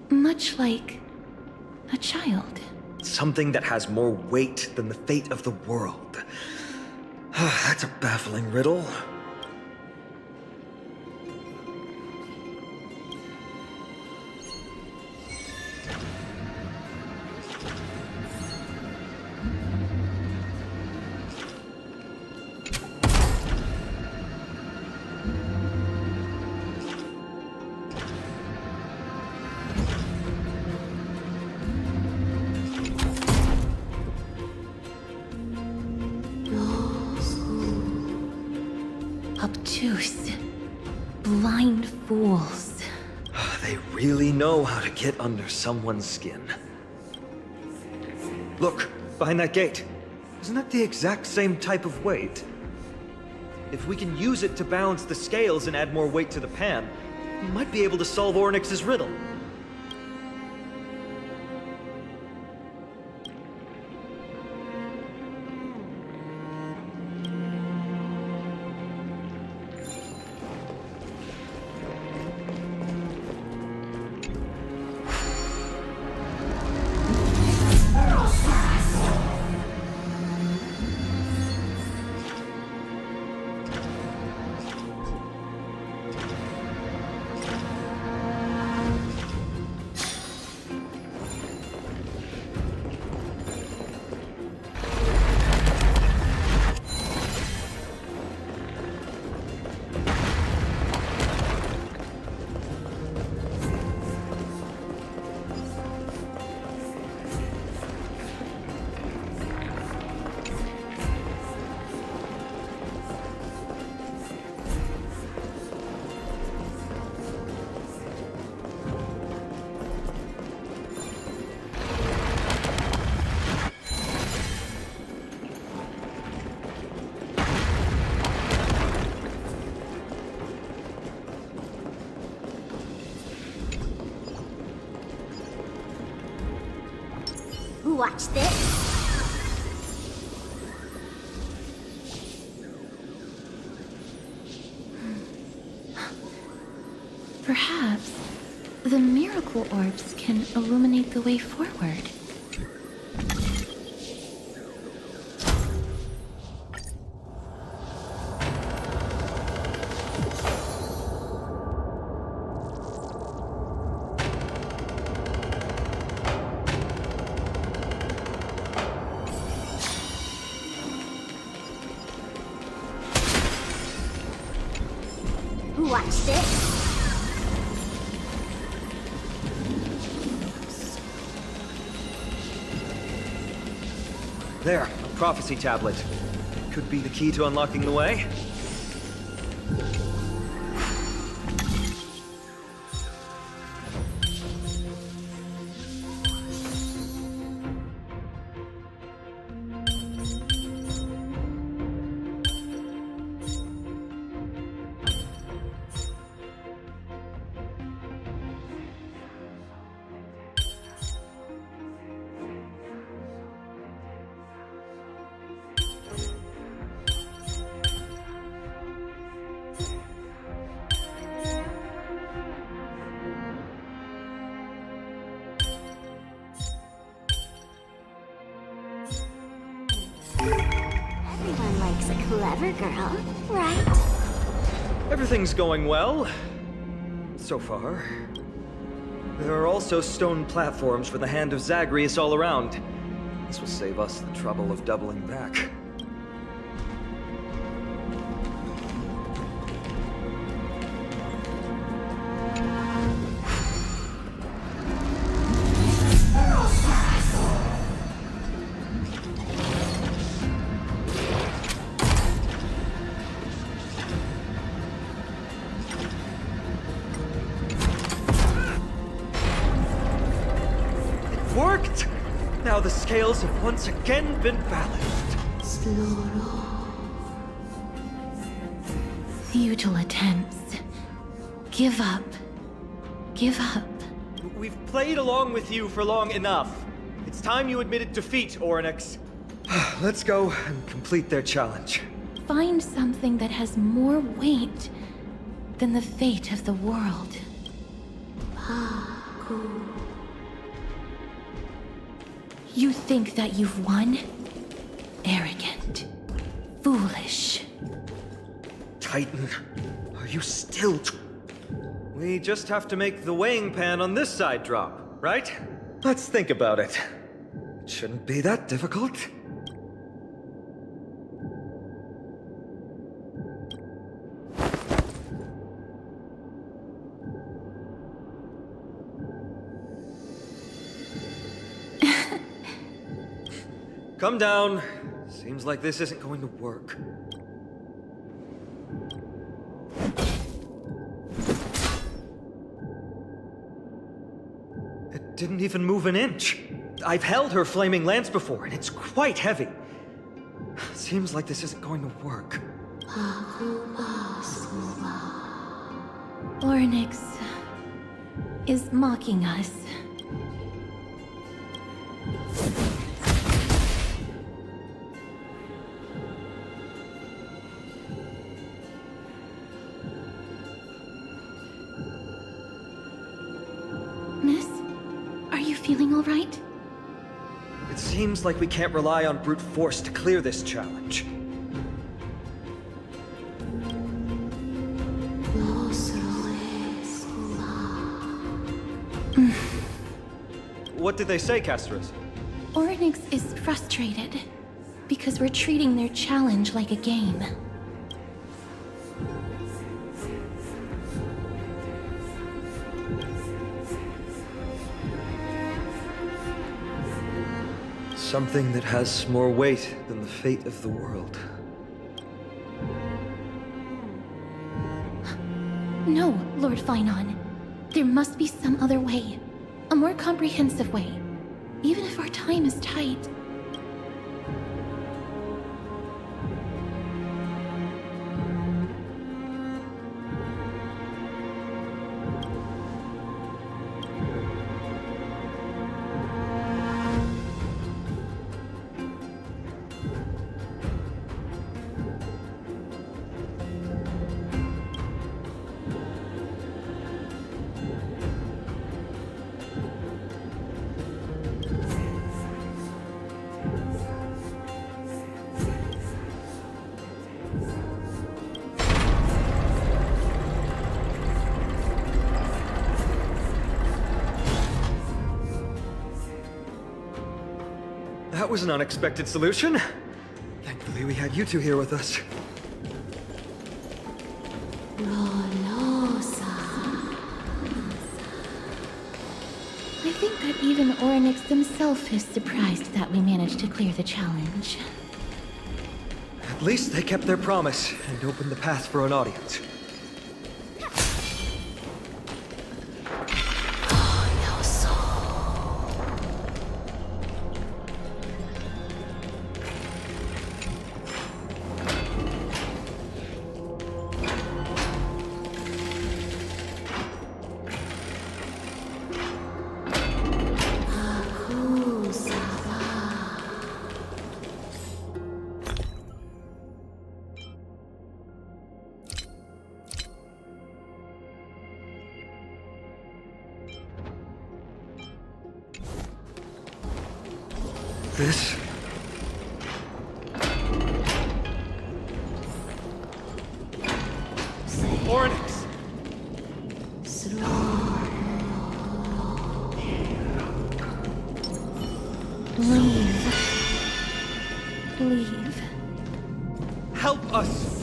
much like a child. Something that has more weight than the fate of the world. That's a baffling riddle. Obtuse, blind fools. They really know how to get under someone's skin. Look, behind that gate. Isn't that the exact same type of weight? If we can use it to balance the scales and add more weight to the pan, we might be able to solve Orynyx's riddle. Watch this. Perhaps the miracle orbs can illuminate the way forward. Watch this. There, a prophecy tablet. Could be the key to unlocking the way. Everyone likes a clever girl, right? Everything's going well. So far. There are also stone platforms for the Hand of Zagreus all around. This will save us the trouble of doubling back. Worked! Now the scales have once again been balanced. Futile attempts. Give up. Give up. We've played along with you for long enough. It's time you admitted defeat, Orynyx. Let's go and complete their challenge. Find something that has more weight than the fate of the world. You think that you've won? Arrogant. Foolish. Titan, are you still... We just have to make the weighing pan on this side drop, right? Let's think about it. It shouldn't be that difficult. Come down. Seems like this isn't going to work. It didn't even move an inch. I've held her flaming lance before, and it's quite heavy. Seems like this isn't going to work. Orynyx is mocking us. Miss, are you feeling all right? It seems like we can't rely on brute force to clear this challenge. What did they say, Castros? Orynyx is frustrated because we're treating their challenge like a game. Something that has more weight than the fate of the world. No, Lord Finon. There must be some other way. A more comprehensive way. Even if our time is tight. That was an unexpected solution. Thankfully, we had you two here with us. No. I think that even Orynyx himself is surprised that we managed to clear the challenge. At least they kept their promise and opened the path for an audience. This? Orynyx! Leave. Leave. Help us!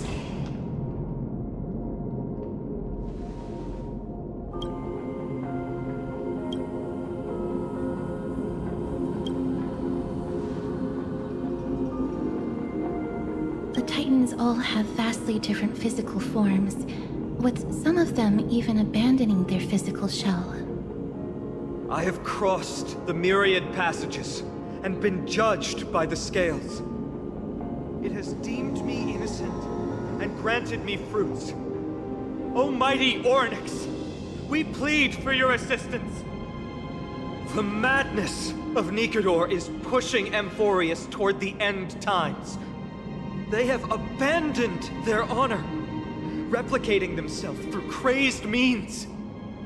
The Titans all have vastly different physical forms, with some of them even abandoning their physical shell. I have crossed the myriad passages and been judged by the scales. It has deemed me innocent and granted me fruits. Almighty Orynyx, we plead for your assistance. The madness of Nicator is pushing Amphorius toward the end times. They have abandoned their honor, replicating themselves through crazed means,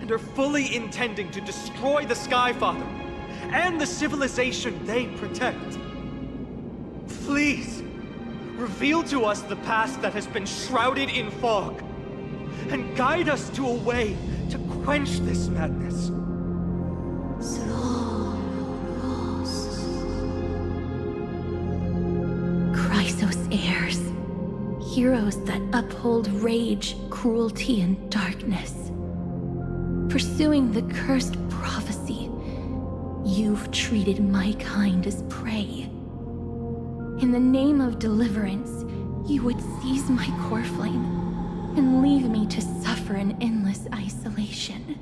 and are fully intending to destroy the Skyfather and the civilization they protect. Please, reveal to us the past that has been shrouded in fog, and guide us to a way to quench this madness. Chrysos heirs. Heroes that uphold rage, cruelty, and darkness. Pursuing the cursed prophecy, you've treated my kind as prey. In the name of deliverance, you would seize my core flame and leave me to suffer in endless isolation.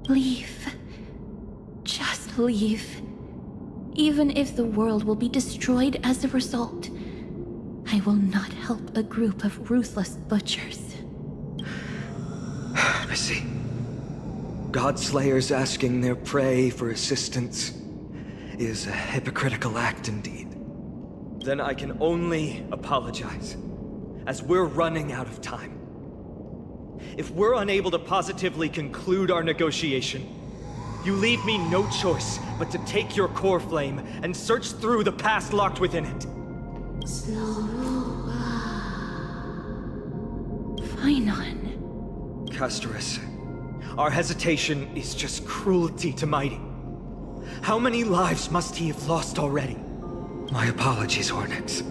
Leave. Just leave. Even if the world will be destroyed as a result, I will not help a group of ruthless butchers. I see. God-slayers asking their prey for assistance is a hypocritical act indeed. Then I can only apologize, as we're running out of time. If we're unable to positively conclude our negotiation, you leave me no choice but to take your core flame and search through the past locked within it. Phainon. Castorus, our hesitation is just cruelty to Mighty. How many lives must he have lost already? My apologies, Orynyx.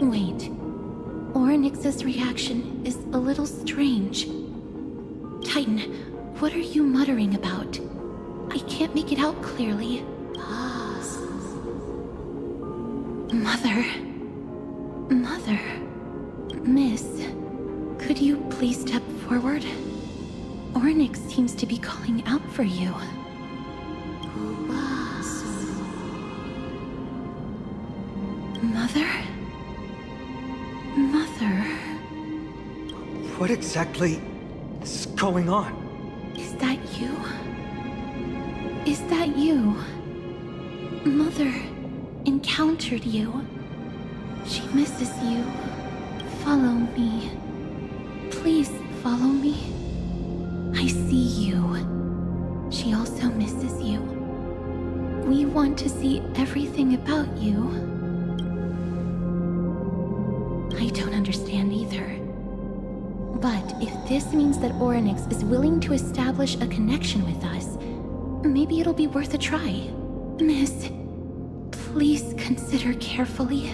Wait. Orynyx's reaction is a little strange. Titan, what are you muttering about? I can't make it out clearly. Mother. Mother. Miss, could you please step forward? Orynyx seems to be calling out for you. Mother? Mother? What exactly is going on? Is that you? Is that you? Mother encountered you. She misses you. Follow me. Please follow me. I see you. She also misses you. We want to see everything about you. I don't understand either. But if this means that Orynyx is willing to establish a connection with us, maybe it'll be worth a try. Miss, please consider carefully.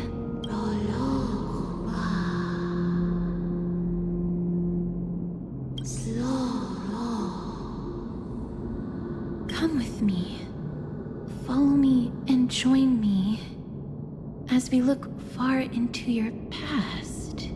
Come with me. Follow me and join me as we look far into your past.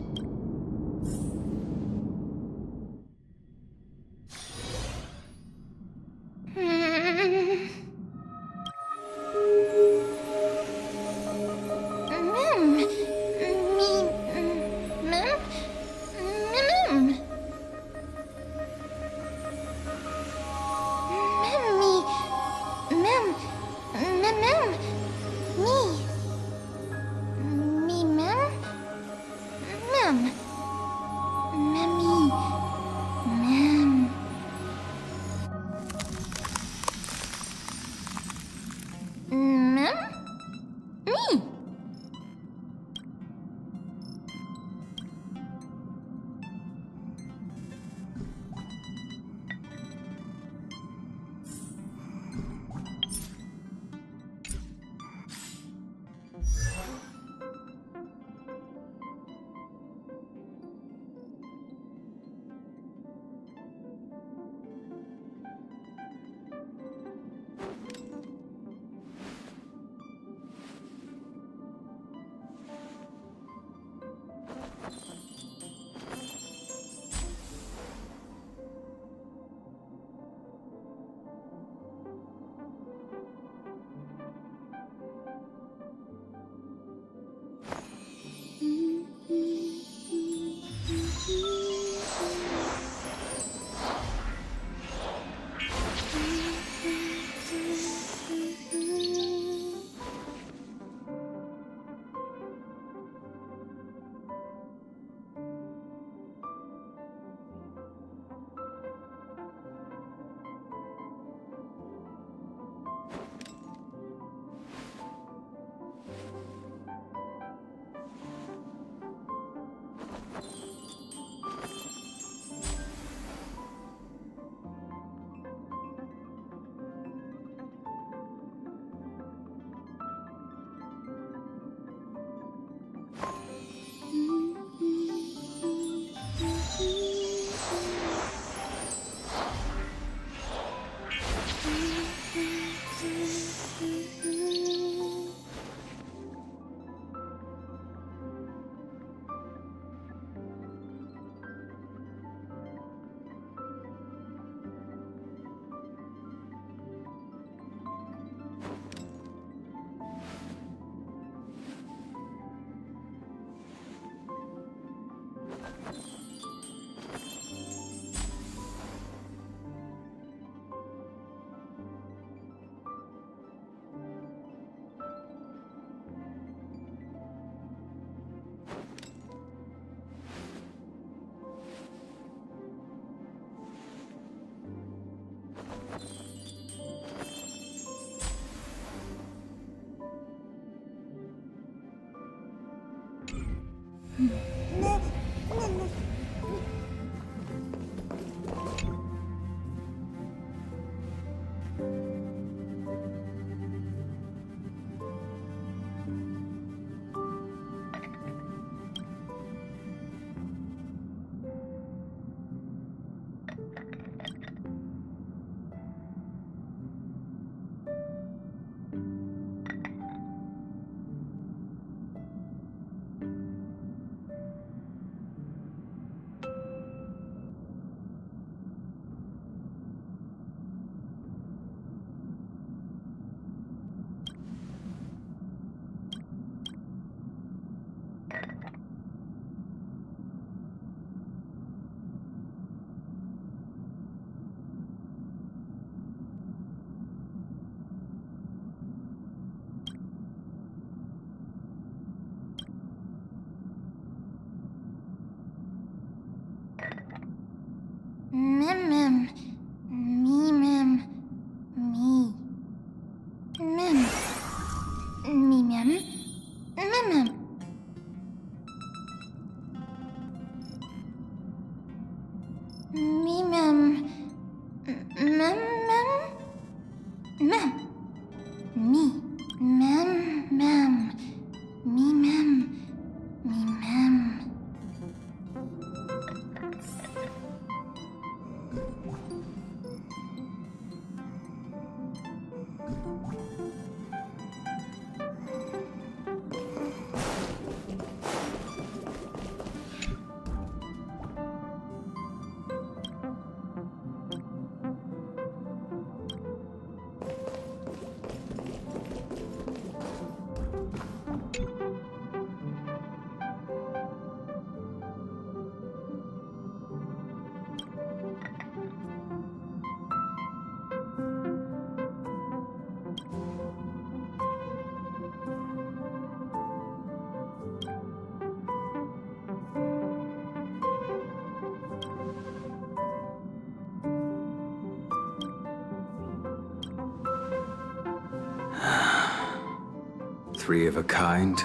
Three of a kind,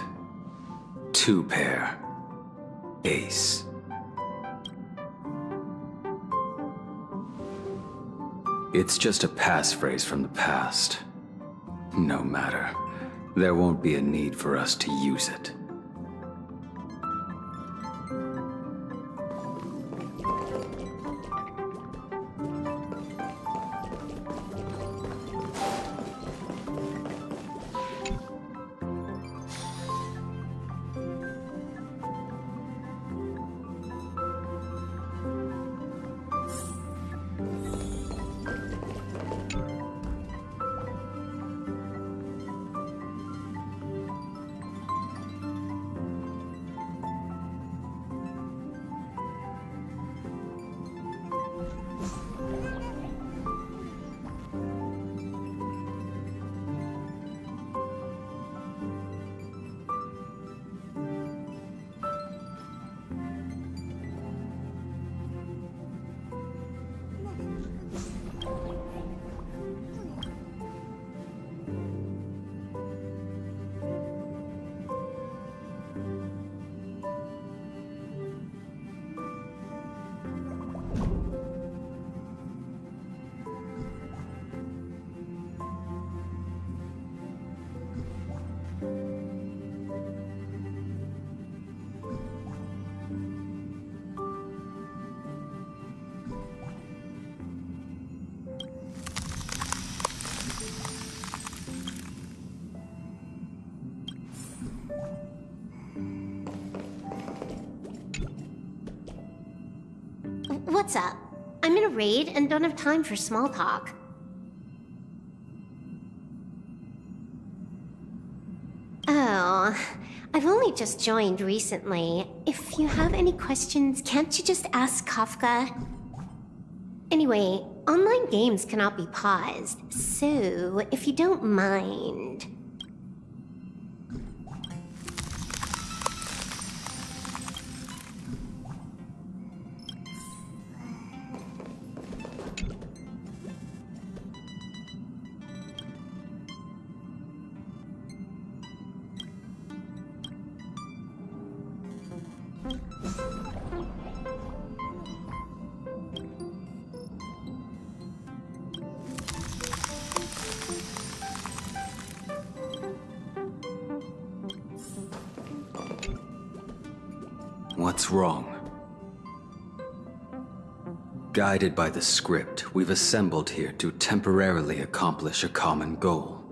two pair, ace. It's just a passphrase from the past. No matter. There won't be a need for us to use it. What's up? I'm in a raid and don't have time for small talk. Oh, I've only just joined recently. If you have any questions, can't you just ask Kafka? Anyway, online games cannot be paused, so if you don't mind... What's wrong? Guided by the script, we've assembled here to temporarily accomplish a common goal.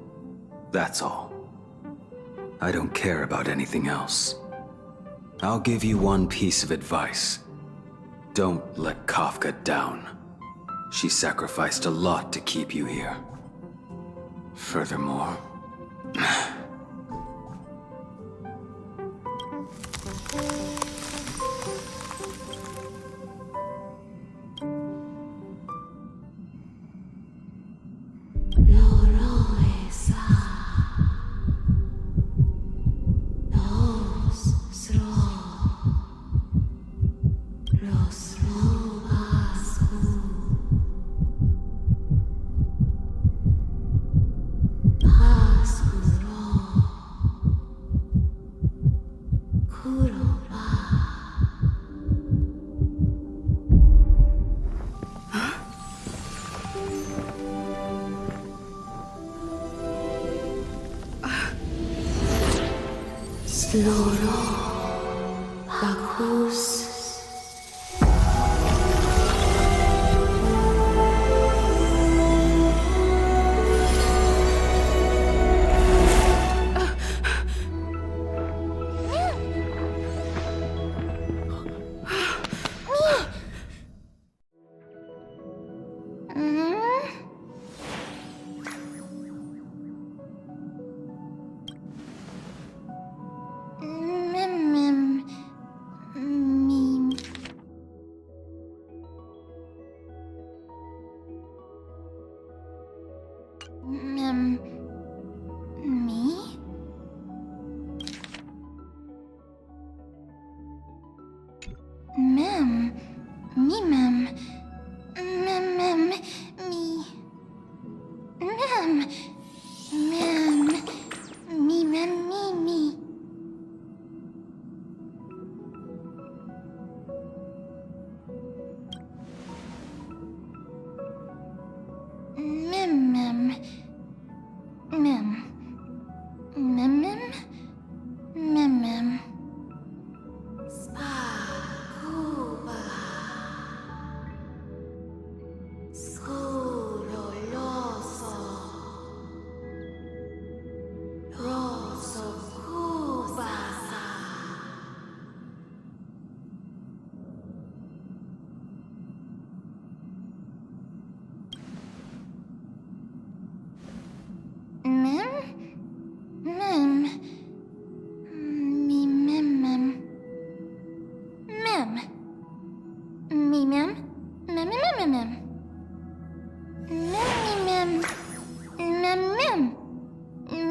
That's all. I don't care about anything else. I'll give you one piece of advice. Don't let Kafka down. She sacrificed a lot to keep you here. Furthermore...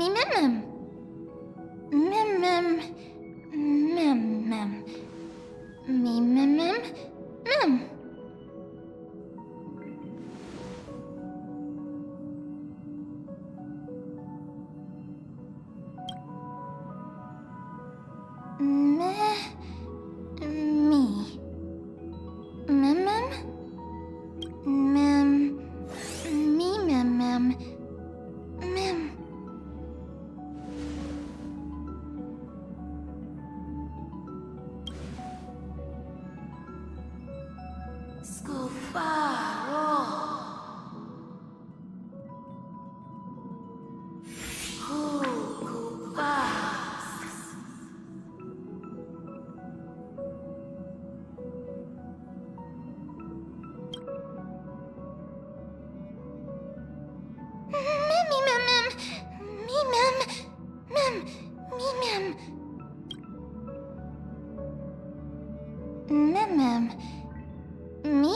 mim. Mim mim. Mim mim. Me mim mim. Mim. Me?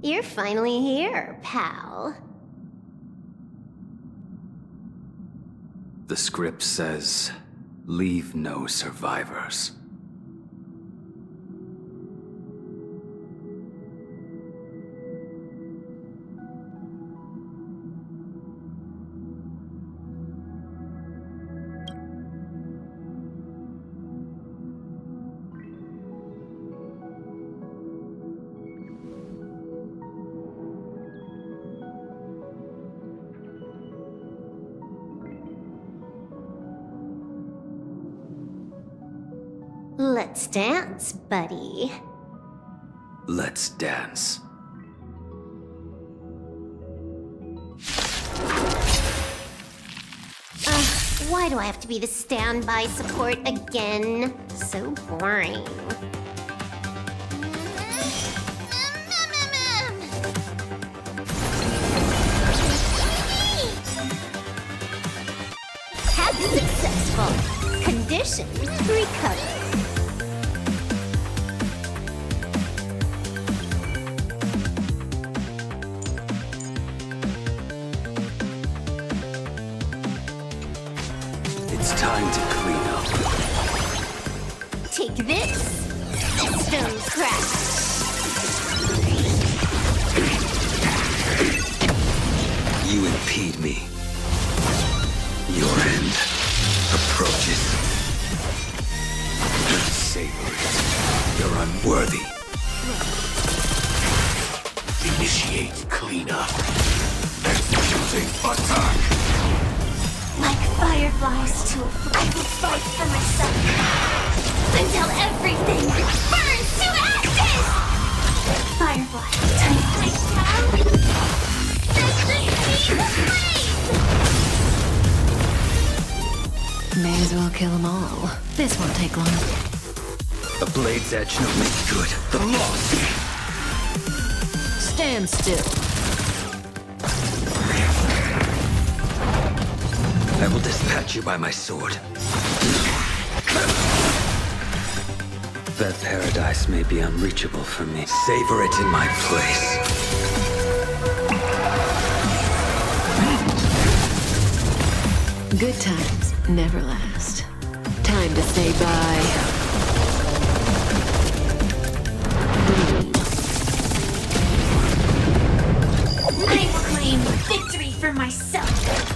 You're finally here, pal. The script says, leave no survivors. Let's dance, buddy. Let's dance. Why do I have to be the standby support again? So boring. Hack successful. Condition recovered. Time to clean up. Take this, stone crash. You impede me. Your end approaches. Savor it. You're unworthy. Initiate cleanup. Executing attack. Like fireflies to a flame, fight for myself until everything burns to ashes! Firefly, time to set the speed ablaze! May as well kill them all. This won't take long. A blade's edge no make good. The loss! Stand still. I will dispatch you by my sword. That paradise may be unreachable for me. Savor it in my place. Good times never last. Time to say bye. I claim victory for myself.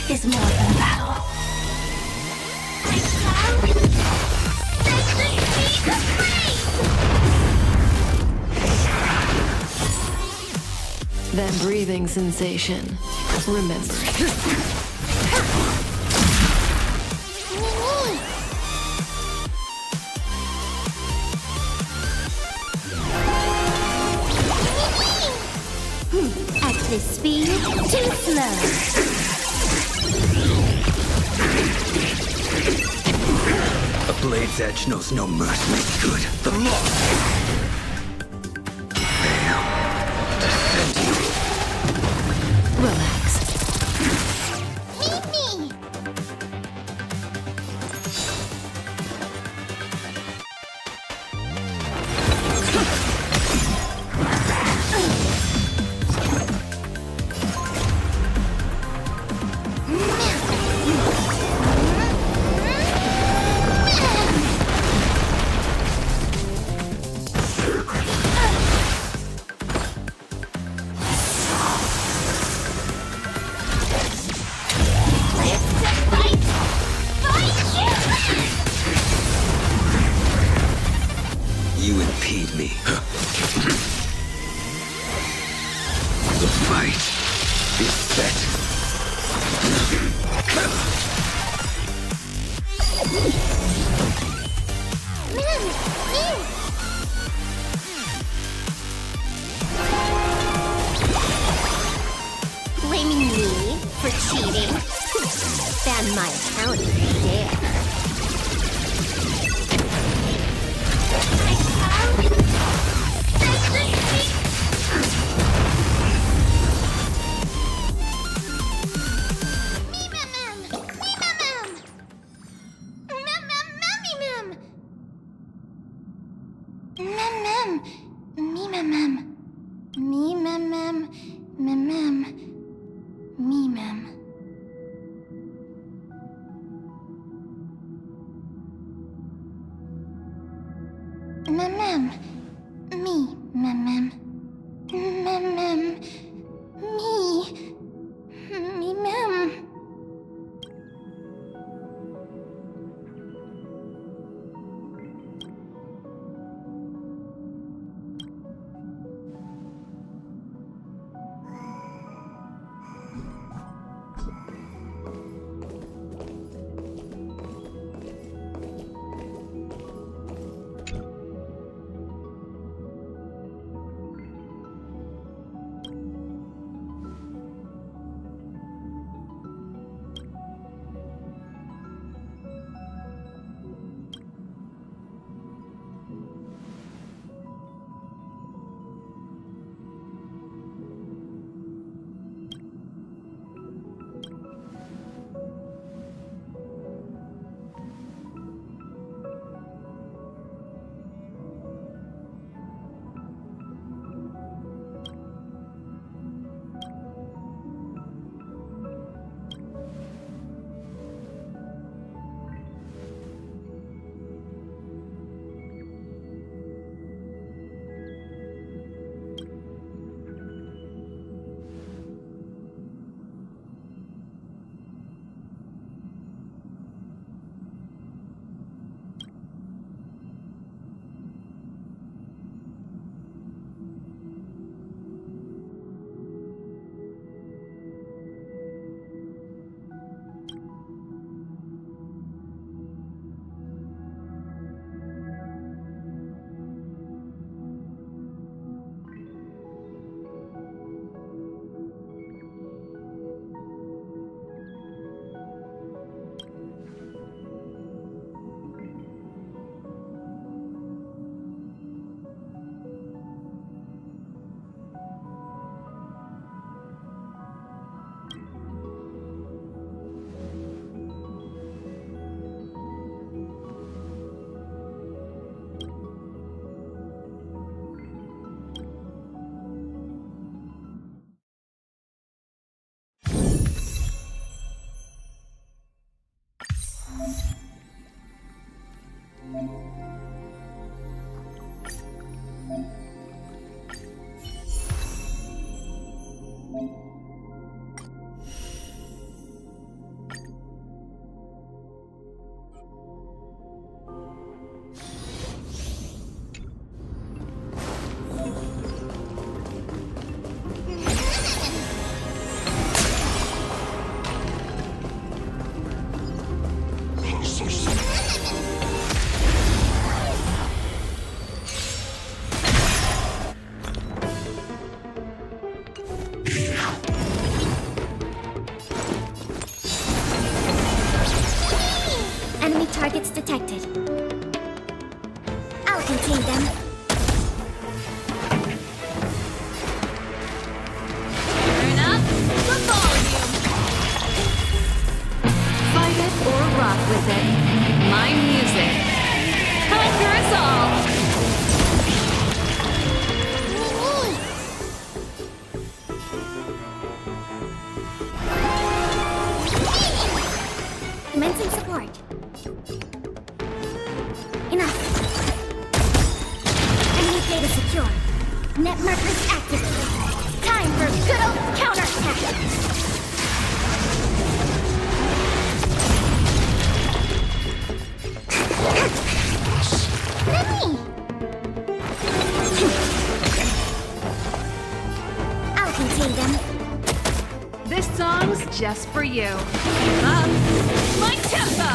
Is more than a battle. That breathing sensation. Remember it. At this speed, too slow. A blade's edge knows no mercy. Good. The loss. Fail. Defend you. The fight is set. Blaming me for cheating? Ban my account if you dare. Targets detected. I'll contain them. Turn up the volume. Fight it or rock with it. My music. Conquer us all. Commencing support. Enough. contain them. This song's just for you. Up my tempo!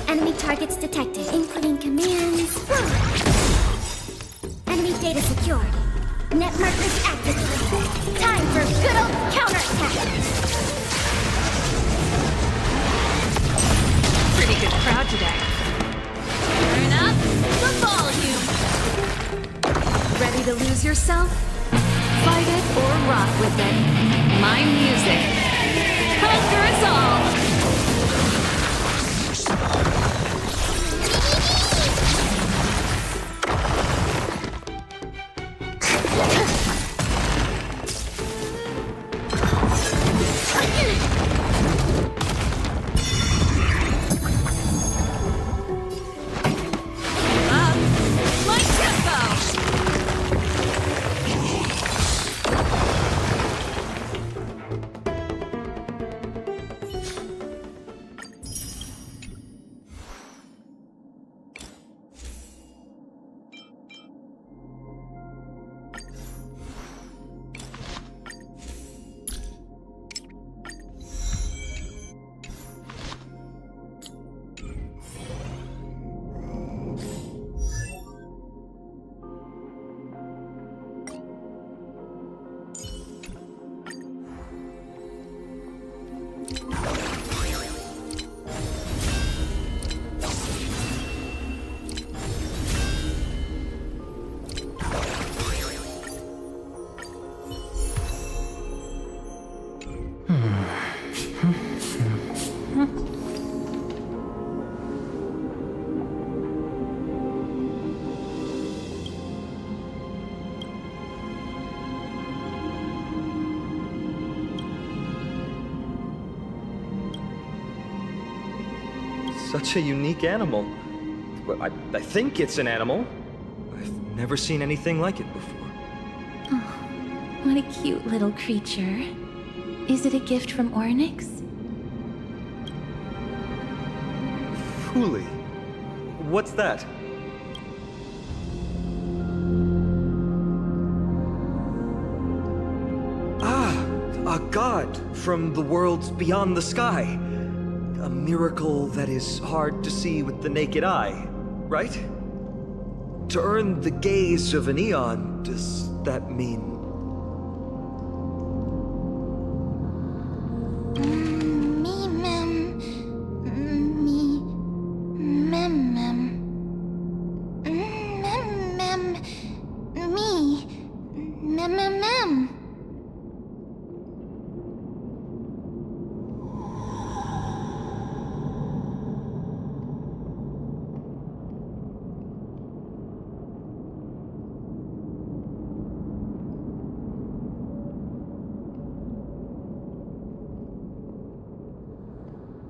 Enemy targets detected. Inputting commands. Enemy data secure. Net markers activated. Time for good old counterattack. Pretty good crowd today. Turn up the volume. Ready to lose yourself? Fight it or rock with it. My music conquers all. Such a unique animal. Well, I think it's an animal. I've never seen anything like it before. Oh, what a cute little creature. Is it a gift from Ornyx? Fuli. What's that? Ah, a god from the worlds beyond the sky. A miracle that is hard to see with the naked eye, right? To earn the gaze of an eon, does that mean...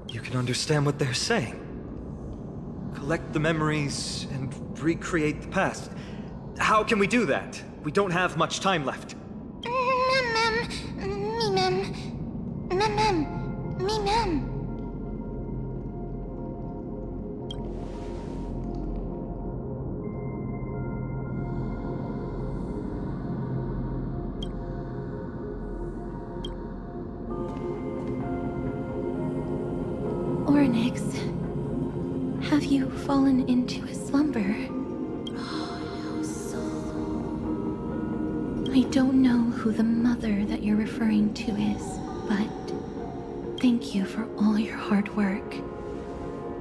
You can understand what they're saying. Collect the memories and recreate the past. How can we do that? We don't have much time left. Ornyx, have you fallen into a slumber? I don't know who the mother that you're referring to is, but thank you for all your hard work.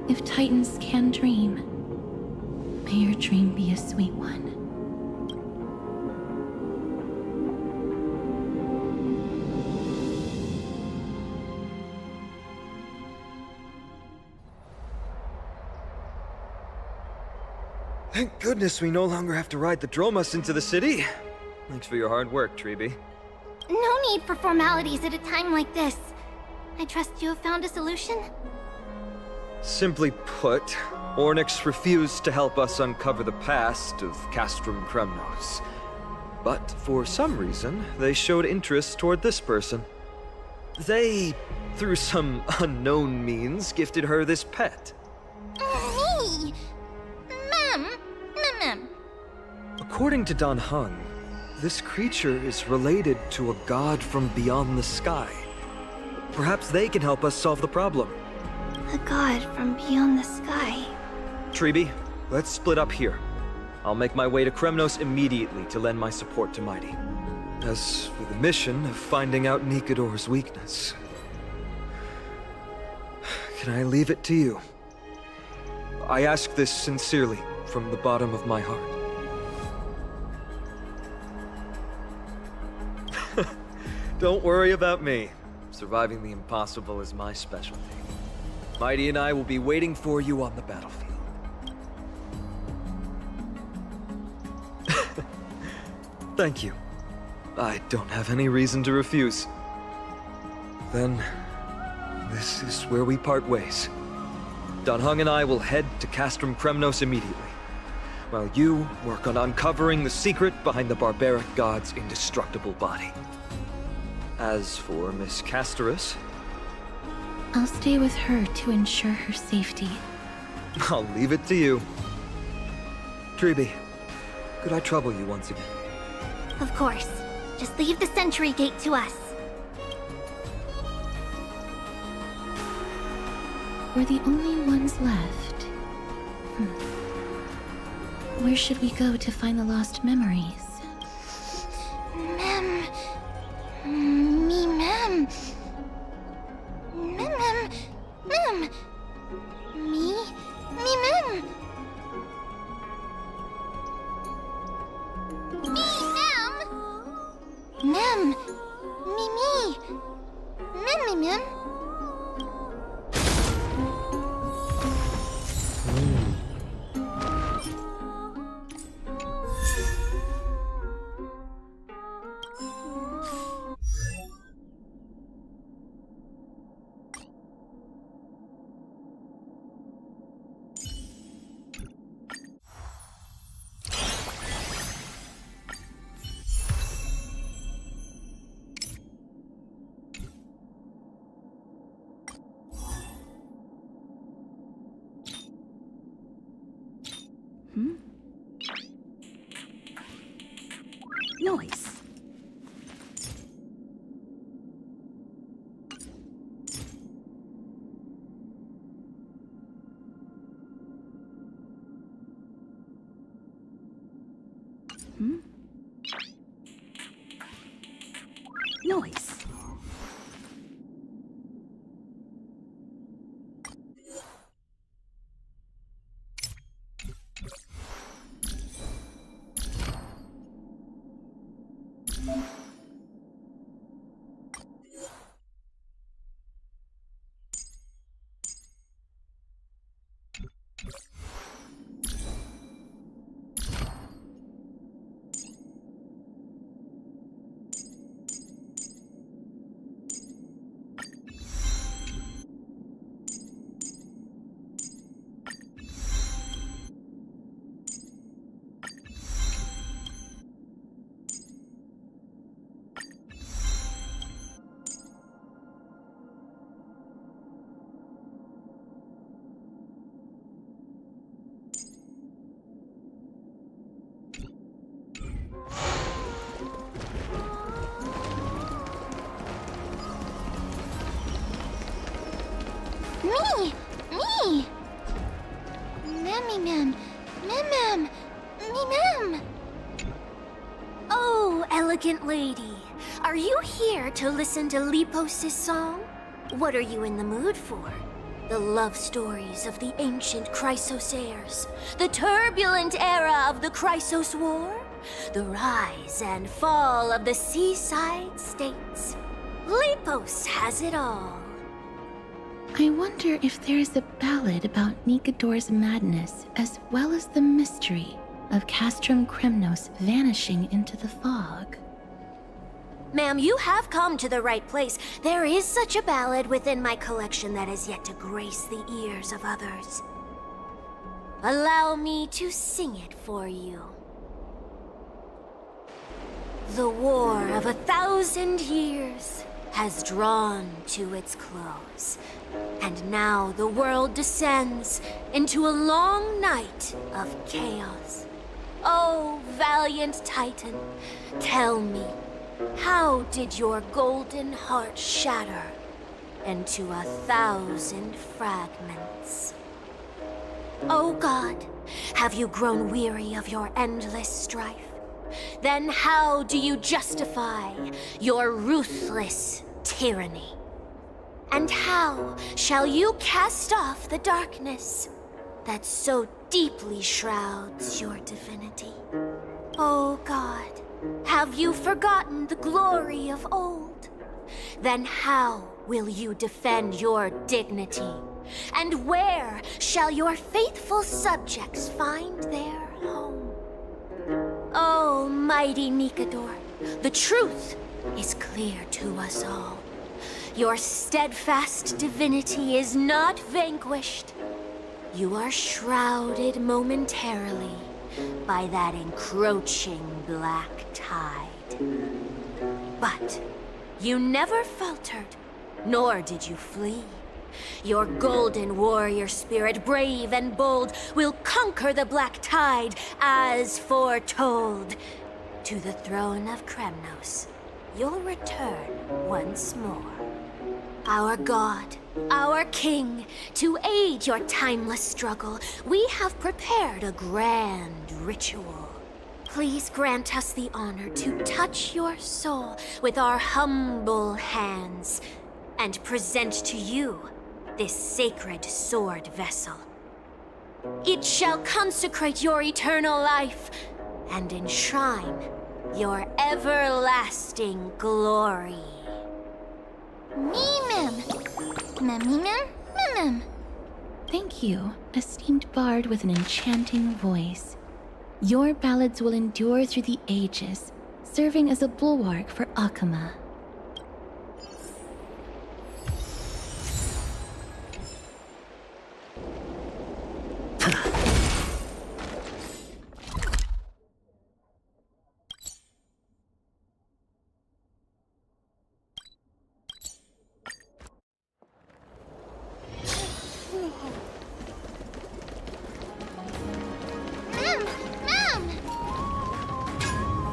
If Titans can dream, may your dream be a sweet one. Thank goodness we no longer have to ride the Dromus into the city. Thanks for your hard work, Treeby. No need for formalities at a time like this. I trust you have found a solution? Simply put, Ornyx refused to help us uncover the past of Castrum Kremnos. But for some reason, they showed interest toward this person. They, through some unknown means, gifted her this pet. Me! Mem. According to Don Hung, this creature is related to a god from beyond the sky. Perhaps they can help us solve the problem. A god from beyond the sky. Treeby, let's split up here. I'll make my way to Kremnos immediately to lend my support to Mighty. As for the mission of finding out Nikador's weakness, can I leave it to you? I ask this sincerely, from the bottom of my heart. Don't worry about me. Surviving the impossible is my specialty. Mighty and I will be waiting for you on the battlefield. Thank you. I don't have any reason to refuse. Then, this is where we part ways. Don Hung and I will head to Castrum Kremnos immediately, while you work on uncovering the secret behind the barbaric god's indestructible body. As for Miss Castorus, I'll stay with her to ensure her safety. I'll leave it to you. Treeby, could I trouble you once again? Of course. Just leave the sentry gate to us. We're the only ones left. Where should we go to find the lost memories? Mem. Noise. Noise. Me! Mem! Oh, elegant lady. Are you here to listen to Lepos' song? What are you in the mood for? The love stories of the ancient Chrysos heirs? The turbulent era of the Chrysos War? The rise and fall of the seaside states? Lepos has it all. I wonder if there is a ballad about Nikador's madness, as well as the mystery of Castrum Kremnos vanishing into the fog. Ma'am, you have come to the right place. There is such a ballad within my collection that has yet to grace the ears of others. Allow me to sing it for you. The war of 1,000 years has drawn to its close, and now the world descends into a long night of chaos. Oh, valiant Titan, tell me, how did your golden heart shatter into 1,000 fragments? Oh God, have you grown weary of your endless strife? Then how do you justify your ruthless tyranny? And how shall you cast off the darkness that so deeply shrouds your divinity? Oh God, have you forgotten the glory of old? Then how will you defend your dignity? And where shall your faithful subjects find their home? Oh, mighty Nikador, the truth is clear to us all. Your steadfast divinity is not vanquished. You are shrouded momentarily by that encroaching black tide. But you never faltered, nor did you flee. Your golden warrior spirit, brave and bold, will conquer the black tide as foretold. To the throne of Kremnos, you'll return once more. Our God, our King, to aid your timeless struggle, we have prepared a grand ritual. Please grant us the honor to touch your soul with our humble hands and present to you this sacred sword vessel. It shall consecrate your eternal life and enshrine your everlasting glory. Thank you, esteemed bard with an enchanting voice. Your ballads will endure through the ages, serving as a bulwark for Akama.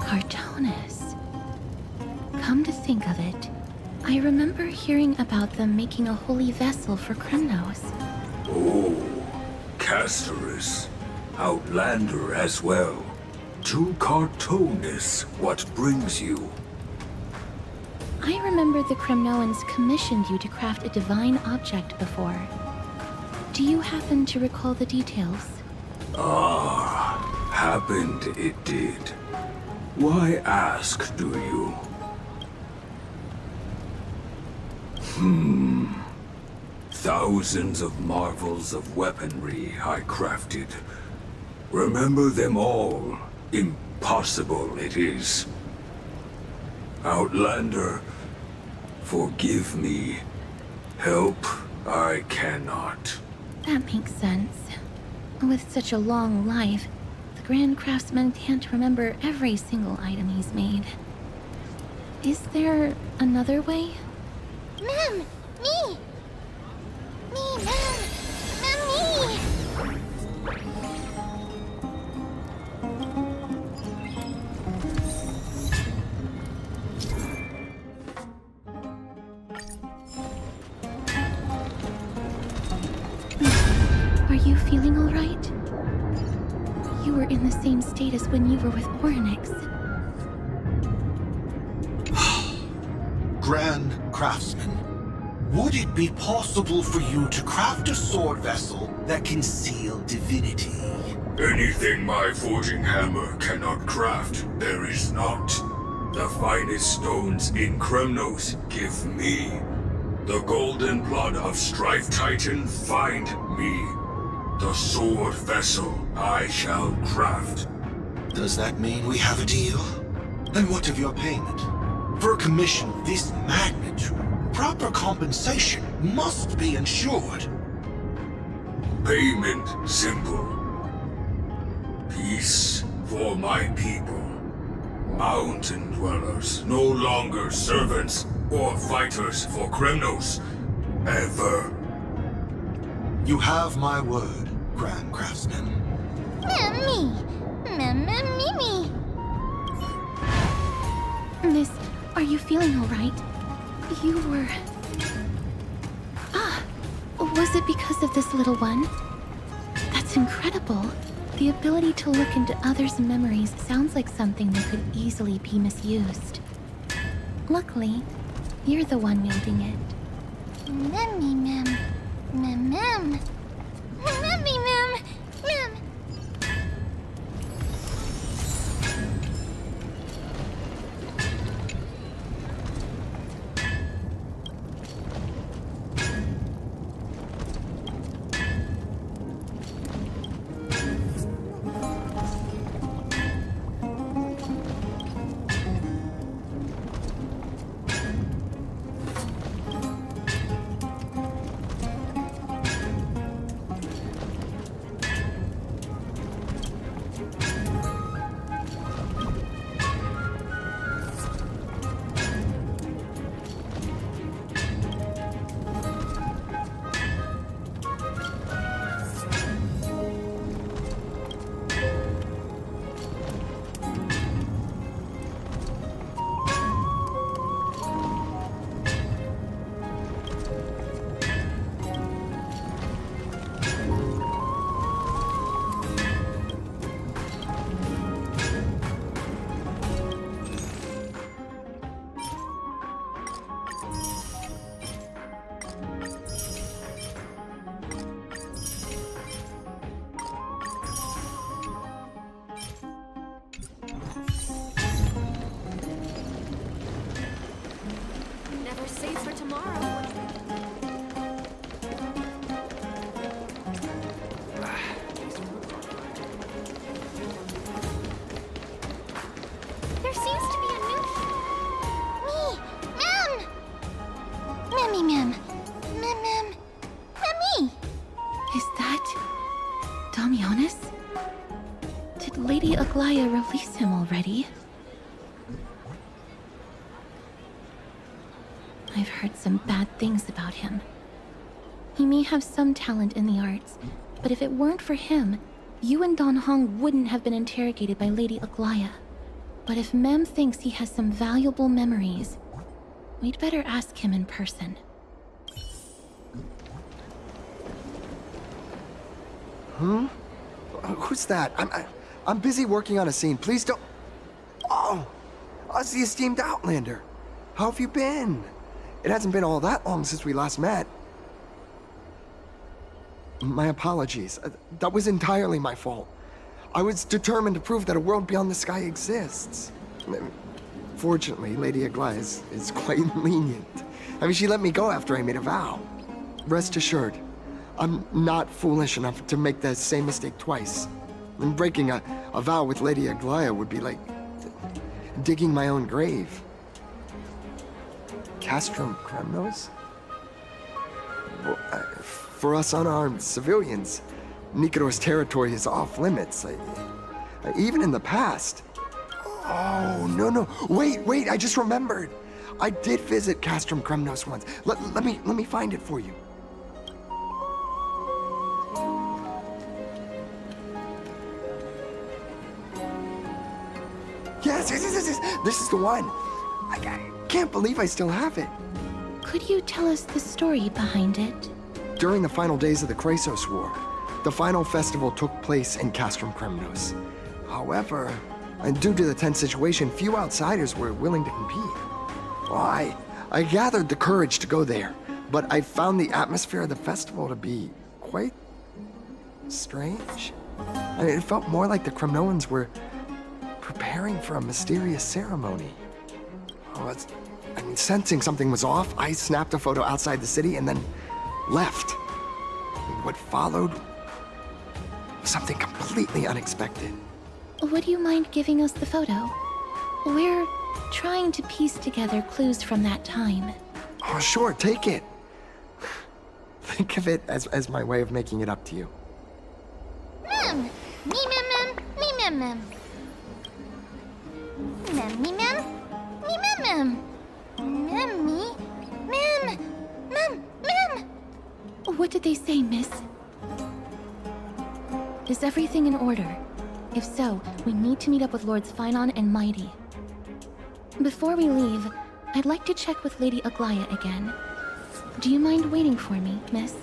Cartonis. Come to think of it, I remember hearing about them making a holy vessel for Kremnos. Oh, Casterus. Outlander as well. To Cartonis, what brings you? I remember the Kremnoans commissioned you to craft a divine object before. Do you happen to recall the details? Ah, happened it did. Why ask, do you? Thousands of marvels of weaponry I crafted. Remember them all. Impossible it is. Outlander, forgive me. Help I cannot. That makes sense. With such a long life, the Grand Craftsman can't remember every single item he's made. Is there another way? Mem! Me! Me, Mem! Mem, me! Are you feeling all right? You were in the same state as when you were with Orynyx. Grand Craftsman, would it be possible for you to craft a sword vessel that can seal divinity? Anything my forging hammer cannot craft, there is not. The finest stones in Kremnos give me. The golden blood of Strife Titan find me. The sword vessel I shall craft. Does that mean we have a deal? And what of your payment? For a commission of this magnitude, proper compensation must be ensured. Payment simple. my people. Mountain dwellers, no longer servants or fighters for Kremnos. Ever. You have my word, Grand Craftsman. Me. Miss, are you feeling all right? You were... was it because of this little one? That's incredible. The ability to look into others' memories sounds like something that could easily be misused. Luckily, you're the one wielding it. Never safe for tomorrow. There seems to be a new... Me! Is that... Damionis? Did Lady Aglaya release him already? I've heard some bad things about him. He may have some talent in the arts, but if it weren't for him, you and Don Hong wouldn't have been interrogated by Lady Aglaya. But if Mem thinks he has some valuable memories, we'd better ask him in person. Who's that? I'm busy working on a scene. Please don't... Oh! Us, the esteemed Outlander. How have you been? It hasn't been all that long since we last met. My apologies. That was entirely my fault. I was determined to prove that a world beyond the sky exists. Fortunately, Lady Aglaya is quite lenient. I mean, she let me go after I made a vow. Rest assured, I'm not foolish enough to make the same mistake twice. And breaking a vow with Lady Aglaya would be like digging my own grave. Castrum Kremnos? Well, for us unarmed civilians, Nikodor's territory is off limits. Even in the past. Oh, no. Wait, I just remembered. I did visit Castrum Kremnos once. Let me find it for you. Yes. This is the one. I can't believe I still have it. Could you tell us the story behind it? During the final days of the Chrysos War, the final festival took place in Castrum Kremnos. However, and due to the tense situation, few outsiders were willing to compete. Well, I gathered the courage to go there, but I found the atmosphere of the festival to be quite strange. I mean, it felt more like the Kremnoans were preparing for a mysterious ceremony. Sensing something was off, I snapped a photo outside the city and then left. What followed was something completely unexpected. Would you mind giving us the photo? We're trying to piece together clues from that time. Oh, sure, take it. Think of it as my way of making it up to you. Mem! Me. mem, me mem, me mem mem, mem me, mem, mem, mem. What did they say, miss? Is everything in order? If so, we need to meet up with Lords Phynon and Mighty. Before we leave, I'd like to check with Lady Aglaya again. Do you mind waiting for me, miss?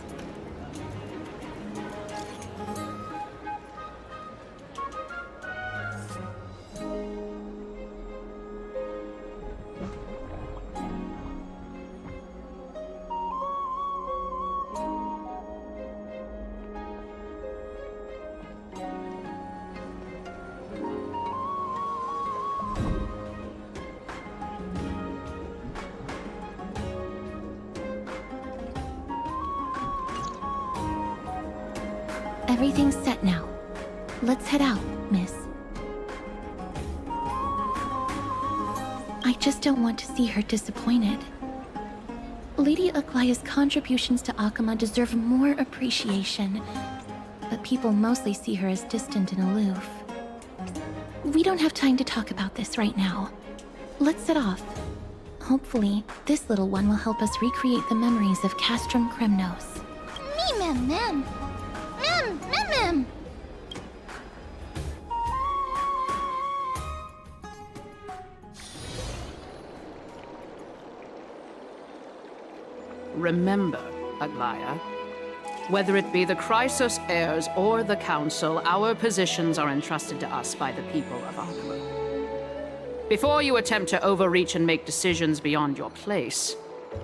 Everything's set now. Let's head out, miss. I just don't want to see her disappointed. Lady Aglaya's contributions to Akama deserve more appreciation, but people mostly see her as distant and aloof. We don't have time to talk about this right now. Let's set off. Hopefully, this little one will help us recreate the memories of Castrum Kremnos. Me mem mem. Mem, mem, mem. Remember, Aglaya, whether it be the Chrysos heirs or the Council, our positions are entrusted to us by the people of Akama. Before you attempt to overreach and make decisions beyond your place,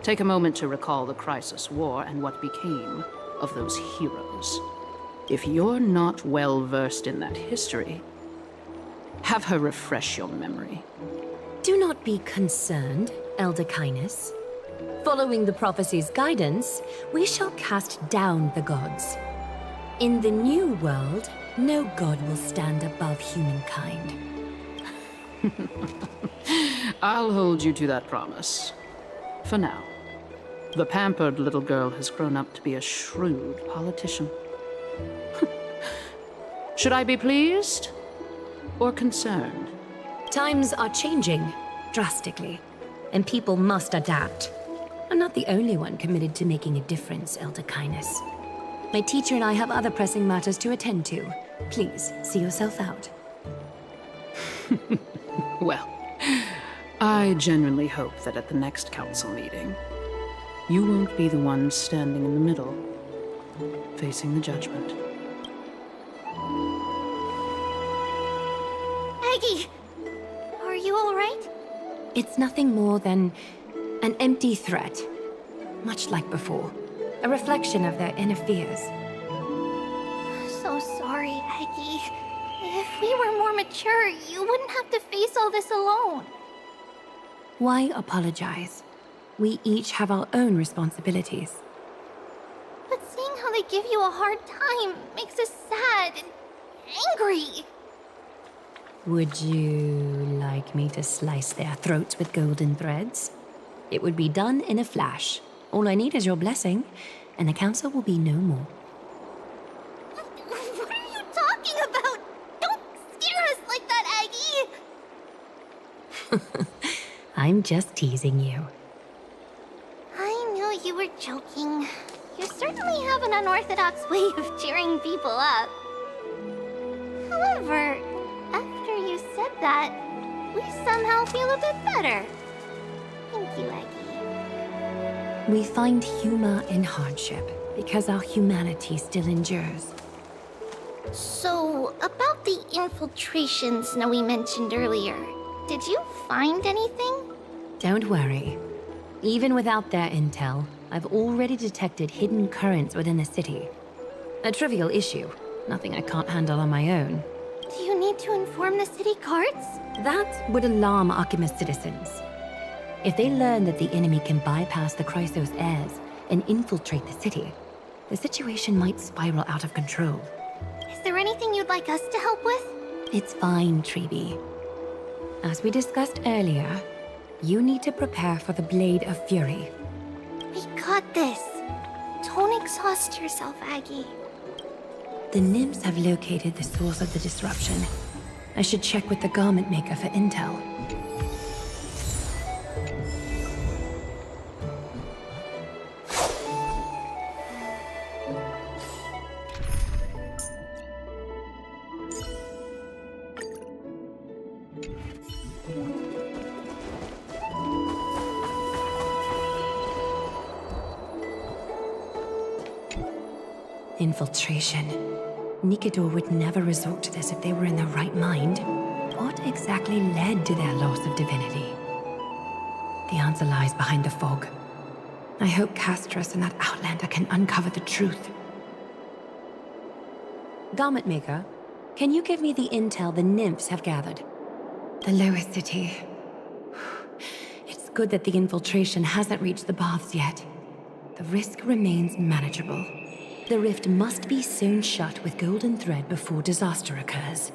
take a moment to recall the Chrysos War and what became of those heroes. If you're not well versed in that history, have her refresh your memory. Do not be concerned, Elder Kindness. Following the prophecy's guidance, we shall cast down the gods. In the new world, no god will stand above humankind. I'll hold you to that promise. For now. The pampered little girl has grown up to be a shrewd politician. Should I be pleased or concerned? Times are changing drastically, and people must adapt. I'm not the only one committed to making a difference, Elder Kindness. My teacher and I have other pressing matters to attend to. Please, see yourself out. Well, I genuinely hope that at the next council meeting, you won't be the one standing in the middle, facing the judgment. Aggie, are you all right? It's nothing more than an empty threat, much like before. A reflection of their inner fears. So sorry, Aggie. If we were more mature, you wouldn't have to face all this alone. Why apologize? We each have our own responsibilities. But seeing how they give you a hard time makes us sad and angry. Would you like me to slice their throats with golden threads? It would be done in a flash. All I need is your blessing, and the council will be no more. What are you talking about? Don't scare us like that, Aggie! I'm just teasing you. I knew you were joking. You certainly have an unorthodox way of cheering people up. However, after you said that, we somehow feel a bit better. Thank you, Aggie. We find humor in hardship because our humanity still endures. So, about the infiltrations Snowy mentioned earlier, did you find anything? Don't worry. Even without their intel, I've already detected hidden currents within the city. A trivial issue, nothing I can't handle on my own. Do you need to inform the city guards? That would alarm Archimedes citizens. If they learn that the enemy can bypass the Chrysos heirs and infiltrate the city, the situation might spiral out of control. Is there anything you'd like us to help with? It's fine, Treeby. As we discussed earlier, you need to prepare for the Blade of Fury. We got this. Don't exhaust yourself, Aggie. The nymphs have located the source of the disruption. I should check with the garment maker for intel. Infiltration. Nikador would never resort to this if they were in their right mind. What exactly led to their loss of divinity? The answer lies behind the fog. I hope Castras and that Outlander can uncover the truth. Garment Maker, can you give me the intel the nymphs have gathered? The lowest city. It's good that the infiltration hasn't reached the baths yet. The risk remains manageable. The rift must be sewn shut with golden thread before disaster occurs.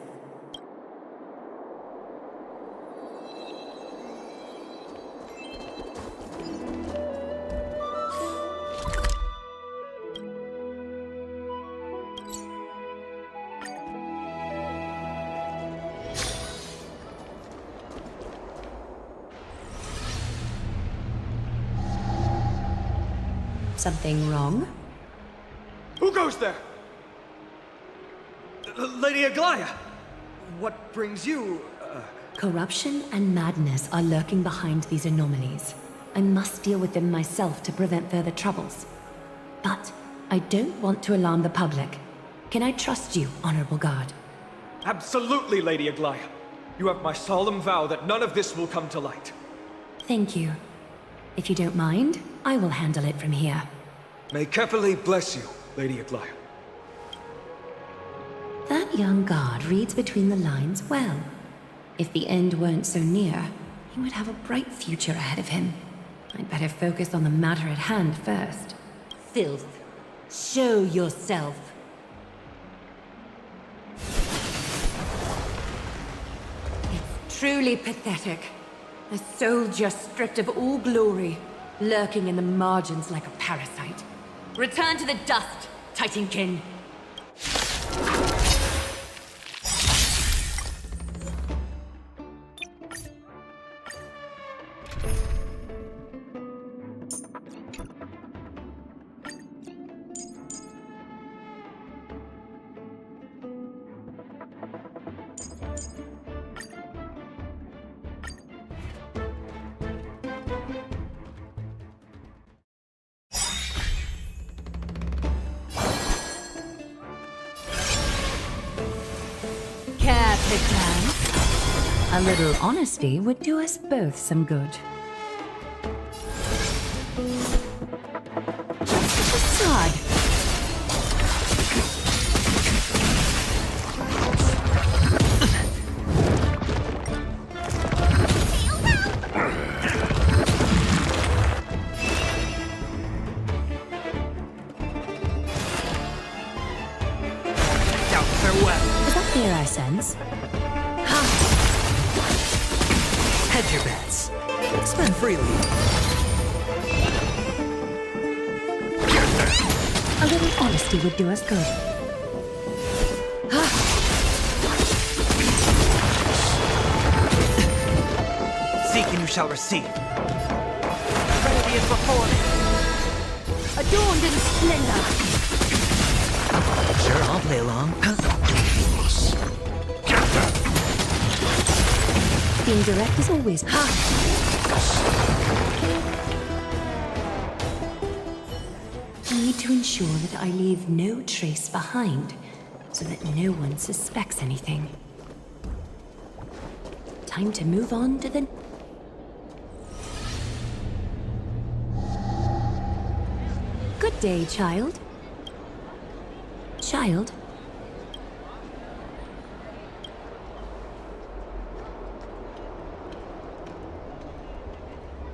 Something wrong? Who goes there? Lady Aglaya! What brings you, Corruption and madness are lurking behind these anomalies. I must deal with them myself to prevent further troubles. But I don't want to alarm the public. Can I trust you, Honorable Guard? Absolutely, Lady Aglaya. You have my solemn vow that none of this will come to light. Thank you. If you don't mind, I will handle it from here. May Kepali bless you, Lady Aglaya. That young guard reads between the lines well. If the end weren't so near, he would have a bright future ahead of him. I'd better focus on the matter at hand first. Filth. Show yourself. It's truly pathetic. A soldier stripped of all glory, lurking in the margins like a parasite. Return to the dust, Titankin. A little honesty would do us both some good. Facade. Is that fear I sense? Hedge your bets. Spend freely. A little honesty would do us good. Seek and you shall receive. Remedy is before me. Adorned in splendor. Sure, I'll play along. Being direct is always... I need to ensure that I leave no trace behind, so that no one suspects anything. Time to move on to the... Good day, child. Child?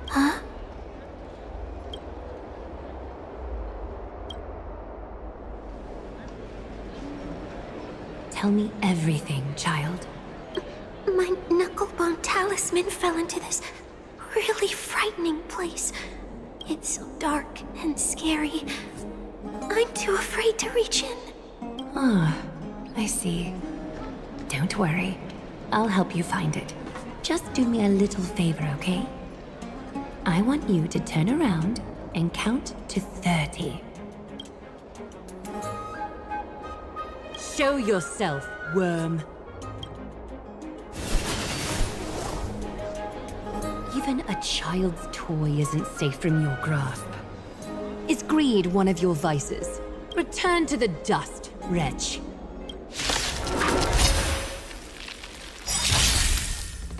Huh? Tell me everything, child. My knucklebone talisman fell into this really frightening place. It's so dark and scary. I'm too afraid to reach in. Ah, I see. Don't worry. I'll help you find it. Just do me a little favor, okay? I want you to turn around and count to 30. Show yourself, worm. Even a child's toy isn't safe from your grasp. Is greed one of your vices? Return to the dust, wretch.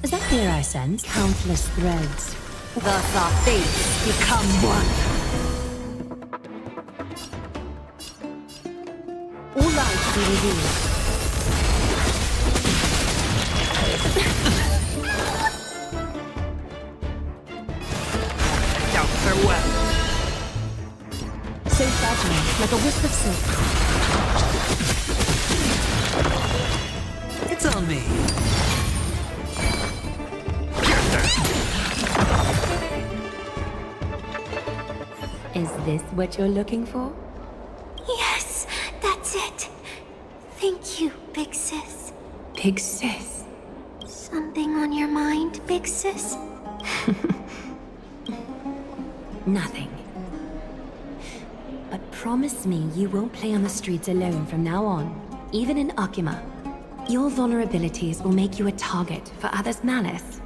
Is that clear, I sense? Countless threads. Thus our fates become one. All life to be revealed. Now farewell. So fragile, like a wisp of silk. It's on me. Is this what you're looking for? Yes, that's it. Thank you, big sis. Big sis. Something on your mind, big sis? Nothing. But promise me you won't play on the streets alone from now on, even in Akima. Your vulnerabilities will make you a target for others' malice.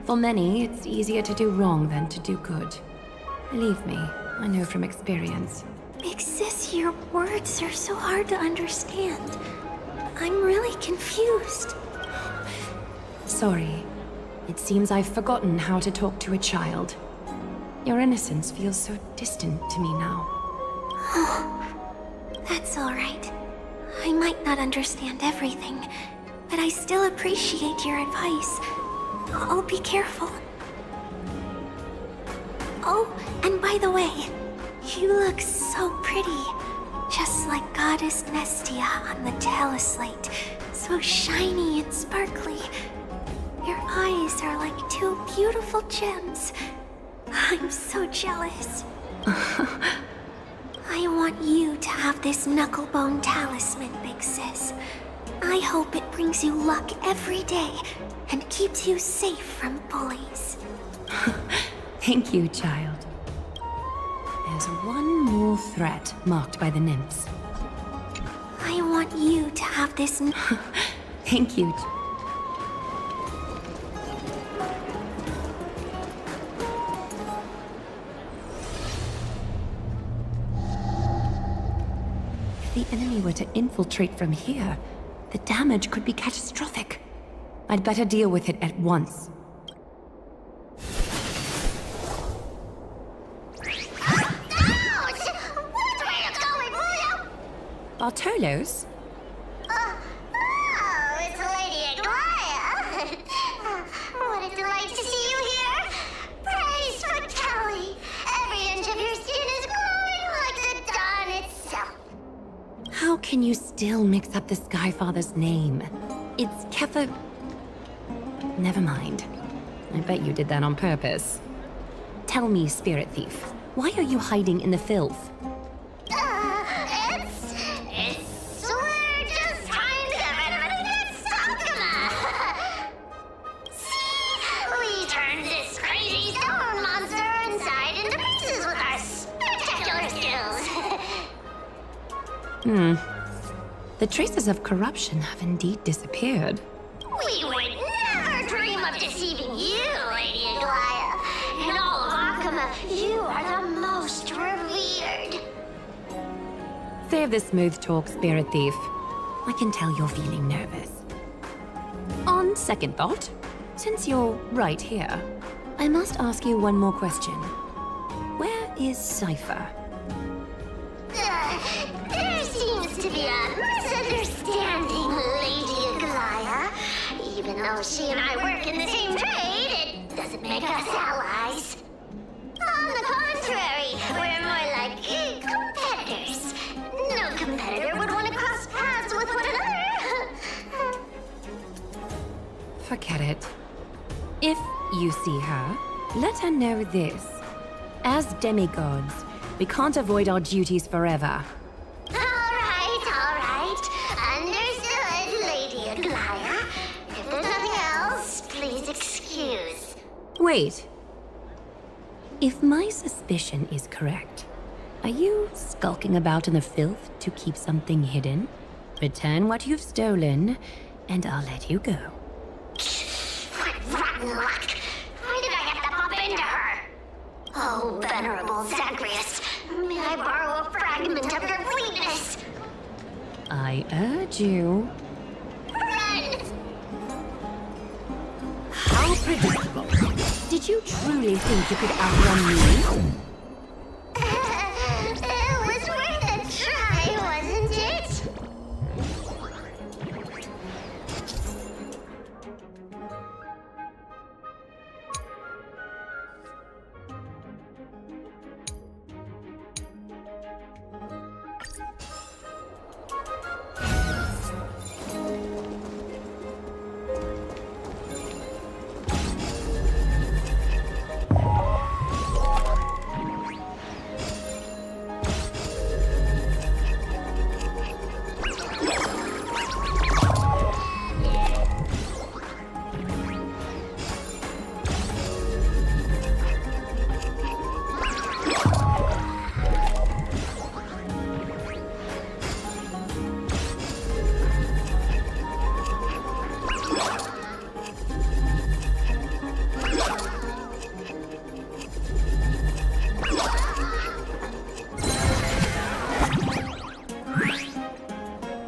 For many, it's easier to do wrong than to do good. Believe me, I know from experience. Big sis, your words are so hard to understand. I'm really confused. Sorry. It seems I've forgotten how to talk to a child. Your innocence feels so distant to me now. That's all right. I might not understand everything, but I still appreciate your advice. I'll be careful. Oh, and by the way, you look so pretty. Just like Goddess Nestia on the teleslate. So shiny and sparkly. Your eyes are like two beautiful gems. I'm so jealous. I want you to have this knucklebone talisman, big sis. I hope it brings you luck every day and keeps you safe from bullies. Thank you, child. There's one more threat marked by the nymphs. I want you to have this. Thank you. If the enemy were to infiltrate from here, the damage could be catastrophic. I'd better deal with it at once. Bartolos? Oh, it's Lady Aglaya. What a delight to see you here. Praise for Kelly. Every inch of your skin is glowing like the dawn itself. How can you still mix up the Skyfather's name? It's Kepha... Never mind. I bet you did that on purpose. Tell me, Spirit Thief, why are you hiding in the filth? We're just trying to get rid of this Sakuma. See? We turned this crazy stone monster inside into pieces with our spectacular skills. The traces of corruption have indeed disappeared. We would never dream of deceiving you, Lady Aglaya. In all of Akuma, you are the most revered. Save the smooth talk, Spirit Thief. I can tell you're feeling nervous. On second thought, since you're right here, I must ask you one more question. Where is Cypher? There seems to be a misunderstanding, Lady Aglaya. Even though she and I work in the same trade, it doesn't make us allies. On the contrary, we're more like competitors. No competitor would want to cross paths with one another. Forget it. If you see her, let her know this. As demigods, we can't avoid our duties forever. All right. Understood, Lady Aglaya. If there's nothing else, please excuse. Wait. If my suspicion is correct, are you skulking about in the filth to keep something hidden? Return what you've stolen, and I'll let you go. What rotten luck! Why did I have to bump into her? Oh, venerable Zagreus, may I borrow a fragment of your fleetness? I urge you. Run! How predictable. Did you truly think you could outrun me? It was worth a try, wasn't it?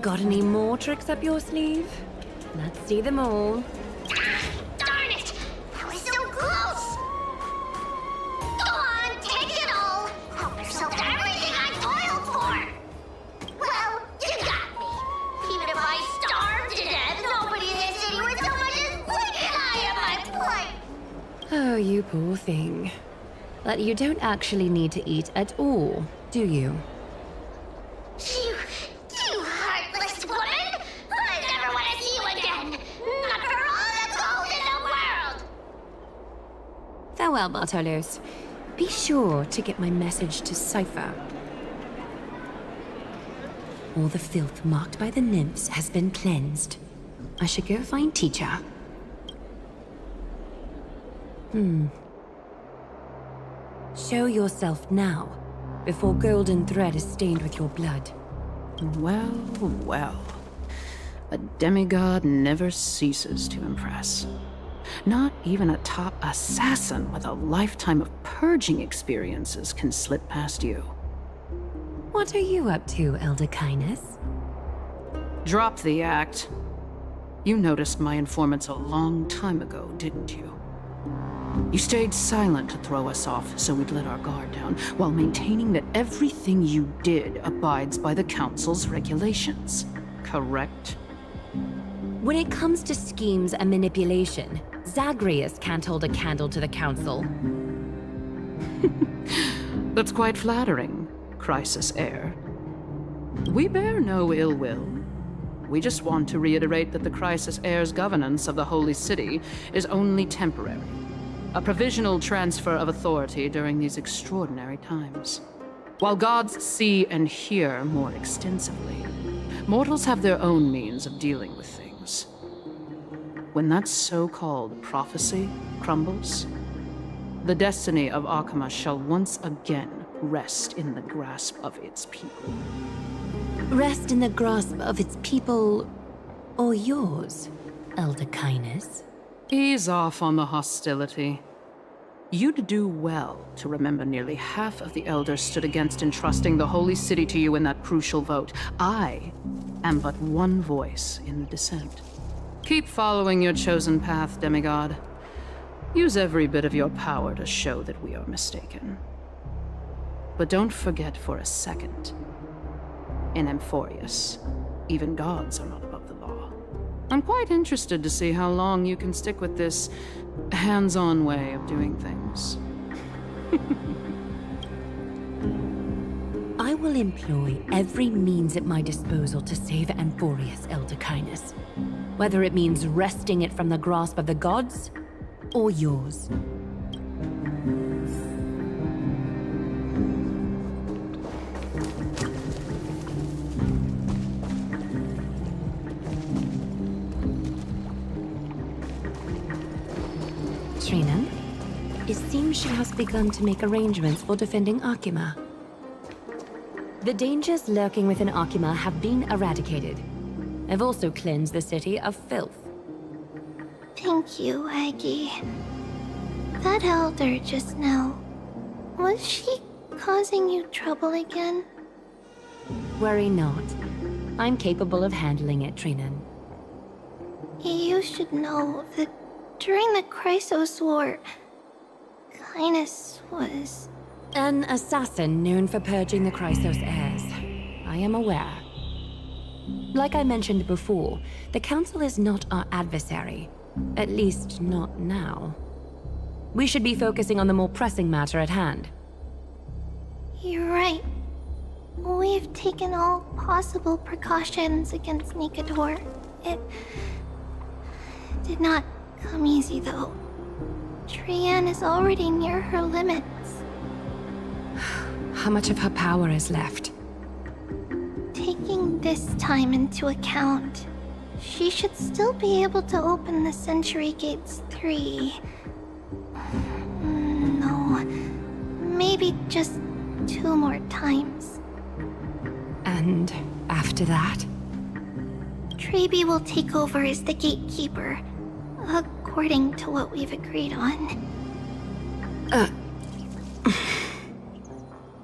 Got any more tricks up your sleeve? Let's see them all. Darn it! I was so close! Go on, take it all! Help yourself to everything I toiled for! Well, you got me. Even if I starved to death, nobody in this city would so much as blink an eye at my plight! Oh, you poor thing. But you don't actually need to eat at all, do you? You heartless woman! I never want to see you again! Not for all the gold in the world! Farewell, Bartolos. Be sure to get my message to Cypher. All the filth marked by the nymphs has been cleansed. I should go find Teacher. Show yourself now, before golden thread is stained with your blood. Well, well. A demigod never ceases to impress. Not even a top assassin with a lifetime of purging experiences can slip past you. What are you up to, Elder Kindness? Drop the act. You noticed my informants a long time ago, didn't you? You stayed silent to throw us off so we'd let our guard down, while maintaining that everything you did abides by the Council's regulations. Correct? When it comes to schemes and manipulation, Zagreus can't hold a candle to the Council. That's quite flattering, Crisis Heir. We bear no ill will. We just want to reiterate that the Crisis Heir's governance of the Holy City is only temporary. A provisional transfer of authority during these extraordinary times. While gods see and hear more extensively, mortals have their own means of dealing with things. When that so-called prophecy crumbles, the destiny of Akama shall once again rest in the grasp of its people. Rest in the grasp of its people, or yours, Elder Kindness? Ease off on the hostility. You'd do well to remember nearly half of the elders stood against entrusting the Holy City to you in that crucial vote. I am but one voice in the dissent. Keep following your chosen path, demigod. Use every bit of your power to show that we are mistaken. But don't forget for a second, in Amphorius, even gods are not above the law. I'm quite interested to see how long you can stick with this hands-on way of doing things. I will employ every means at my disposal to save Amphorius, Elder Kindness. Whether it means wresting it from the grasp of the gods, or yours. Trina, it seems she has begun to make arrangements for defending Akima. The dangers lurking within Akima have been eradicated. I've also cleansed the city of filth. Thank you, Aggie. That elder just now, was she causing you trouble again? Worry not. I'm capable of handling it, Trinan. You should know that during the Chrysos War, Kainis was... An assassin known for purging the Chrysos heirs. I am aware. Like I mentioned before, the Council is not our adversary. At least, not now. We should be focusing on the more pressing matter at hand. You're right. We've taken all possible precautions against Nikator. It did not come easy, though. Trian is already near her limits. How much of her power is left? Taking this time into account, she should still be able to open the Century Gates 3. No, maybe just 2 more times. And after that? Trebi will take over as the gatekeeper, according to what we've agreed on.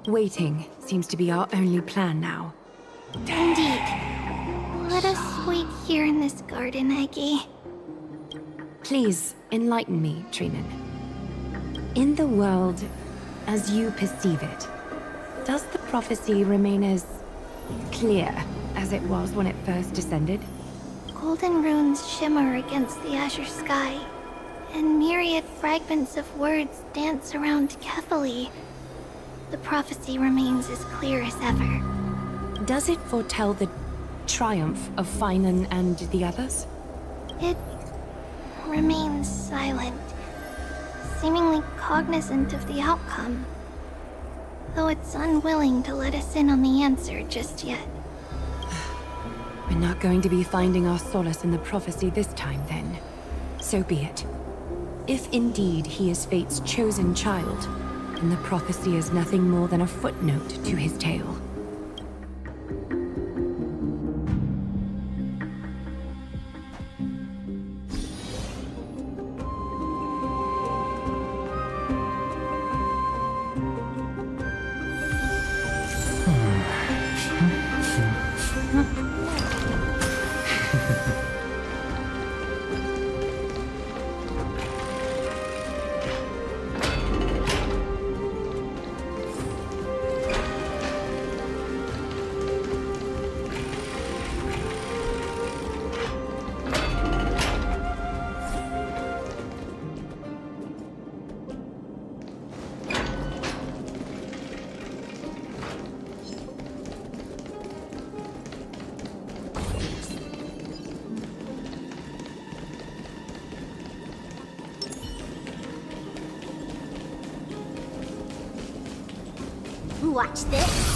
Waiting seems to be our only plan now. Indeed. Let us wait here in this garden, Aggie. Please, enlighten me, Trinan. In the world, as you perceive it, does the prophecy remain as clear as it was when it first descended? Golden runes shimmer against the azure sky, and myriad fragments of words dance around carefully. The prophecy remains as clear as ever. Does it foretell the triumph of Finan and the others? It remains silent, seemingly cognizant of the outcome, though it's unwilling to let us in on the answer just yet. We're not going to be finding our solace in the prophecy this time, then. So be it. If indeed he is Fate's chosen child, then the prophecy is nothing more than a footnote to his tale. Watch this.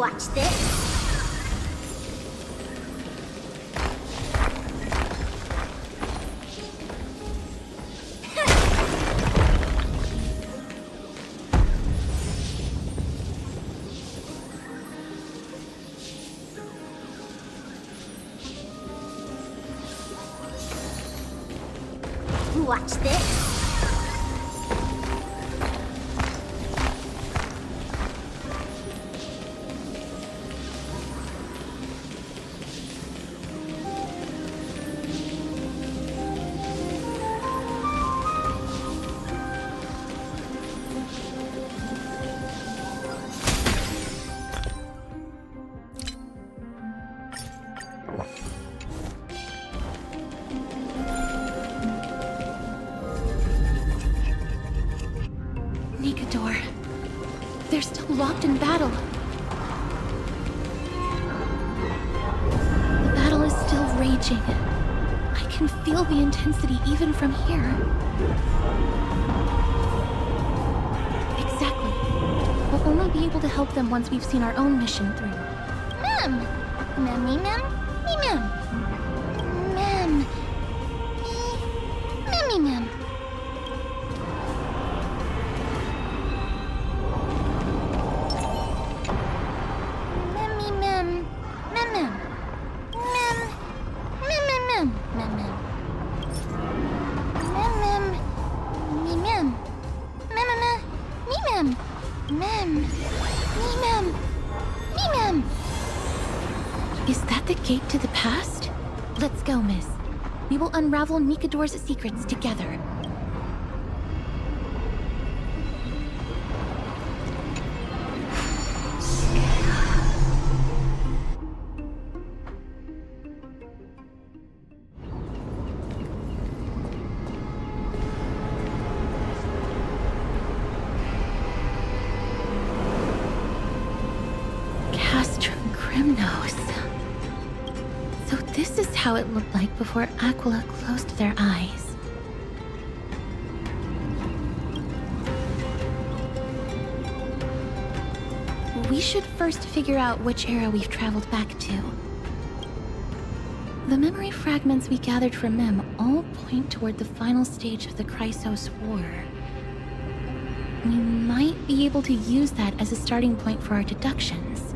Watch this. Watch this. Nikador. They're still locked in battle. The battle is still raging. I can feel the intensity even from here. Exactly. We'll only be able to help them once we've seen our own mission through. Mem! Memmy mem? Me mem. Mem. Memmy mem. Memmy mem. Mem mem. Mem. Mem mem mem. Mem mem. Mem mem. Me mem. Mem mem. Me mem. Mem. Me mem. Me mem. Is that the gate to the past? Let's go, miss. We will unravel Nikador's secrets together. Castrum Grimnos. So this is how it looked like before Aquila closed their eyes. We should first figure out which era we've traveled back to. The memory fragments we gathered from Mem all point toward the final stage of the Chrysos War. We might be able to use that as a starting point for our deductions.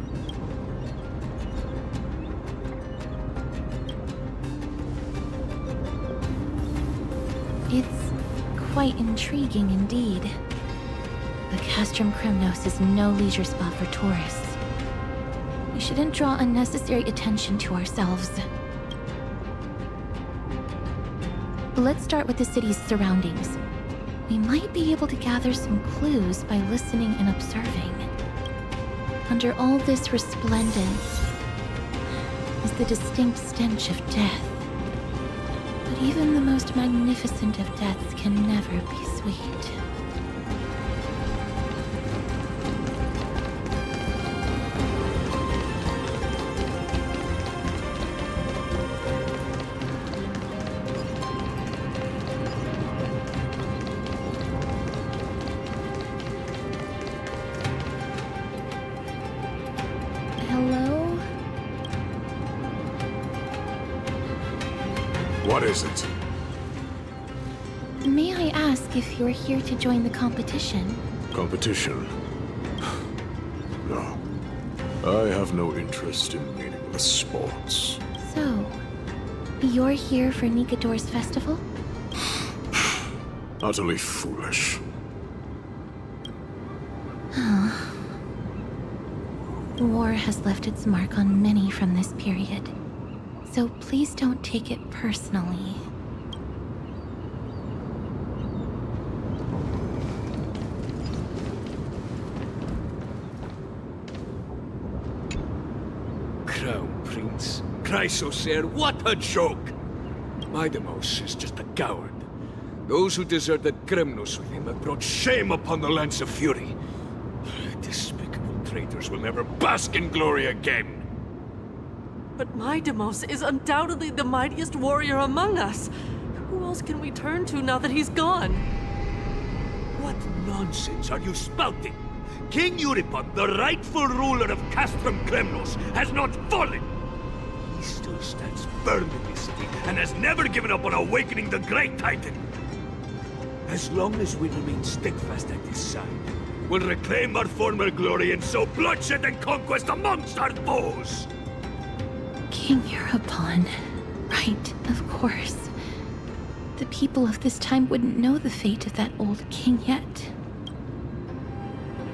It's quite intriguing indeed. But Castrum Kremnos is no leisure spot for tourists. We shouldn't draw unnecessary attention to ourselves. Let's start with the city's surroundings. We might be able to gather some clues by listening and observing. Under all this resplendence is the distinct stench of death. But even the most magnificent of deaths can never be sweet. Hello? What is it? May I ask if you're here to join the competition? Competition? No. I have no interest in meaningless sports. So, you're here for Nikador's festival? Utterly foolish. War has left its mark on many from this period, so please don't take it personally. Crown Prince, Chrysosair, what a joke! Midamos is just a coward. Those who deserted Kremnos with him have brought shame upon the lands of Fury. Despicable traitors will never bask in glory again. But Midamos is undoubtedly the mightiest warrior among us. Who else can we turn to now that he's gone? What nonsense are you spouting? King Euripon, the rightful ruler of Castrum Kremnos, has not fallen. He still stands firm in this city and has never given up on awakening the great Titan. As long as we remain steadfast at his side, we'll reclaim our former glory and sow bloodshed and conquest amongst our foes. King Euripon. Right, of course. The people of this time wouldn't know the fate of that old king yet.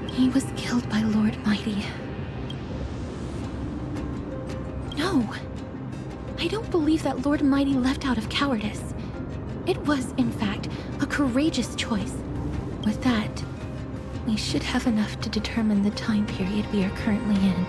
He was killed by Lord Mighty. No! I don't believe that Lord Mighty left out of cowardice. It was, in fact, a courageous choice. With that, we should have enough to determine the time period we are currently in.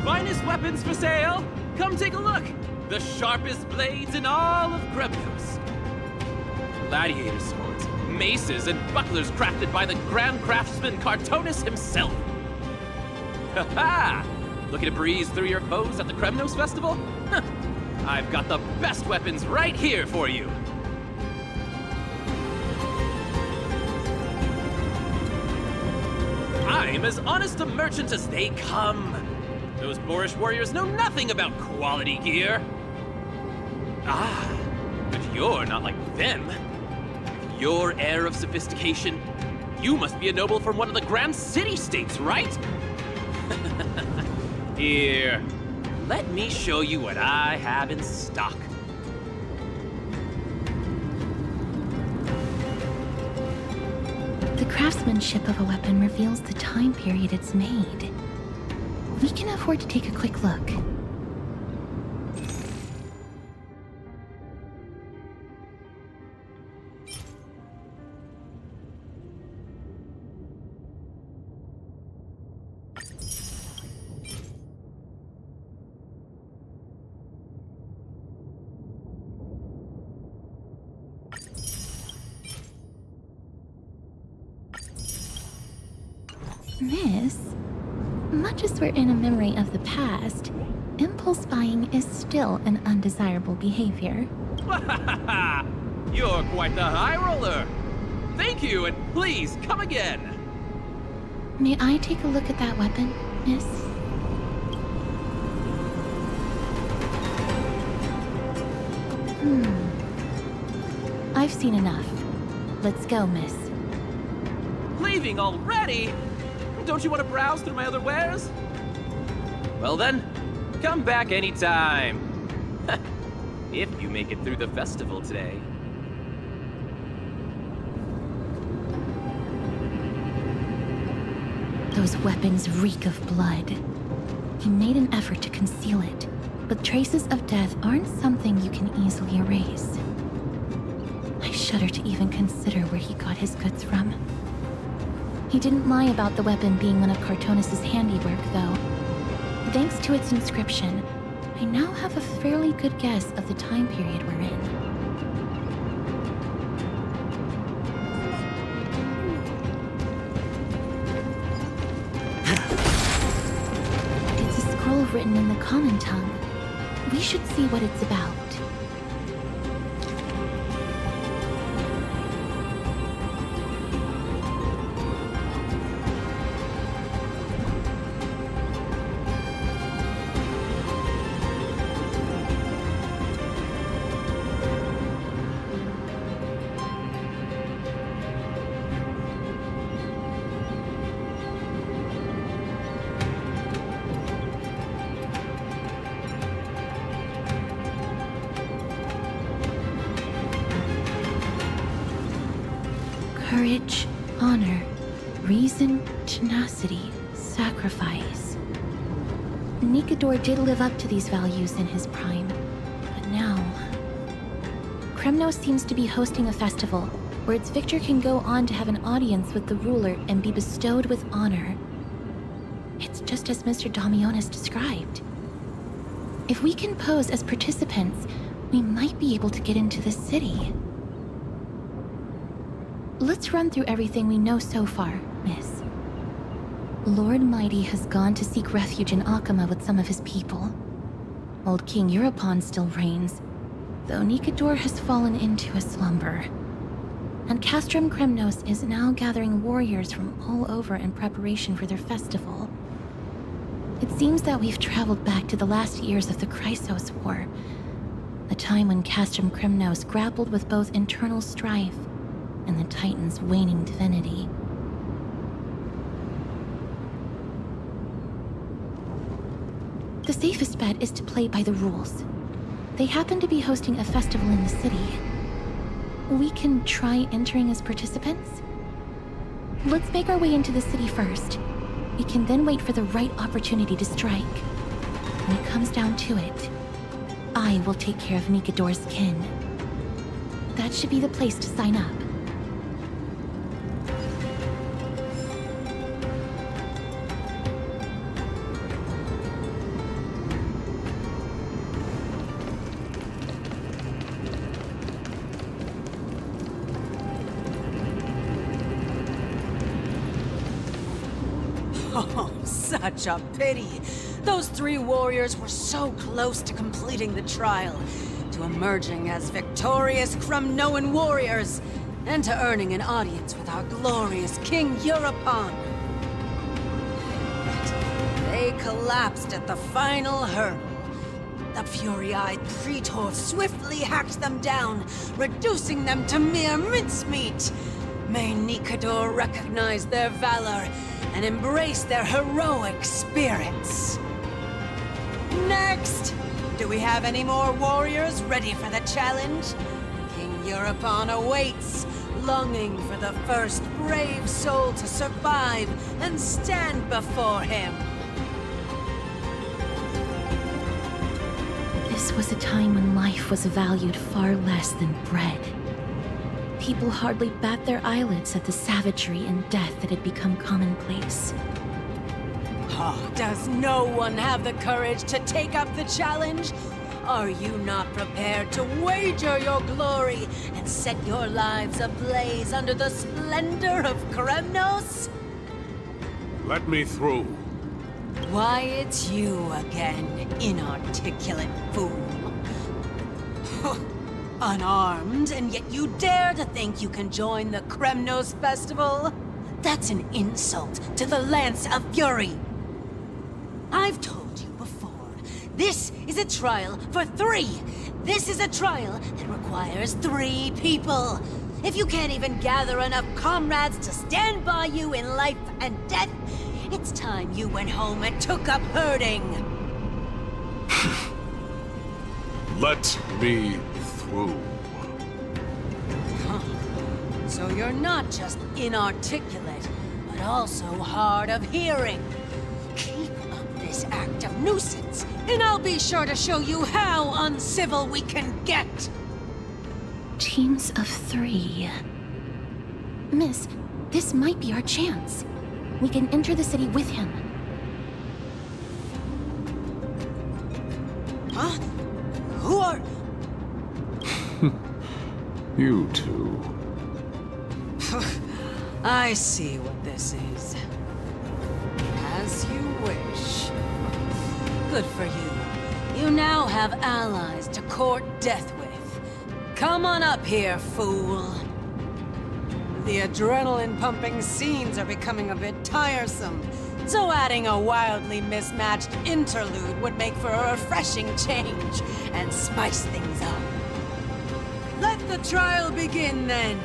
finest weapons for sale. Come take a look. The sharpest blades in all of Kremnos. Gladiator swords, maces, and bucklers crafted by the grand craftsman Cartonus himself. Ha ha! Looking to breeze through your foes at the Kremnos Festival? I've got the best weapons right here for you. I'm as honest a merchant as they come. Those boorish warriors know nothing about quality gear. Ah, but you're not like them. With your air of sophistication, you must be a noble from one of the grand city-states, right? Here, let me show you what I have in stock. The craftsmanship of a weapon reveals the time period it's made. We can afford to take a quick look. Miss, much as we're in a memory of the past, impulse buying is still an undesirable behavior. You're quite the high roller. Thank you, and please come again. May I take a look at that weapon, miss? I've seen enough. Let's go, miss. Leaving already? Don't you want to browse through my other wares? Well then, come back anytime. If you make it through the festival today. Those weapons reek of blood. He made an effort to conceal it, but traces of death aren't something you can easily erase. I shudder to even consider where he got his goods from. He didn't lie about the weapon being one of Cartonus' handiwork, though. Thanks to its inscription, I now have a fairly good guess of the time period we're in. It's a scroll written in the common tongue. We should see what it's about. Courage, honor, reason, tenacity, sacrifice. Nikador did live up to these values in his prime, but now... Kremnos seems to be hosting a festival where its victor can go on to have an audience with the ruler and be bestowed with honor. It's just as Mr. Damionis described. If we can pose as participants, we might be able to get into the city. Let's run through everything we know so far, miss. Lord Mighty has gone to seek refuge in Akama with some of his people. Old King Europon still reigns, though Nikador has fallen into a slumber. And Castrum Kremnos is now gathering warriors from all over in preparation for their festival. It seems that we've traveled back to the last years of the Chrysos War, a time when Castrum Kremnos grappled with both internal strife and the Titan's waning divinity. The safest bet is to play by the rules. They happen to be hosting a festival in the city. We can try entering as participants? Let's make our way into the city first. We can then wait for the right opportunity to strike. When it comes down to it, I will take care of Nikador's kin. That should be the place to sign up. such a pity. Those 3 warriors were so close to completing the trial, to emerging as victorious Kremnoan warriors, and to earning an audience with our glorious King Europon. But they collapsed at the final hurdle. The fury-eyed Praetor swiftly hacked them down, reducing them to mere mincemeat. May Nikador recognize their valor and embrace their heroic spirits. Next! Do we have any more warriors ready for the challenge? King Europon awaits, longing for the first brave soul to survive and stand before him. This was a time when life was valued far less than bread. People hardly bat their eyelids at the savagery and death that had become commonplace. Oh, does no one have the courage to take up the challenge? Are you not prepared to wager your glory and set your lives ablaze under the splendor of Kremnos? Let me through. Why, it's you again, inarticulate fool. Unarmed, and yet you dare to think you can join the Kremnos festival? That's an insult to the Lance of Fury. I've told you before, this is a trial for 3. This is a trial that requires 3 people. If you can't even gather enough comrades to stand by you in life and death, it's time you went home and took up herding. Let me through. So you're not just inarticulate, but also hard of hearing. Keep up this act of nuisance, and I'll be sure to show you how uncivil we can get. Teams of 3. Miss, this might be our chance. We can enter the city with him. Huh? Who are... You two. I see what this is. As you wish. Good for you. You now have allies to court death with. Come on up here, fool. The adrenaline-pumping scenes are becoming a bit tiresome, so adding a wildly mismatched interlude would make for a refreshing change and spice things up. Let the trial begin, then.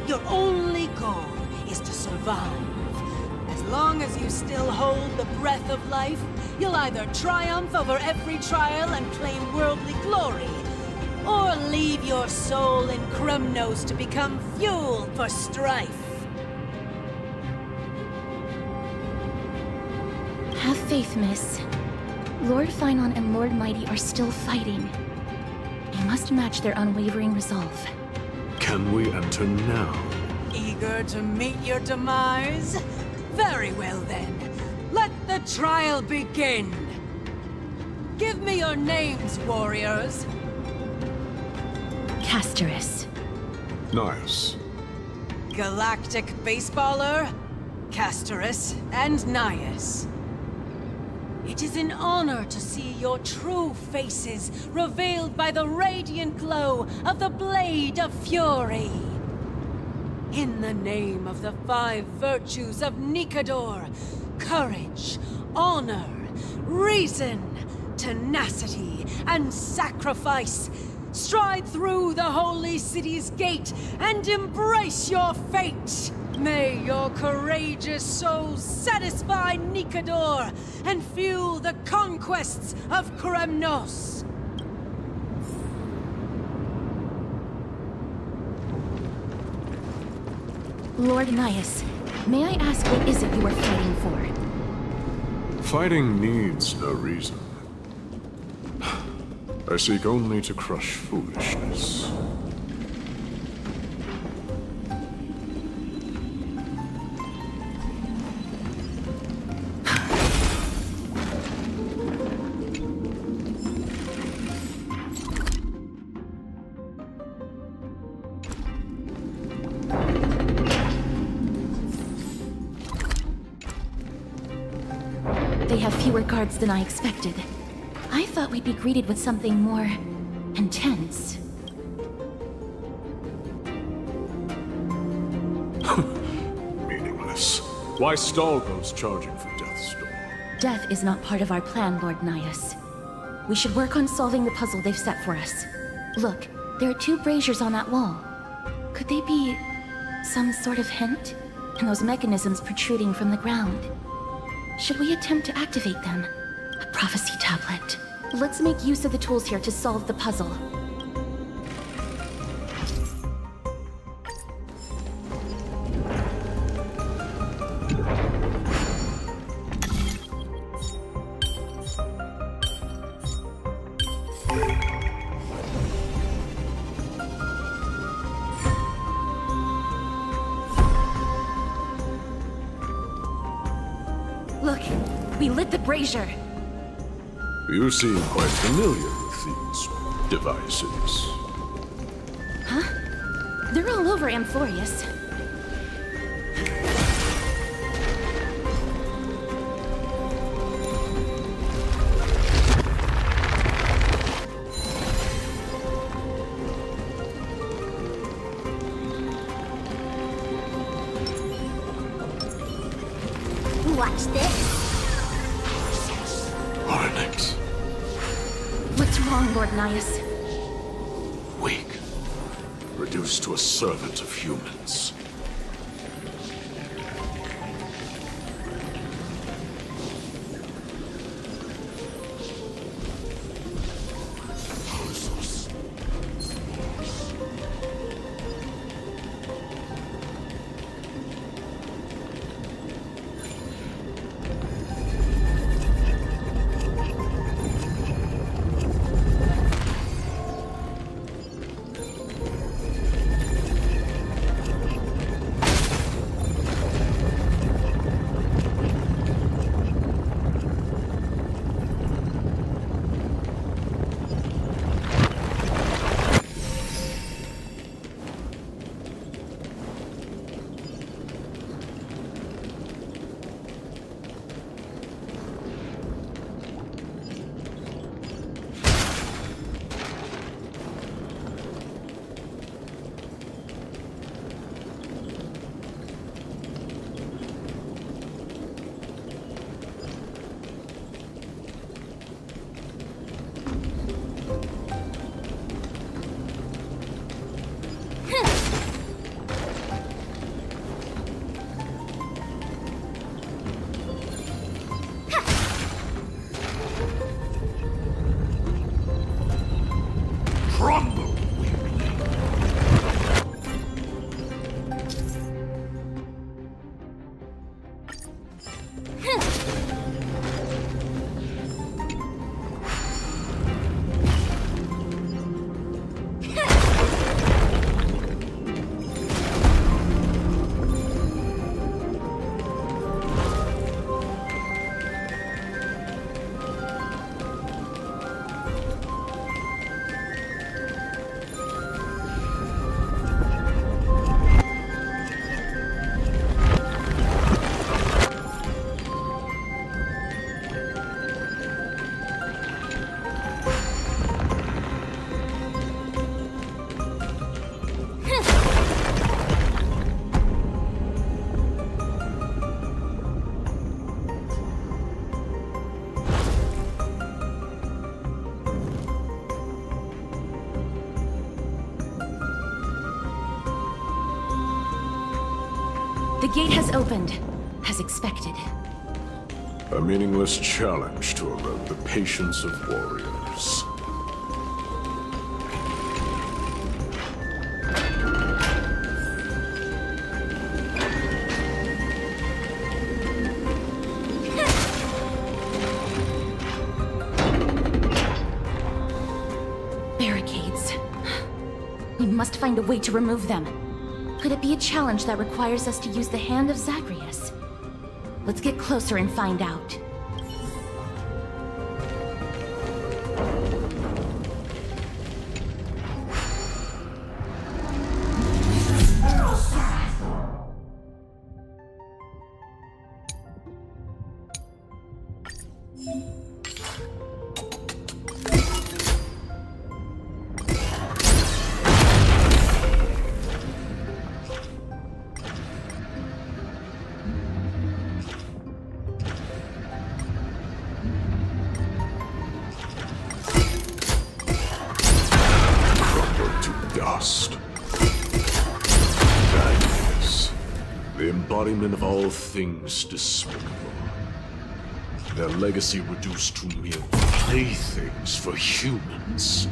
Your only goal is to survive. As long as you still hold the breath of life, you'll either triumph over every trial and claim worldly glory, or leave your soul in Kremnos to become fuel for strife. Have faith, miss. Lord Finon and Lord Mighty are still fighting. You must match their unwavering resolve. Can we enter now? Eager to meet your demise? Very well then. Let the trial begin. Give me your names, warriors. Castorus. Nice. Galactic Baseballer, Castorus, and Nias. It is an honor to see your true faces revealed by the radiant glow of the Blade of Fury. In the name of the 5 virtues of Nikador, courage, honor, reason, tenacity, and sacrifice, stride through the holy city's gate and embrace your fate. May your courageous souls satisfy Nikador and fuel the conquests of Kremnos. Lord Nias, may I ask what is it you are fighting for? Fighting needs no reason. I seek only to crush foolishness. fewer guards than I expected. I thought we'd be greeted with something more intense. Meaningless. Why stall those charging for Death's Door? Death is not part of our plan, Lord Naius. We should work on solving the puzzle they've set for us. Look, there are 2 braziers on that wall. Could they be some sort of hint? And those mechanisms protruding from the ground. Should we attempt to activate them? A prophecy tablet. Let's make use of the tools here to solve the puzzle. Look, we lit the brazier. You seem quite familiar with these devices. Huh? They're all over Amphorius. Watch this. Onyx. What's wrong, Lord Naius? Weak. Reduced to a servant of humans. The gate has opened, as expected. A meaningless challenge to erode the patience of warriors. Barricades. We must find a way to remove them. Could it be a challenge that requires us to use the hand of Zagreus? Let's get closer and find out. embodiment of all things despicable. Their legacy reduced to mere playthings for humans.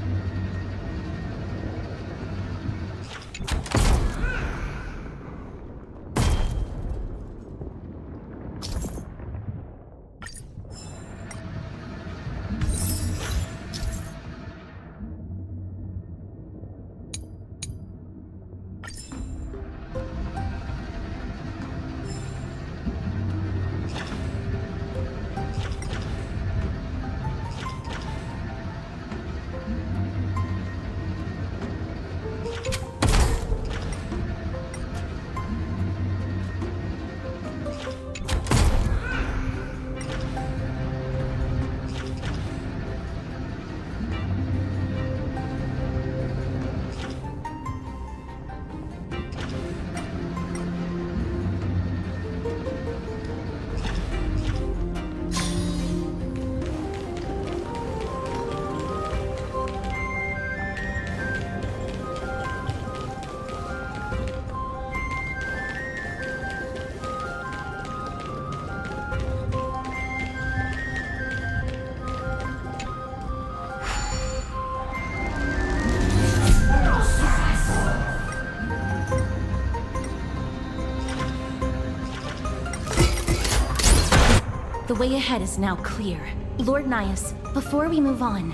The way ahead is now clear. Lord Nias, before we move on,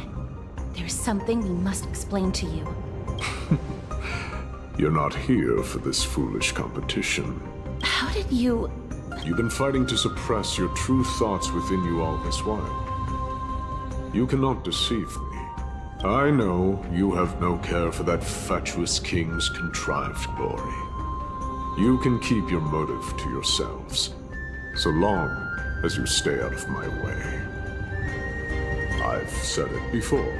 there's something we must explain to you. You're not here for this foolish competition. How did you... You've been fighting to suppress your true thoughts within you all this while. You cannot deceive me. I know you have no care for that fatuous king's contrived glory. You can keep your motive to yourselves, so long as you stay out of my way. I've said it before.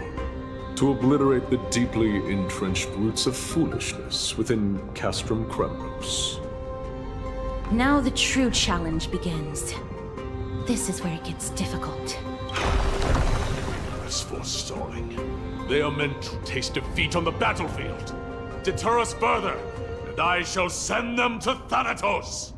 To obliterate the deeply entrenched roots of foolishness within Castrum Kremnos. Now the true challenge begins. This is where it gets difficult. As for stalling, they are meant to taste defeat on the battlefield. Deter us further, and I shall send them to Thanatos!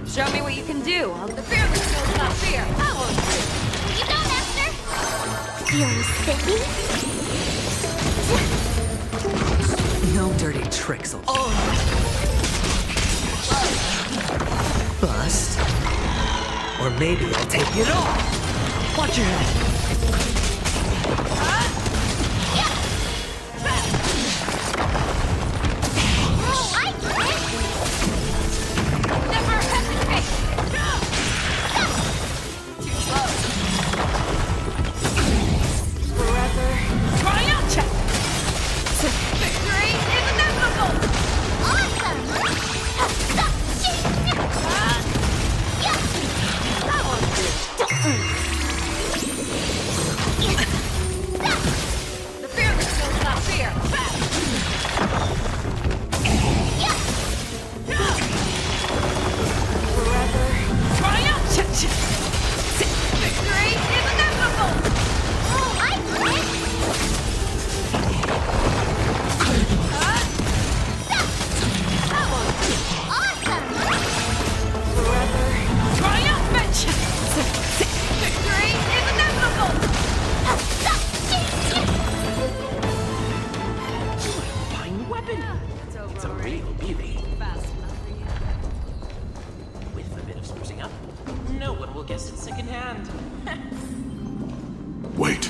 Show me what you can do. The fear that knows not fear. I won't do. You know, Master. Feeling sticky? No dirty tricks. Bust. Or maybe I'll take it off. Watch your head. Wait.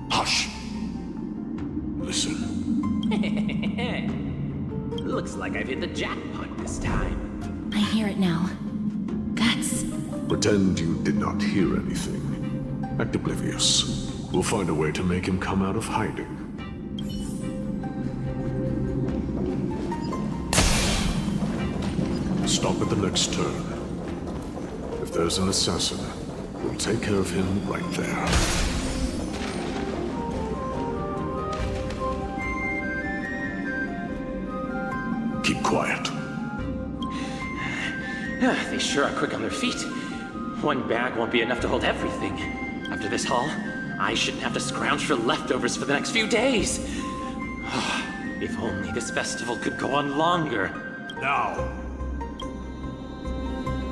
Hush. Listen. Looks like I've hit the jackpot this time. I hear it now. That's... Pretend you did not hear anything. Act oblivious. We'll find a way to make him come out of hiding. Stop at the next turn. If If there's an assassin, we'll take care of him right there. Keep quiet. They sure are quick on their feet. One bag won't be enough to hold everything. After this haul, I shouldn't have to scrounge for leftovers for the next few days. If only this festival could go on longer. Now.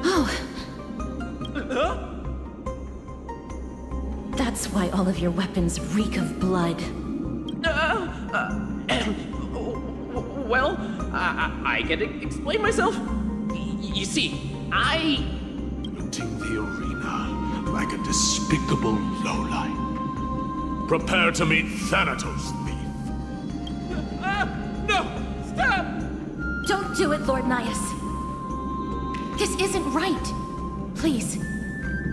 Oh. That's why all of your weapons reek of blood. Well, I can explain myself. You see, Looting the arena like a despicable lowlife. Prepare to meet Thanatos, thief. No! Stop! Don't do it, Lord Nias. This isn't right. Please,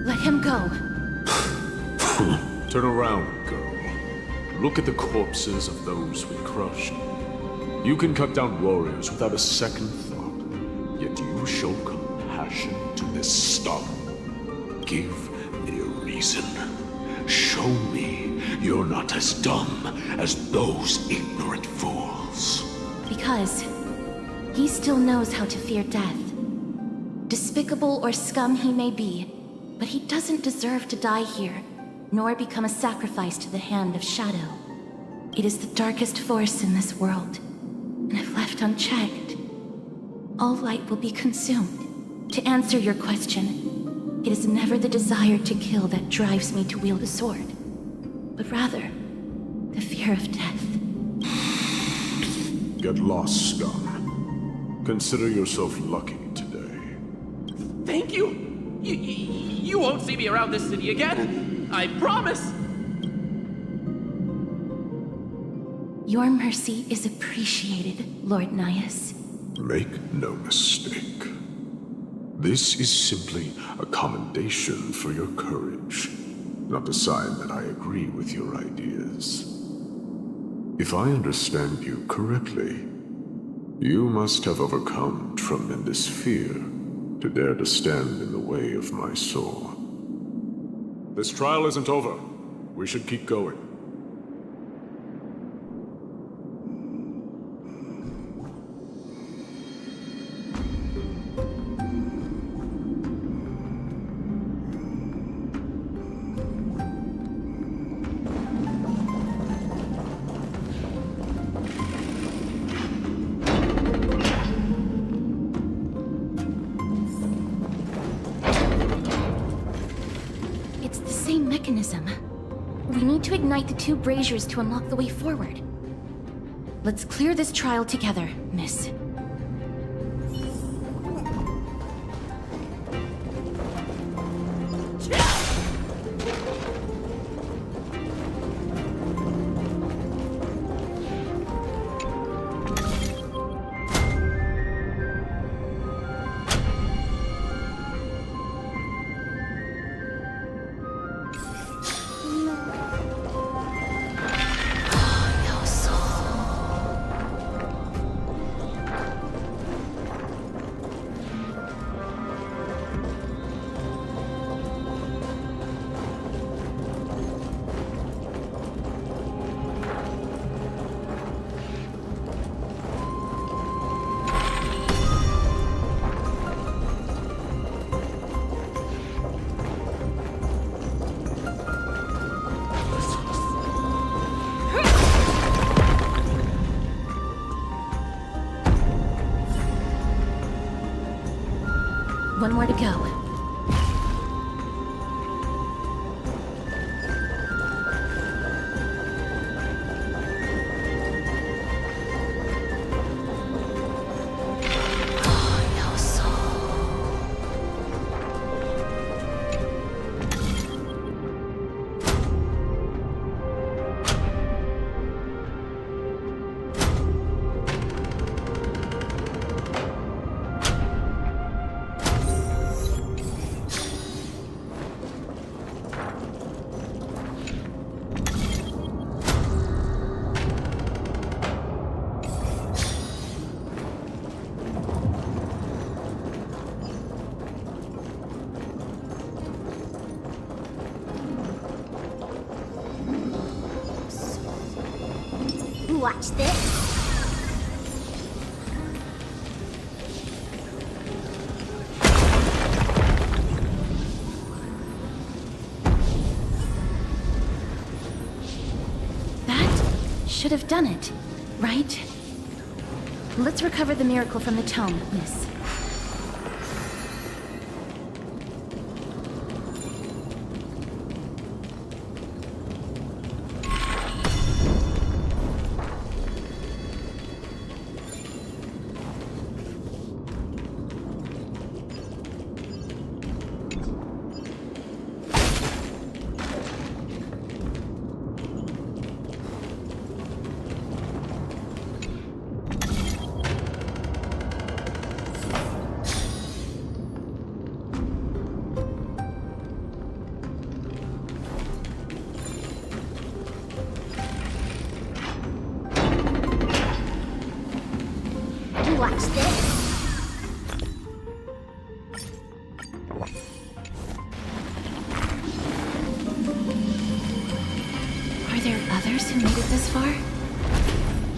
let him go. Turn around, girl. Look at the corpses of those we crushed. You can cut down warriors without a second thought, yet you show compassion to this scum. Give me a reason. Show me you're not as dumb as those ignorant fools. Because he still knows how to fear death. Despicable or scum he may be, but he doesn't deserve to die here, nor become a sacrifice to the hand of Shadow. It is the darkest force in this world, and if left unchecked, all light will be consumed. To answer your question, it is never the desire to kill that drives me to wield a sword, but rather the fear of death. Get lost, scum. Consider yourself lucky today. Thank you! You won't see me around this city again! I promise! Your mercy is appreciated, Lord Nias. Make no mistake. This is simply a commendation for your courage, not a sign that I agree with your ideas. If I understand you correctly, you must have overcome tremendous fear to dare to stand in the way of my sword. This trial isn't over. We should keep going. We need to ignite the two braziers to unlock the way forward. Let's clear this trial together, miss. One more to go. watch this. Should have done it, right? Let's recover the miracle from the tome, miss. Watch this. Are there others who made it this far?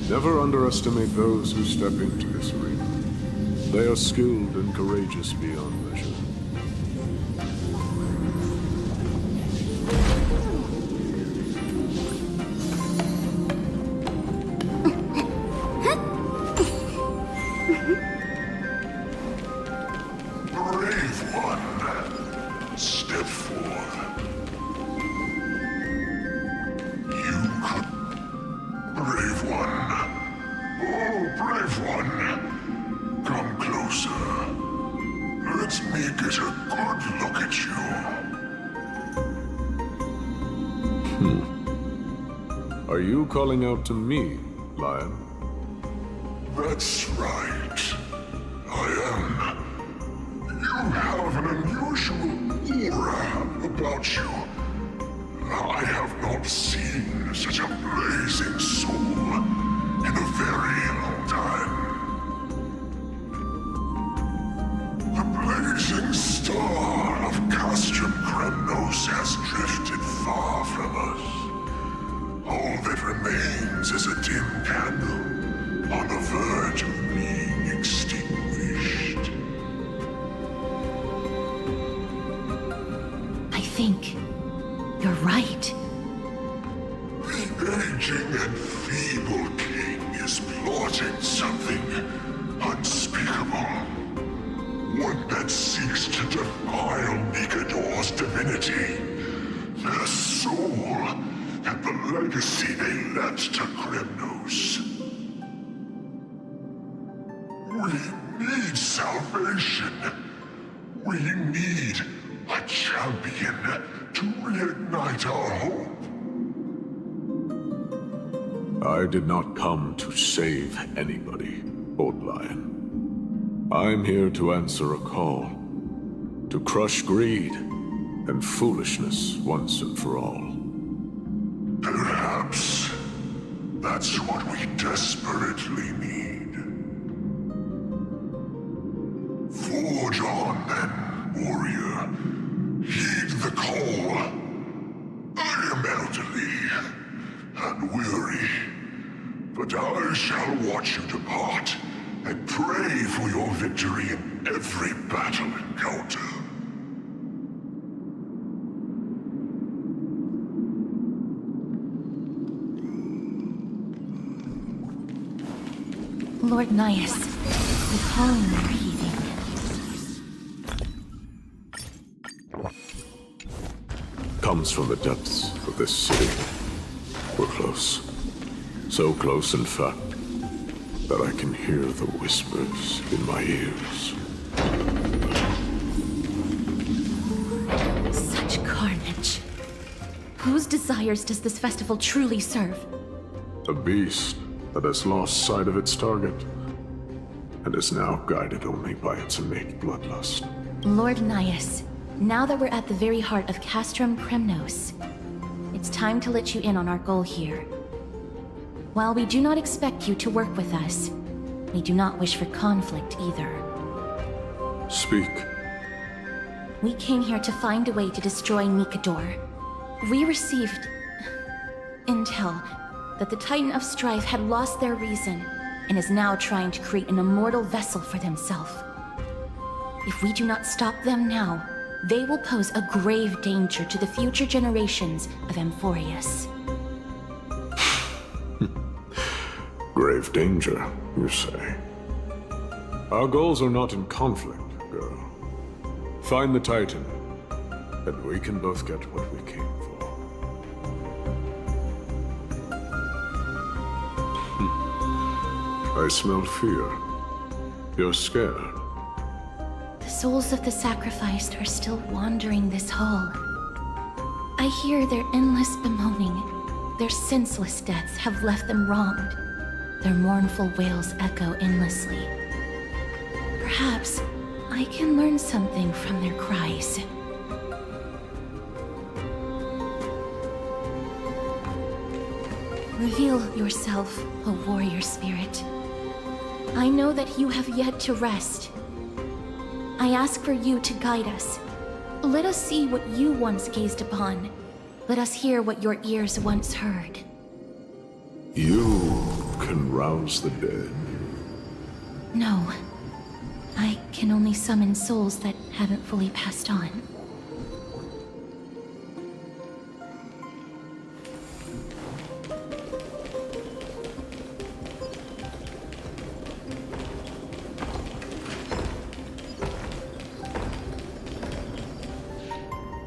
Never underestimate those who step into this arena. They are skilled and courageous beyond measure. Brave one, step forth. You could... Brave one. Oh, brave one. Come closer. Let me get a good look at you. Are you calling out to me, Lion? That's right. I am. You have an unusual aura about you. I have not seen such a blazing soul in a very long time. The blazing star of Castrum Kremnos has drifted far from us. All that remains is a dim candle on the verge of being extinguished. I think you're right. The aging and feeble king is plotting something unspeakable. One that seeks to defile Nikador's divinity, their soul, and the legacy they left to Kremnos. We need salvation. We need a champion to reignite our hope. I did not come to save anybody, Old Lion. I'm here to answer a call. To crush greed and foolishness once and for all. Perhaps that's what we desperately need. Forge on then, warrior. Heed the call. I am elderly and weary, but I shall watch you depart and pray for your victory in every battle encounter. Lord Nias, the calling we're heeding. Comes from the depths of this city. We're close. So close, in fact, that I can hear the whispers in my ears. Such carnage. Whose desires does this festival truly serve? A beast that has lost sight of its target, and is now guided only by its innate bloodlust. Lord Nias, now that we're at the very heart of Castrum Kremnos, it's time to let you in on our goal here. While we do not expect you to work with us, we do not wish for conflict either. Speak. We came here to find a way to destroy Nikador. We received intel that the Titan of Strife had lost their reason and is now trying to create an immortal vessel for themselves. If we do not stop them now, they will pose a grave danger to the future generations of Amphorius. Grave danger, you say? Our goals are not in conflict, girl. Find the Titan, and we can both get what we came for. I smell fear. You're scared. The souls of the sacrificed are still wandering this hall. I hear their endless bemoaning. Their senseless deaths have left them wronged. Their mournful wails echo endlessly. Perhaps I can learn something from their cries. Reveal yourself, O warrior spirit. I know that you have yet to rest. I ask for you to guide us. Let us see what you once gazed upon. Let us hear what your ears once heard. You can rouse the dead. No. I can only summon souls that haven't fully passed on.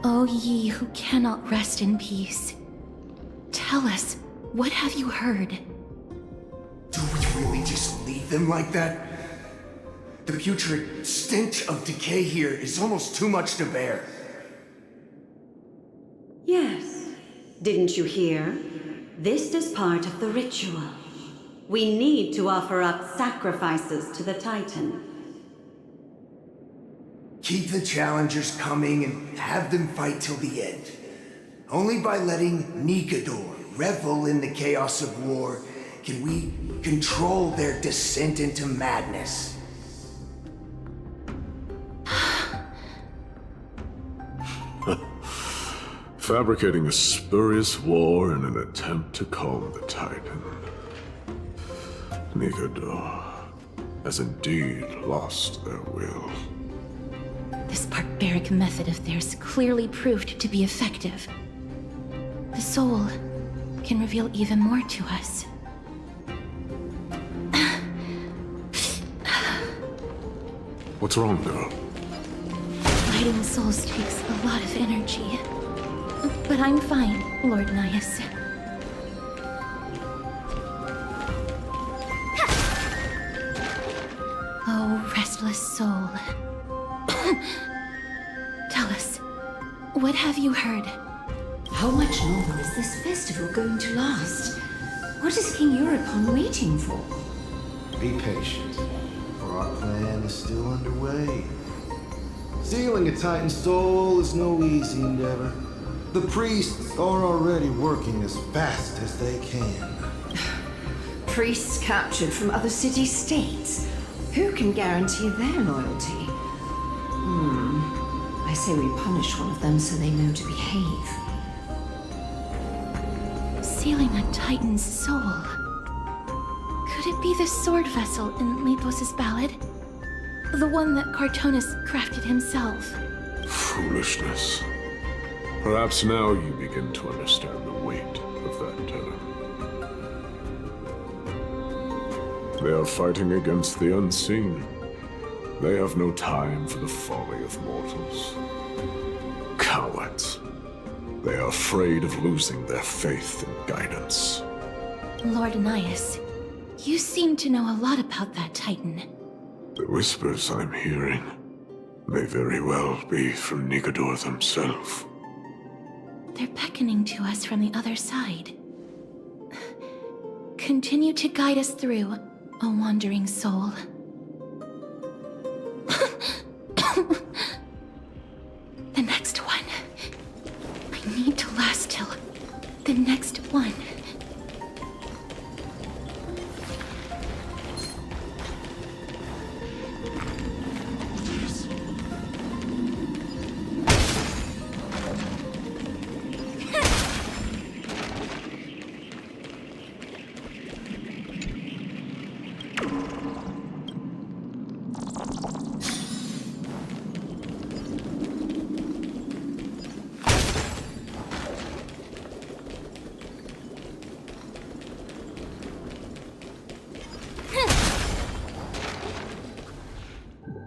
O ye who cannot rest in peace, tell us, what have you heard? Do we really just leave them like that? The putrid stench of decay here is almost too much to bear. Yes. Didn't you hear? This is part of the ritual. We need to offer up sacrifices to the Titan. Keep the challengers coming and have them fight till the end. Only by letting Nigador revel in the chaos of war can we control their descent into madness. Fabricating a spurious war in an attempt to calm the Titan. Nigador has indeed lost their will. This barbaric method of theirs clearly proved to be effective. The soul can reveal even more to us. What's wrong, girl? Fighting souls takes a lot of energy. But I'm fine, Lord Nias. Oh, restless soul. Tell us, what have you heard? How much longer is this festival going to last? What is King Euripon waiting for? Be patient, for our plan is still underway. Stealing a Titan soul is no easy endeavor. The priests are already working as fast as they can. Priests captured from other city-states. Who can guarantee their loyalty? I say we punish one of them so they know to behave. Sealing a Titan's soul. Could it be the sword vessel in Lithos' ballad? The one that Cartonus crafted himself? Foolishness. Perhaps now you begin to understand the weight of that term. They are fighting against the unseen. They have no time for the folly of mortals. Cowards. They are afraid of losing their faith and guidance. Lord Nias, you seem to know a lot about that Titan. The whispers I'm hearing may very well be from Nigador themselves. They're beckoning to us from the other side. Continue to guide us through, O wandering soul. The next one. I need to last till the next one.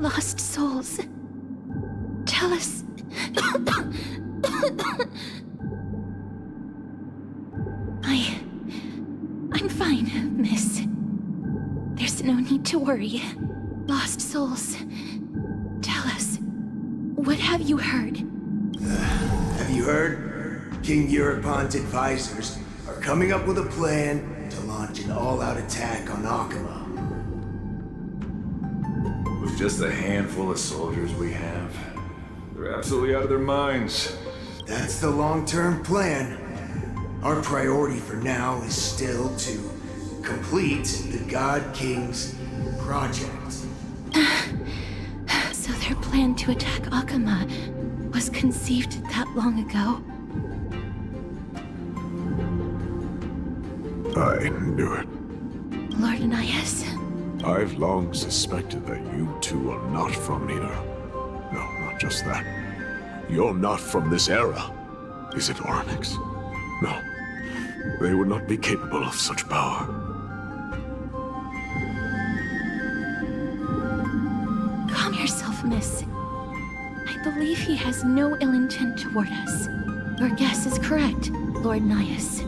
Lost souls. Tell us. I'm fine, miss. There's no need to worry. Lost souls. Tell us. What have you heard? Have you heard? King Eurypon's advisors are coming up with a plan to launch an all-out attack on Akama. With just a handful of soldiers we have, they're absolutely out of their minds. That's the long-term plan. Our priority for now is still to complete the God King's project. So their plan to attack Akama was conceived that long ago? I knew it. Lord Anais? I've long suspected that you two are not from here. No, not just that. You're not from this era. Is it Onyx? No. They would not be capable of such power. Calm yourself, miss. I believe he has no ill intent toward us. Your guess is correct, Lord Nias.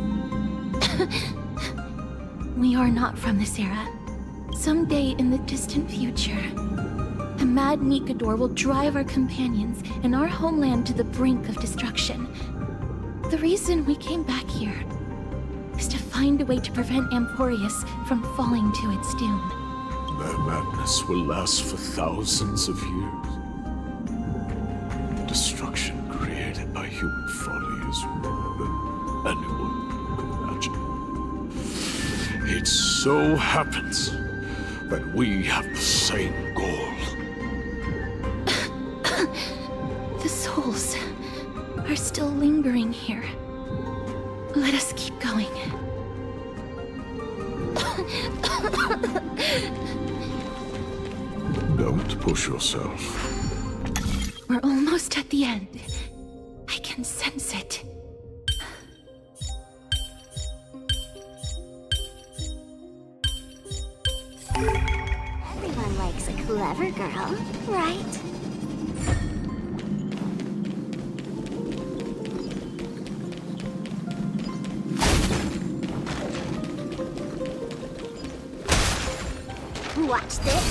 We are not from this era. Someday in the distant future, a mad Nikador will drive our companions and our homeland to the brink of destruction. The reason we came back here is to find a way to prevent Amphorius from falling to its doom. Their madness will last for thousands of years. The destruction created by human folly is more than anyone could imagine. It so happens that we have the same goal. The souls are still lingering here. Let us keep going. Don't push yourself. We're almost at the end. I can sense it. Everyone likes a clever girl, right? Watch this.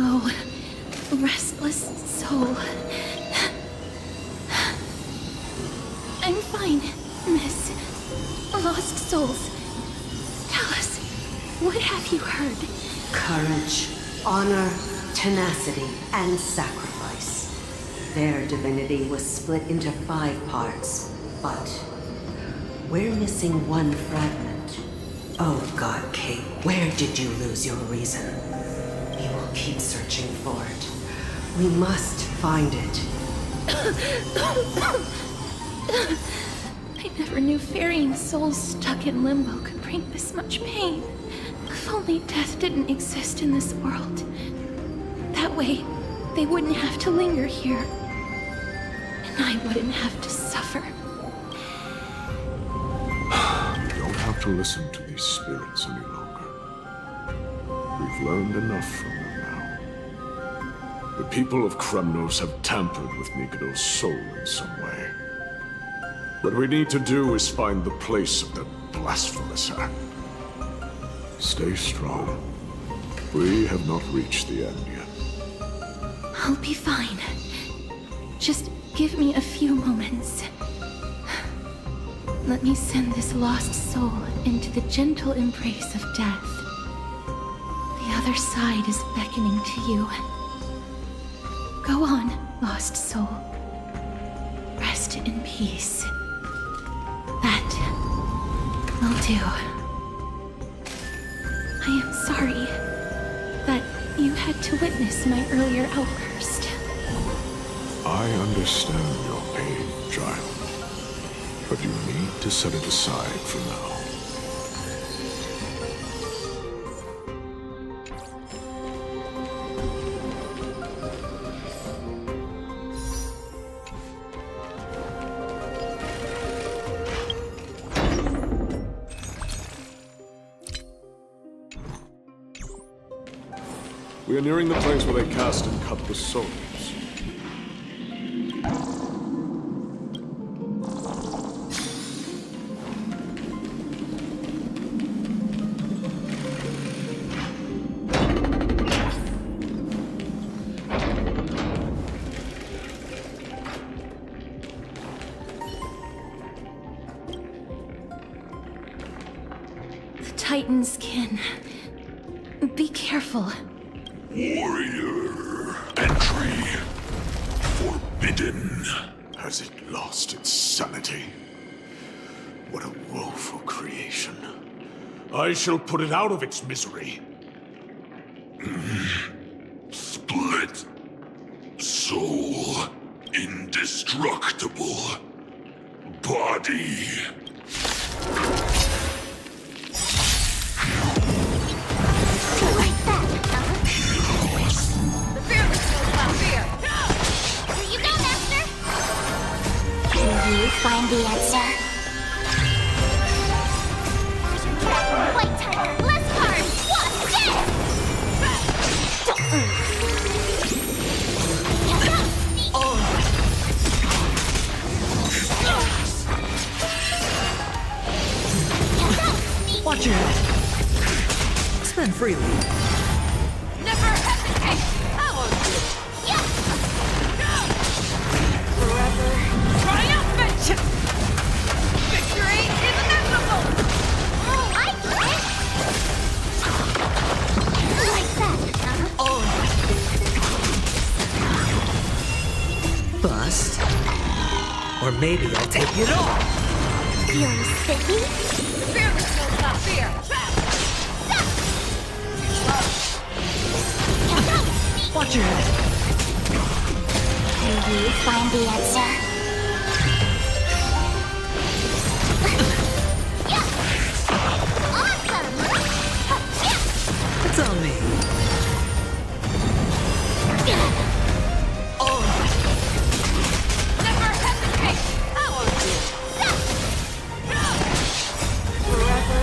Oh, restless soul. I'm fine, miss. Lost souls. Tell us, what have you heard? Courage, honor, tenacity, and sacrifice. Their divinity was split into 5 parts, but we're missing one fragment. Oh God, Kate, where did you lose your reason? We will keep searching for it. We must find it. I never knew ferrying souls stuck in limbo could bring this much pain. If only death didn't exist in this world. That way, they wouldn't have to linger here. And I wouldn't have to suffer. You don't have to listen to these spirits any longer. We've learned enough from them now. The people of Kremnos have tampered with Nikador's soul in some way. What we need to do is find the place of their blasphemous act. Stay strong. We have not reached the end yet. I'll be fine. Just give me a few moments. Let me send this lost soul into the gentle embrace of death. The other side is beckoning to you. Go on, lost soul. Rest in peace. That will do. I am sorry that you had to witness my earlier outburst. I understand your pain, child. But you need to set it aside for now. We are nearing the place where they cast and cut the souls. The Titan's kin. Be careful. Warrior entry forbidden. Has it lost its sanity? What a woeful creation. I shall put it out of its misery. Split. Soul. Indestructible. Body. Find the answer. White tiger, less cards. What's this? Watch your head. Spend freely. Never hesitate. Power. Forever triumphant. Victory is inevitable. Oh, I get it. Like that. Bust. Or maybe I'll take it all. Feeling sticky? Fearless knows not fear. Watch your head. Do you find the answer? It's on me. Never hesitate. Power. Forever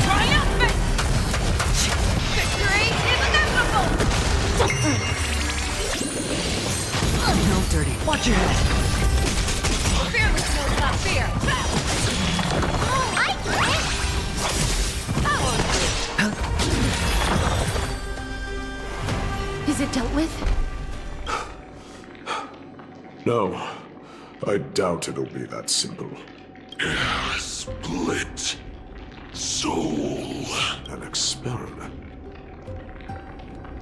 triumphant. Victory is inevitable. No dirty. Watch your head. Fearless knows not fear. Oh, I get it. Is it dealt with? No. I doubt it'll be that simple. Split. Soul. An experiment.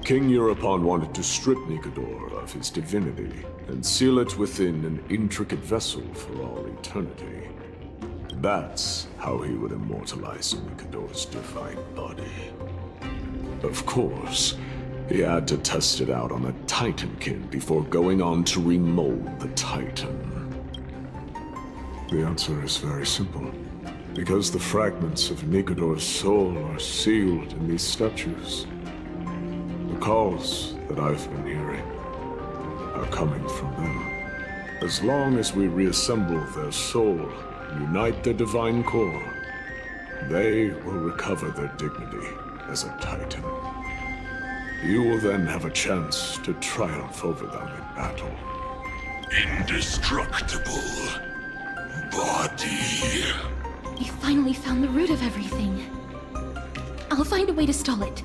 King Europon wanted to strip Nikador of his divinity and seal it within an intricate vessel for all eternity. That's how he would immortalize Nikador's divine body. Of course, he had to test it out on a Titankin before going on to remold the Titan. The answer is very simple. Because the fragments of Nikador's soul are sealed in these statues. The calls that I've been hearing are coming from them. As long as we reassemble their soul and unite their divine core, they will recover their dignity as a Titan. You will then have a chance to triumph over them in battle. Indestructible. Body. You finally found the root of everything. I'll find a way to stall it.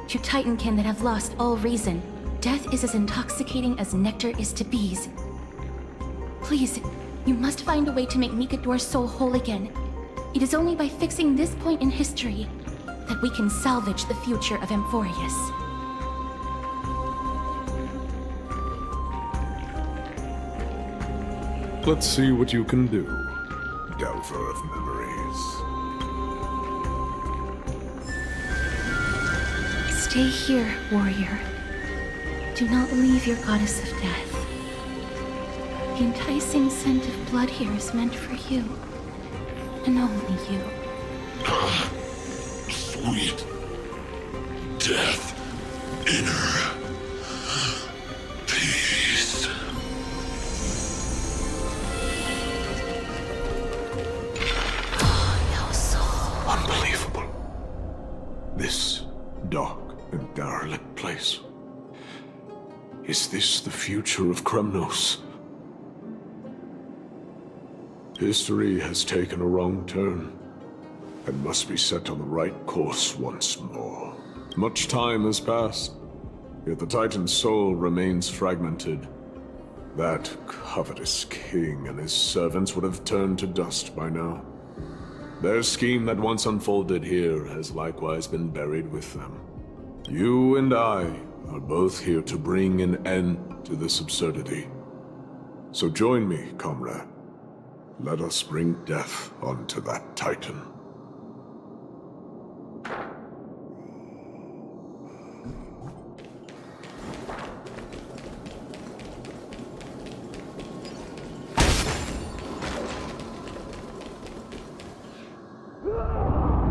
To Titankin that have lost all reason, death is as intoxicating as nectar is to bees. Please, you must find a way to make Nikador's soul whole again. It is only by fixing this point in history that we can salvage the future of Amphorius. Let's see what you can do, Delver of Memories. Stay here, warrior. Do not leave your goddess of death. The enticing scent of blood here is meant for you. And only you. Sweet death, inner peace. Unbelievable. This dark and derelict place. Is this the future of Kremnos? History has taken a wrong turn, and must be set on the right course once more. Much time has passed, yet the Titan's soul remains fragmented. That covetous king and his servants would have turned to dust by now. Their scheme that once unfolded here has likewise been buried with them. You and I are both here to bring an end to this absurdity. So join me, comrade. Let us bring death onto that Titan.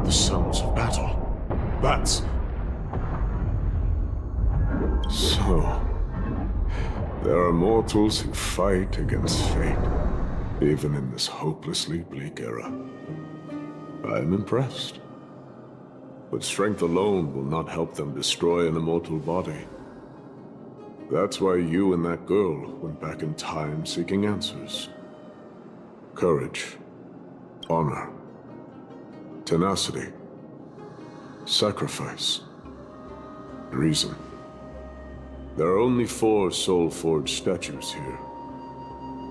The sounds of battle. That's... So... there are mortals who fight against fate, even in this hopelessly bleak era. I am impressed. But strength alone will not help them destroy an immortal body. That's why you and that girl went back in time seeking answers. Courage, honor, tenacity, sacrifice, reason. There are only 4 soul-forged statues here.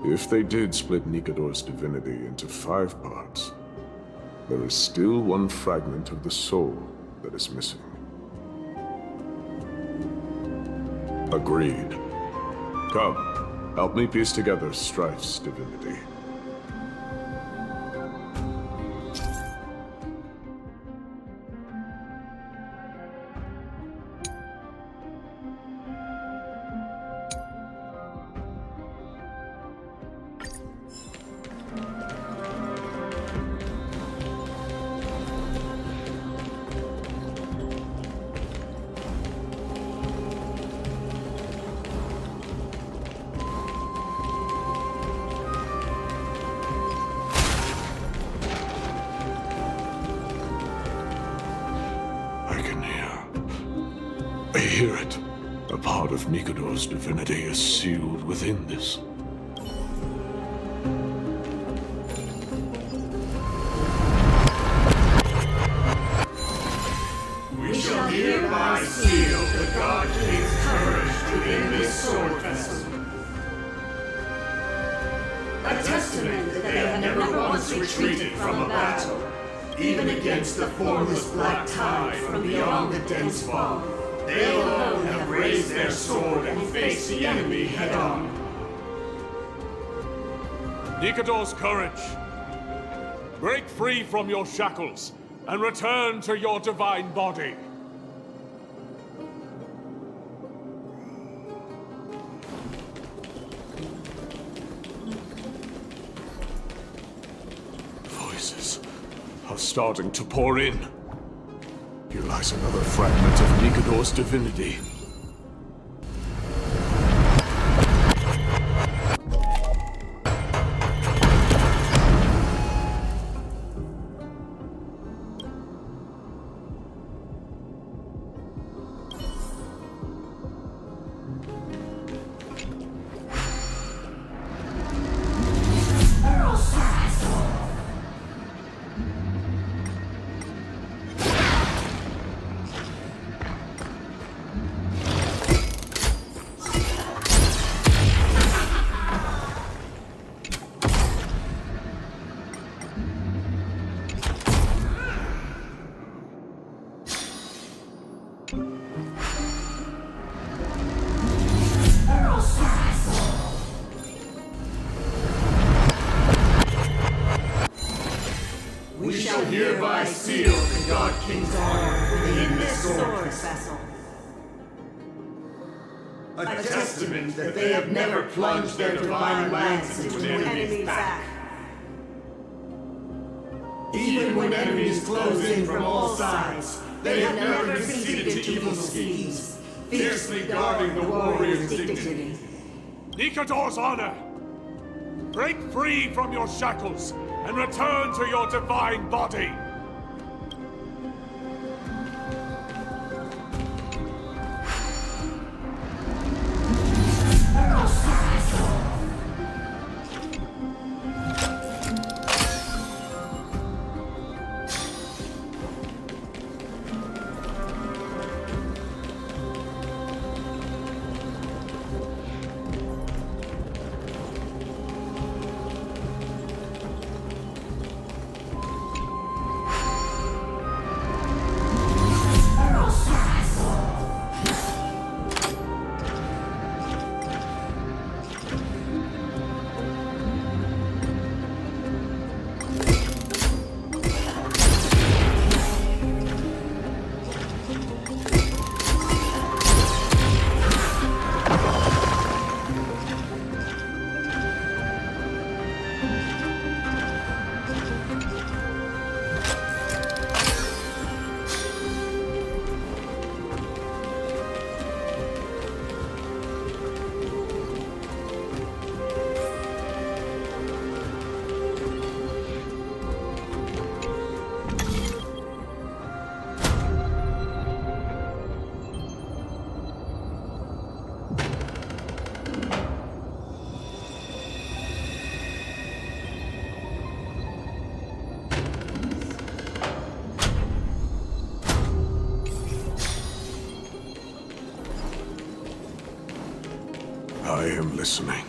If they did split Nikador's divinity into 5 parts, there is still one fragment of the soul that is missing. Agreed. Come, help me piece together Strife's divinity. I hear it. A part of Nikador's divinity is sealed within this. We shall hereby seal the God King's courage within this sword vessel. A testament that they have never once retreated from a battle, even against the formless black tide from beyond the dense fog. They alone have raised their sword and faced the enemy head-on. Nikador's courage! Break free from your shackles and return to your divine body. Voices are starting to pour in. Here lies another fragment of Nikador's divinity. We shall hereby seal the God King's honor within this sword vessel. A testament that they have never plunged their divine lance into an enemy's back. Even when enemies close in from all sides, they have never conceded to evil schemes, fiercely guarding the warrior's dignity. Nikador's honor! Break free from your shackles and return to your divine body! I am listening.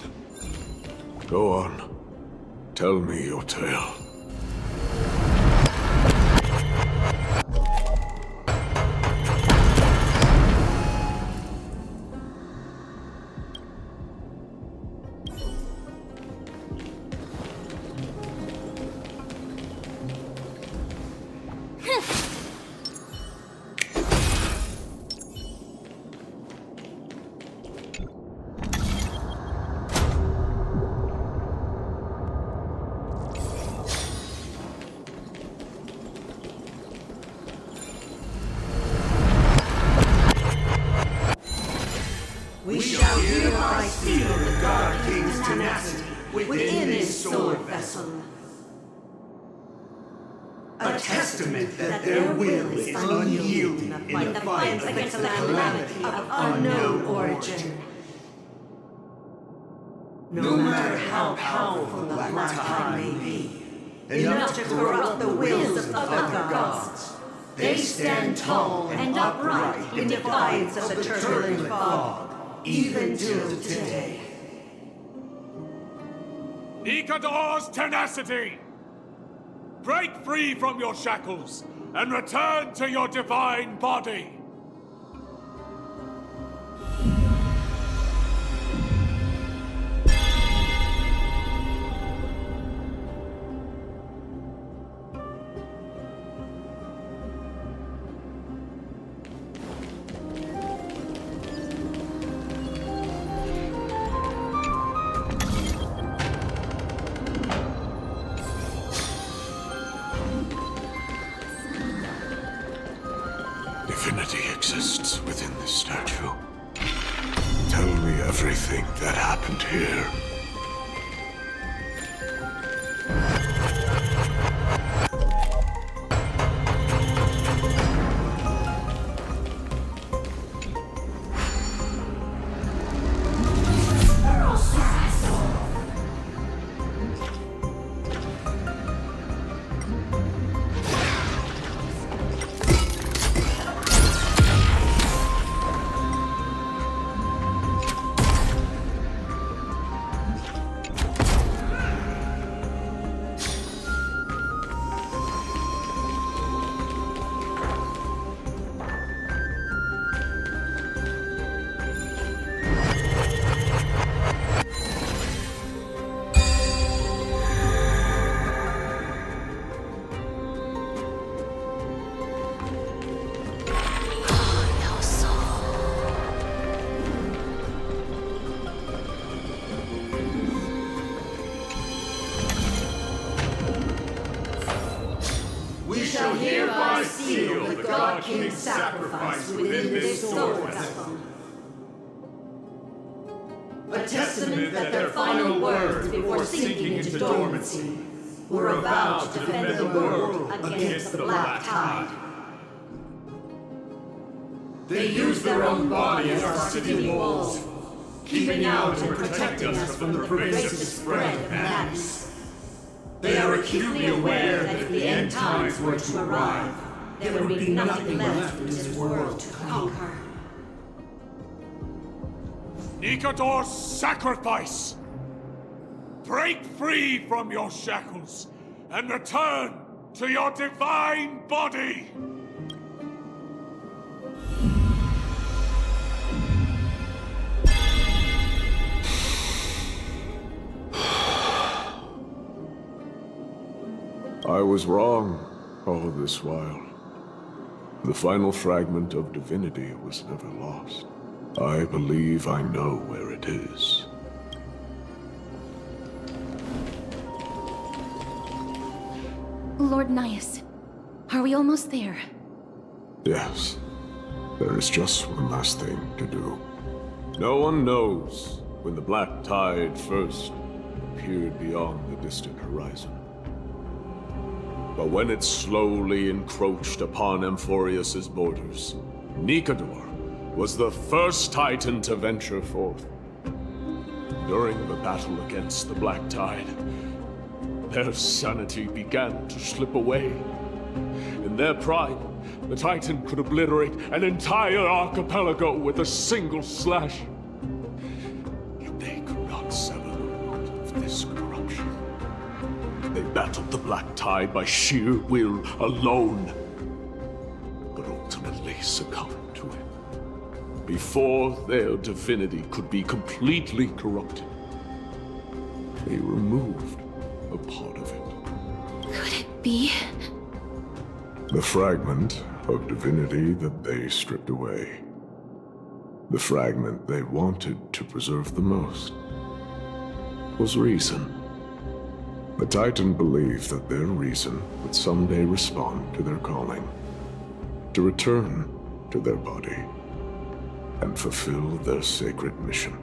Go on. Tell me your tale. We shall hereby seal the Dark King's tenacity within this sword vessel. A testament that their will is unyielding in the fight against the calamity of unknown origin. No matter how powerful the Black Tide may be, enough to corrupt the wills of other gods, they stand tall and upright in defiance of the turbulent fog. Even till today. Nikador's tenacity! Break free from your shackles and return to your divine body! Divinity exists within this statue. Tell me everything that happened here. seal the God King's sacrifice within this soul vessel. A testament that their final words before sinking into dormancy were a vow to defend the world against the Black Tide. They used their own body as our city walls, keeping out and protecting us from the pervasive spread of madness. They are acutely aware that if the end times were to arrive, there would be nothing left in this world to conquer. Nikador's sacrifice! Break free from your shackles and return to your divine body! I was wrong all this while. The final fragment of divinity was never lost. I believe I know where it is. Lord Nias, are we almost there? Yes. There is just one last thing to do. No one knows when the Black Tide first appeared beyond the distant horizon. But when it slowly encroached upon Amphorius's borders, Nikador was the first Titan to venture forth. During the battle against the Black Tide, their sanity began to slip away. In their pride, the Titan could obliterate an entire archipelago with a single slash. Yet they could not sever the root of this corruption. They battled the Black Tide by sheer will alone, but ultimately succumbed to it. Before their divinity could be completely corrupted, they removed a part of it. Could it be? The fragment of divinity that they stripped away. The fragment they wanted to preserve the most was reason. The Titan believed that their reason would someday respond to their calling, to return to their body, and fulfill their sacred mission.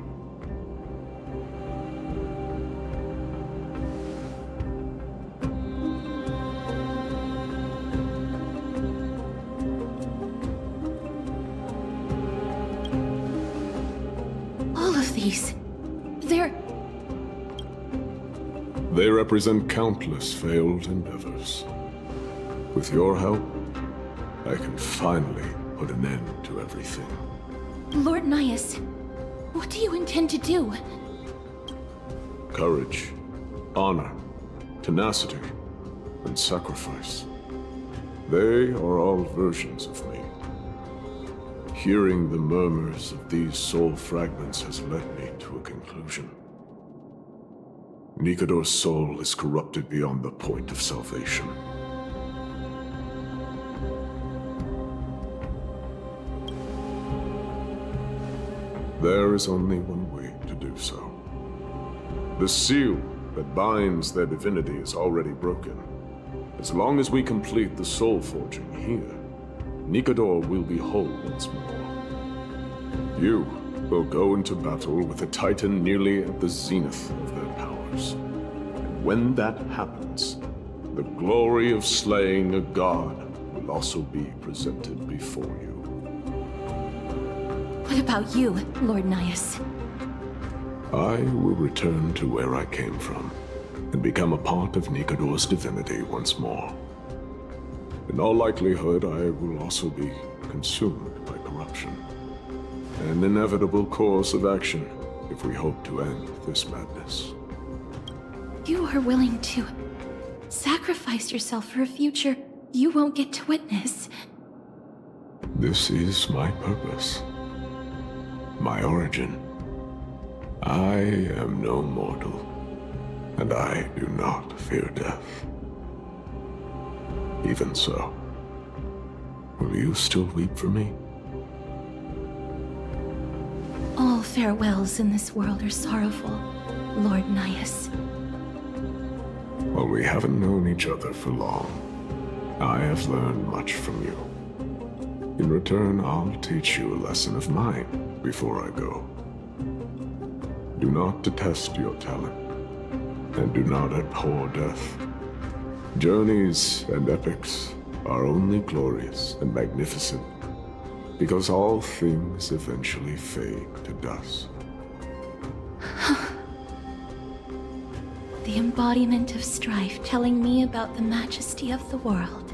All of these, They represent countless failed endeavors. With your help, I can finally put an end to everything. Lord Nias, what do you intend to do? Courage, honor, tenacity, and sacrifice. They are all versions of me. Hearing the murmurs of these soul fragments has led me to a conclusion. Nikador's soul is corrupted beyond the point of salvation. There is only one way to do so. The seal that binds their divinity is already broken. As long as we complete the soul forging here, Nikador will be whole once more. You will go into battle with a Titan nearly at the zenith of their powers. And when that happens, the glory of slaying a god will also be presented before you. What about you, Lord Nias? I will return to where I came from, and become a part of Nikador's divinity once more. In all likelihood, I will also be consumed by corruption. An inevitable course of action if we hope to end this madness. You are willing to sacrifice yourself for a future you won't get to witness. This is my purpose. My origin. I am no mortal, and I do not fear death. Even so, will you still weep for me? All farewells in this world are sorrowful, Lord Nias. Well, we haven't known each other for long. I have learned much from you. In return, I'll teach you a lesson of mine before I go. Do not detest your talent, and do not abhor death. Journeys and epics are only glorious and magnificent because all things eventually fade to dust. The embodiment of strife telling me about the majesty of the world.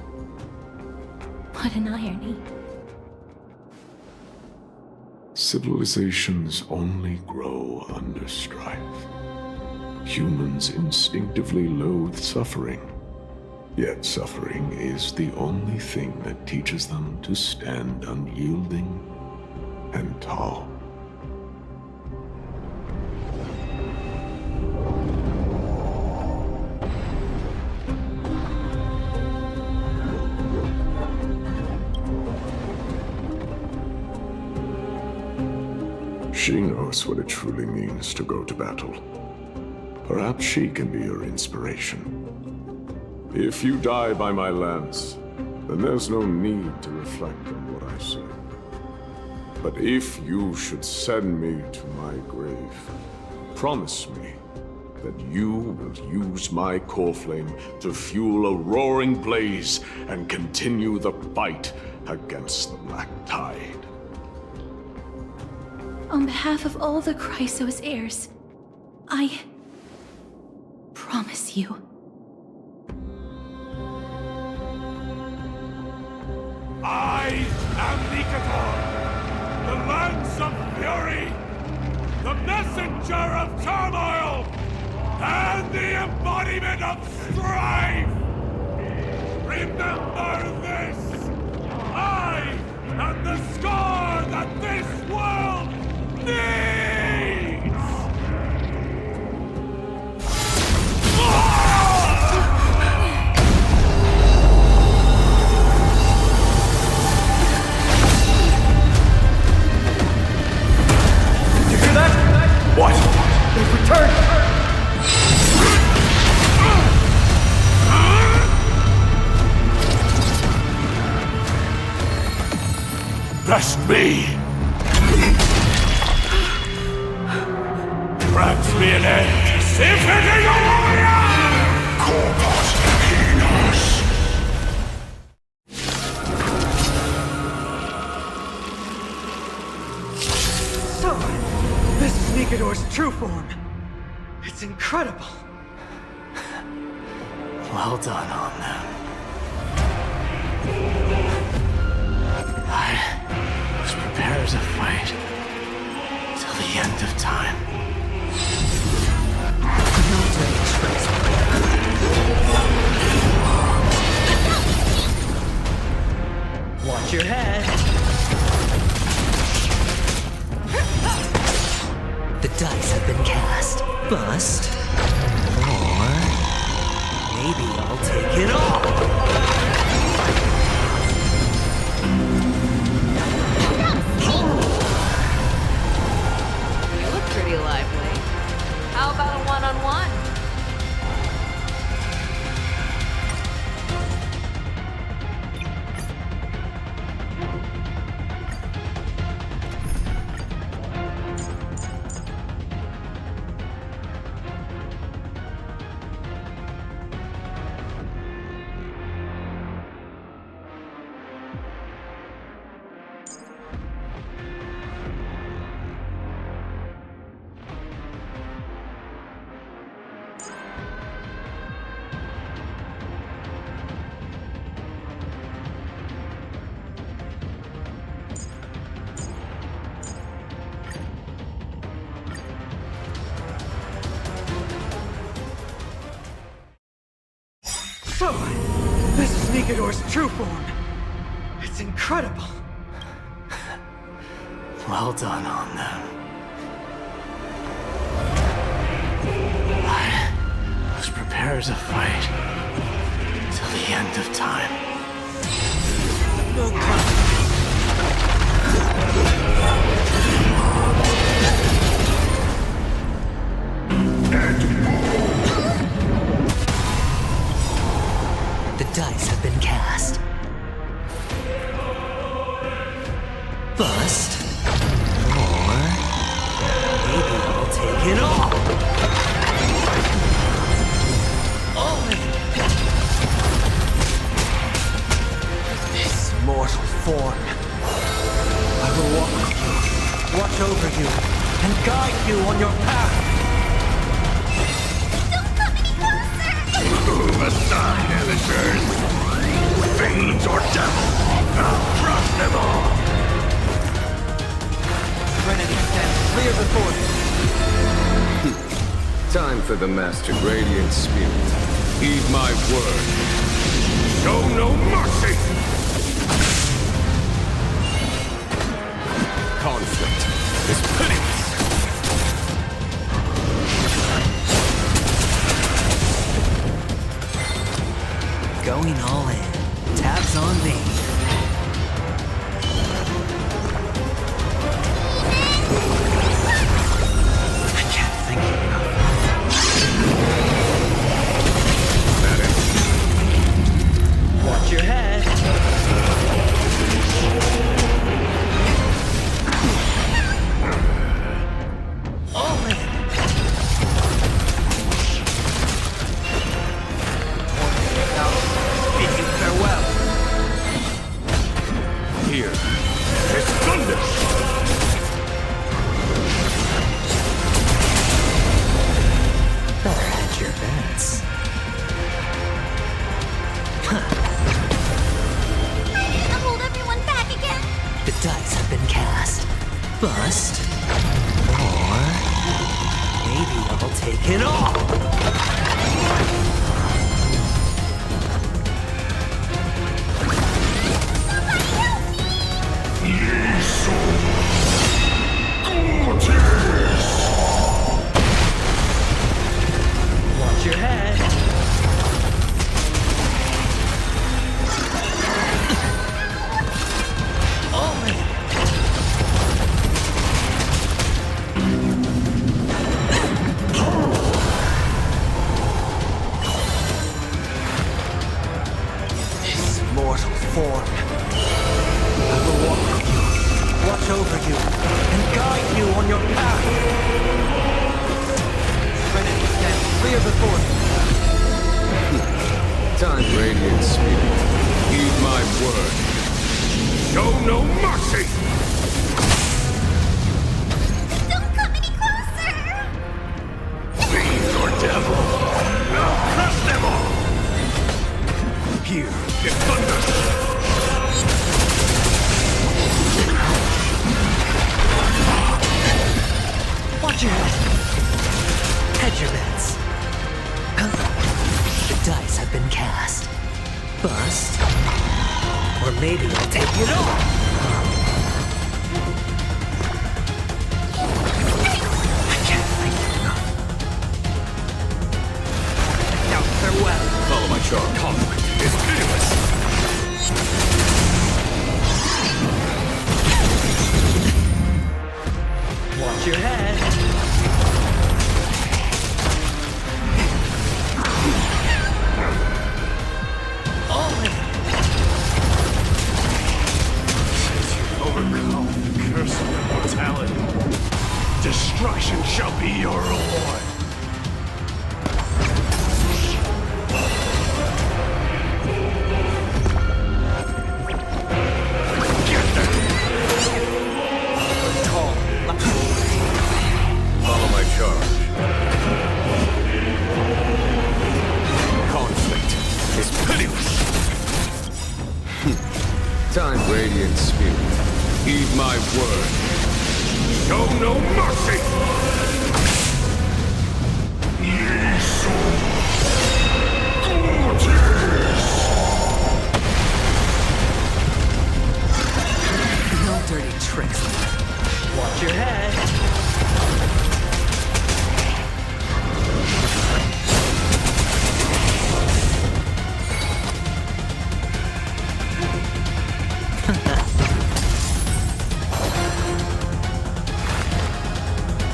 What an irony. Civilizations only grow under strife. Humans instinctively loathe suffering. Yet suffering is the only thing that teaches them to stand unyielding and tall. She knows what it truly means to go to battle. Perhaps she can be your inspiration. If you die by my lance, then there's no need to reflect on what I said. But if you should send me to my grave, promise me that you will use my core flame to fuel a roaring blaze and continue the fight against the Black Tide. On behalf of all the Chrysos heirs, I promise you. I am Nikator, the lance of fury, the messenger of turmoil, and the embodiment of strife! Remember this! I am the scar that this world needs! What? They've returned! Bless me! Grant me an end! Symphony warrior! Corpus Equinus! So, this is Nikador's true form. It's incredible. Well done on them. I was prepared to fight till the end of time. Watch your head. The dice have been cast. Bust. Or maybe I'll take it all. You look pretty lively. How about a one-on-one? So, this is Nikador's true form. It's incredible. Well done on them. I was prepared to fight till the end of time. The dice have been cast. Bust. Or maybe I'll take it all. All in. This mortal form. I will walk with you, watch over you, and guide you on your path. Don't come any closer! Move aside, amateurs! Fiends or devils, I'll crush them all! Trinity stands clear before you. Time for the Master Gradient Spirit. Heed my word. Show no mercy! Conflict is pitiless. Going all in. Tabs on me. I can't think enough. Watch your head. All in. Bid you farewell. Here is thunder! Better hedge your bets. To hold everyone back again? The dice have been cast. Bust. Or maybe I'll take it all. Watch your head. All in. This mortal form. I will walk with you, watch over you, and guide you on your path. Trinity stands clear before you. Time, Radiant Spirit. Heed my word. Show no mercy! Don't come any closer! Fiends or devils, I'll crush them all! Here is thunder! Watch your head. Hedge your bets. The dice have been cast. Bust. Or maybe I'll take it all. I can't think enough. Now farewell. Follow my charm. Conflict is pitiless! Watch your head. All in. Overcome the curse of immortality. Destruction shall be your reward. Follow my charge. Conflict is pitiless. Time, Radiant Spirit. Heed my word. Show no mercy! No dirty tricks. Watch your head.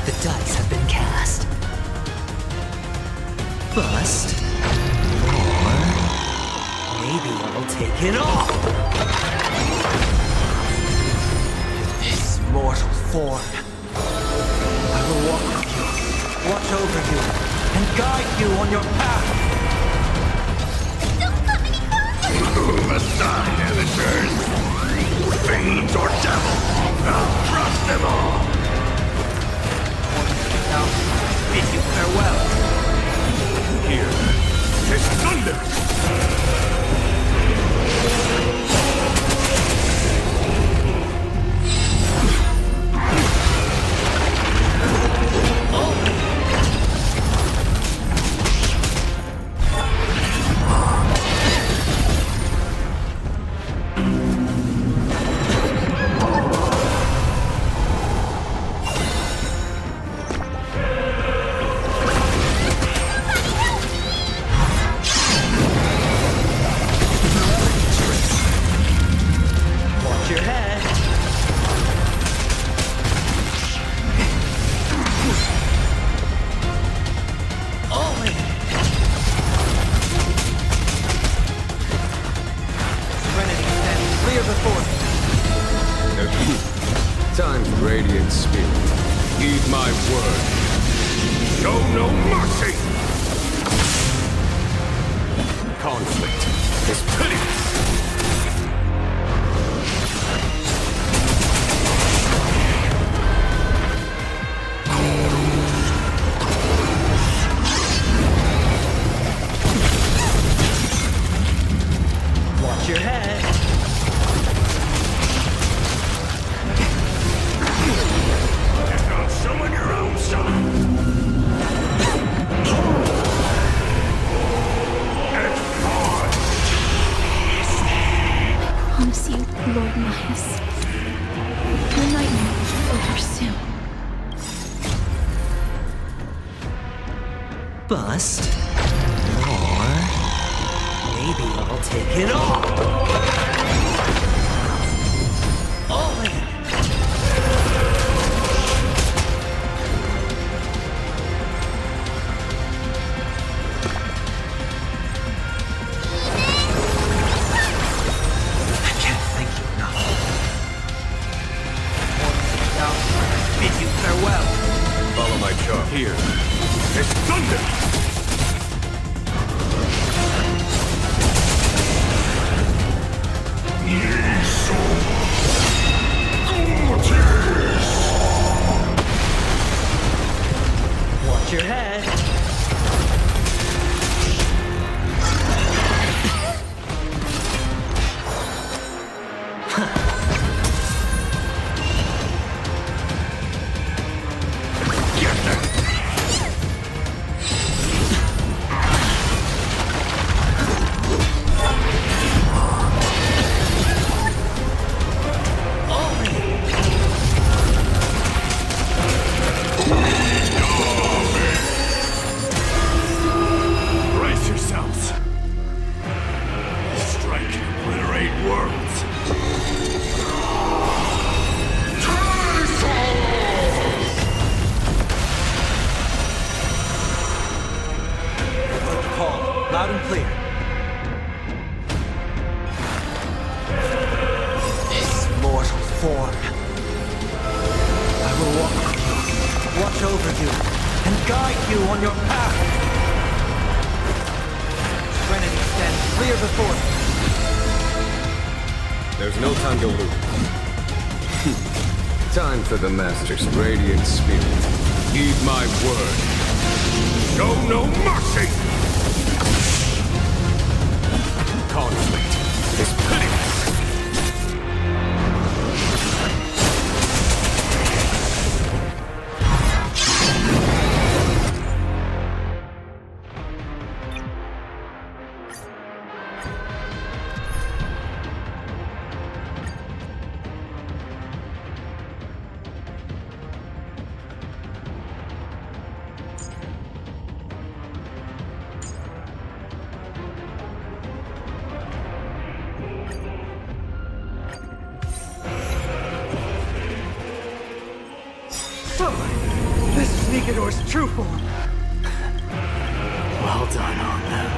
The dice have been cast. Bust. Or maybe I'll take it all. form. I will walk with you, watch over you, and guide you on your path. Don't come any closer! Move aside, amateurs! Fiends or devils, I'll crush them all! Now, bid you farewell. Here is thunder! Watch your head. All in. Serenity stands clear before you. Time's radiant spirit. Heed my word. Show no mercy! Conflict is pitiless. Watch your head. And I'll summon your own son! Promise you, Lord Miles. Your nightmare will be over soon. Bust. Or maybe I'll take it all. All in. I can't thank you enough. Now, bid you farewell. Follow my charm. Here is thunder! Watch your head. Brace yourselves. Strike and obliterate worlds. Call, loud and clear. This mortal form. I will walk with you, watch over you, and guide you on your path. Serenity stands clear before you. There's no time to lose. Time for the Master's radiant spirit. Heed my word. Show no mercy! Conflict is pitiless. So, this is Nikador's true form. Well done on them.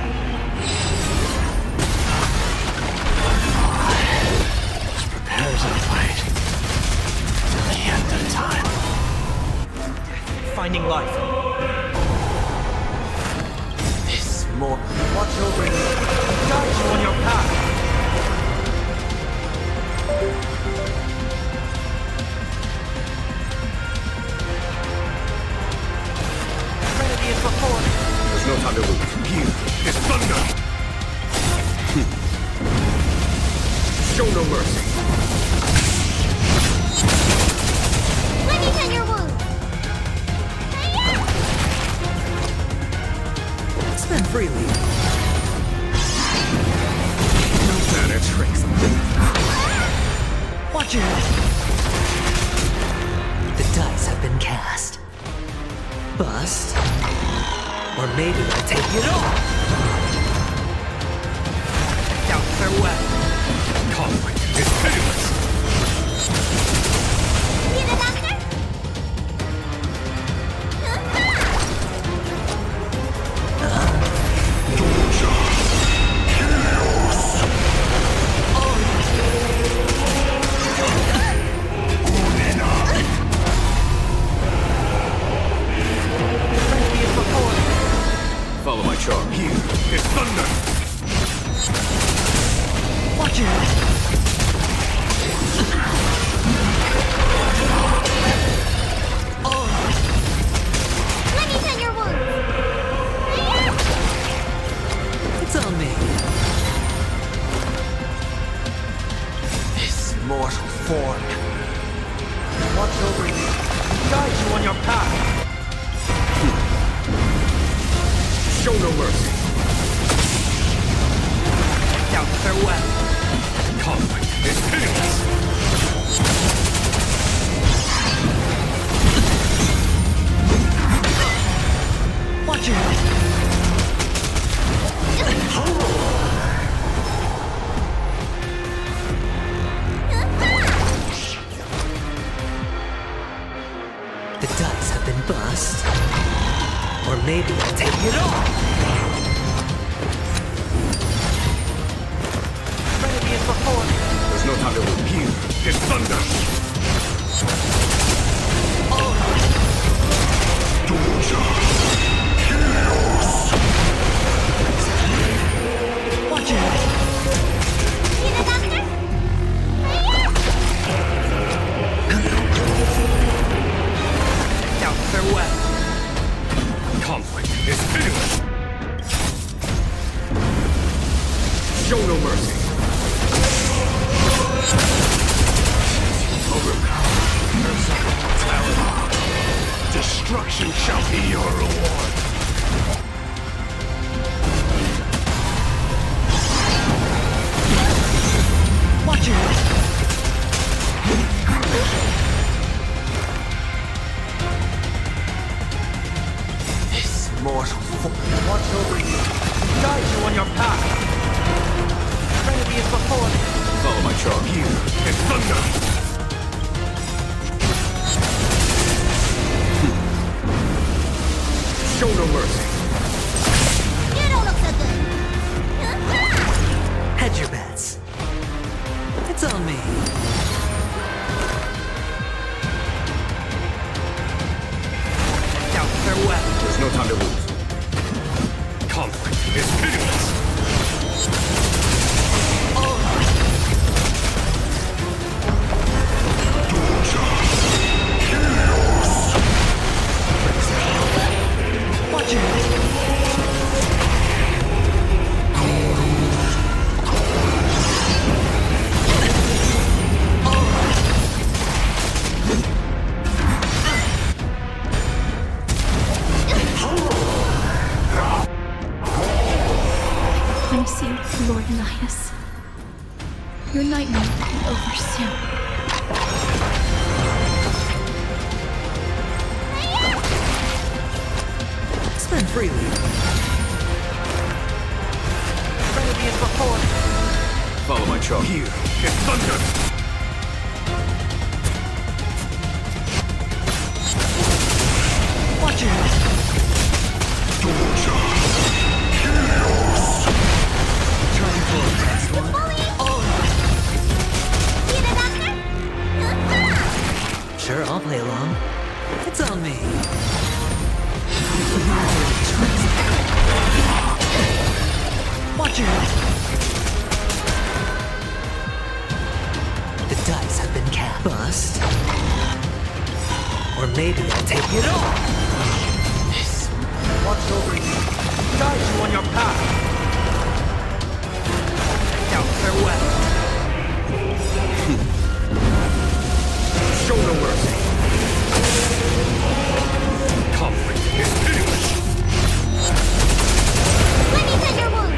Let's prepare to fight to the end of time. finding life. This more. Watch over you and guide you on your path. Trinity is before. There's no time to lose. Here is thunder! Show no mercy. Let me tend your wound. Spend freely. No matter tricks. Watch your head. The dice have been cast. Bust. Or maybe I'll take it all. Doubt farewell. Conflict is pitiless! Need a doctor? Follow my charm. Here is thunder! Watch your head. Let me tend your wound. It's on me. This mortal form. Watch over you and guide you on your path. Show no mercy. Doubt farewell. Conflict is pitiless! Watch your head. The dice have been bust. Or maybe I'll take it all. Trinity is before. There's no time to lose. Here is thunder! Watch your head. Need a doctor? Doubt farewell. Conflict is pitiless! Show no mercy. Destruction shall be your reward! Watch your head. This mortal form. Watch over you and guide you on your path. Trinity is before. Follow my charm. Here is thunder! Show no mercy. You don't look so good. Hedge your bets. It's on me. Doubt farewell. There's no time to lose. Conflict is pitiless! Watch your head. Promise you, Lord Nihus. Your nightmare will be over soon. Spend freely. Trinity is before. Follow my charm. Here is thunder! Watch your head. Trying for a last one. Need a doctor? Sure, I'll play along. It's on me. Watch your head. The dice have been cast. Bust. Or maybe I'll take it all. Watch over you. Guide you on your path. Now farewell. Show no mercy. Conflict is pitiless. Let me tend your wounds.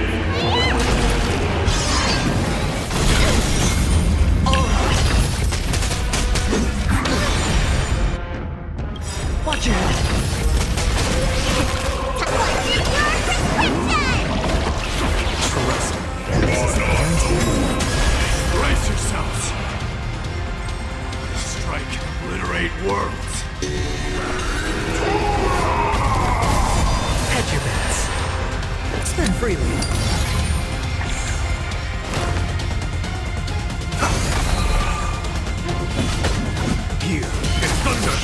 Watch your head. Trust me, this is guaranteed. Brace yourselves. Strike and obliterate worlds. Hedge your bets. Spend freely. Here is thunder.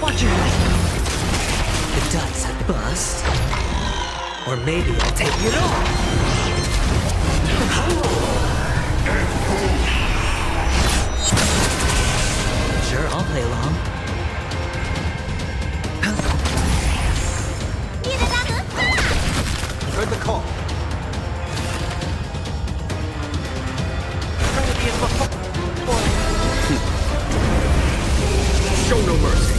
Watch your head. The dice have bust. Or maybe I'll take it all. Sure, I'll play along. Heard the call. Try to be as before. Show no mercy.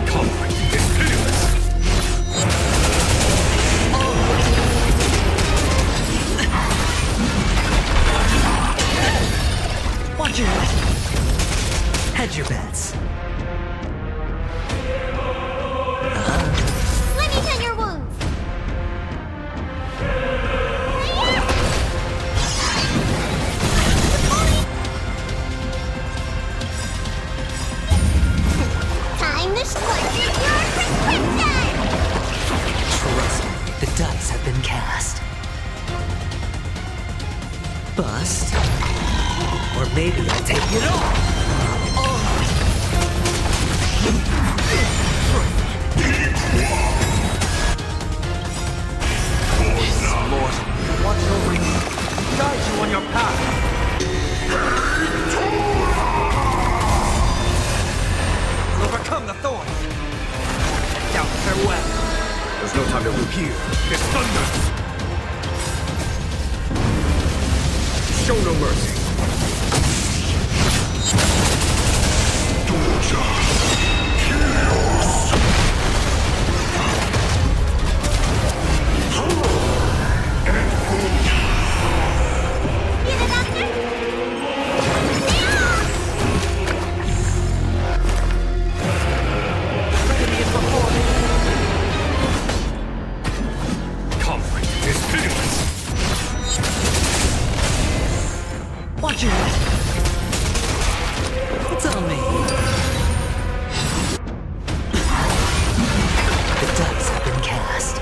Conflict is pitiless. Watch your head. Hedge your bets. Let me tend your wounds. Time to split your prescription! Trust me, the dice have been cast. Bust. Or maybe I'll take it all. Mortal, watch over you. Guide you on your path. Overcome the thorns. Now farewell. There's no time to loop here. It's thunder. Show no mercy. Conflict is pitiless. Watch your head. It's on me. The dice have been cast.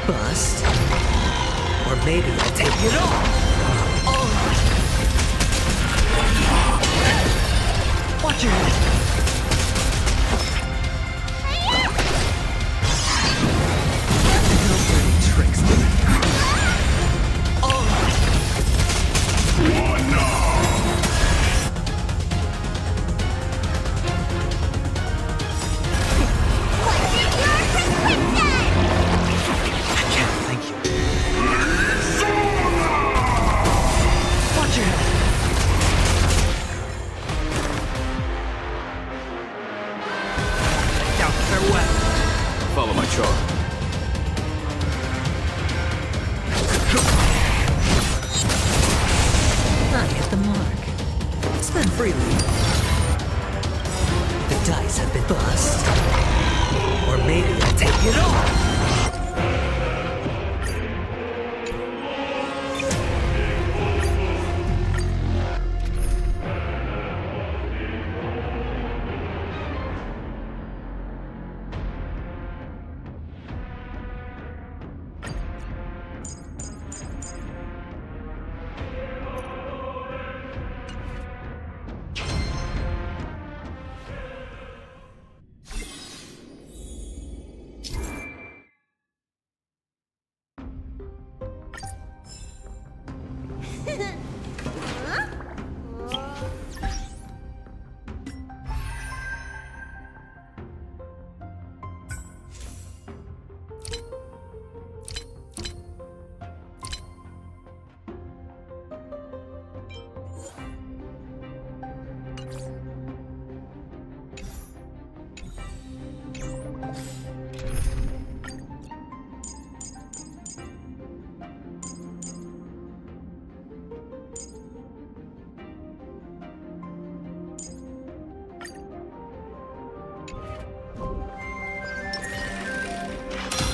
Bust. Or maybe I'll take it all. Watch your head. No dirty tricks to me. I can't thank you. Watch your head. Now farewell. Follow my charm. I hit the mark. Spend freely. The dice have been bust. Or maybe I'll take it all.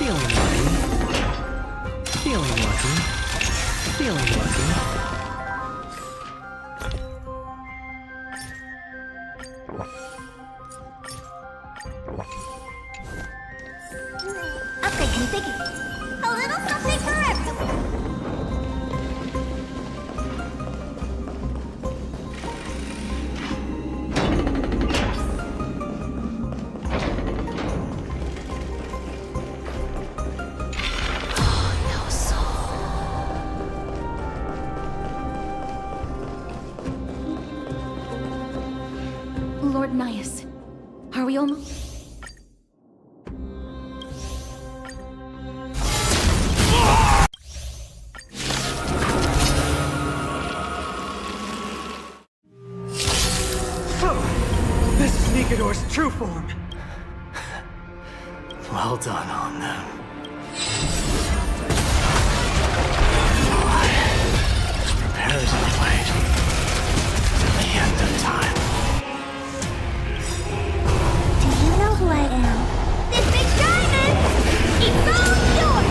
Feeling lucky. Feeling lucky. Feeling lucky. Upgrade configured. A little something for everyone. Lord Nias, are we almost... Oh, this is Nikador's true form. Well done on them. Just prepare as we wait till the end of time. Do you know who I am? This big diamond! It's all yours!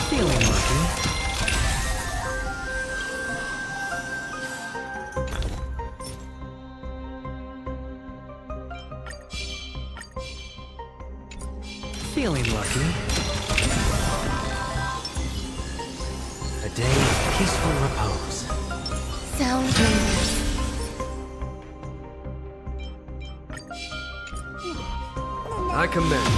Feeling lucky. Feeling lucky. A day of peaceful repose. Sound I commend you.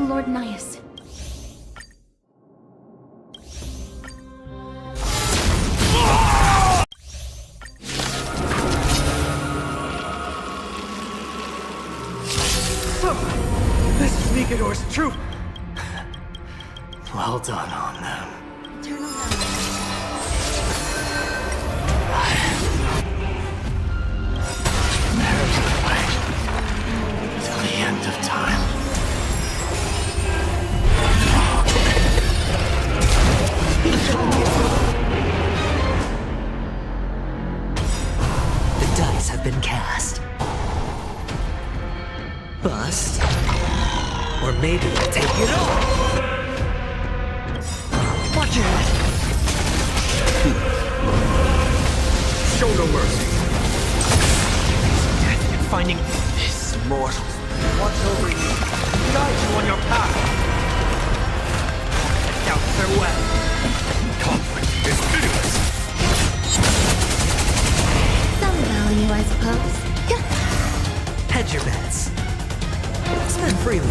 Lord Nias. This is Nikador's troop! Well done on them. Prepare to fight till the end of time. The dice have been cast. Bust. Or maybe we'll take it all. Watch it. Show no mercy. Death and finding this mortal. Watch over you. Guide you on your path. Now farewell. Conflict is pitiless. Some value, I suppose. hedge your bets. Spend freely.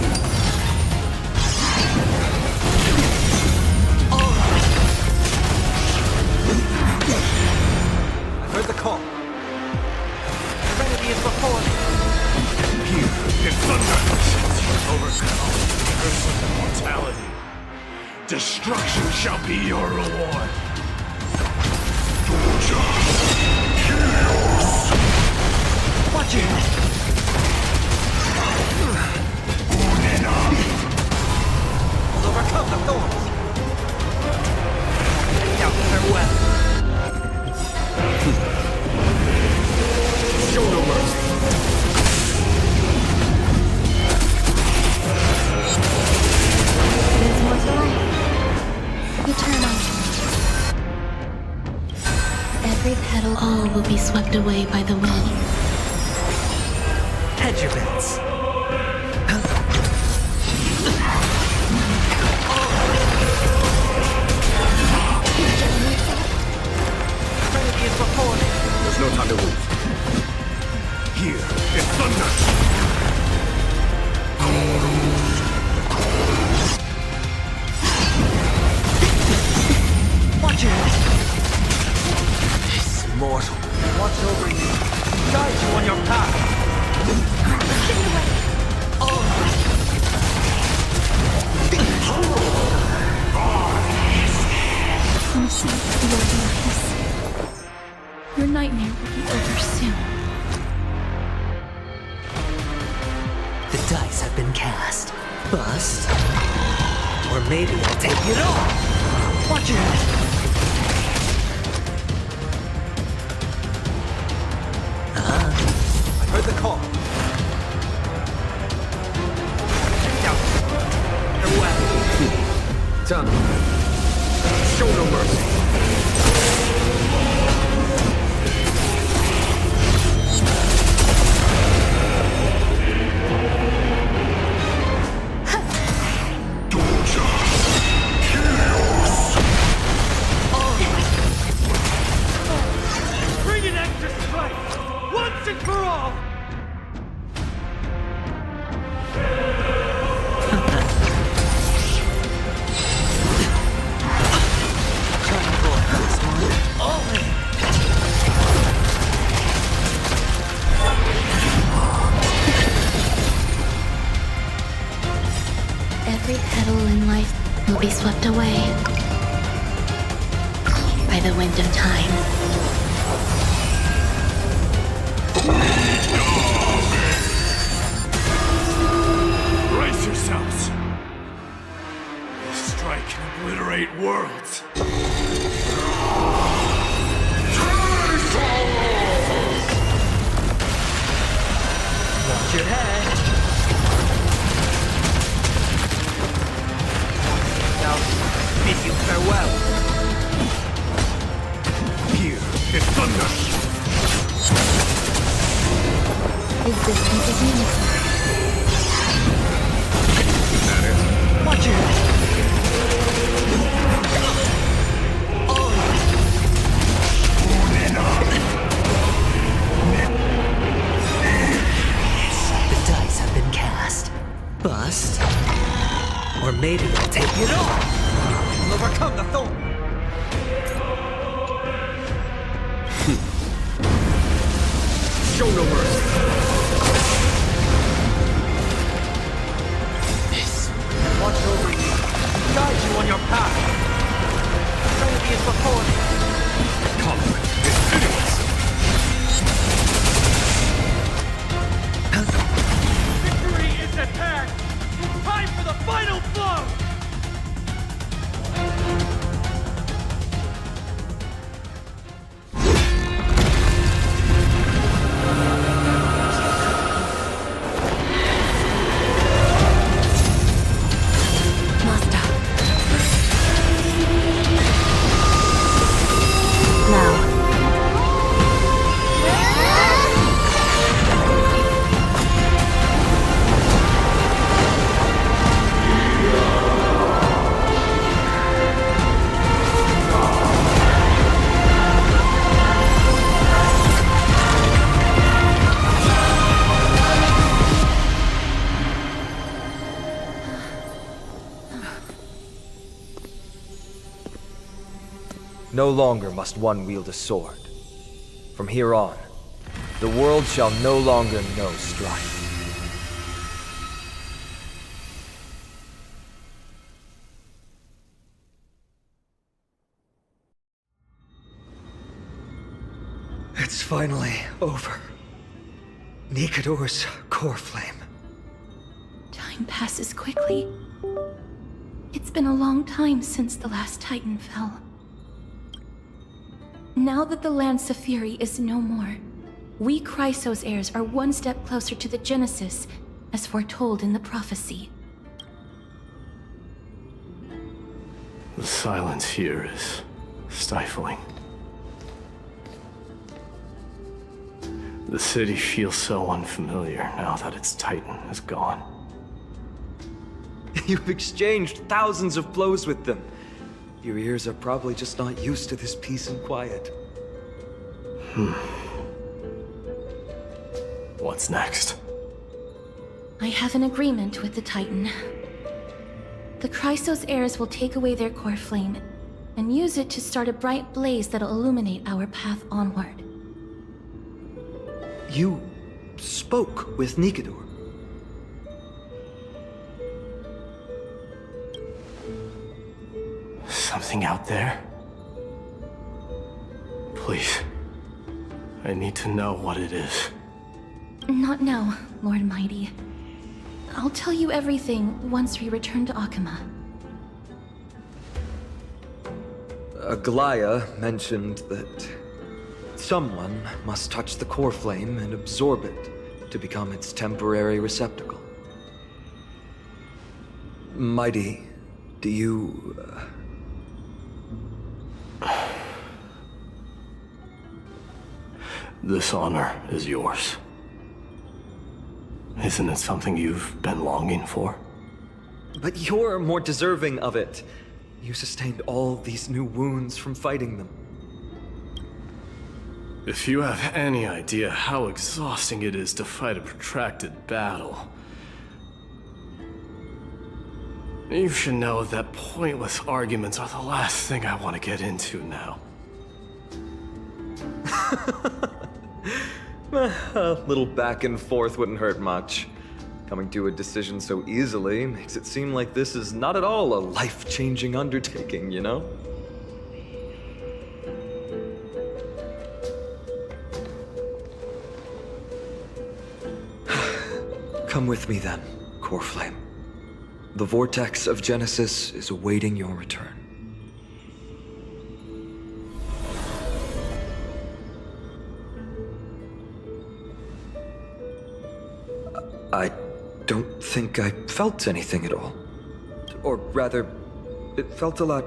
I've heard the call. Serenity is before me. Here is thunder. Since you've overcome the curse of immortality, destruction shall be your reward. Watch it! We'll overcome the thorns. Now farewell. Show no mercy. There's more to life. Eternal. Every petal, all will be swept away by the wind. Hedge your bets. Serenity is before me. There's no time to lose. Here is thunder. Watch it! This mortal. Watch over you. Guide you on your path. Come see, Lord Nias. Your nightmare will be over soon. The dice have been cast. Bust. Or maybe I'll take it all. Watch it! I've heard the call. Now, farewell. Done. Show no mercy. Bring an extra strike, once and for all. Every petal in life will be swept away by the wind of time. Brace yourselves. This strike can obliterate worlds. Watch your head. Now, bid you farewell. Here is thunder. Existence is meaningful. Watch it. The dice have been cast. Bust. maybe I'll take it all! You'll overcome the thorn! Show no mercy! Watch over you, guide you on your path. Trinity is before me. Conflict is pitiless! Victory is at hand! Time for the final blow! No longer must one wield a sword. From here on, the world shall no longer know strife. It's finally over. Nikador's core flame. Time passes quickly. It's been a long time since the last Titan fell. Now that the Lance of Fury is no more, we Chrysos heirs are one step closer to the Genesis, as foretold in the prophecy. The silence here is stifling. The city feels so unfamiliar now that its Titan is gone. You've exchanged thousands of blows with them. Your ears are probably just not used to this peace and quiet. What's next? I have an agreement with the Titan. The Chrysos heirs will take away their core flame and use it to start a bright blaze that'll illuminate our path onward. You spoke with Nikador. Something out there? Please. I need to know what it is. Not now, Lord Mighty. I'll tell you everything once we return to Akama. Aglaya mentioned that someone must touch the core flame and absorb it to become its temporary receptacle. Mighty, do you... This honor is yours. Isn't it something you've been longing for? But you're more deserving of it. You sustained all these new wounds from fighting them. If you have any idea how exhausting it is to fight a protracted battle, you should know that pointless arguments are the last thing I want to get into now. A little back and forth wouldn't hurt much. Coming to a decision so easily makes it seem like this is not at all a life-changing undertaking, you know? Come with me then, Core Flame. The vortex of Genesis is awaiting your return. I don't think I felt anything at all. Or rather, it felt a lot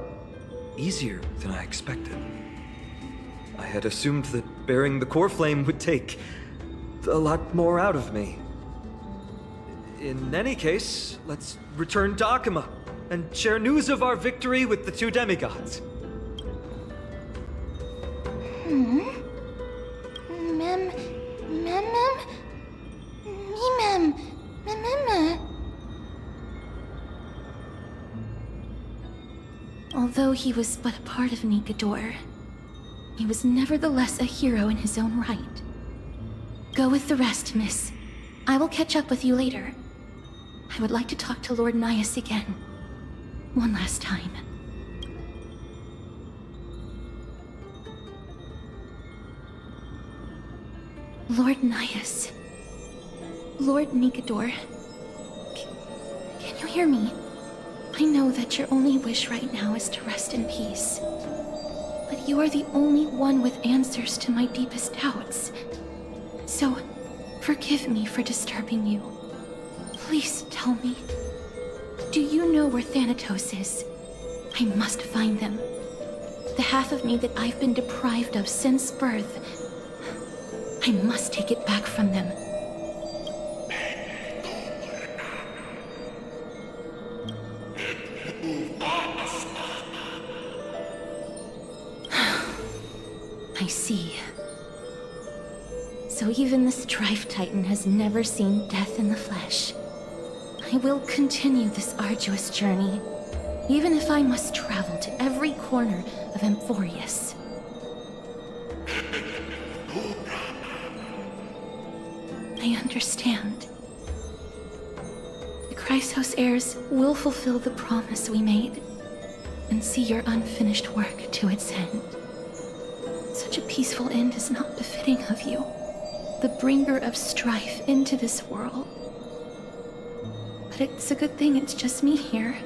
easier than I expected. I had assumed that bearing the core flame would take a lot more out of me. In any case, let's return to Akama and share news of our victory with the two demigods. Although he was but a part of Nikodor, he was nevertheless a hero in his own right. Go with the rest, miss. I will catch up with you later. I would like to talk to Lord Nias again. One last time. Lord Nias. Lord Nikodor. Can you hear me? I know that your only wish right now is to rest in peace. But you are the only one with answers to my deepest doubts. So, forgive me for disturbing you. Please tell me. Do you know where Thanatos is? I must find them. The half of me that I've been deprived of since birth. I must take it back from them. I see. So even the Strife Titan has never seen death in the flesh. I will continue this arduous journey, even if I must travel to every corner of Amphorius. I understand. The Chrysos heirs will fulfill the promise we made, and see your unfinished work to its end. Such a peaceful end is not befitting of you, the bringer of strife into this world. But it's a good thing it's just me here.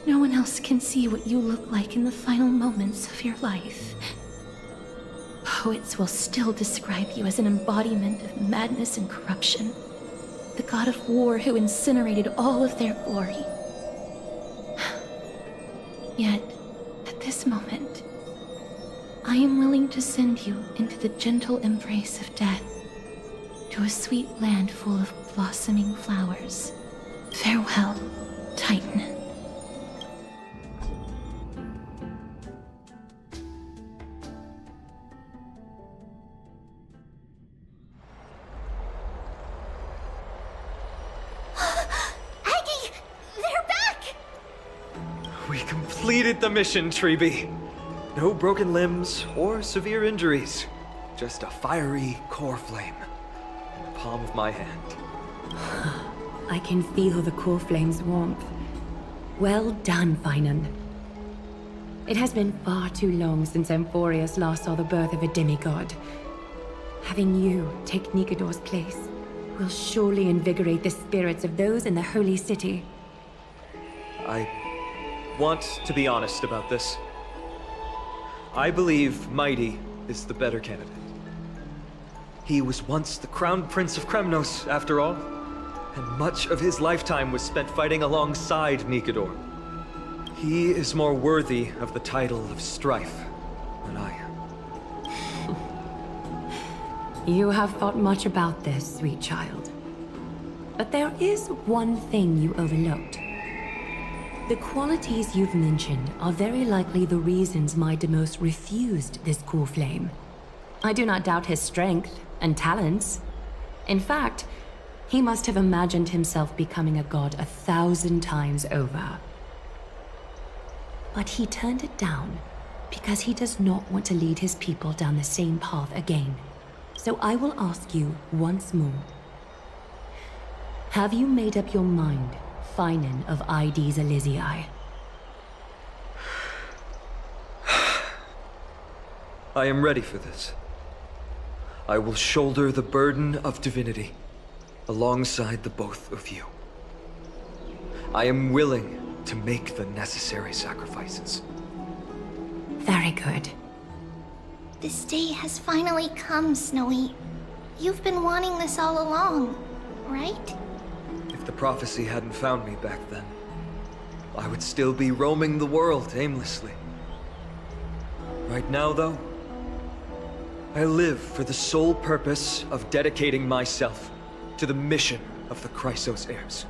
No one else can see what you look like in the final moments of your life. Poets will still describe you as an embodiment of madness and corruption, the god of war who incinerated all of their glory. Yet, at this moment, I am willing to send you into the gentle embrace of death, to a sweet land full of blossoming flowers. Farewell, Titan. Aggie! They're back! We completed the mission, Treeby. No broken limbs or severe injuries. Just a fiery core flame in the palm of my hand. I can feel the core flame's warmth. Well done, Finan. It has been far too long since Amphorius last saw the birth of a demigod. Having you take Nikodor's place will surely invigorate the spirits of those in the holy city. I want to be honest about this. I believe Mighty is the better candidate. He was once the crown prince of Kremnos, after all, and much of his lifetime was spent fighting alongside Nikodor. He is more worthy of the title of Strife than I am. You have thought much about this, sweet child. But there is one thing you overlooked. The qualities you've mentioned are very likely the reasons my Demos refused this core flame. I do not doubt his strength and talents. In fact, he must have imagined himself becoming a god 1,000 times over. But he turned it down because he does not want to lead his people down the same path again. So I will ask you once more. Have you made up your mind, Finan of Ides Elysiae? I am ready for this. I will shoulder the burden of divinity alongside the both of you. I am willing to make the necessary sacrifices. Very good. This day has finally come, Snowy. You've been wanting this all along, right? If the prophecy hadn't found me back then, I would still be roaming the world aimlessly. Right now, though, I live for the sole purpose of dedicating myself to the mission of the Chrysos heirs.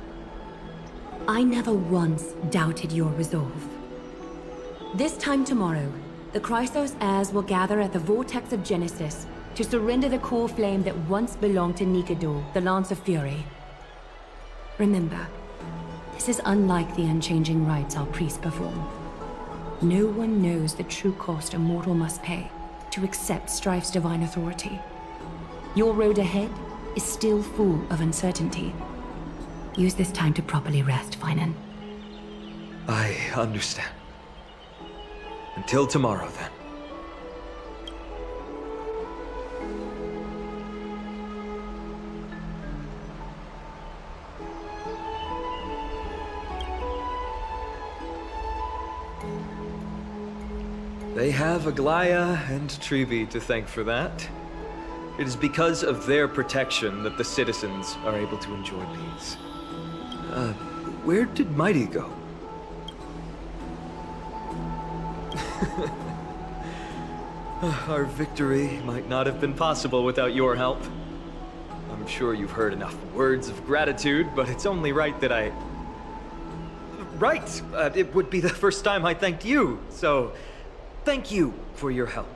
I never once doubted your resolve. This time tomorrow, the Chrysos heirs will gather at the Vortex of Genesis to surrender the core flame that once belonged to Nikodor, the Lance of Fury. Remember, the This is unlike the unchanging rites our priests perform. No one knows the true cost a mortal must pay to accept Strife's divine authority. Your road ahead is still full of uncertainty. Use this time to properly rest, Finan. I understand. Until tomorrow, then. They have Aglaya and Trevi to thank for that. It is because of their protection that the citizens are able to enjoy peace. Where did Mighty go? Our victory might not have been possible without your help. I'm sure you've heard enough words of gratitude, but it's only right that I... Right! It would be the first time I thanked you, so... Thank you for your help,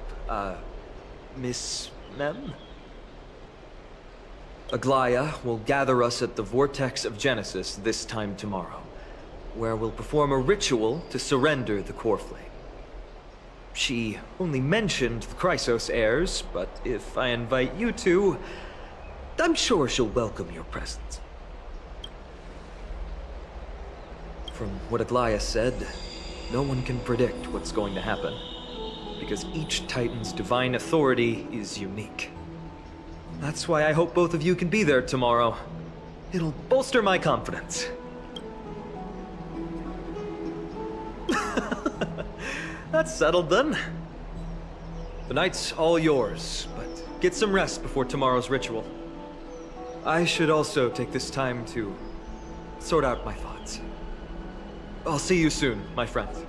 Miss Mem? Aglaya will gather us at the Vortex of Genesis this time tomorrow, where we'll perform a ritual to surrender the core flame. She only mentioned the Chrysos heirs, but if I invite you to, I'm sure she'll welcome your presence. From what Aglaya said, no one can predict what's going to happen, because each Titan's divine authority is unique. That's why I hope both of you can be there tomorrow. It'll bolster my confidence. That's settled then. The night's all yours, but get some rest before tomorrow's ritual. I should also take this time to sort out my thoughts. I'll see you soon, my friends.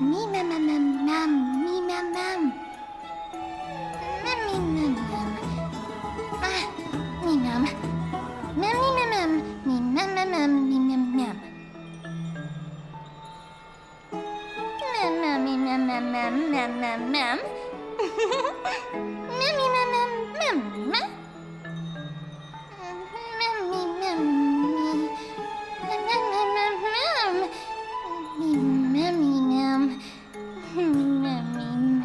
Me mem mem mem. Memmy mem mem mem mem. Memmy mem me. Mem mem mem mem. Memmy mem. Memmy mem.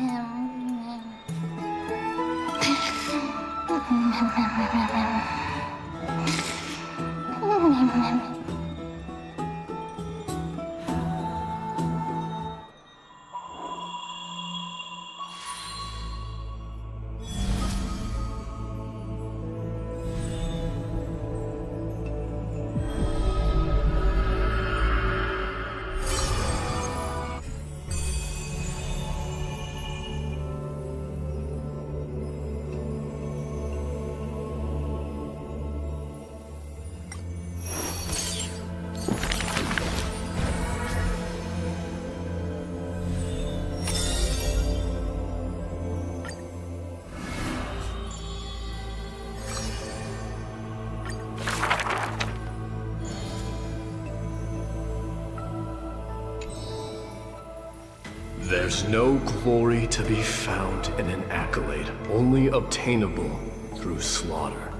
There's no glory to be found in an accolade, only obtainable through slaughter.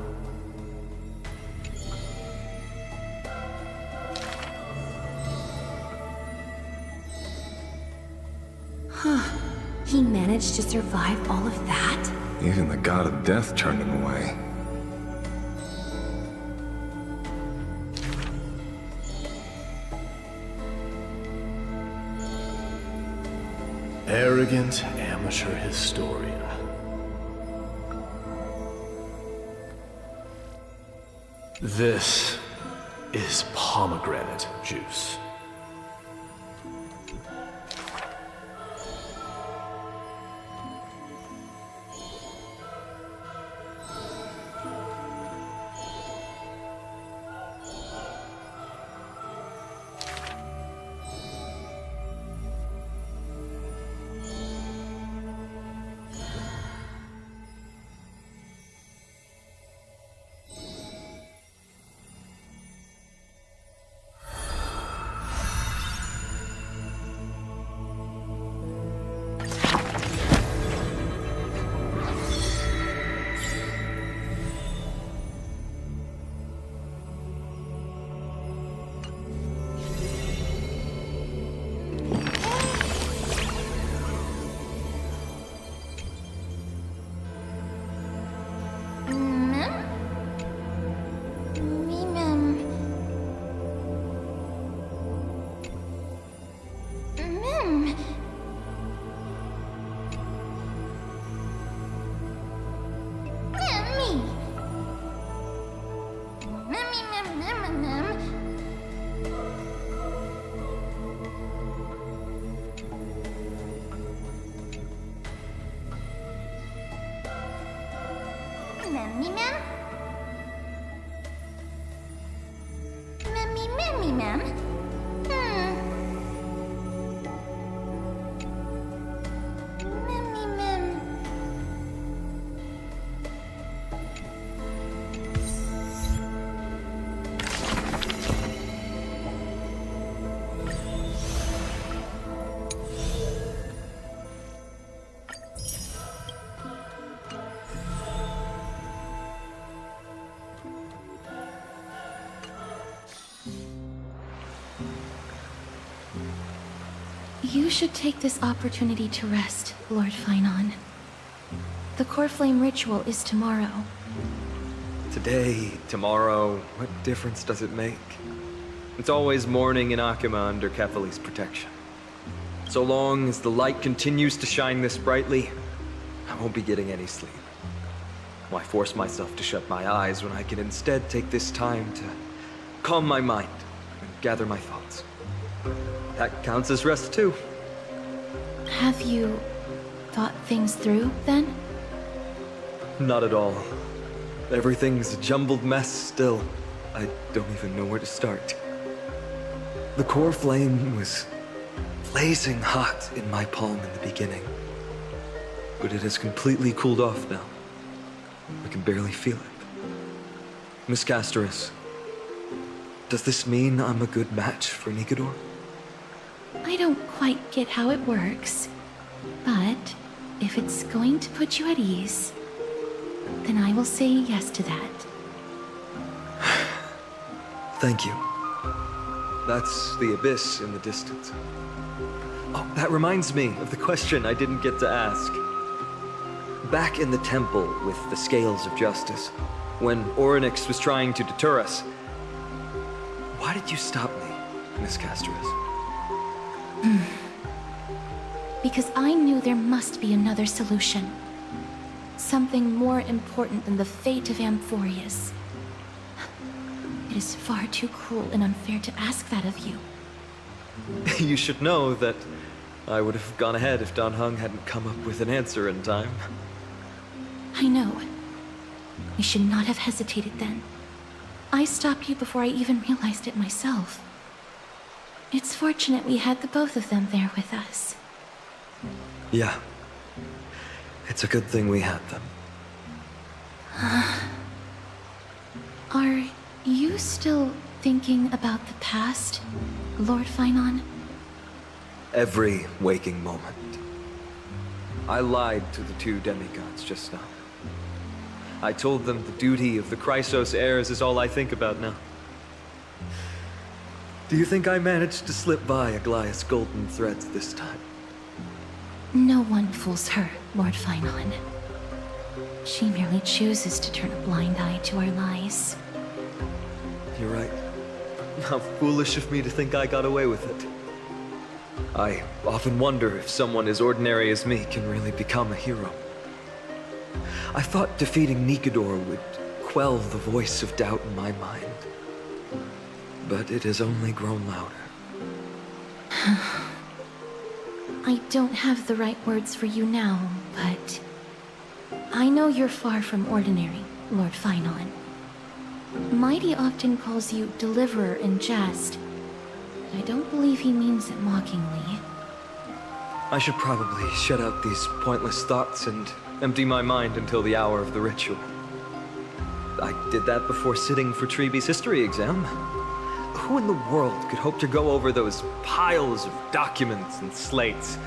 Huh. He managed to survive all of that? Even the god of death turned him away. Arrogant amateur historian. This is pomegranate juice. Memmy mem? Memmy mem? Memmy mem. You should take this opportunity to rest, Lord Finon. The core flame ritual is tomorrow. Today, tomorrow, what difference does it make? It's always morning in Akima under Kefali's protection. So long as the light continues to shine this brightly, I won't be getting any sleep. Why force myself to shut my eyes when I can instead take this time to calm my mind and gather my thoughts? That counts as rest too. Have you thought things through, then? Not at all. Everything's a jumbled mess still. I don't even know where to start. The core flame was blazing hot in my palm in the beginning. But it has completely cooled off now. I can barely feel it. Miss Castoris, does this mean I'm a good match for Nikador? I don't quite get how it works, but If it's going to put you at ease, then I will say yes to that. Thank you. That's the abyss in the distance. Oh, that reminds me of the question I didn't get to ask. Back in the temple with the scales of justice, when Orynyx was trying to deter us, why did you stop me, Miss Casterus? Because I knew there must be another solution. Something more important than the fate of Amphorius. It is far too cruel and unfair to ask that of you. You should know that I would have gone ahead if Dan Heng hadn't come up with an answer in time. I know. We should not have hesitated then. I stopped you before I even realized it myself. It's fortunate we had the both of them there with us. Yeah. It's a good thing we had them. Are you still thinking about the past, Lord Finon? Every waking moment. I lied to the two demigods just now. I told them the duty of the Chrysos heirs is all I think about now. Do you think I managed to slip by Aglaya's golden threads this time? No one fools her, Lord Finon. She merely chooses to turn a blind eye to our lies. You're right. How foolish of me to think I got away with it. I often wonder if someone as ordinary as me can really become a hero. I thought defeating Nikedor would quell the voice of doubt in my mind. But it has only grown louder. I don't have the right words for you now, but I know you're far from ordinary, Lord Finon. Mighty often calls you Deliverer in jest. I don't believe he means it mockingly. I should probably shut out these pointless thoughts and empty my mind until the hour of the ritual. I did that before sitting for Treeby's history exam. Who in the world could hope to go over those piles of documents and slates?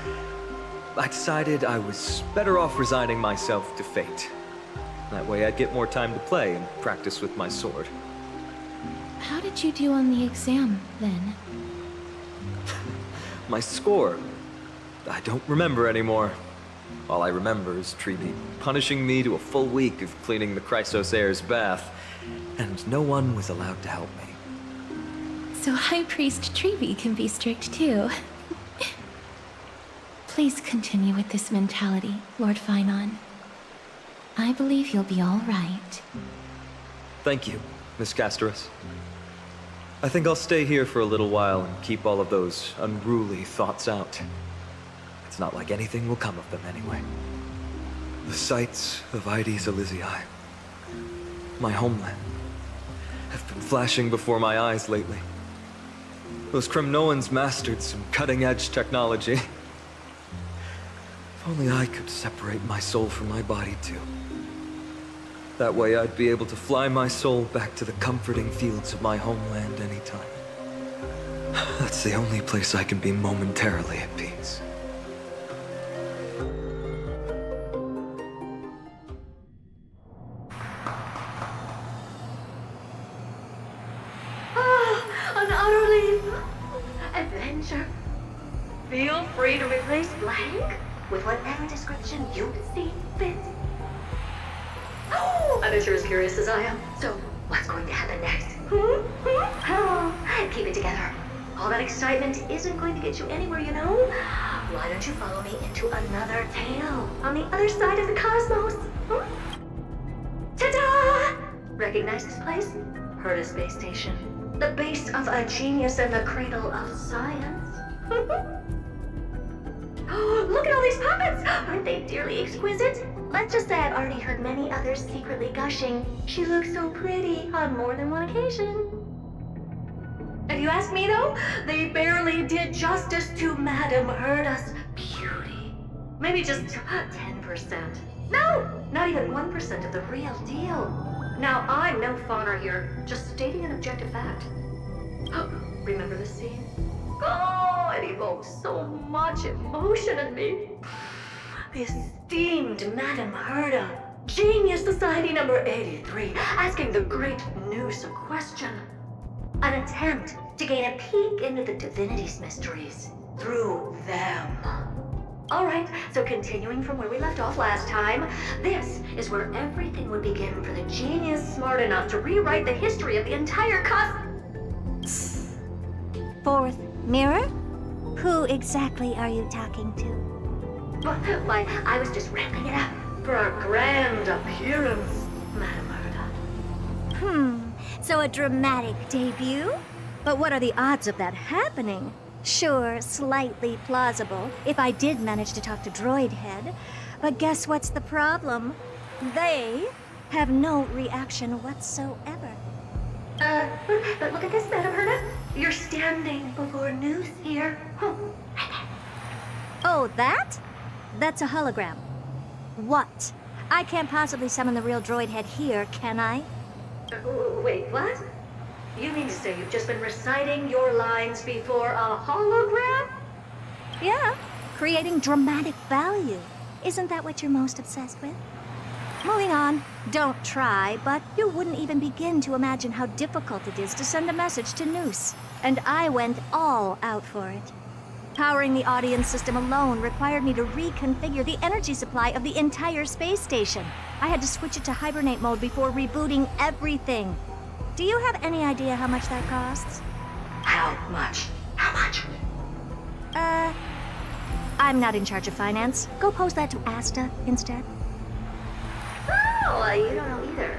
I decided I was better off resigning myself to fate. That way I'd get more time to play and practice with my sword. How did you do on the exam, then? My score? I don't remember anymore. All I remember is Treeby punishing me to a full week of cleaning the Chrysos heir's bath, and no one was allowed to help me. So High Priest Treeby can be strict too. Please continue with this mentality, Lord Finon. I believe you'll be all right. Thank you, Miss Casterus. I think I'll stay here for a little while and keep all of those unruly thoughts out. It's not like anything will come of them anyway. The sights of Aedes Elysiae, my homeland, have been flashing before my eyes lately. Those Kremnoans mastered some cutting-edge technology. If only I could separate my soul from my body too. That way I'd be able to fly my soul back to the comforting fields of my homeland anytime. That's the only place I can be momentarily at peace. An utterly adventure. Feel free to replace blank with whatever description you see fit. Oh, I bet you're as curious as I am. So, what's going to happen next? Keep it together. All that excitement isn't going to get you anywhere, you know? Why don't you follow me into another tale on the other side of the cosmos? Ta-da! Recognize this place? Heard of Space Station. The base of a genius and the cradle of science. Look at all these puppets! Aren't they dearly exquisite? Let's just say I've already heard many others secretly gushing. She looks so pretty on more than one occasion. If you ask me though, they barely did justice to Madame Herda's beauty. Maybe just 10%. No, not even 1% of the real deal. Now, I'm no fawner here, just stating an objective fact. Remember this scene? Oh, it evokes so much emotion in me. the esteemed Madame Herda, Genius Society number 83, asking the great Noose a question. An attempt to gain a peek into the divinity's mysteries through them. Alright, so continuing from where we left off last time, this is where everything would begin for the genius smart enough to rewrite the history of the entire Fourth mirror? Who exactly are you talking to? Why, I was just ramping it up for our grand appearance, Madame Herda. So a dramatic debut? But what are the odds of that happening? Sure, slightly plausible, if I did manage to talk to Droid Head. But guess what's the problem? They have no reaction whatsoever. But look at this, Madame Herda. You're standing before Noose here. Oh, that? That's a hologram. What? I can't possibly summon the real Droid Head here, can I? Wait, what? You mean to say you've just been reciting your lines before a hologram? Yeah, creating dramatic value. Isn't that what you're most obsessed with? Moving on. Don't try, but you wouldn't even begin to imagine how difficult it is to send a message to Noose. And I went all out for it. Powering the audience system alone required me to reconfigure the energy supply of the entire space station. I had to switch it to hibernate mode before rebooting everything. Do you have any idea how much that costs? How much? How much? I'm not in charge of finance. Go pose that to Asta instead. Oh, you don't know either.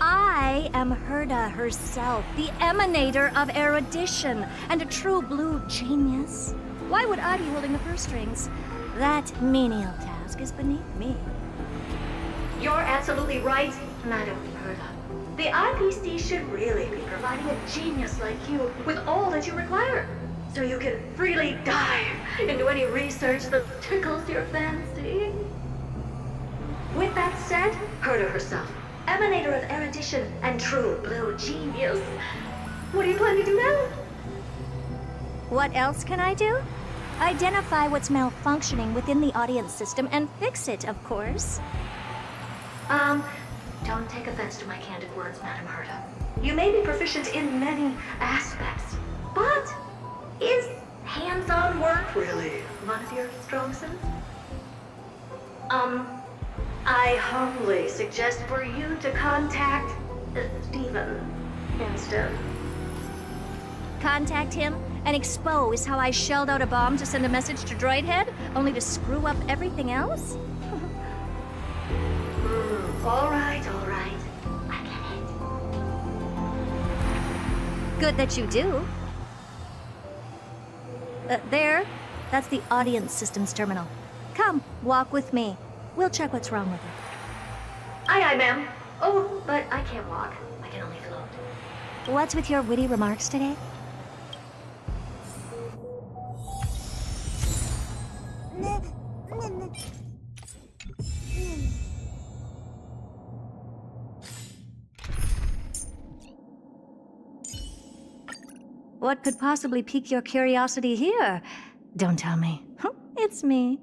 I am Herda herself, the emanator of erudition, and a true blue genius. Why would I be holding the purse strings? That menial task is beneath me. You're absolutely right, Madame Herda. The IPC should really be providing a genius like you with all that you require, so you can freely dive into any research that tickles your fancy. With that said, Herda herself, emanator of erudition and true blue genius. What do you plan to do now? What else can I do? Identify what's malfunctioning within the audience system and fix it, of course. Don't take offense to my candid words, Madame Herda. You may be proficient in many aspects, but is hands-on work really one of your strong suits? I humbly suggest for you to contact Steven instead. Contact him and expose how I shelled out a bomb to send a message to Droid Head, only to screw up everything else? All right. I get it. Good that you do. There. That's the audience systems terminal. Come, walk with me. We'll check what's wrong with it. Aye, ma'am. Oh, but I can't walk. I can only float. What's with your witty remarks today? What could possibly pique your curiosity here? Don't tell me. It's me.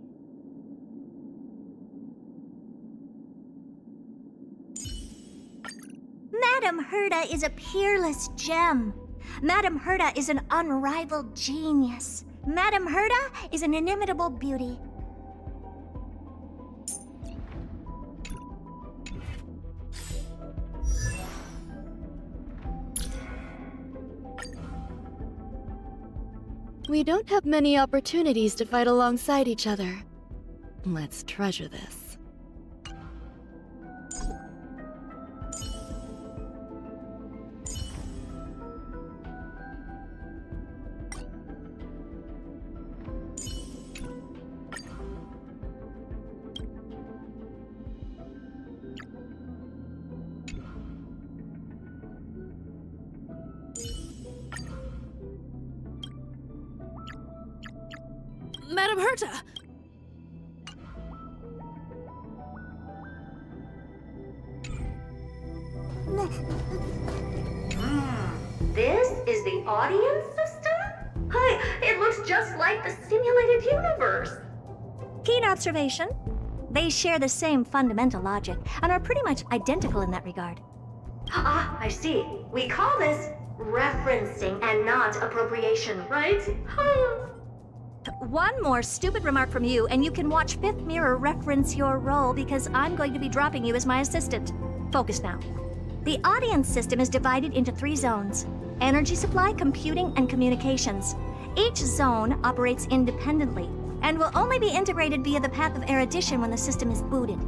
Madame Herda is a peerless gem. Madame Herda is an unrivaled genius. Madame Herda is an inimitable beauty. We don't have many opportunities to fight alongside each other. Let's treasure this. Madame Herta! This is the audience system? Hi, it looks just like the simulated universe. Keen observation. They share the same fundamental logic and are pretty much identical in that regard. Ah, I see. We call this referencing and not appropriation, right? One more stupid remark from you, and you can watch Fifth Mirror reference your role because I'm going to be dropping you as my assistant. Focus now. The audience system is divided into 3 zones: energy supply, computing, and communications. Each zone operates independently and will only be integrated via the path of erudition when the system is booted.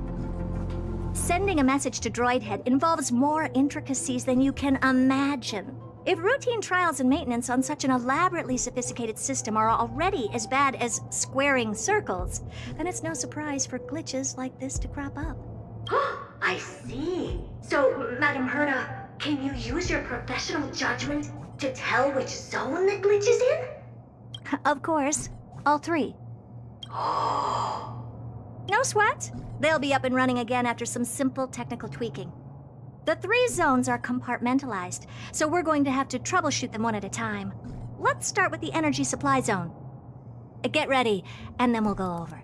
Sending a message to Droidhead involves more intricacies than you can imagine. If routine trials and maintenance on such an elaborately sophisticated system are already as bad as squaring circles, then it's no surprise for glitches like this to crop up. I see. So, Madam Herta, can you use your professional judgment to tell which zone the glitch is in? Of course. All 3. No sweat. They'll be up and running again after some simple technical tweaking. The 3 zones are compartmentalized, so we're going to have to troubleshoot them one at a time. Let's start with the energy supply zone. Get ready, and then we'll go over.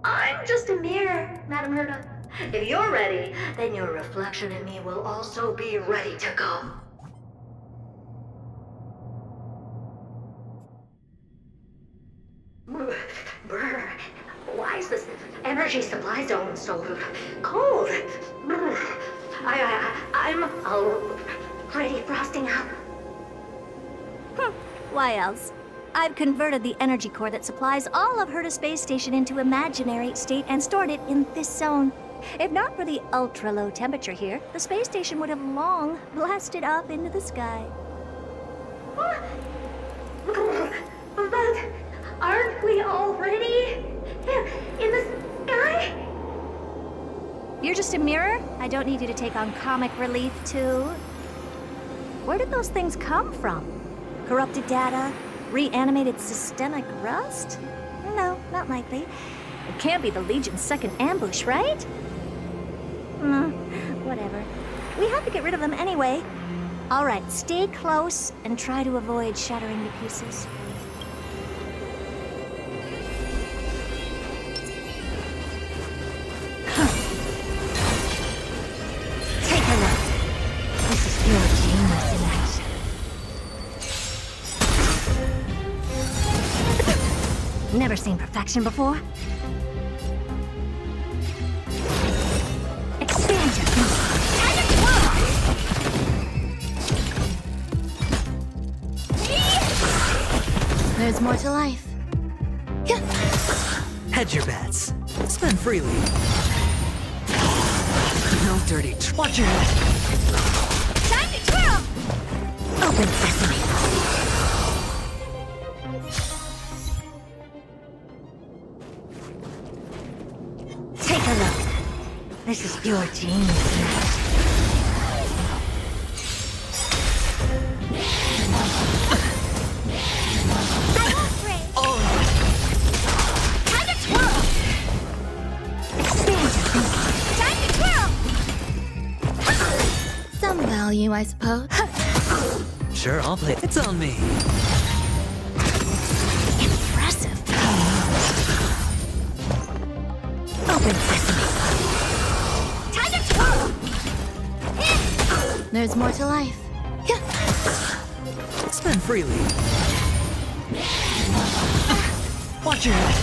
I'm just a mirror, Madam Herta. If you're ready, then your reflection in me will also be ready to go. Brr, why is this energy supply zone so cold? Brr, I'm already frosting out. Why else? I've converted the energy core that supplies all of Herta Space Station into imaginary state and stored it in this zone. If not for the ultra-low temperature here, the space station would have long blasted up into the sky. But aren't we already in the sky? You're just a mirror? I don't need you to take on comic relief, too. Where did those things come from? Corrupted data? Reanimated systemic rust? No, not likely. It can't be the Legion's second ambush, right? Whatever. We have to get rid of them anyway. All right, stay close and try to avoid shattering to pieces. Take a look. This is pure genius in action. Never seen perfection before? Expand your There's more to life. Hedge your bets. Spend freely. No dirty. Watch your head. Time to twirl! Open sesame. Take a look. This is pure genius in action. Some value, I suppose. Sure, I'll play. It's on me. Impressive. Open sesame. Time to twirl! There's more to life. Spend freely. Watch your head.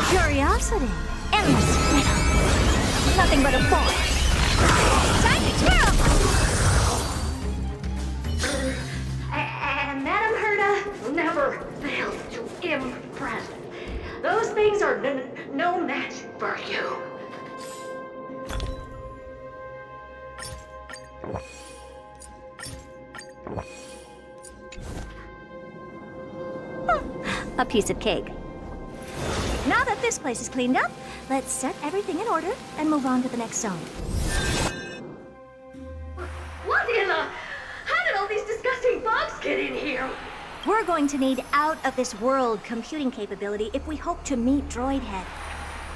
Curiosity. Endless riddle. Nothing but a ball. Time to twirl! And Madam Herta never fails to impress. Those things are no match for you. A piece of cake. Now that this place is cleaned up, let's set everything in order and move on to the next zone. What in the... How did all these disgusting bugs get in here? We're going to need out-of-this-world computing capability if we hope to meet Droidhead.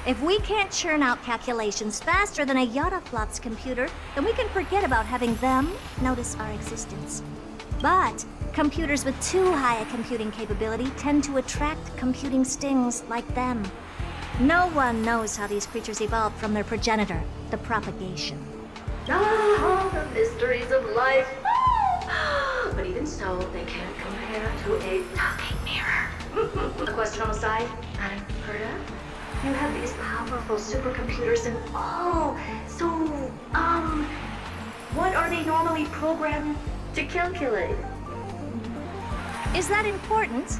If we can't churn out calculations faster than a Yadaflop's computer, then we can forget about having them notice our existence. But computers with too high a computing capability tend to attract computing stings like them. No one knows how these creatures evolved from their progenitor, the propagation. Ah, the mysteries of life. But even so, they can't compare to a talking mirror. A question on the side, Madam Herda? You have these powerful supercomputers and so, what are they normally programmed to calculate? Is that important?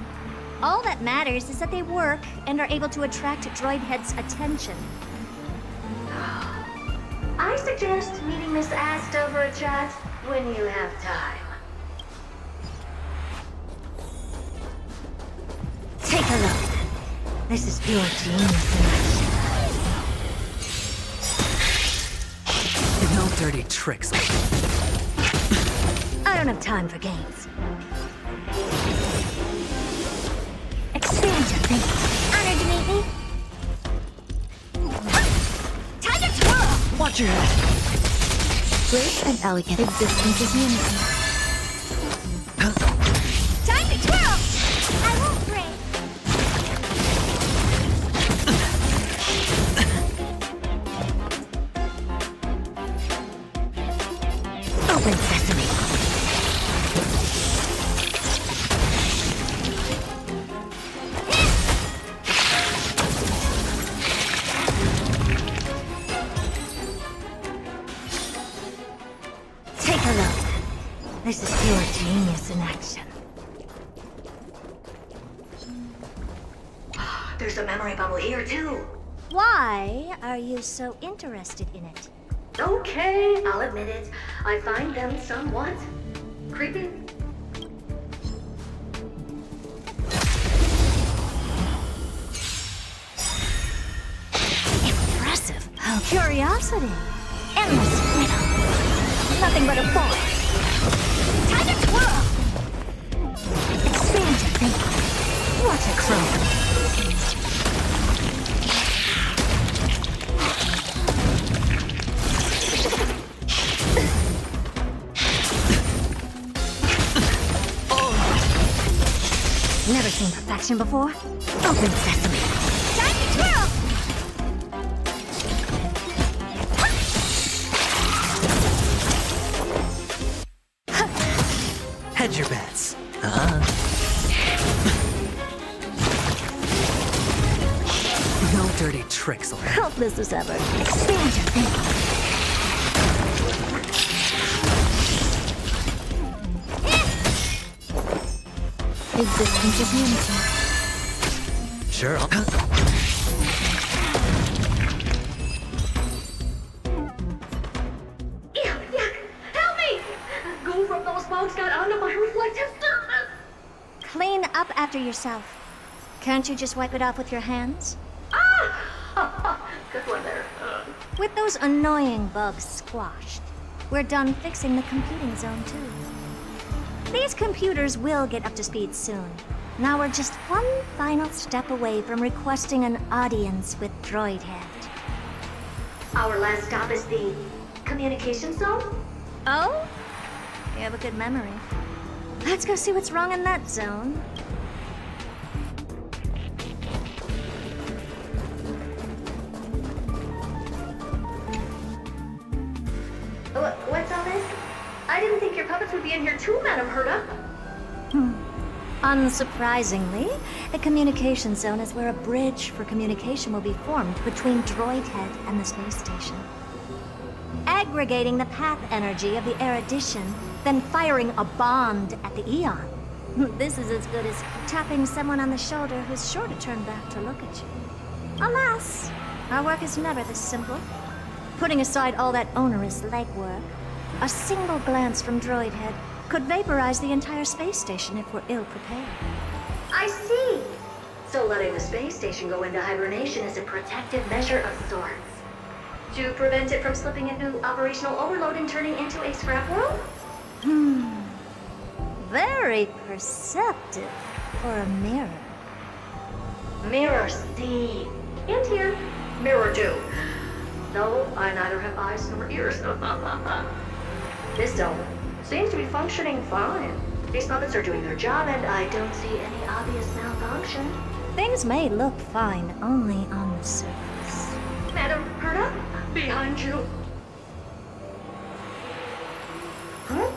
All that matters is that they work and are able to attract Droid Head's attention. I suggest meeting Miss Asta for a chat when you have time. Take a look. This is pure genius in action. No dirty tricks. I don't have time for games. Expand your thinking. Honored to meet me. Time to twirl! Watch your head. Grace and elegant existence is unity. Time to twirl! I won't break. Open sesame. Take a look. This is pure genius in action. There's a memory bubble here, too. Why are you so interested in it? Okay, I'll admit it. I find them somewhat creepy. Impressive. Curiosity. Endless freedom. Nothing but a boy. Time to twirl! Expand your thinking. Watch it grow. Never seen perfection before? Open sesame. Time to twirl! Hedge your bets. No dirty tricks. Helpless as ever. Expand your thinking. Existence is unity. Sure. Yuck! Help me! Go from those bugs got onto my reflective surface! Clean up after yourself. Can't you just wipe it off with your hands? Ah! Good one there. With those annoying bugs squashed, we're done fixing the computing zone too. These computers will get up to speed soon. Now we're just one final step away from requesting an audience with Droid Head. Our last stop is the communication zone? Oh? You have a good memory. Let's go see what's wrong in that zone. What's all this? I didn't think your puppets would be in here too, Madam Herda. Unsurprisingly, the communication zone is where a bridge for communication will be formed between Droid Head and the space station. Aggregating the path energy of the erudition, then firing a bond at the Eon. This is as good as tapping someone on the shoulder who's sure to turn back to look at you. Alas, our work is never this simple. Putting aside all that onerous legwork, a single glance from Droid Head could vaporize the entire space station if we're ill-prepared. I see. So letting the space station go into hibernation is a protective measure of sorts. To prevent it from slipping into operational overload and turning into a scrap world? Very perceptive for a mirror. Mirror see. And here. Mirror do. No, I neither have eyes nor ears. This dome seems to be functioning fine. These puppets are doing their job, and I don't see any obvious malfunction. Things may look fine only on the surface. Madam Herta, behind you. Huh?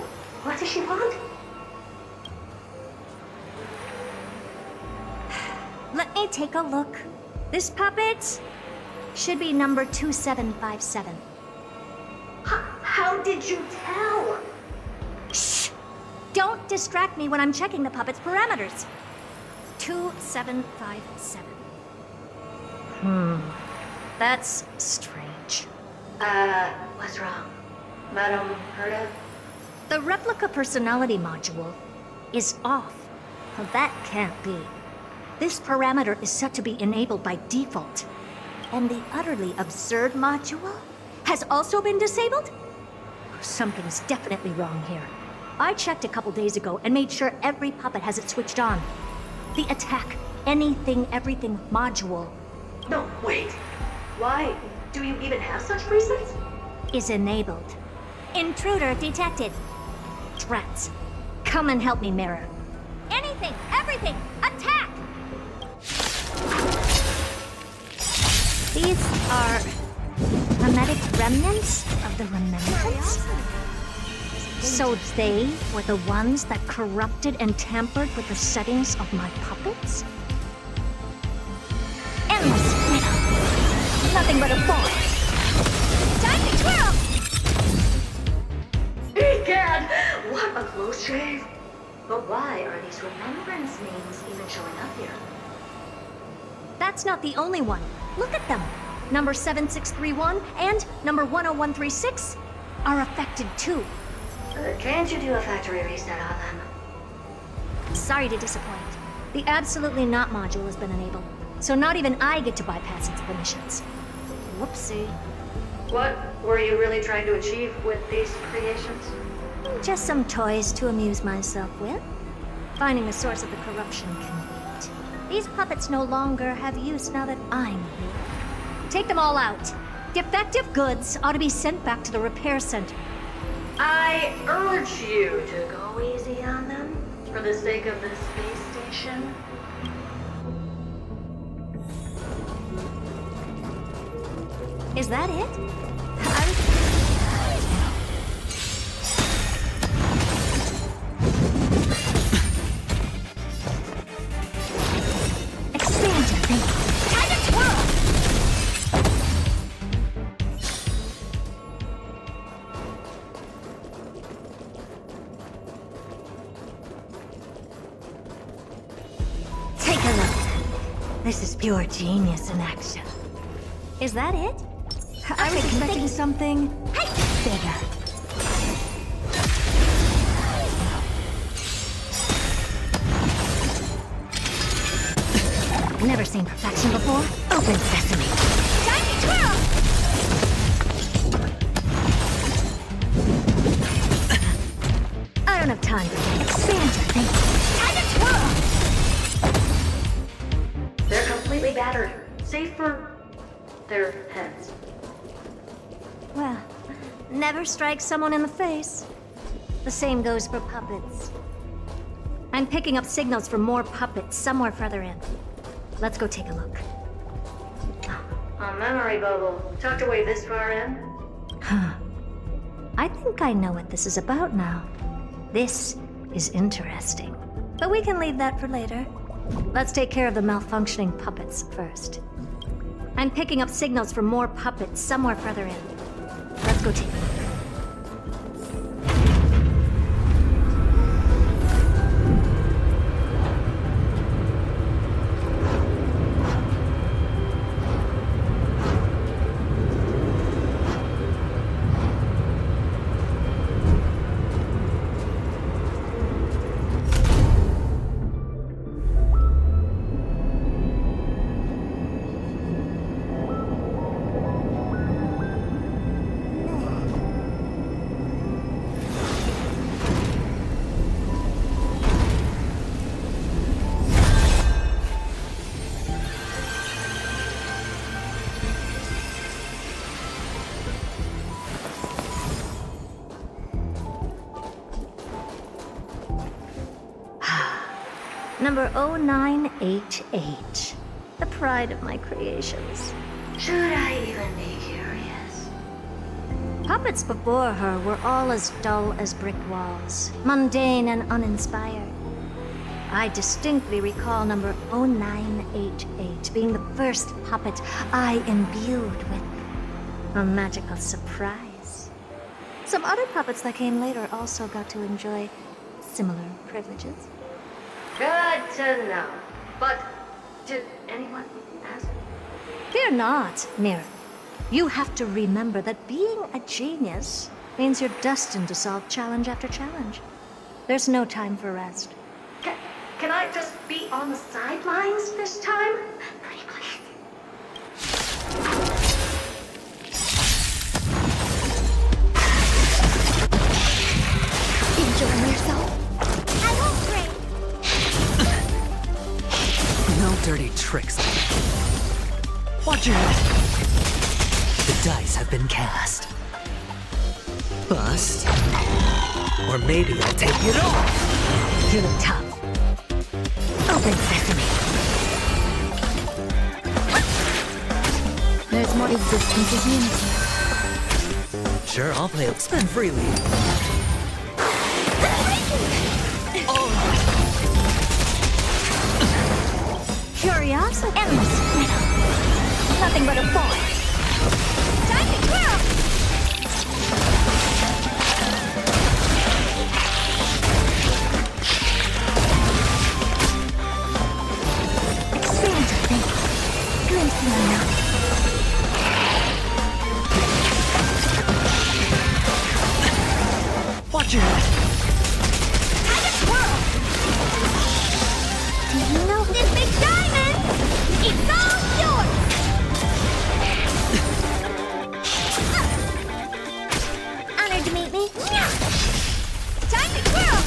What does she want? Let me take a look. This puppet should be number 2757. How did you tell? Shh! Don't distract me when I'm checking the puppet's parameters. 2757. That's strange. What's wrong? Madam Herta? The replica personality module is off. Well, that can't be. This parameter is set to be enabled by default. And the utterly absurd module has also been disabled? Something's definitely wrong here. I checked a couple days ago and made sure every puppet has it switched on. The attack, anything, everything module. No, wait. Why do you even have such presets? Is enabled. Intruder detected. Drats. Come and help me, Mirror. Anything, everything, attack! These are hermetic remnants of the Remembrance? So they were the ones that corrupted and tampered with the settings of my puppets? Endless riddle. Nothing but a bore. Time to twirl! Egad! What a close shave! But why are these remembrance names even showing up here? That's not the only one. Look at them. Number 7631 and number 10136 are affected too. Can't you do a factory reset on them? Sorry to disappoint. The Absolutely Not module has been enabled, so not even I get to bypass its permissions. Whoopsie. What were you really trying to achieve with these creations? Just some toys to amuse myself with. Finding the source of the corruption can wait. These puppets no longer have use now that I'm here. Take them all out. Defective goods ought to be sent back to the repair center. I urge you to go easy on them for the sake of the space station. Is that it? Expand your thinking. Time to twirl! Take a look. This is pure genius in action. Is that it? I was expecting something bigger. Never seen perfection before. Open sesame. Time to twirl! I don't have time for that. Expand your thinking. Time to twirl! They're completely battered, save for their heads. Well, never strike someone in the face. The same goes for puppets. I'm picking up signals from more puppets somewhere further in. Let's go take a look. A memory bubble, tucked away this far in? I think I know what this is about now. This is interesting. But we can leave that for later. Let's take care of the malfunctioning puppets first. I'm picking up signals from more puppets somewhere further in. Let's go take a look. Number 0988. The pride of my creations. Should I even be curious? Puppets before her were all as dull as brick walls, mundane and uninspired. I distinctly recall number 0988 being the first puppet I imbued with a magical surprise. Some other puppets that came later also got to enjoy similar privileges. Good to know. But did anyone ask? Fear not, Mira. You have to remember that being a genius means you're destined to solve challenge after challenge. There's no time for rest. Can I just be on the sidelines this time? Pretty please. Enjoying yourself? I won't break. No dirty tricks. Watch your head. The dice have been cast. Bust. Or maybe I'll take it all. Feeling tough. Open sesame. There's more existence as unity. Sure, I'll play it. Spend freely. Curiosity. Endless. Nothing but a boy. Time to twirl! Expand your thinking. Glimpsing enough. Watch your head. Time to twirl! Do you know this big diamond? It's all yours! Honored to meet me. Time to twirl!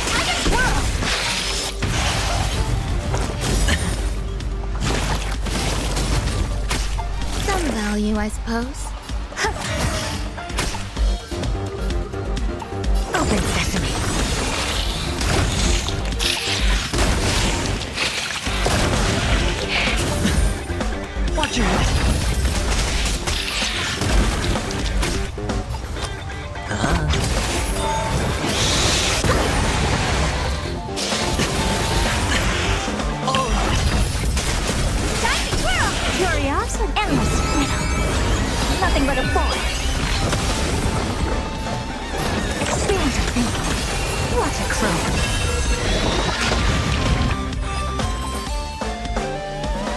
Time to twirl! Some value, I suppose. Open sesame. Watch your head. Time to twirl! Curiosity. Endless. Nothing but a boy. Expand your thinking. What a crow.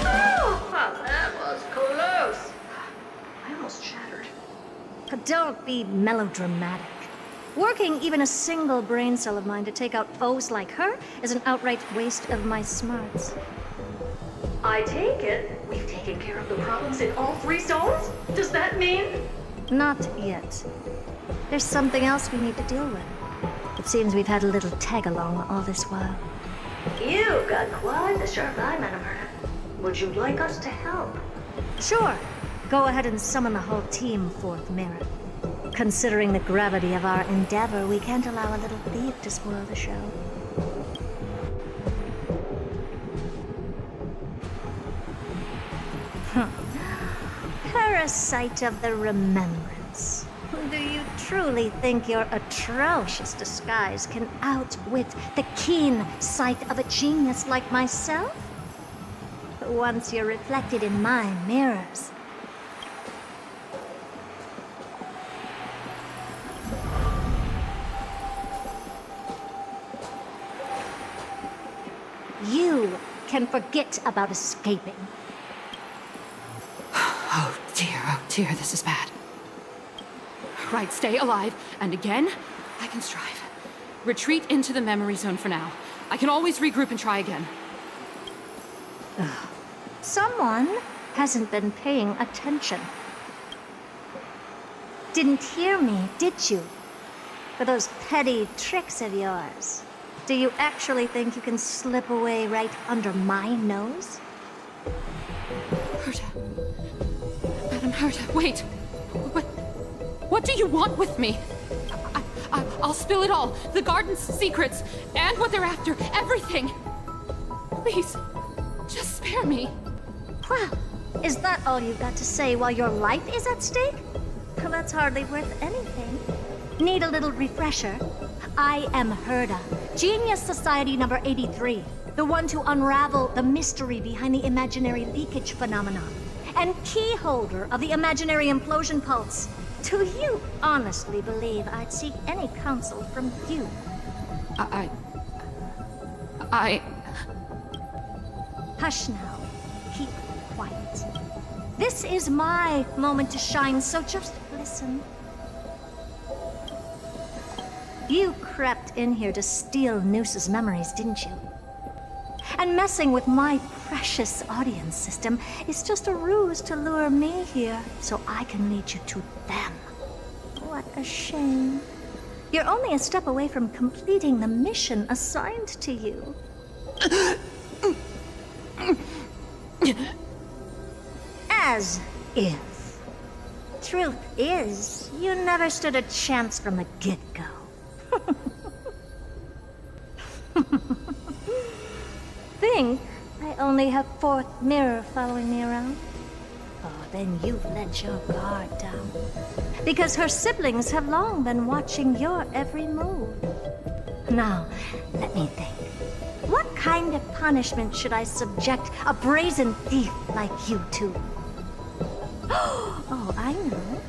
Oh, that was close. I almost shattered. But don't be melodramatic. Working even a single brain cell of mine to take out foes like her is an outright waste of my smarts. I take it we've taken care of the problems in all 3 zones? Does that mean? Not yet. There's something else we need to deal with. It seems we've had a little tag-along all this while. You've got quite the sharp eye, Madam Herta. Would you like us to help? Sure. Go ahead and summon the whole team forth, Mira. Considering the gravity of our endeavor, we can't allow a little thief to spoil the show. Parasite of the remembrance. Do you truly think your atrocious disguise can outwit the keen sight of a genius like myself? Once you're reflected in my mirrors. You can forget about escaping. Oh dear, this is bad. Right, stay alive, and again, I can strive. Retreat into the memory zone for now. I can always regroup and try again. Someone hasn't been paying attention. Didn't hear me, did you? For those petty tricks of yours. Do you actually think you can slip away right under my nose? Herta. Madam Herta, wait. What do you want with me? I'll spill it all. The garden's secrets, and what they're after. Everything. Please, just spare me. Well, is that all you've got to say while your life is at stake? Well, that's hardly worth anything. Need a little refresher? I am Herda, Genius Society number 83, the one to unravel the mystery behind the imaginary leakage phenomenon, and key holder of the imaginary implosion pulse. Do you honestly believe I'd seek any counsel from you? Hush now. Keep quiet. This is my moment to shine, so just listen. You crept in here to steal Noose's memories, didn't you? And messing with my precious audience system is just a ruse to lure me here so I can lead you to them. What a shame. You're only a step away from completing the mission assigned to you. As if. Truth is, you never stood a chance from the get-go. Think I only have fourth mirror following me around? Oh, then you've let your guard down. Because her siblings have long been watching your every move. Now, let me think. What kind of punishment should I subject a brazen thief like you to? Oh, I know.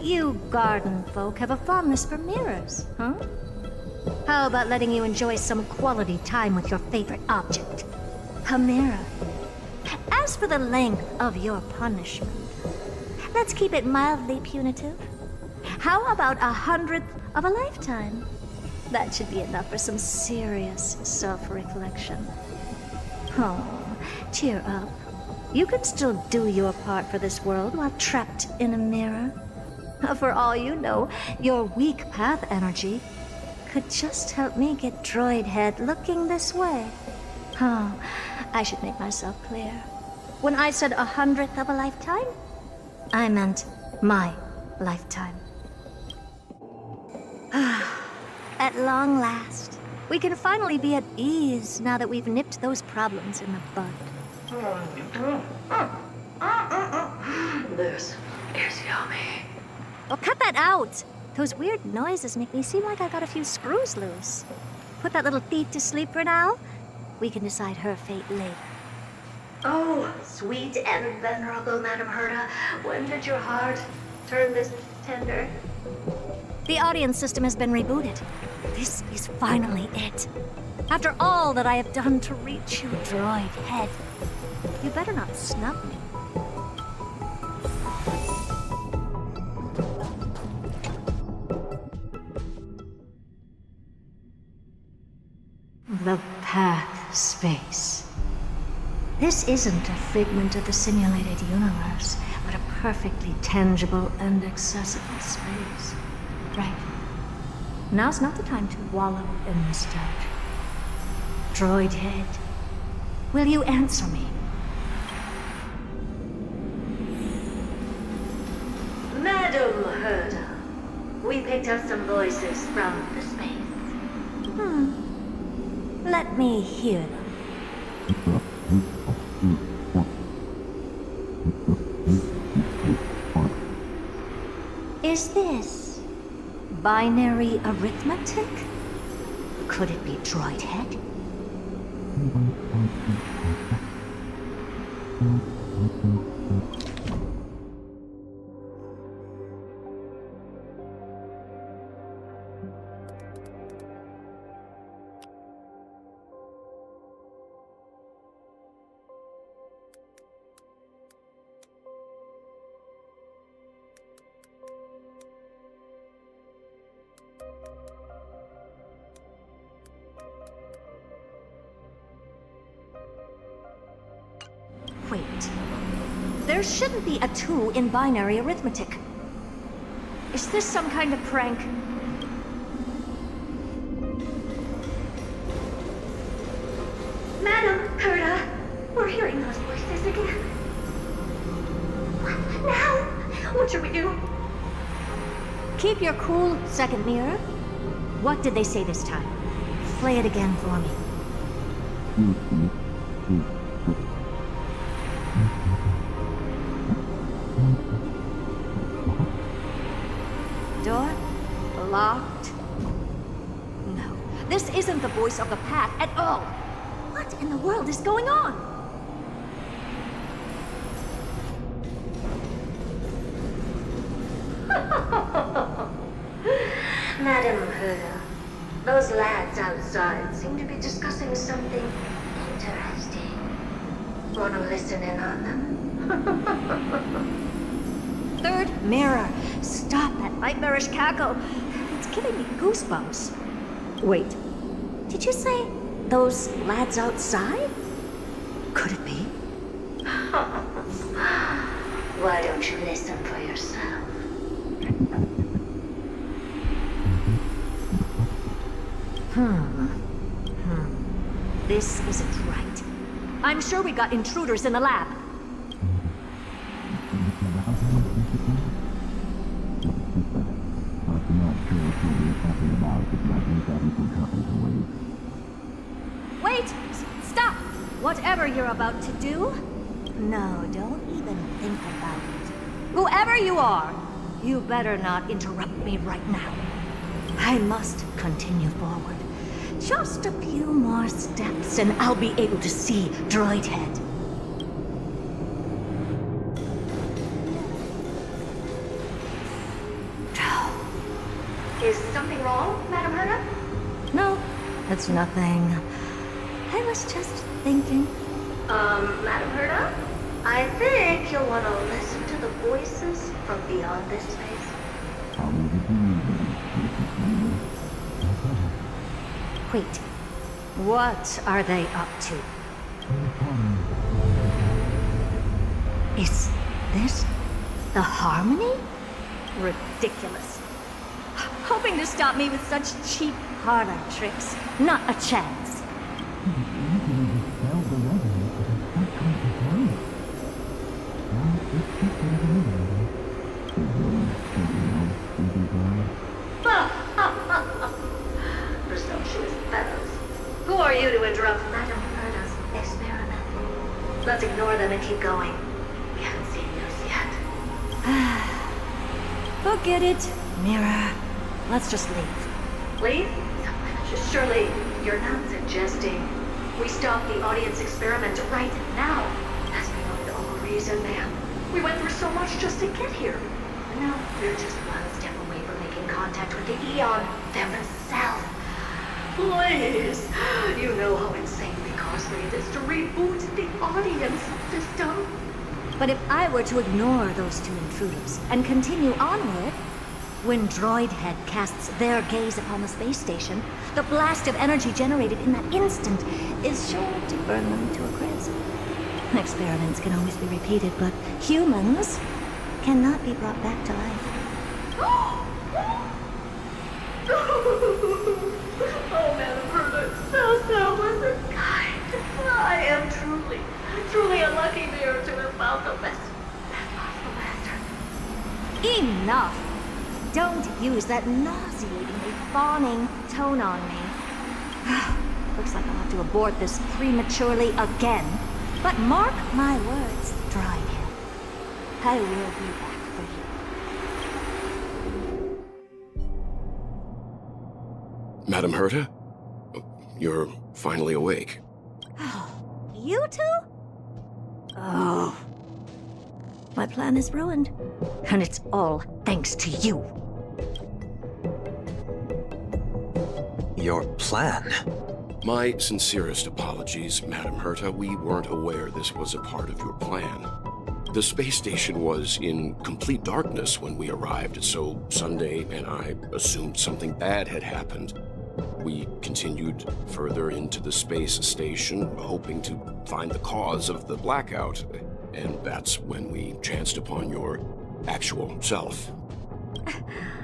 You garden folk have a fondness for mirrors, huh? How about letting you enjoy some quality time with your favorite object? A mirror. As for the length of your punishment, let's keep it mildly punitive. How about 100th of a lifetime? That should be enough for some serious self-reflection. Oh, cheer up. You can still do your part for this world while trapped in a mirror. For all you know, your weak path energy could just help me get Droid Head looking this way. Oh, I should make myself clear. When I said 100th of a lifetime, I meant my lifetime. At long last, we can finally be at ease now that we've nipped those problems in the bud. This is yummy. Well, cut that out! Those weird noises make me seem like I got a few screws loose. Put that little thief to sleep for now. We can decide her fate later. Oh, sweet and venerable Madam Herda, when did your heart turn this tender? The audience system has been rebooted. This is finally it. After all that I have done to reach you, Droid Head, you better not snub me. The path space. This isn't a figment of the simulated universe, but a perfectly tangible and accessible space. Right. Now's not the time to wallow in nostalgia. Droid Head, will you answer me? Madam Herda, we picked up some voices from the space. Let me hear them. Is this binary arithmetic? Could it be Droid Head? Wait. There shouldn't be a 2 in binary arithmetic. Is this some kind of prank? Madam Herda, we're hearing those voices again. What now? What should we do? Keep your cool, second mirror. What did they say this time? Play it again for me. Door? Locked? No. This isn't the voice of the pack at all. What in the world is going on? Madam Herda, those lads outside seem to be discussing something interesting. Want to listen in on them? Third mirror. Stop that nightmarish cackle. It's giving me goosebumps. Wait. Did you say those lads outside? Could it be? Why don't you listen for yourself? This isn't right. I'm sure we got intruders in the lab. Wait! Stop! Whatever you're about to do, no, don't even think about it. Whoever you are, you better not interrupt me right now. I must continue forward. Just a few more steps and I'll be able to see Droid Head. Is something wrong, Madam Herda? No, it's nothing. I was just thinking. Madam Herda? I think you'll want to listen to the voices from beyond this space. Wait, what are they up to? Is this the Harmony? Ridiculous. Hoping to stop me with such cheap parlor tricks. Not a chance. Presumptuous fellows. Who are you to interrupt Madam Herda's experiment? Let's ignore them and keep going. We haven't seen news yet. Forget it, Mirror. Let's just leave. Leave? Surely you're not suggesting we stop the audience experiment right now. That's beyond all reason, ma'am. We went through so much just to get here. And now we're just one step away from making contact with the Eon themselves. Please! You know how insanely costly it is to reboot the audience system. But if I were to ignore those two intruders and continue onward, when Droid Head casts their gaze upon the space station, the blast of energy generated in that instant is sure to burn them to a crisp. Experiments can always be repeated, but humans cannot be brought back to life. Oh, Madam Herda, so selfless and kind. I am truly unlucky there to have found the best possible master. Enough! Don't use that nauseatingly fawning tone on me. Looks like I'll have to abort this prematurely again. But mark my words, Droid Head. I will be back for you. Madam Herda? You're finally awake. You two? Oh. My plan is ruined. And it's all thanks to you. Your plan? My sincerest apologies, Madam Herta. We weren't aware this was a part of your plan. The space station was in complete darkness when we arrived, so Sunday and I assumed something bad had happened. We continued further into the space station, hoping to find the cause of the blackout. And that's when we chanced upon your actual self.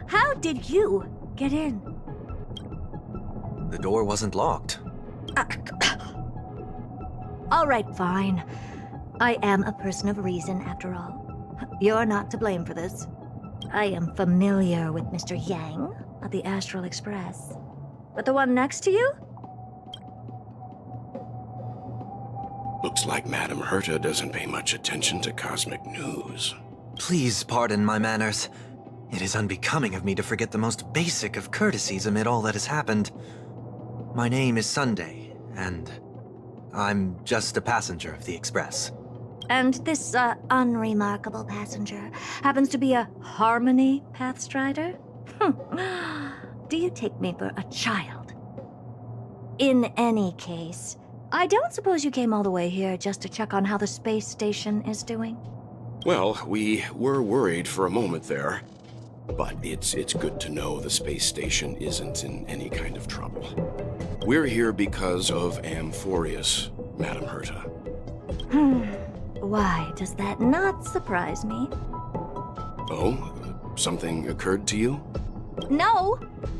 How did you get in? The door wasn't locked. All right, fine. I am a person of reason, after all. You're not to blame for this. I am familiar with Mr. Yang. at the Astral Express. But the one next to you? Looks like Madame Herta doesn't pay much attention to cosmic news. Please pardon my manners. It is unbecoming of me to forget the most basic of courtesies amid all that has happened. My name is Sunday, and I'm just a passenger of the Express. And this, unremarkable passenger happens to be a Harmony Pathstrider? Do you take me for a child? In any case, I don't suppose you came all the way here just to check on how the space station is doing? Well, we were worried for a moment there. But it's good to know the space station isn't in any kind of trouble. We're here because of Amphorius, Madame Herta. Why does that not surprise me? Oh? Something occurred to you? No!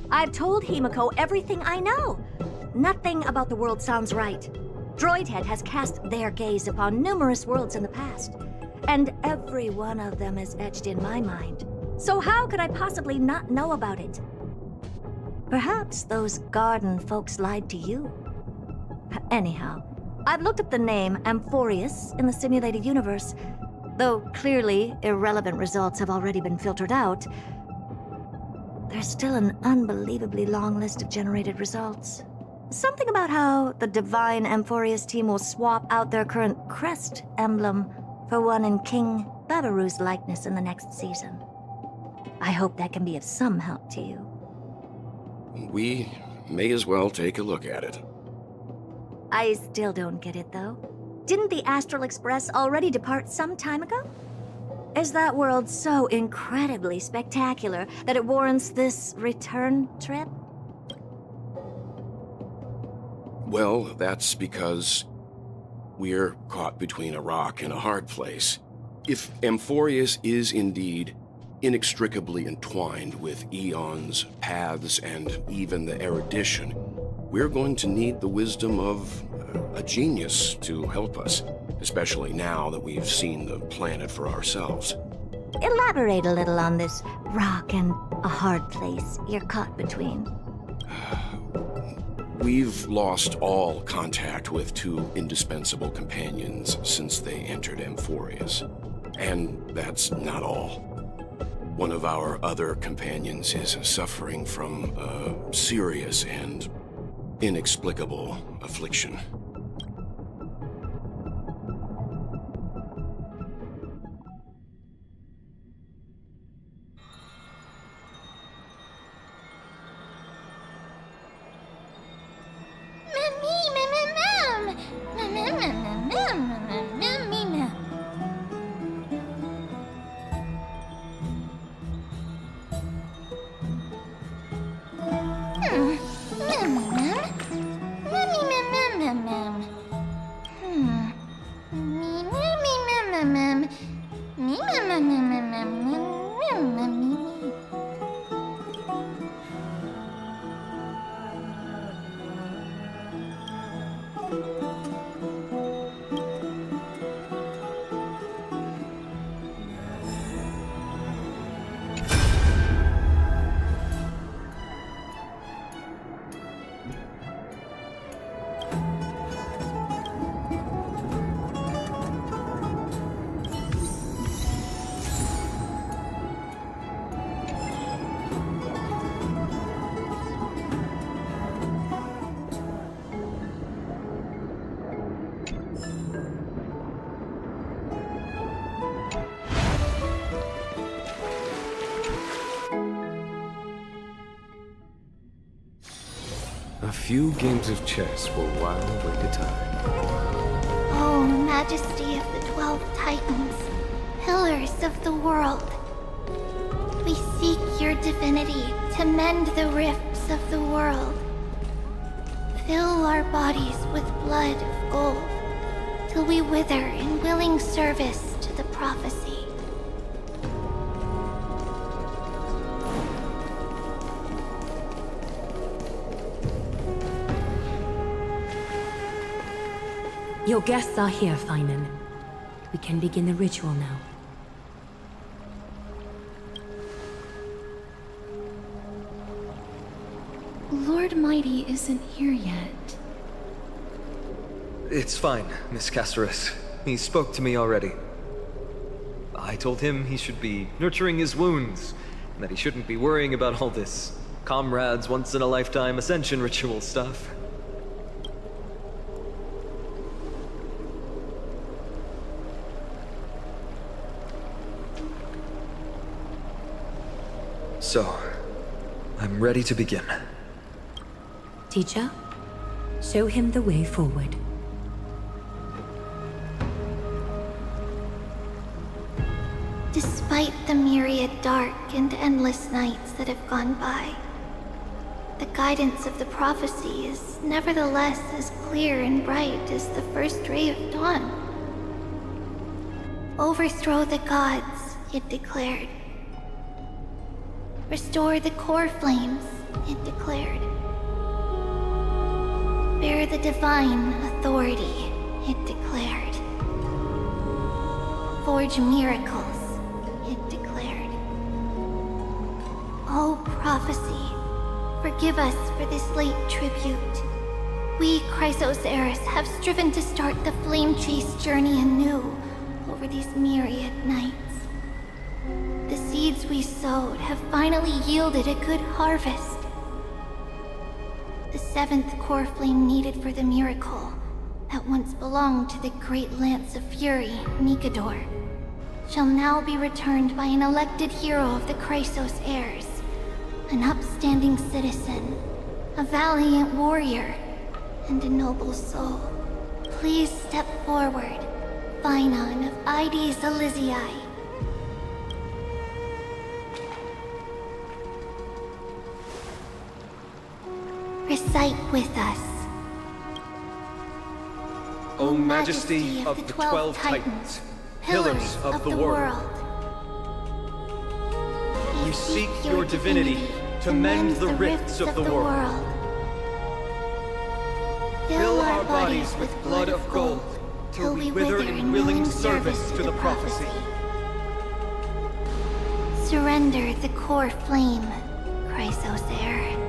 I've told Himiko everything I know. Nothing about the world sounds right. Droidhead has cast their gaze upon numerous worlds in the past, and every one of them is etched in my mind. So how could I possibly not know about it? Perhaps those garden folks lied to you. Anyhow, I've looked up the name Amphorius in the simulated universe. Though clearly irrelevant results have already been filtered out, there's still an unbelievably long list of generated results. Something about how the Divine Amphorius team will swap out their current crest emblem for one in King Babaru's likeness in the next season. I hope that can be of some help to you. We may as well take a look at it. I still don't get it, though. Didn't the Astral Express already depart some time ago? Is that world so incredibly spectacular that it warrants this return trip? Well, that's because we're caught between a rock and a hard place. If Amphorius is indeed inextricably entwined with eons, paths, and even the erudition, we're going to need the wisdom of a genius to help us, especially now that we've seen the planet for ourselves. Elaborate a little on this rock and a hard place you're caught between. We've lost all contact with two indispensable companions since they entered Amphorius. And that's not all. One of our other companions is suffering from a serious and inexplicable affliction. A few games of chess will while away the time. Oh, Majesty of the 12 Titans, pillars of the world. We seek your divinity to mend the rifts of the world. Fill our bodies with blood of gold, till we wither in willing service to the prophecy. Your guests are here, Feynman. We can begin the ritual now. Lord Mighty isn't here yet. It's fine, Miss Casterus. He spoke to me already. I told him he should be nurturing his wounds, and that he shouldn't be worrying about all this comrades once-in-a-lifetime ascension ritual stuff. So, I'm ready to begin. Teacher, show him the way forward. Despite the myriad dark and endless nights that have gone by, the guidance of the prophecy is nevertheless as clear and bright as the first ray of dawn. Overthrow the gods, it declared. Restore the core flames, it declared. Bear the divine authority, it declared. Forge miracles, it declared. Oh, prophecy, forgive us for this late tribute. We, Chrysos Eris, have striven to start the flame chase journey anew over these myriad nights. The seeds we sowed have finally yielded a good harvest. The seventh core flame needed for the miracle that once belonged to the great Lance of Fury, Nikador, shall now be returned by an elected hero of the Chrysos heirs, an upstanding citizen, a valiant warrior, and a noble soul. Please step forward, Phainon of Ides Elysiae. Recite with us. O Majesty of the 12 Titans, pillars of the world, we seek your divinity to mend the rifts of the world. Fill our bodies with blood of gold, till we wither in willing service to the prophecy. Surrender the core flame, Chrysos heir.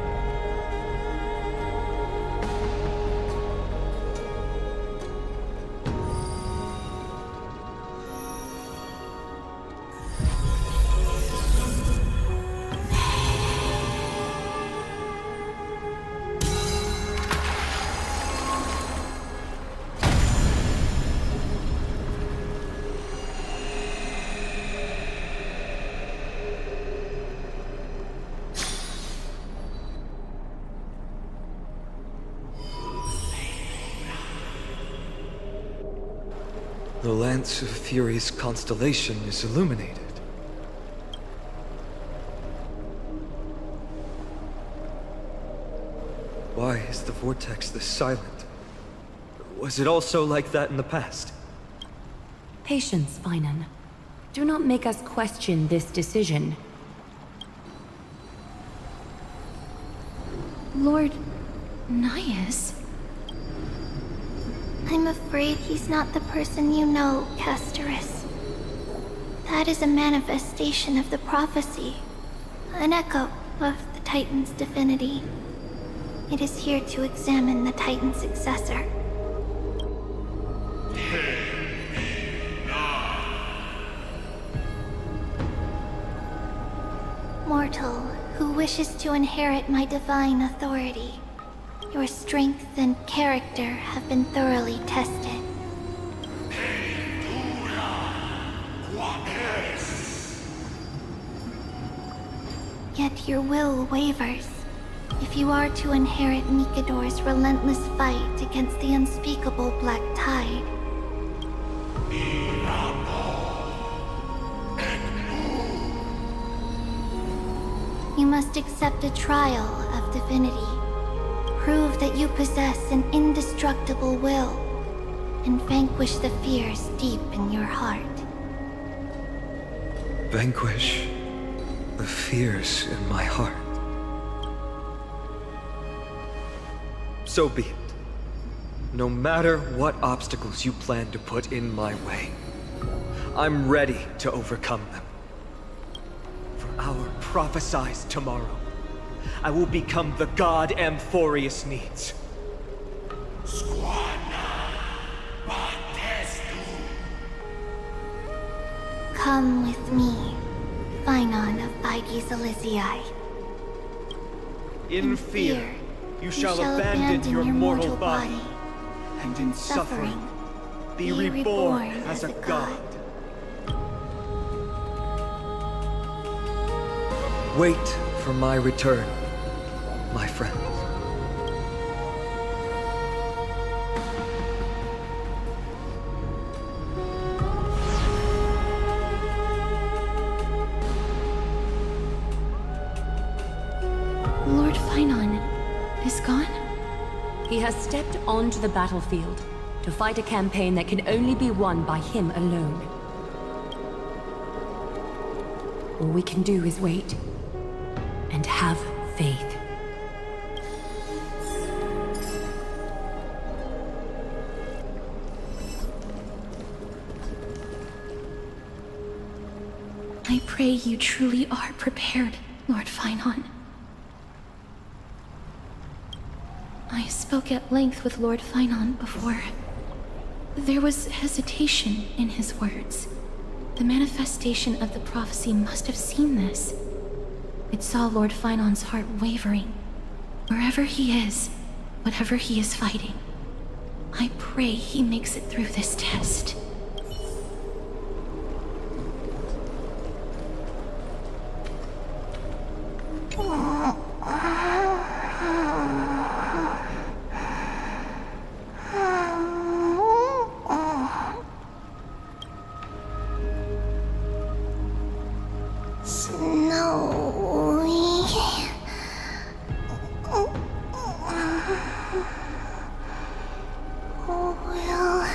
The Lance of Fury's constellation is illuminated. Why is the vortex this silent? Was it also like that in the past? Patience, Phainon. Do not make us question this decision. Lord Nias? I'm afraid he's not the person you know, Casterus. That is a manifestation of the prophecy, an echo of the Titan's divinity. It is here to examine the Titan's successor. Mortal, who wishes to inherit my divine authority. Your strength and character have been thoroughly tested. Yet your will wavers. If you are to inherit Nikador's relentless fight against the unspeakable Black Tide. You must accept a trial of divinity. Prove that you possess an indestructible will, and vanquish the fears deep in your heart. Vanquish the fears in my heart. So be it. No matter what obstacles you plan to put in my way, I'm ready to overcome them. For our prophesized tomorrow, I will become the god Amphorius needs. Come with me, Phainon of Aegis Elysiae. In fear, you shall abandon your mortal body, and in suffering, be reborn as a god. Wait for my return, my friends. Lord Phainon is gone? He has stepped onto the battlefield to fight a campaign that can only be won by him alone. All we can do is wait and have faith. I pray you truly are prepared, Lord Phainon. I spoke at length with Lord Phainon before. There was hesitation in his words. The manifestation of the prophecy must have seen this. It saw Lord Phainon's heart wavering. Wherever he is, whatever he is fighting, I pray he makes it through this test. Will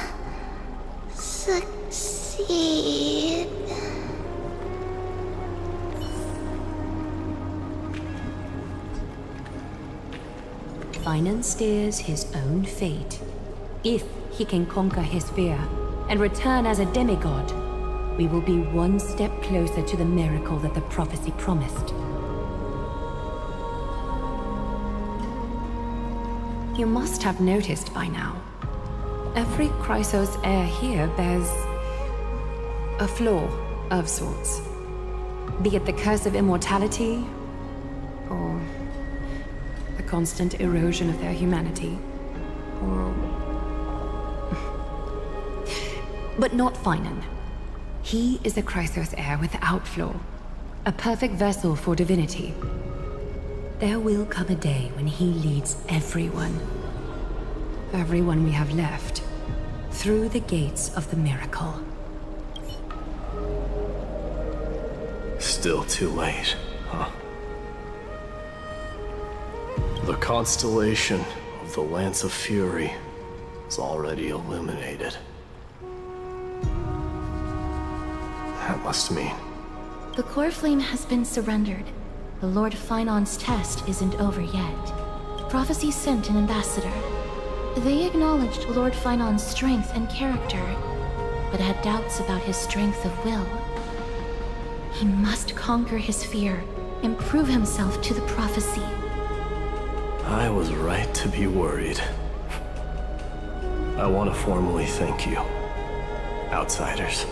succeed. Phainon steers his own fate. If he can conquer his fear and return as a demigod, we will be one step closer to the miracle that the prophecy promised. You must have noticed by now. Every Chrysos heir here bears a flaw of sorts. Be it the curse of immortality, or the constant erosion of their humanity, or... But not Phainon. He is a Chrysos heir without flaw, a perfect vessel for divinity. There will come a day when he leads everyone we have left, through the gates of the miracle. Still too late, huh? The constellation of the Lance of Fury is already illuminated. That must mean... The core flame has been surrendered. The Lord Phainon's test isn't over yet. The prophecy sent an ambassador. They acknowledged Lord Phainon's strength and character, but had doubts about his strength of will. He must conquer his fear and prove himself to the prophecy. I was right to be worried. I want to formally thank you, outsiders.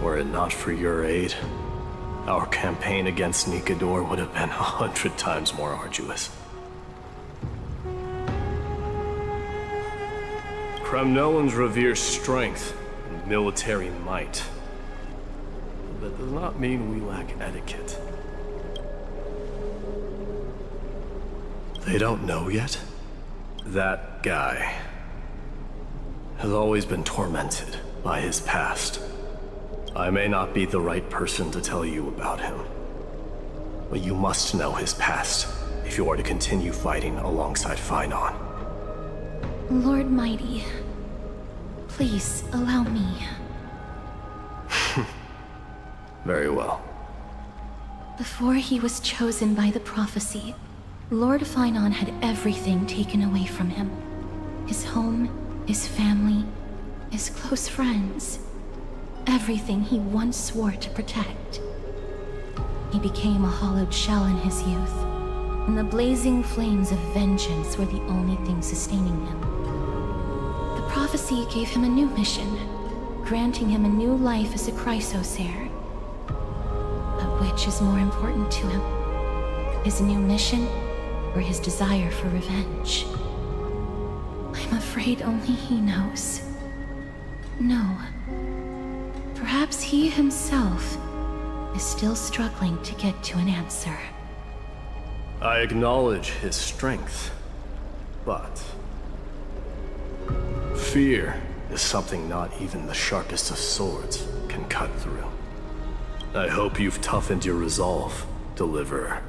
Were it not for your aid, our campaign against Nikador would have been 100 times more arduous. Kremnellans revere strength and military might. That does not mean we lack etiquette. They don't know yet? That guy has always been tormented by his past. I may not be the right person to tell you about him, but you must know his past if you are to continue fighting alongside Phainon. Lord Mighty, please allow me. Very well. Before he was chosen by the prophecy, Lord Phainon had everything taken away from him. His home, his family, his close friends. Everything he once swore to protect. He became a hollowed shell in his youth, and the blazing flames of vengeance were the only thing sustaining him. The prophecy gave him a new mission, granting him a new life as a chrysosaur. But which is more important to him? His new mission, or his desire for revenge? I'm afraid only he knows. No. Perhaps he himself is still struggling to get to an answer. I acknowledge his strength, but fear is something not even the sharpest of swords can cut through. I hope you've toughened your resolve, Deliverer.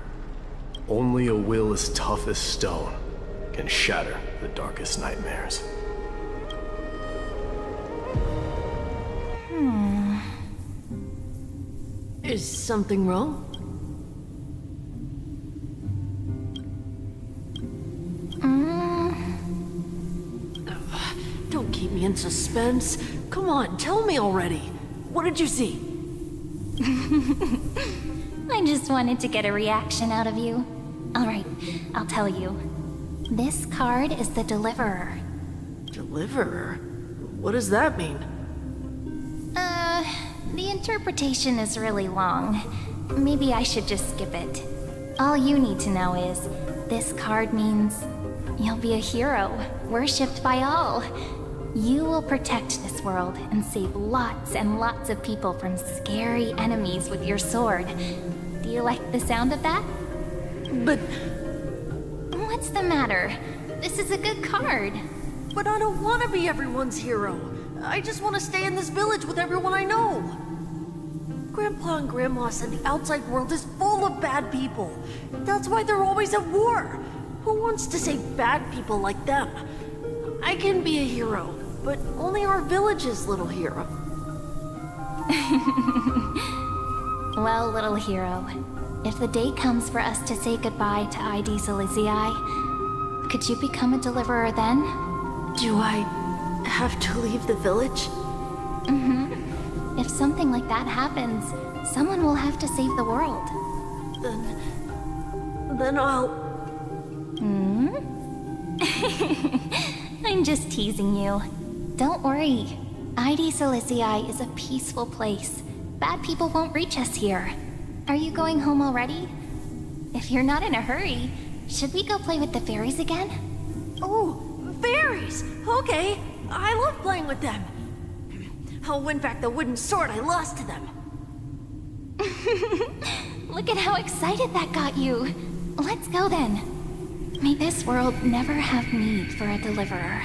Only a will as tough as stone can shatter the darkest nightmares. Is something wrong? Don't keep me in suspense. Come on, tell me already. What did you see? I just wanted to get a reaction out of you. Alright, I'll tell you. This card is the Deliverer. Deliverer? What does that mean? The interpretation is really long. Maybe I should just skip it. All you need to know is, this card means you'll be a hero, worshipped by all. You will protect this world and save lots and lots of people from scary enemies with your sword. Do you like the sound of that? But... What's the matter? This is a good card. But I don't want to be everyone's hero. I just want to stay in this village with everyone I know. Grandpa and Grandma said the outside world is full of bad people. That's why they're always at war. Who wants to save bad people like them? I can be a hero, but only our village's little hero. Well, little hero, if the day comes for us to say goodbye to ID Silizii, could you become a deliverer then? Do I have to leave the village? If something like that happens, someone will have to save the world. Then I'll... I'm just teasing you. Don't worry. ID Silizii is a peaceful place. Bad people won't reach us here. Are you going home already? If you're not in a hurry, should we go play with the fairies again? Oh, fairies! Okay, I love playing with them. I'll win back the wooden sword I lost to them. Look at how excited that got you. Let's go then. May this world never have need for a deliverer.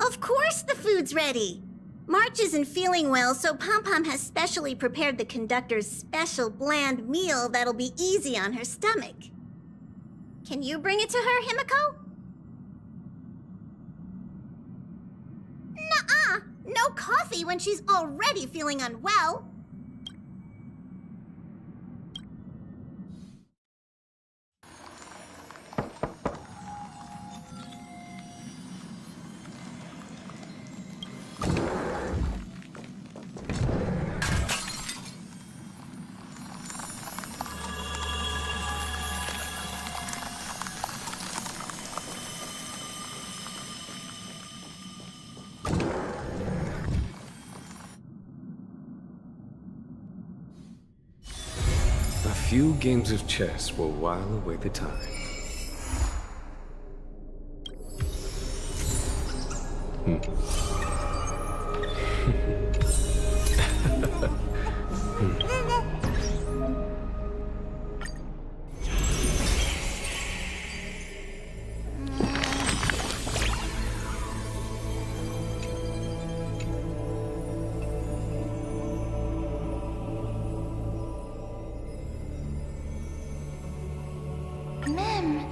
Of course the food's ready! March isn't feeling well, so Pom-Pom has specially prepared the conductor's special bland meal that'll be easy on her stomach. Can you bring it to her, Himiko? Nuh-uh! No coffee when she's already feeling unwell! A few games of chess will while away the time. Mem,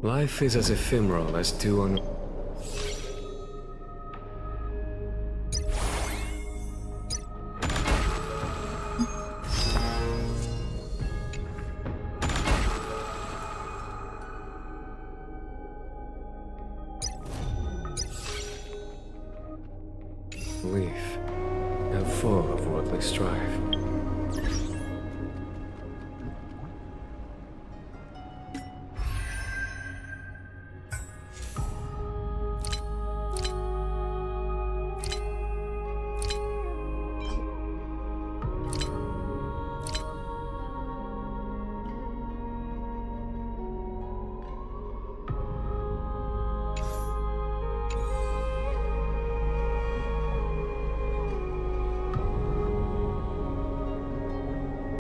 Life is as ephemeral as two un... Leaf, and full of worldly strife.